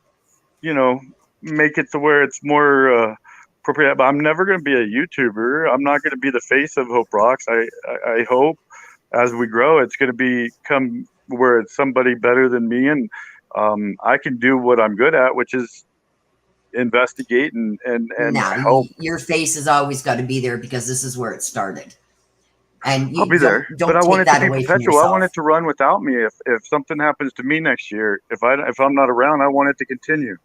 make it to where it's more appropriate. But I'm never going to be a YouTuber. I'm not going to be the face of HOODIES. I hope as we grow, it's going to become where it's somebody better than me, and I can do what I'm good at, which is investigate and help. Your face has always got to be there because this is where it started. And I'll be there, but I want it to be perpetual. I want it to run without me. If something happens to me next year, if I'm not around, I want it to continue.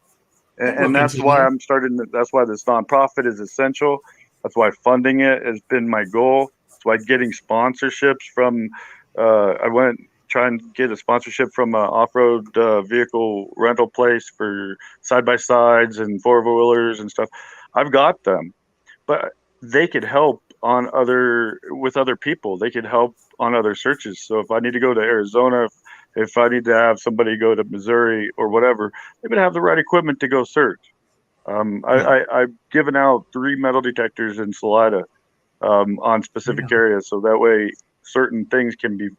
And that's why I'm starting. That's why this nonprofit is essential. That's why funding it has been my goal. That's why getting sponsorships from. I went trying to get a sponsorship from an off-road vehicle rental place for side-by-sides and four-wheelers and stuff. I've got them, but they could help with other people. They could help on other searches. So if I need to go to Arizona, if I need to have somebody go to Missouri or whatever, they would have the right equipment to go search. I've given out 3 metal detectors in Salida on specific areas, so that way certain things can be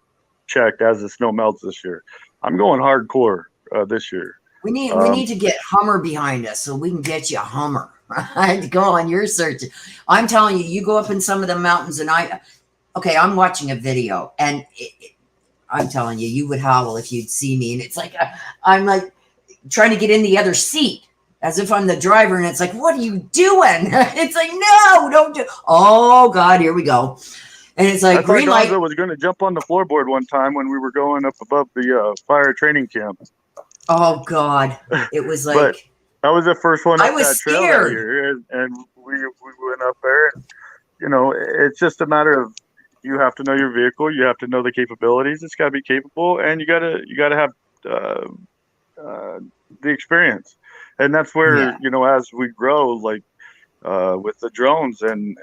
checked as the snow melts this year. I'm going hardcore this year. We need to get Hummer behind us so we can get you a Hummer. Right? To go on your search. I'm telling you, you go up in some of the mountains and I'm watching a video and I'm telling you, you would howl if you'd see me. And it's like, I'm like trying to get in the other seat as if I'm the driver. And it's like, what are you doing? It's like, no, don't do. Oh God, here we go. And it's like, green light. I was going to jump on the floorboard one time when we were going up above the fire training camp. Oh God. It was like, but I was the first one up I was that trail scared. that year, and we went up there. And, it's just a matter of you have to know your vehicle, you have to know the capabilities. It's got to be capable, and you got to have the experience. And that's where as we grow, like with the drones and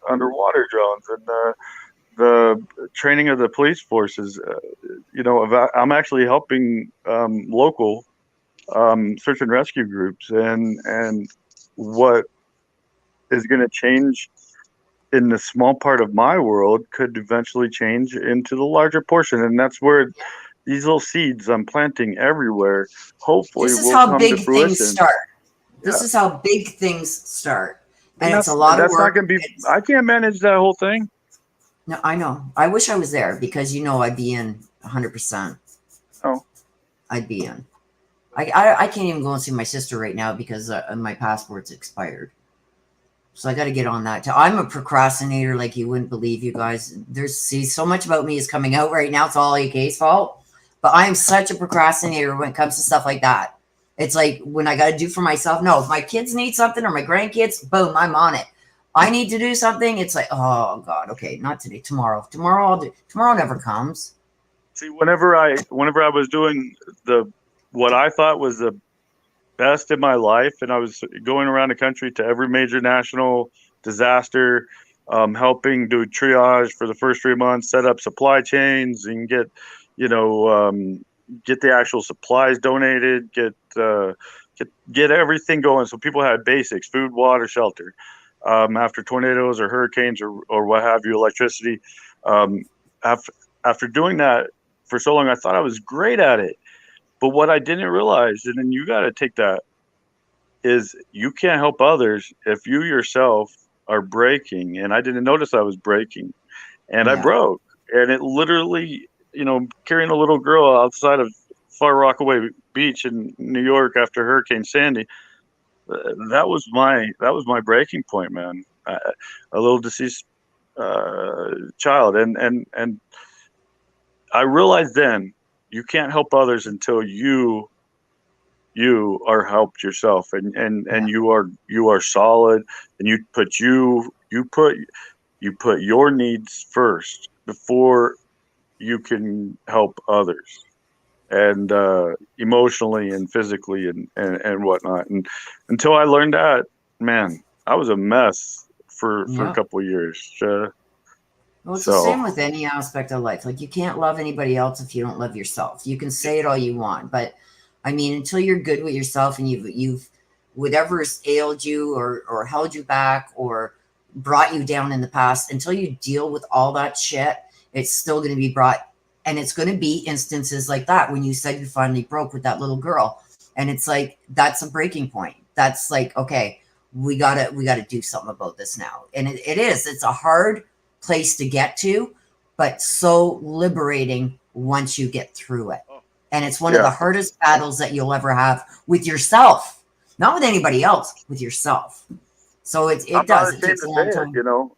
underwater drones and the training of the police forces, I'm actually helping local search and rescue groups, and what is going to change in the small part of my world could eventually change into the larger portion, and that's where these little seeds I'm planting everywhere hopefully this is will how come big to fruition. things start. This is how big things start, and it's a lot of work. Not going to be. I can't manage that whole thing. No, I know. I wish I was there because I'd be in 100%. Oh, I'd be in. I can't even go and see my sister right now because my passport's expired. So I got to get on that. I'm a procrastinator like you wouldn't believe, you guys. So much about me is coming out right now. It's all AK's fault. But I am such a procrastinator when it comes to stuff like that. It's like when I got to do for myself. No, if my kids need something or my grandkids, boom, I'm on it. I need to do something. It's like, oh God, okay, not today, tomorrow. Tomorrow I'll do. Tomorrow never comes. See, whenever I was doing what I thought was the best in my life, and I was going around the country to every major national disaster helping do triage for the first 3 months, set up supply chains, and get, get the actual supplies donated, get everything going. So people had basics: food, water, shelter. After tornadoes or hurricanes or what have you, electricity. After doing that for so long, I thought I was great at it. But what I didn't realize, and then you got to take that, is you can't help others if you yourself are breaking. And I didn't notice I was breaking, and I broke. And it literally, carrying a little girl outside of Far Rockaway Beach in New York after Hurricane Sandy, that was my breaking point, man. A little deceased child, and I realized then you can't help others until you are helped yourself, and you are solid, and you put your needs first before you can help others, and emotionally and physically and whatnot. And until I learned that, man, I was a mess for a couple of years. Well, it's the same with any aspect of life. Like, you can't love anybody else if you don't love yourself. You can say it all you want, but I mean, until you're good with yourself and you've whatever's ailed you or held you back or brought you down in the past, until you deal with all that shit, it's still going to be brought. And it's going to be instances like that when you said you finally broke with that little girl. And it's like, that's a breaking point. That's like, okay, we gotta do something about this now. And it's a hard place to get to, but so liberating once you get through it. And it's one of the hardest battles that you'll ever have with yourself, not with anybody else, with yourself. So it does. It takes a long time.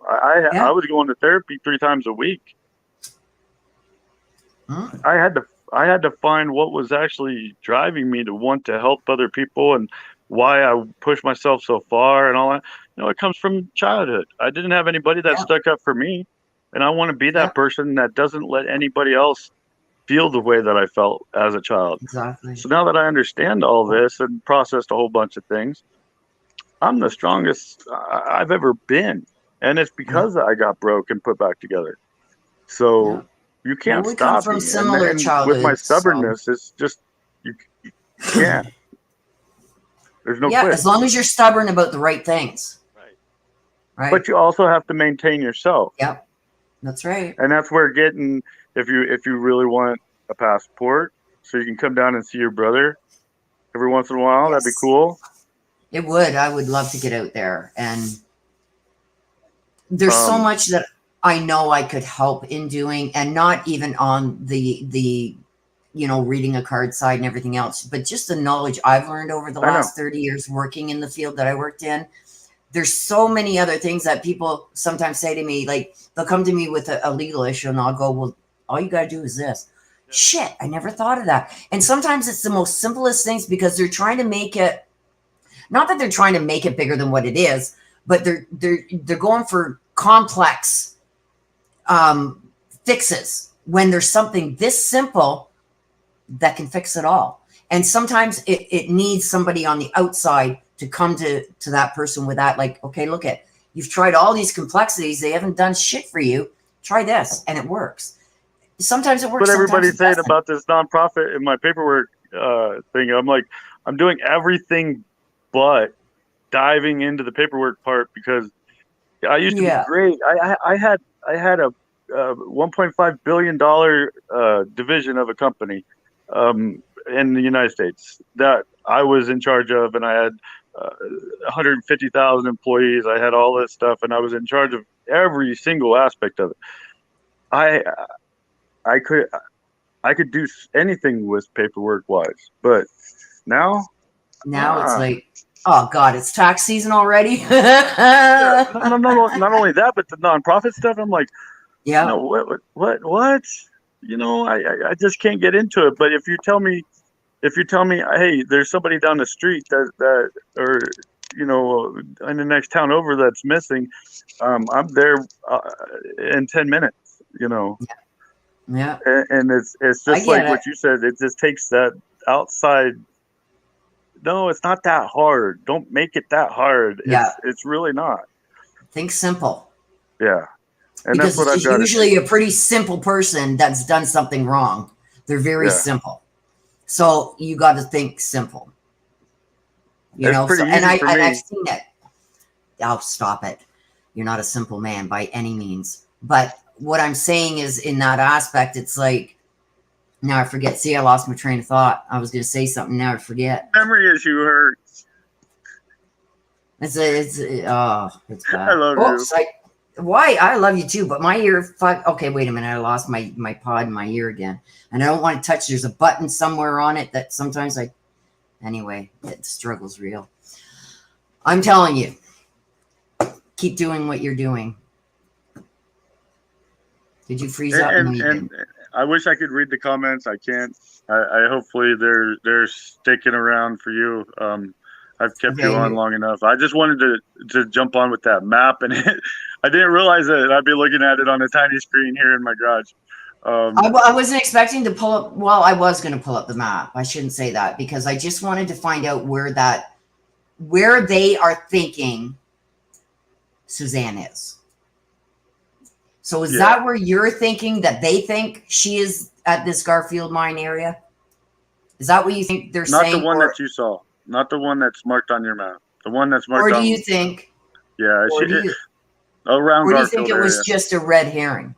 I was going to therapy 3 times a week. I had to find what was actually driving me to want to help other people and why I pushed myself so far and all that. It comes from childhood. I didn't have anybody that stuck up for me, and I want to be that person that doesn't let anybody else feel the way that I felt as a child. Exactly. So now that I understand all this and processed a whole bunch of things, I'm the strongest I've ever been, and it's because I got broke and put back together. So you can't stop me. And with my stubbornness, it's just you can't. There's no quit. As long as you're stubborn about the right things. Right. But you also have to maintain yourself. Yep. That's right. And that's where getting, if you really want a passport so you can come down and see your brother every once in a while, that'd be cool. It would. I would love to get out there. And there's so much that I know I could help in doing, and not even on the reading a card side and everything else, but just the knowledge I've learned over the last 30 years working in the field that I worked in. There's so many other things that people sometimes say to me, like they'll come to me with a legal issue and I'll go, well, all you got to do is this. Yeah. Shit, I never thought of that. And sometimes it's the most simplest things because they're trying to make it, not that they're trying to make it bigger than what it is, but they're going for complex fixes when there's something this simple that can fix it all. And sometimes it needs somebody on the outside to come to that person with that, like, okay, look at, you've tried all these complexities. They haven't done shit for you. Try this. And it works. Sometimes it works. But everybody's saying about this nonprofit in my paperwork thing. I'm like, I'm doing everything but diving into the paperwork part because I used to be great. I had a $1.5 billion division of a company in the United States that I was in charge of, and I had 150,000 employees. I had all this stuff, and I was in charge of every single aspect of it. I could do anything with paperwork wise, but now it's like, oh God, it's tax season already. Not only that, but the nonprofit stuff. I'm like, what? I just can't get into it. But if you tell me, hey, there's somebody down the street that or in the next town over that's missing, I'm there in 10 minutes. Yeah. And it's just like what you said. It just takes that outside. No, it's not that hard. Don't make it that hard. It's really not. Think simple. Yeah. And because that's what it's I've got. usually a pretty simple person that's done something wrong. They're very simple. So you got to think simple. You know, so, and I've seen it. Oh, stop it. You're not a simple man by any means. But what I'm saying is in that aspect, it's like, now I forget. See, I lost my train of thought. I was going to say something. Now I forget. Memory issue hurts. It's bad. I love you. Why? I love you too, but my ear, okay, wait a minute. I lost my pod in my ear again. And I don't want to touch. There's a button somewhere on it that sometimes anyway, the struggle's real. I'm telling you, keep doing what you're doing. Did you freeze up? And I wish I could read the comments. I can't. I hopefully they're sticking around for you. I've kept you on long enough. I just wanted to jump on with that map, and I didn't realize that I'd be looking at it on a tiny screen here in my garage. I wasn't expecting to pull up. Well, I was going to pull up the map. I shouldn't say that because I just wanted to find out where they are thinking Suzanne is. So is that where you're thinking that they think she is at this Garfield mine area? Is that what you think they're saying? Not the one that you saw. Not the one that's marked on your map. The one that's marked on. Or do you think? Yeah. Or do you think it was just a red herring?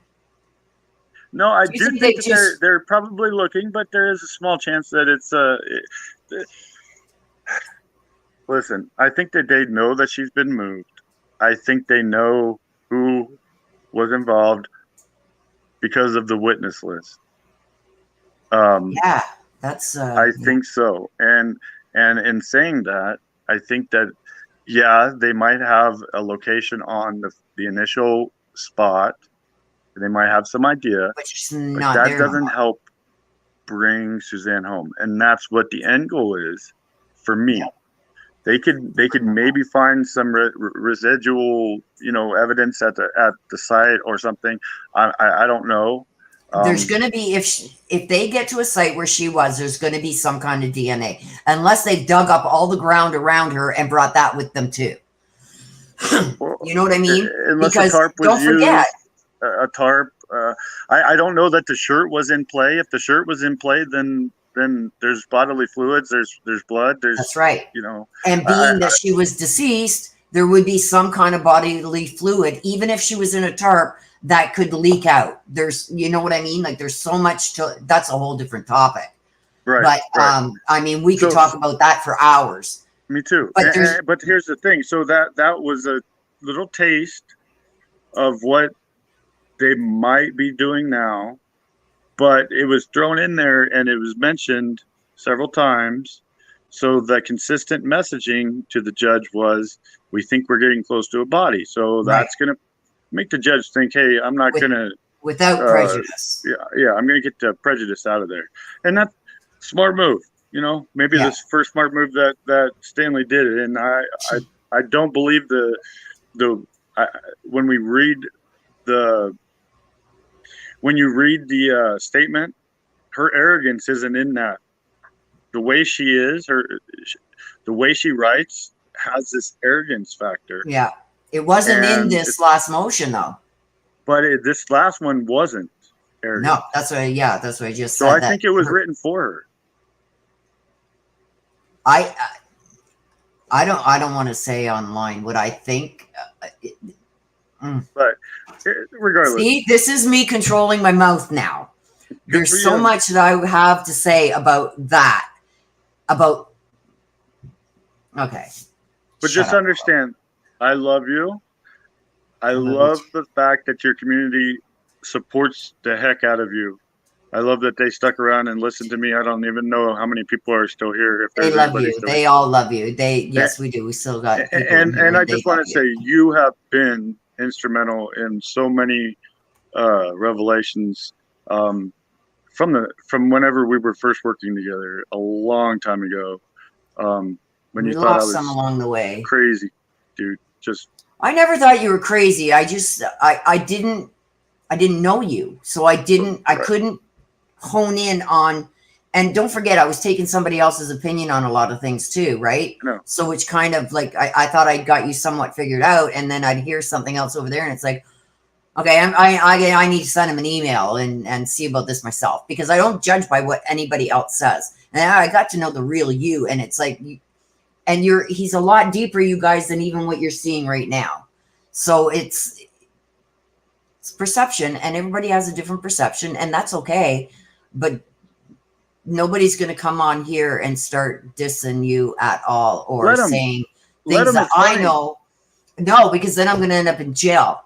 No, I do think that they're probably looking, but there is a small chance that it's listen, I think that they know that she's been moved. I think they know who was involved because of the witness list. Yeah, that's I think so. And in saying that, I think that they might have a location on the initial spot. They might have some idea, but that doesn't help bring Suzanne home, and that's what the end goal is for me. Yep. They could maybe find some residual, evidence at the site or something. I don't know. There's going to be if they get to a site where she was, there's going to be some kind of DNA, unless they've dug up all the ground around her and brought that with them too. You know what I mean? Because don't forget. A tarp. I don't know that the shirt was in play. If the shirt was in play, then there's bodily fluids. There's blood. That's right. And being that she was deceased, there would be some kind of bodily fluid, even if she was in a tarp, that could leak out. There's, you know what I mean? Like there's so much that's a whole different topic. Right. But I mean, we could talk about that for hours. Me too. But but here's the thing. So that was a little taste of what they might be doing now, but it was thrown in there and it was mentioned several times. So the consistent messaging to the judge was, we think we're getting close to a body. So that's going to make the judge think, hey, I'm not going to. Without prejudice. Yeah, I'm going to get the prejudice out of there. And that's a smart move. Maybe this first smart move that Stanley did it. And I don't believe when you read the statement, her arrogance isn't in that. The way she is, the way she writes has this arrogance factor. Yeah. It wasn't in this last motion though. But this last one wasn't arrogant. No, that's what I just said. So I think it was written for her. I don't want to say online what I think. But regardless. See, this is me controlling my mouth now. There's so much that I have to say about that. Okay. But just understand, I love you. I love the fact that your community supports the heck out of you. I love that they stuck around and listened to me. I don't even know how many people are still here. If they love you, they all love you. Yes, we do. We still got people and I just want to say you have been instrumental in so many revelations from whenever we were first working together a long time ago. When you thought I was some along the way, crazy, dude. I never thought you were crazy. I didn't know you, so I couldn't hone in on. And don't forget, I was taking somebody else's opinion on a lot of things too, right? No. So which kind of like I thought I got you somewhat figured out, and then I'd hear something else over there, and it's like, Okay, I need to send him an email and see about this myself, because I don't judge by what anybody else says. And I got to know the real you, and it's like, and he's a lot deeper, you guys, than even what you're seeing right now. So it's perception, and everybody has a different perception, and that's okay. But nobody's going to come on here and start dissing you at all, or saying things that I know. No, because then I'm going to end up in jail.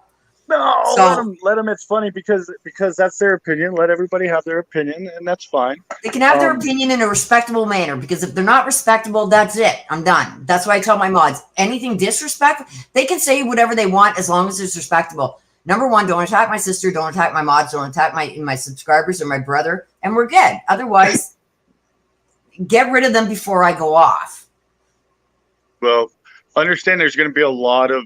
No, So, let them. It's funny because that's their opinion. Let everybody have their opinion, and that's fine. they can have their opinion in a respectable manner, because if they're not respectable, that's it. I'm done. That's why I tell my mods, anything disrespectful, they can say whatever they want as long as it's respectable. Number one, don't attack my sister, don't attack my mods, don't attack my subscribers or my brother, and we're good. Otherwise, get rid of them before I go off. Well, understand there's going to be a lot of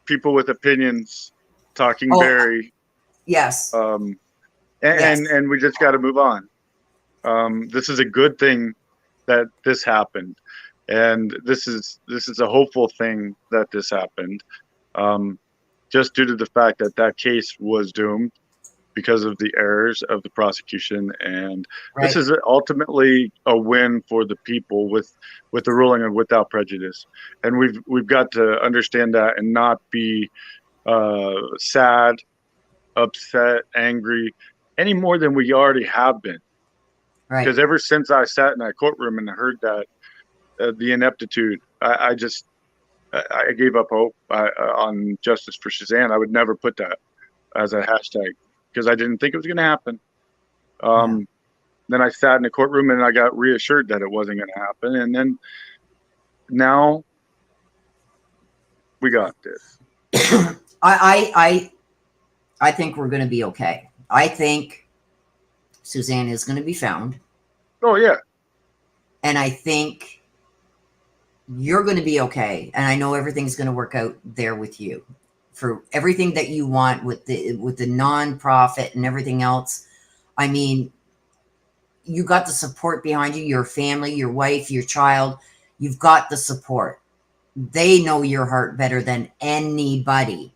people with opinions talking Barry. Yes. And we just got to move on. This is a good thing that this happened, and this is a hopeful thing that this happened, just due to the fact that case was doomed because of the errors of the prosecution, and this is ultimately a win for the people with the ruling of without prejudice. And we've got to understand that and not be sad, upset, angry any more than we already have been. Right. Because ever since I sat in that courtroom and heard that the ineptitude, I gave up hope on justice for Suzanne. I would never put that as a hashtag, because I didn't think it was going to happen. Then I sat in the courtroom and I got reassured that it wasn't going to happen. And then now we got this. I think we're going to be okay. I think Suzanne is going to be found. Oh, yeah. And I think you're going to be okay. And I know everything's going to work out there with you for everything that you want with the non-profit and everything else. I mean, you got the support behind you, your family, your wife, your child. You've got the support. They know your heart better than anybody.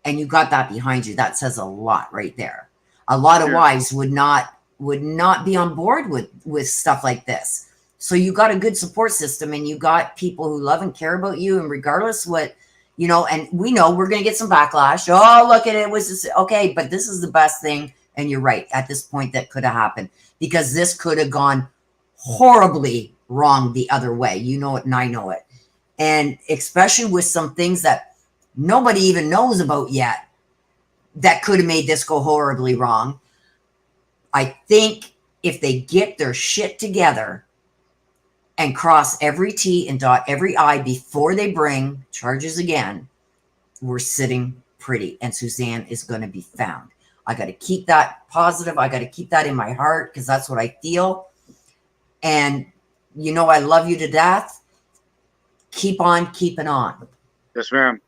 And you got that behind you. That says a lot right there. A lot of wives would not be on board with stuff like this. So you got a good support system, and you got people who love and care about you, and regardless what, you know, and we know we're going to get some backlash. Oh, look at it. Was this okay? But this is the best thing. And you're right, at this point that could have happened, because this could have gone horribly wrong the other way. You know it, and I know it. And especially with some things that nobody even knows about yet that could have made this go horribly wrong. I think if they get their shit together and cross every T and dot every I before they bring charges again, we're sitting pretty, and Suzanne is going to be found. I got to keep that positive. I got to keep that in my heart, because that's what I feel. And you know, I love you to death. Keep on keeping on. Yes, ma'am.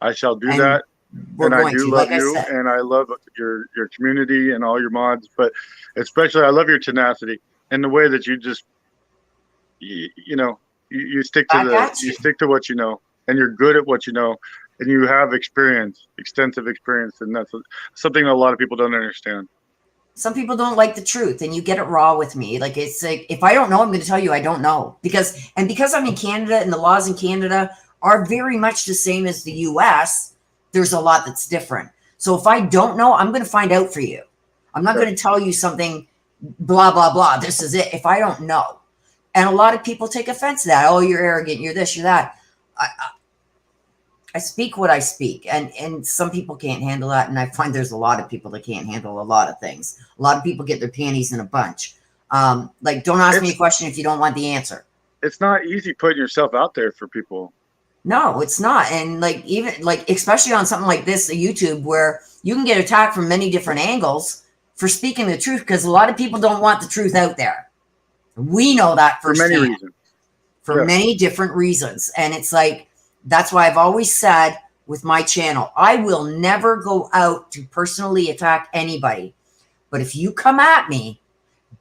I shall do that. And I do love you, and I love your community and all your mods, but especially I love your tenacity and the way that you just, you know, you stick to you stick to what you know, and you're good at what you know, and you have experience, extensive experience, and that's something a lot of people don't understand. Some people don't like the truth, and you get it raw with me. Like, it's like, if I don't know, I'm going to tell you I don't know, because I'm in Canada, and the laws in Canada are very much the same as the US. There's a lot that's different. So if I don't know, I'm going to find out for you. I'm not going to tell you something, blah, blah, blah. This is it. If I don't know. And a lot of people take offense to that. Oh, you're arrogant. You're this, you're that. I speak what I speak. And some people can't handle that. And I find there's a lot of people that can't handle a lot of things. A lot of people get their panties in a bunch. Like, don't ask me a question if you don't want the answer. It's not easy putting yourself out there for people. No, it's not. And like, even like, especially on something like this, YouTube, where you can get attacked from many different angles for speaking the truth, because a lot of people don't want the truth out there. We know that for many reasons. For many different reasons. And it's like, that's why I've always said with my channel, I will never go out to personally attack anybody. But if you come at me,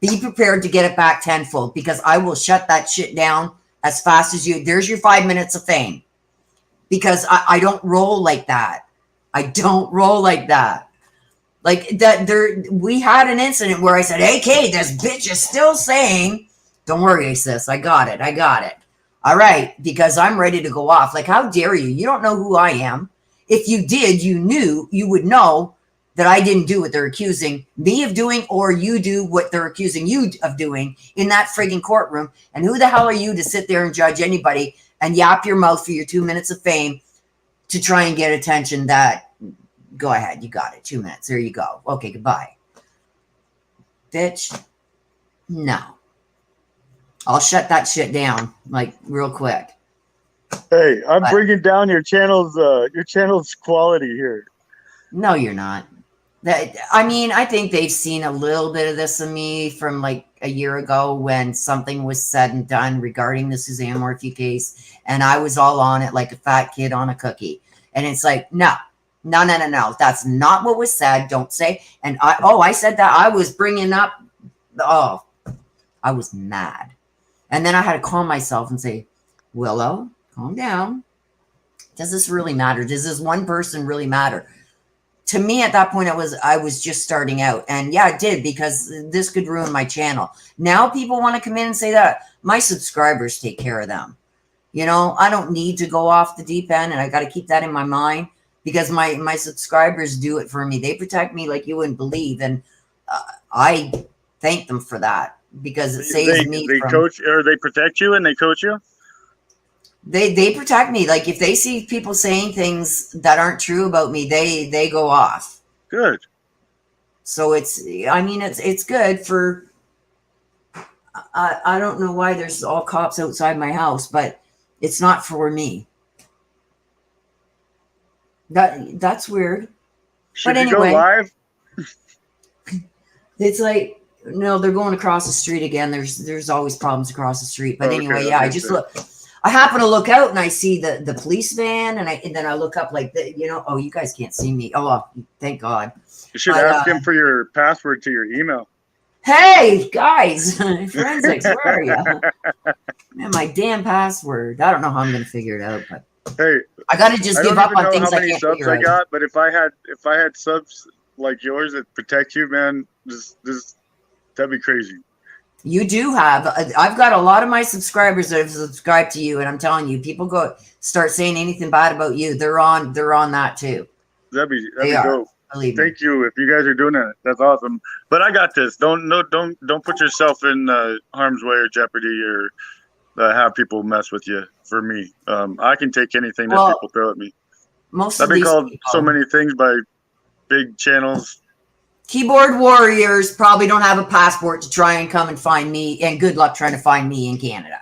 be prepared to get it back tenfold, because I will shut that shit down as fast as you. There's your 5 minutes of fame. because I don't roll like that. I don't roll like that. Like that we had an incident where I said, AK, this bitch is still saying, don't worry, sis, I got it. All right, because I'm ready to go off. Like, how dare you? You don't know who I am. If you did, you would know that I didn't do what they're accusing me of doing, or you do what they're accusing you of doing in that frigging courtroom. And who the hell are you to sit there and judge anybody and yap your mouth for your 2 minutes of fame to try and get attention? That, go ahead, you got it, 2 minutes, there you go. Okay, goodbye. Bitch, no. I'll shut that shit down, like, real quick. Hey, I'm bringing down your channel's quality here. No, you're not. I mean, I think they've seen a little bit of this in me from like a year ago when something was said and done regarding the Suzanne Morphew case, and I was all on it like a fat kid on a cookie. And it's like, no. That's not what was said. Don't say. And I said that. I was bringing up. Oh, I was mad. And then I had to calm myself and say, Willow, calm down. Does this really matter? Does this one person really matter? To me, at that point, I was just starting out. And yeah, it did, because this could ruin my channel. Now people want to come in and say that. My subscribers take care of them. You know, I don't need to go off the deep end, and I got to keep that in my mind, because my subscribers do it for me. They protect me like you wouldn't believe. And I thank them for that, because it saves me. They coach, or they protect you and they coach you? They protect me. Like, if they see people saying things that aren't true about me, they go off. Good. So it's good for, I don't know why there's all cops outside my house, but it's not for me. That's weird. Should but anyway, go live? It's like, no, they're going across the street again. There's always problems across the street. But anyway, yeah, I just look. I happen to look out and I see the police van, and then I look up like oh, you guys can't see me. Oh, well, thank God. You should ask him for your password to your email. Hey guys, forensics, where are you? Man, my damn password. I don't know how I'm gonna figure it out, but hey, I gotta just give up on things I can't figure out. Got, but if I had subs like yours that protect you, man, that'd be crazy. You do have. I've got a lot of my subscribers that have subscribed to you, and I'm telling you, people start saying anything bad about you, they're on that too. That'd be dope. Thank you. If you guys are doing that, that's awesome. But I got this. Don't put yourself in harm's way or jeopardy, or have people mess with you. For me, I can take anything that people throw at me. I've been called so many things by big channels. Keyboard warriors probably don't have a passport to try and come and find me, and good luck trying to find me in Canada.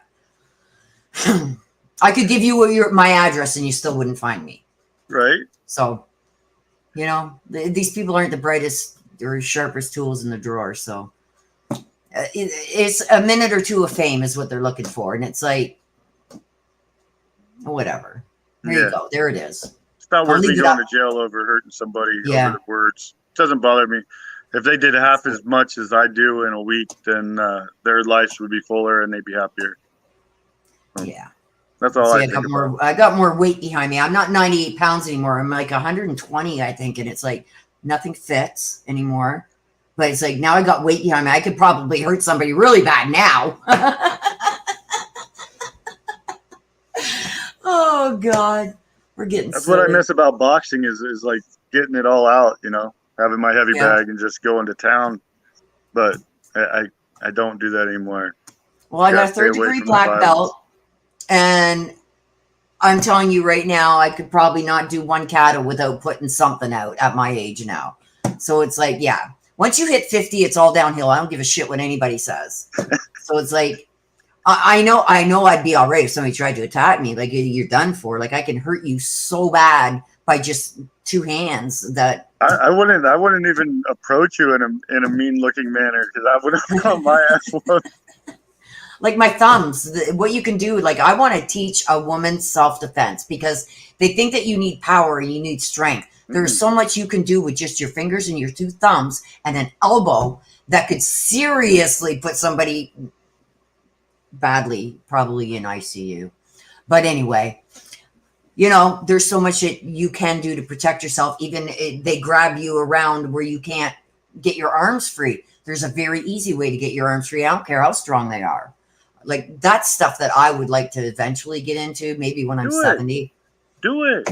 I could give you my address and you still wouldn't find me. Right. So, these people aren't the brightest or sharpest tools in the drawer. So it's a minute or two of fame is what they're looking for. And it's like, whatever. There you go. There it is. It's not worth me going to jail over hurting somebody over the words. Doesn't bother me. If they did half as much as I do in a week, then their lives would be fuller and they'd be happier. Yeah. That's all I think I got more weight behind me. I'm not 98 pounds anymore. I'm like 120, I think. And it's like nothing fits anymore. But it's like now I got weight behind me. I could probably hurt somebody really bad now. Oh, God. We're getting That's silly. what I miss about boxing is like getting it all out, having my heavy bag and just going to town. But I don't do that anymore. Well, I got a 3rd-degree black belt, and I'm telling you right now, I could probably not do one kata without putting something out at my age now. So it's like, yeah, once you hit 50, it's all downhill. I don't give a shit what anybody says. So it's like, I know I'd be all right if somebody tried to attack me. Like, you're done for. Like, I can hurt you so bad by just 2 hands that I wouldn't even approach you in a mean looking manner, because I would have got my ass whooped. Like my thumbs, what you can do, like I want to teach a woman self-defense, because they think that you need power and you need strength. There's so much you can do with just your fingers and your 2 thumbs and an elbow that could seriously put somebody badly, probably in ICU. But anyway, You know, there's so much that you can do to protect yourself. Even they grab you around where you can't get your arms free. There's a very easy way to get your arms free. I don't care how strong they are. Like, that's stuff that I would like to eventually get into. Maybe when I'm 70. Do it.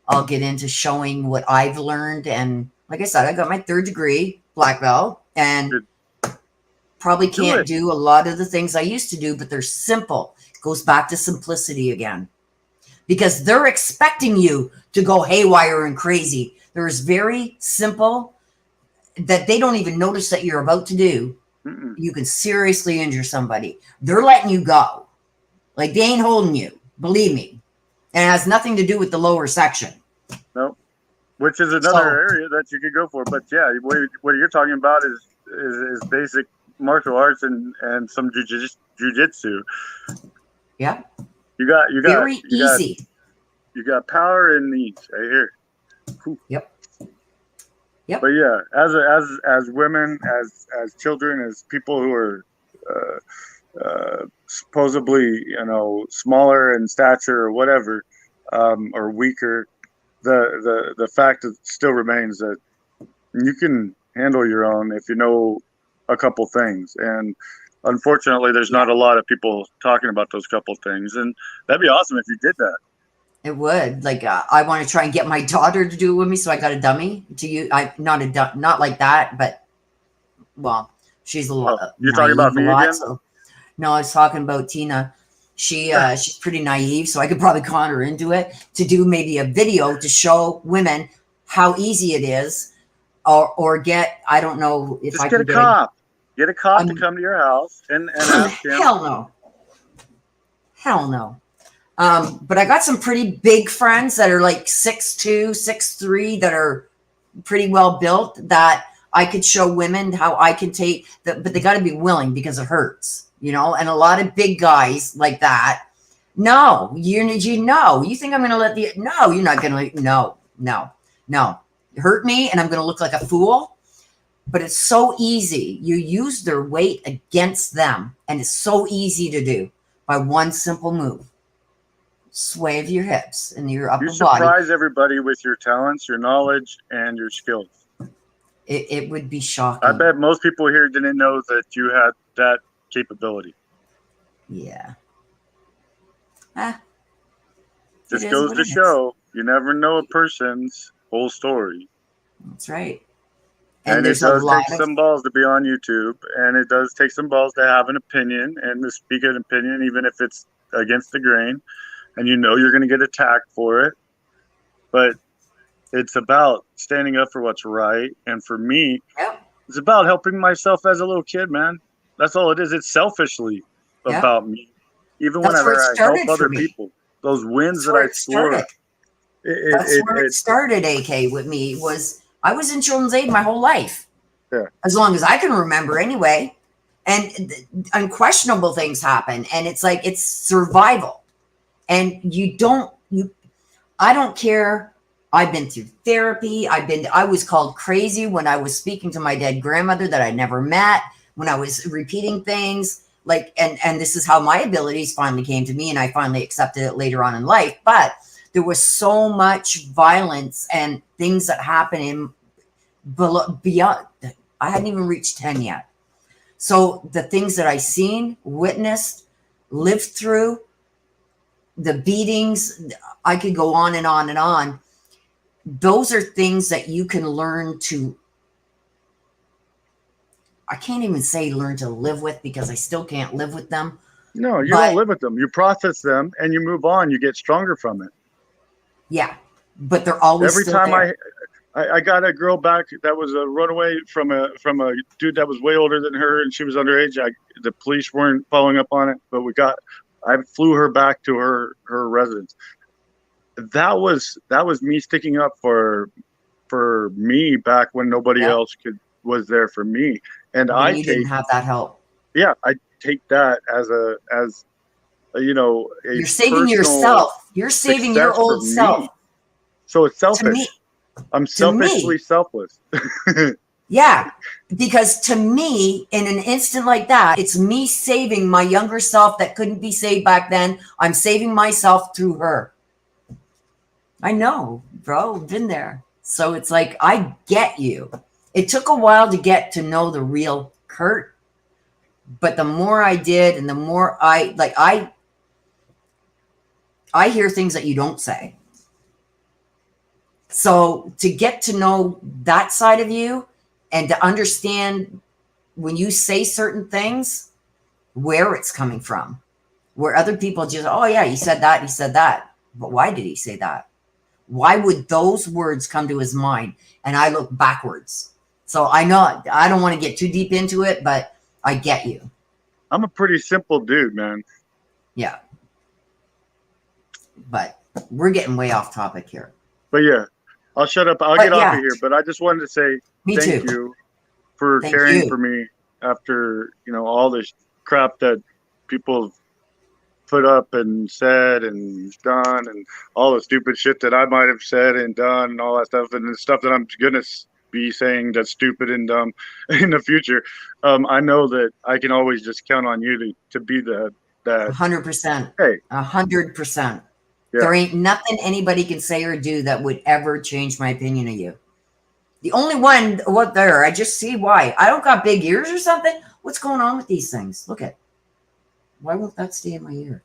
I'll get into showing what I've learned. And like I said, I got my 3rd degree, black belt, and probably can't do a lot of the things I used to do, but they're simple. It goes back to simplicity again, because they're expecting you to go haywire and crazy. There's very simple that they don't even notice that you're about to do. You can seriously injure somebody. They're letting you go. Like, they ain't holding you. Believe me. And it has nothing to do with the lower section. No, which is another area that you could go for. But yeah, what you're talking about is basic martial arts and some jujitsu. Yeah. You got very easy. You got power in these right here. Cool. Yep. But yeah, as women, as children, as people who are supposedly, you know, smaller in stature or whatever, or weaker, the fact that still remains that you can handle your own if you know a couple things. And unfortunately, there's not a lot of people talking about those couple things, and that'd be awesome if you did that. It would. Like, I want to try and get my daughter to do it with me, so I got a dummy to you. Not like that, but well, she's a lot. You're talking about me again? So, no, I was talking about Tina. She's pretty naive, so I could probably con her into it to do maybe a video to show women how easy it is, or get, I don't know if just I get can a cop. Get a cop to come to your house and ask him. Hell no. But I got some pretty big friends that are like 6'2", 6'3", that are pretty well built, that I could show women how I can take that, but they got to be willing, because it hurts, you know. And a lot of big guys like that, no, you think I'm going to let no, you're not going to, no, hurt me, and I'm going to look like a fool. But it's so easy. You use their weight against them, and it's so easy to do by one simple move. Sway of your hips and your upper body. You surprise everybody with your talents, your knowledge, and your skills. It would be shocking. I bet most people here didn't know that you had that capability. Yeah. Just goes to show you never know a person's whole story. That's right. And it does take some balls to be on YouTube, and it does take some balls to have an opinion and to speak an opinion, even if it's against the grain. And you know you're going to get attacked for it. But it's about standing up for what's right. And for me, it's about helping myself as a little kid, man. That's all it is. It's selfishly about me. Even whenever I help other people. Those wins that I score. That's where it started, AK, with me. Was I was in children's aid my whole life. Yeah. As long as I can remember anyway. And unquestionable things happen. And it's like, it's survival. And I don't care. I've been through therapy. I was called crazy when I was speaking to my dead grandmother that I never met, when I was repeating things like, and this is how my abilities finally came to me. And I finally accepted it later on in life. But there was so much violence and things that happened beyond. I hadn't even reached 10 yet. So the things that I seen, witnessed, lived through, the beatings, I could go on and on and on. Those are things that you can learn to, I can't even say learn to live with, because I still can't live with them. No, you don't live with them. You process them and you move on. You get stronger from it. Yeah, but they're always every still time there. I got a girl back that was a runaway from a dude that was way older than her, and she was underage. The police weren't following up on it, but I flew her back to her residence. That was me sticking up for me back when nobody else was there for me. And you didn't have that help. Yeah, I take that as you know, you're saving yourself. You're saving your old self. So it's selfish. I'm selfishly selfless. Yeah, because to me, in an instant like that, it's me saving my younger self that couldn't be saved back then. I'm saving myself through her. I know, bro, been there. So it's like, I get you. It took a while to get to know the real Kurt, but the more I did and the more I hear things that you don't say. So to get to know that side of you and to understand when you say certain things, where it's coming from, where other people just, oh yeah, he said that. But why did he say that? Why would those words come to his mind? And I look backwards. So I know I don't want to get too deep into it, but I get you. I'm a pretty simple dude, man. Yeah. But we're getting way off topic here. But yeah, I'll shut up. I'll get off of here. But I just wanted to say thank you for caring for me after, you know, all this crap that people put up and said and done, and all the stupid shit that I might have said and done and all that stuff, and the stuff that I'm gonna be saying that's stupid and dumb in the future. I know that I can always just count on you to be that 100%. Hey, 100%. Yeah. There ain't nothing anybody can say or do that would ever change my opinion of you. The only one, I just see why. I don't got big ears or something. What's going on with these things? Look at, why won't that stay in my ear?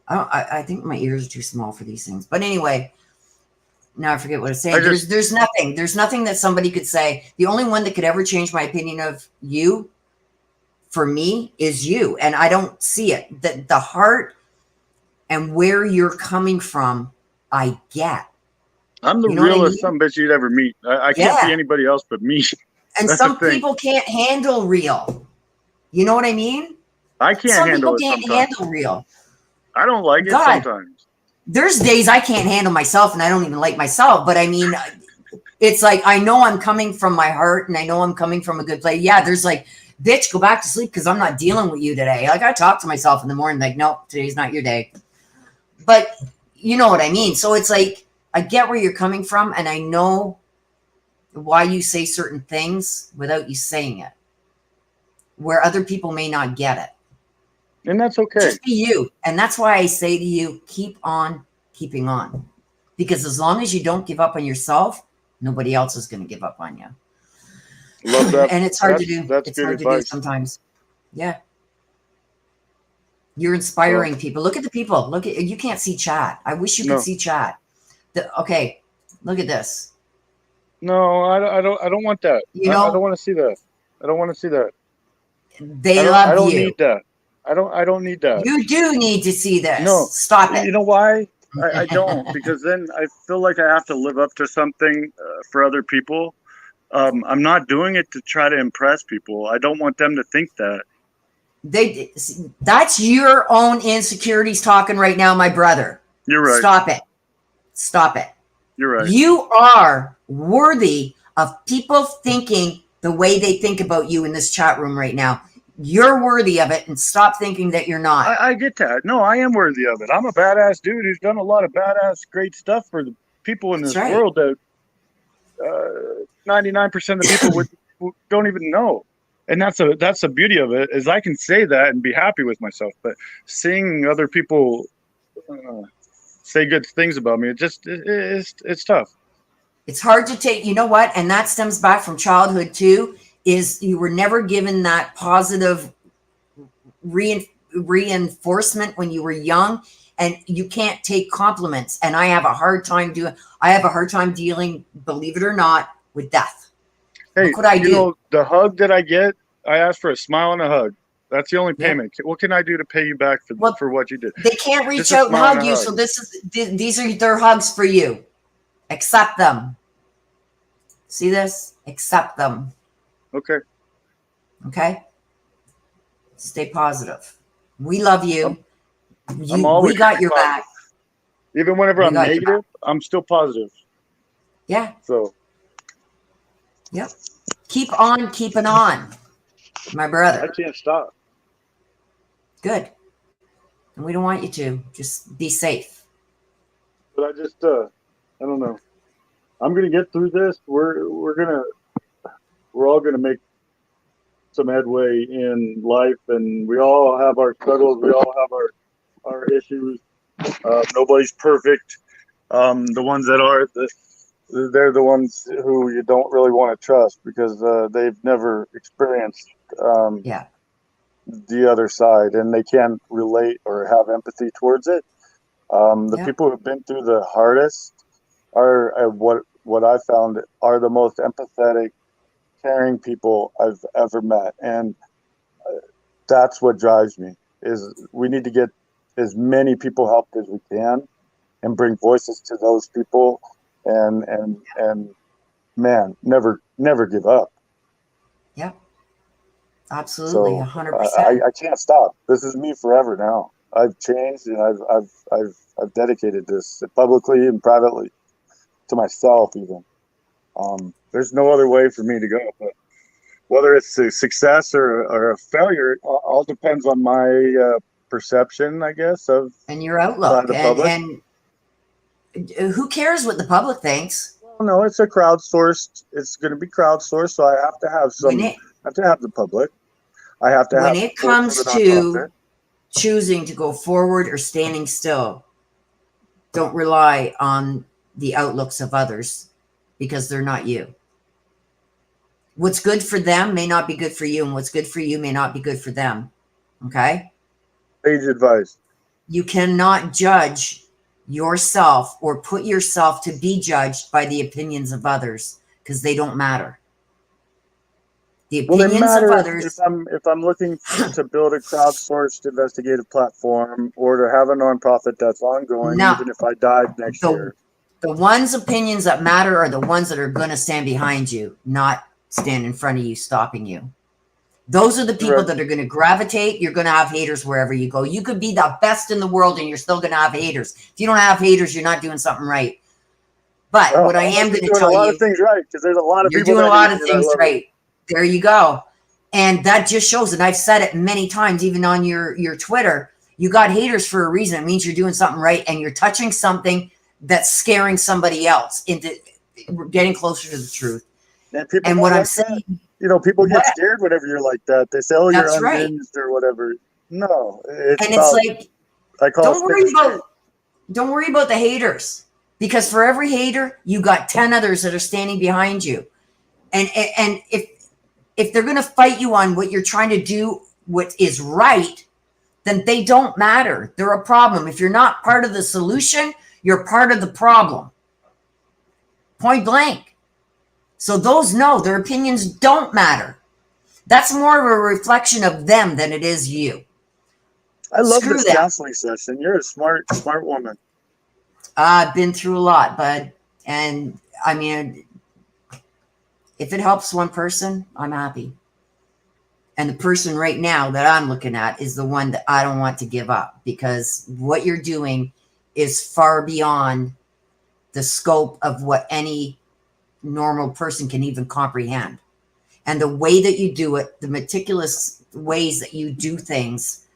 I think my ears are too small for these things. But anyway, now I forget what I was saying. There's nothing that somebody could say. The only one that could ever change my opinion of you, for me, is you. And I don't see it. The heart and where you're coming from, I get. I'm the realest some bitch you'd ever meet. I can't be anybody else but me. And some people can't handle real. You know what I mean? I can't handle it. Some people can't handle real. I don't like it sometimes. There's days I can't handle myself, and I don't even like myself. But I mean, it's like, I know I'm coming from my heart, and I know I'm coming from a good place. Yeah, there's like, bitch, go back to sleep because I'm not dealing with you today. Like, I talk to myself in the morning, like, nope, today's not your day. But you know what I mean? So it's like, I get where you're coming from, and I know why you say certain things without you saying it, where other people may not get it. And that's okay. Just be you. And that's why I say to you, keep on keeping on. Because as long as you don't give up on yourself, nobody else is going to give up on you. Love that. And it's hard to do. That's it's hard to do sometimes. Yeah. You're inspiring people. Look at the people. Look at, you can't see chat. I wish you could see chat. Okay, look at this. No, I don't want that. You know, I don't want to see that. I don't want to see that. They love you. I don't need that. I don't need that. You do need to see this. No. Stop it. You know why? I don't, because then I feel like I have to live up to something for other people. I'm not doing it to try to impress people. I don't want them to think that. That's your own insecurities talking right now, my brother. You're right. Stop it. Stop it. You're right. You are worthy of people thinking the way they think about you in this chat room right now. You're worthy of it, and stop thinking that you're not. I get that. No, I am worthy of it. I'm a badass dude who's done a lot of badass great stuff for the people in this world that 99% of the people don't even know. And that's the beauty of it, is I can say that and be happy with myself. But seeing other people say good things about me, it's tough. It's hard to take. You know what? And that stems back from childhood too. Is you were never given that positive reinforcement when you were young, and you can't take compliments. And I have a hard time dealing, believe it or not, with death. Hey, look what I do. Know, the hug that I get, I ask for a smile and a hug. That's the only payment. What can I do to pay you back for what you did? They can't reach out and hug you, so these are their hugs for you. Accept them. See this? Accept them. Okay. Okay. Stay positive. We love you. We got your back. Even whenever I'm negative, I'm still positive. Yeah. So. Yep. Keep on keeping on, my brother. I can't stop. Good. And we don't want you to. Just be safe. But I don't know. I'm gonna get through this. We're all gonna make some headway in life, and we all have our struggles. We all have our issues. Nobody's perfect. The ones that are they're the ones who you don't really want to trust because they've never experienced the other side, and they can't relate or have empathy towards it. The people who've been through the hardest are what I found are the most empathetic, caring people I've ever met, and that's what drives me. Is we need to get as many people helped as we can, and bring voices to those people, and man, never give up. Yep. Absolutely, So 100%. I can't stop. This is me forever now. I've changed, and I've dedicated this publicly and privately to myself. Even there's no other way for me to go. But whether it's a success or a failure, all depends on my perception, I guess, of and your outlook. the public. And who cares what the public thinks? Well, no, it's a crowdsourced. It's going to be crowdsourced, so I have to have some. I have to have the public. I have to have. When it comes to choosing to go forward or standing still, don't rely on the outlooks of others because they're not you. What's good for them may not be good for you, and what's good for you may not be good for them. Okay? Sage advice. You cannot judge yourself or put yourself to be judged by the opinions of others because they don't matter. The opinions of others. If I'm looking to build a crowdsourced investigative platform or to have a nonprofit that's ongoing, even if I died next year. The ones opinions that matter are the ones that are going to stand behind you, not stand in front of you, stopping you. Those are the people that are going to gravitate. You're going to have haters wherever you go. You could be the best in the world and you're still going to have haters. If you don't have haters, you're not doing something right. But what I am going to tell you, a lot of things right, because there's a lot of you're people doing a lot of things right. There you go. And that just shows, and I've said it many times, even on your Twitter, you got haters for a reason. It means you're doing something right, and you're touching something that's scaring somebody else into getting closer to the truth. And what I'm saying, people get scared whenever you're like that. They say, "Oh, you're unhinged or whatever." No, it's like don't worry about the haters, because for every hater, you got 10 others that are standing behind you, and if they're going to fight you on what you're trying to do, what is right, then they don't matter. They're a problem. If you're not part of the solution, you're part of the problem. Point blank. So those know their opinions don't matter. That's more of a reflection of them than it is you. I love this counseling session. You're a smart woman. I've been through a lot, bud. And I mean, if it helps one person, I'm happy. And the person right now that I'm looking at is the one that I don't want to give up, because what you're doing is far beyond the scope of what any normal person can even comprehend. And the way that you do it, the meticulous ways that you do things,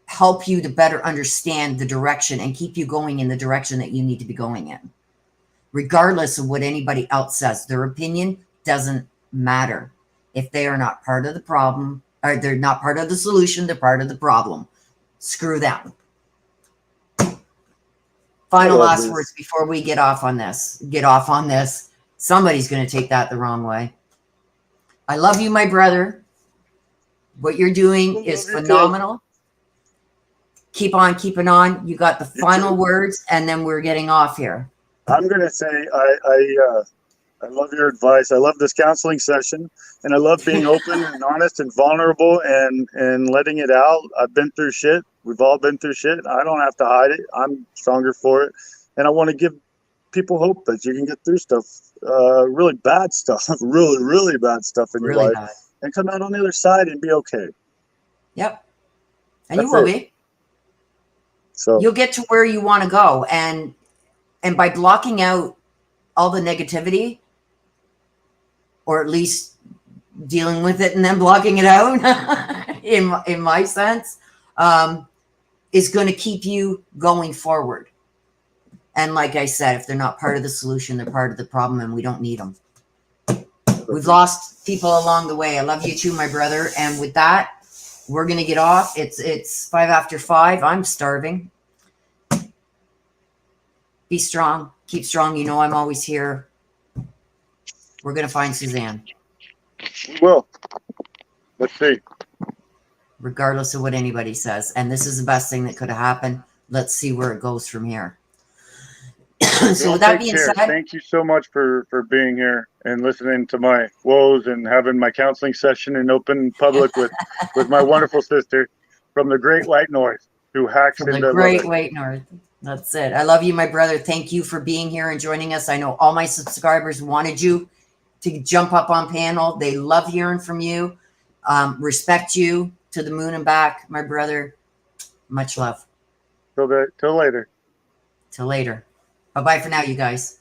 help you to better understand the direction and keep you going in the direction that you need to be going in. Regardless of what anybody else says, their opinion doesn't matter. If they are not part of the problem, or they're not part of the solution, they're part of the problem. Screw them. Final last words before we get off on this. Somebody's going to take that the wrong way. I love you, my brother. What you're doing is phenomenal. Keep on keeping on. You got the final words, and then we're getting off here. I'm going to say I love your advice. I love this counseling session, and I love being open and honest and vulnerable and letting it out. I've been through shit. We've all been through shit. I don't have to hide it. I'm stronger for it. And I want to give people hope that you can get through stuff, really bad stuff, really, really bad stuff in your life, and come out on the other side and be okay. Yep. And you will be. So you'll get to where you want to go. And by blocking out all the negativity, or at least dealing with it and then blocking it out, in my sense, is going to keep you going forward. And like I said, if they're not part of the solution, they're part of the problem, and we don't need them. We've lost people along the way. I love you too, my brother. And with that, we're going to get off. It's 5 after 5. I'm starving. Be strong. Keep strong. You know I'm always here. We're going to find Suzanne. We will. Let's see. Regardless of what anybody says. And this is the best thing that could have happened. Let's see where it goes from here. So with that being said, thank you so much for being here and listening to my woes and having my counseling session in open public with my wonderful sister from the Great White North who hacks from into the Great White North. That's it. I love you, my brother. Thank you for being here and joining us. I know all my subscribers wanted you to jump up on panel. They love hearing from you. Respect you to the moon and back, my brother. Much love. Till later. Till later. Bye-bye for now, you guys.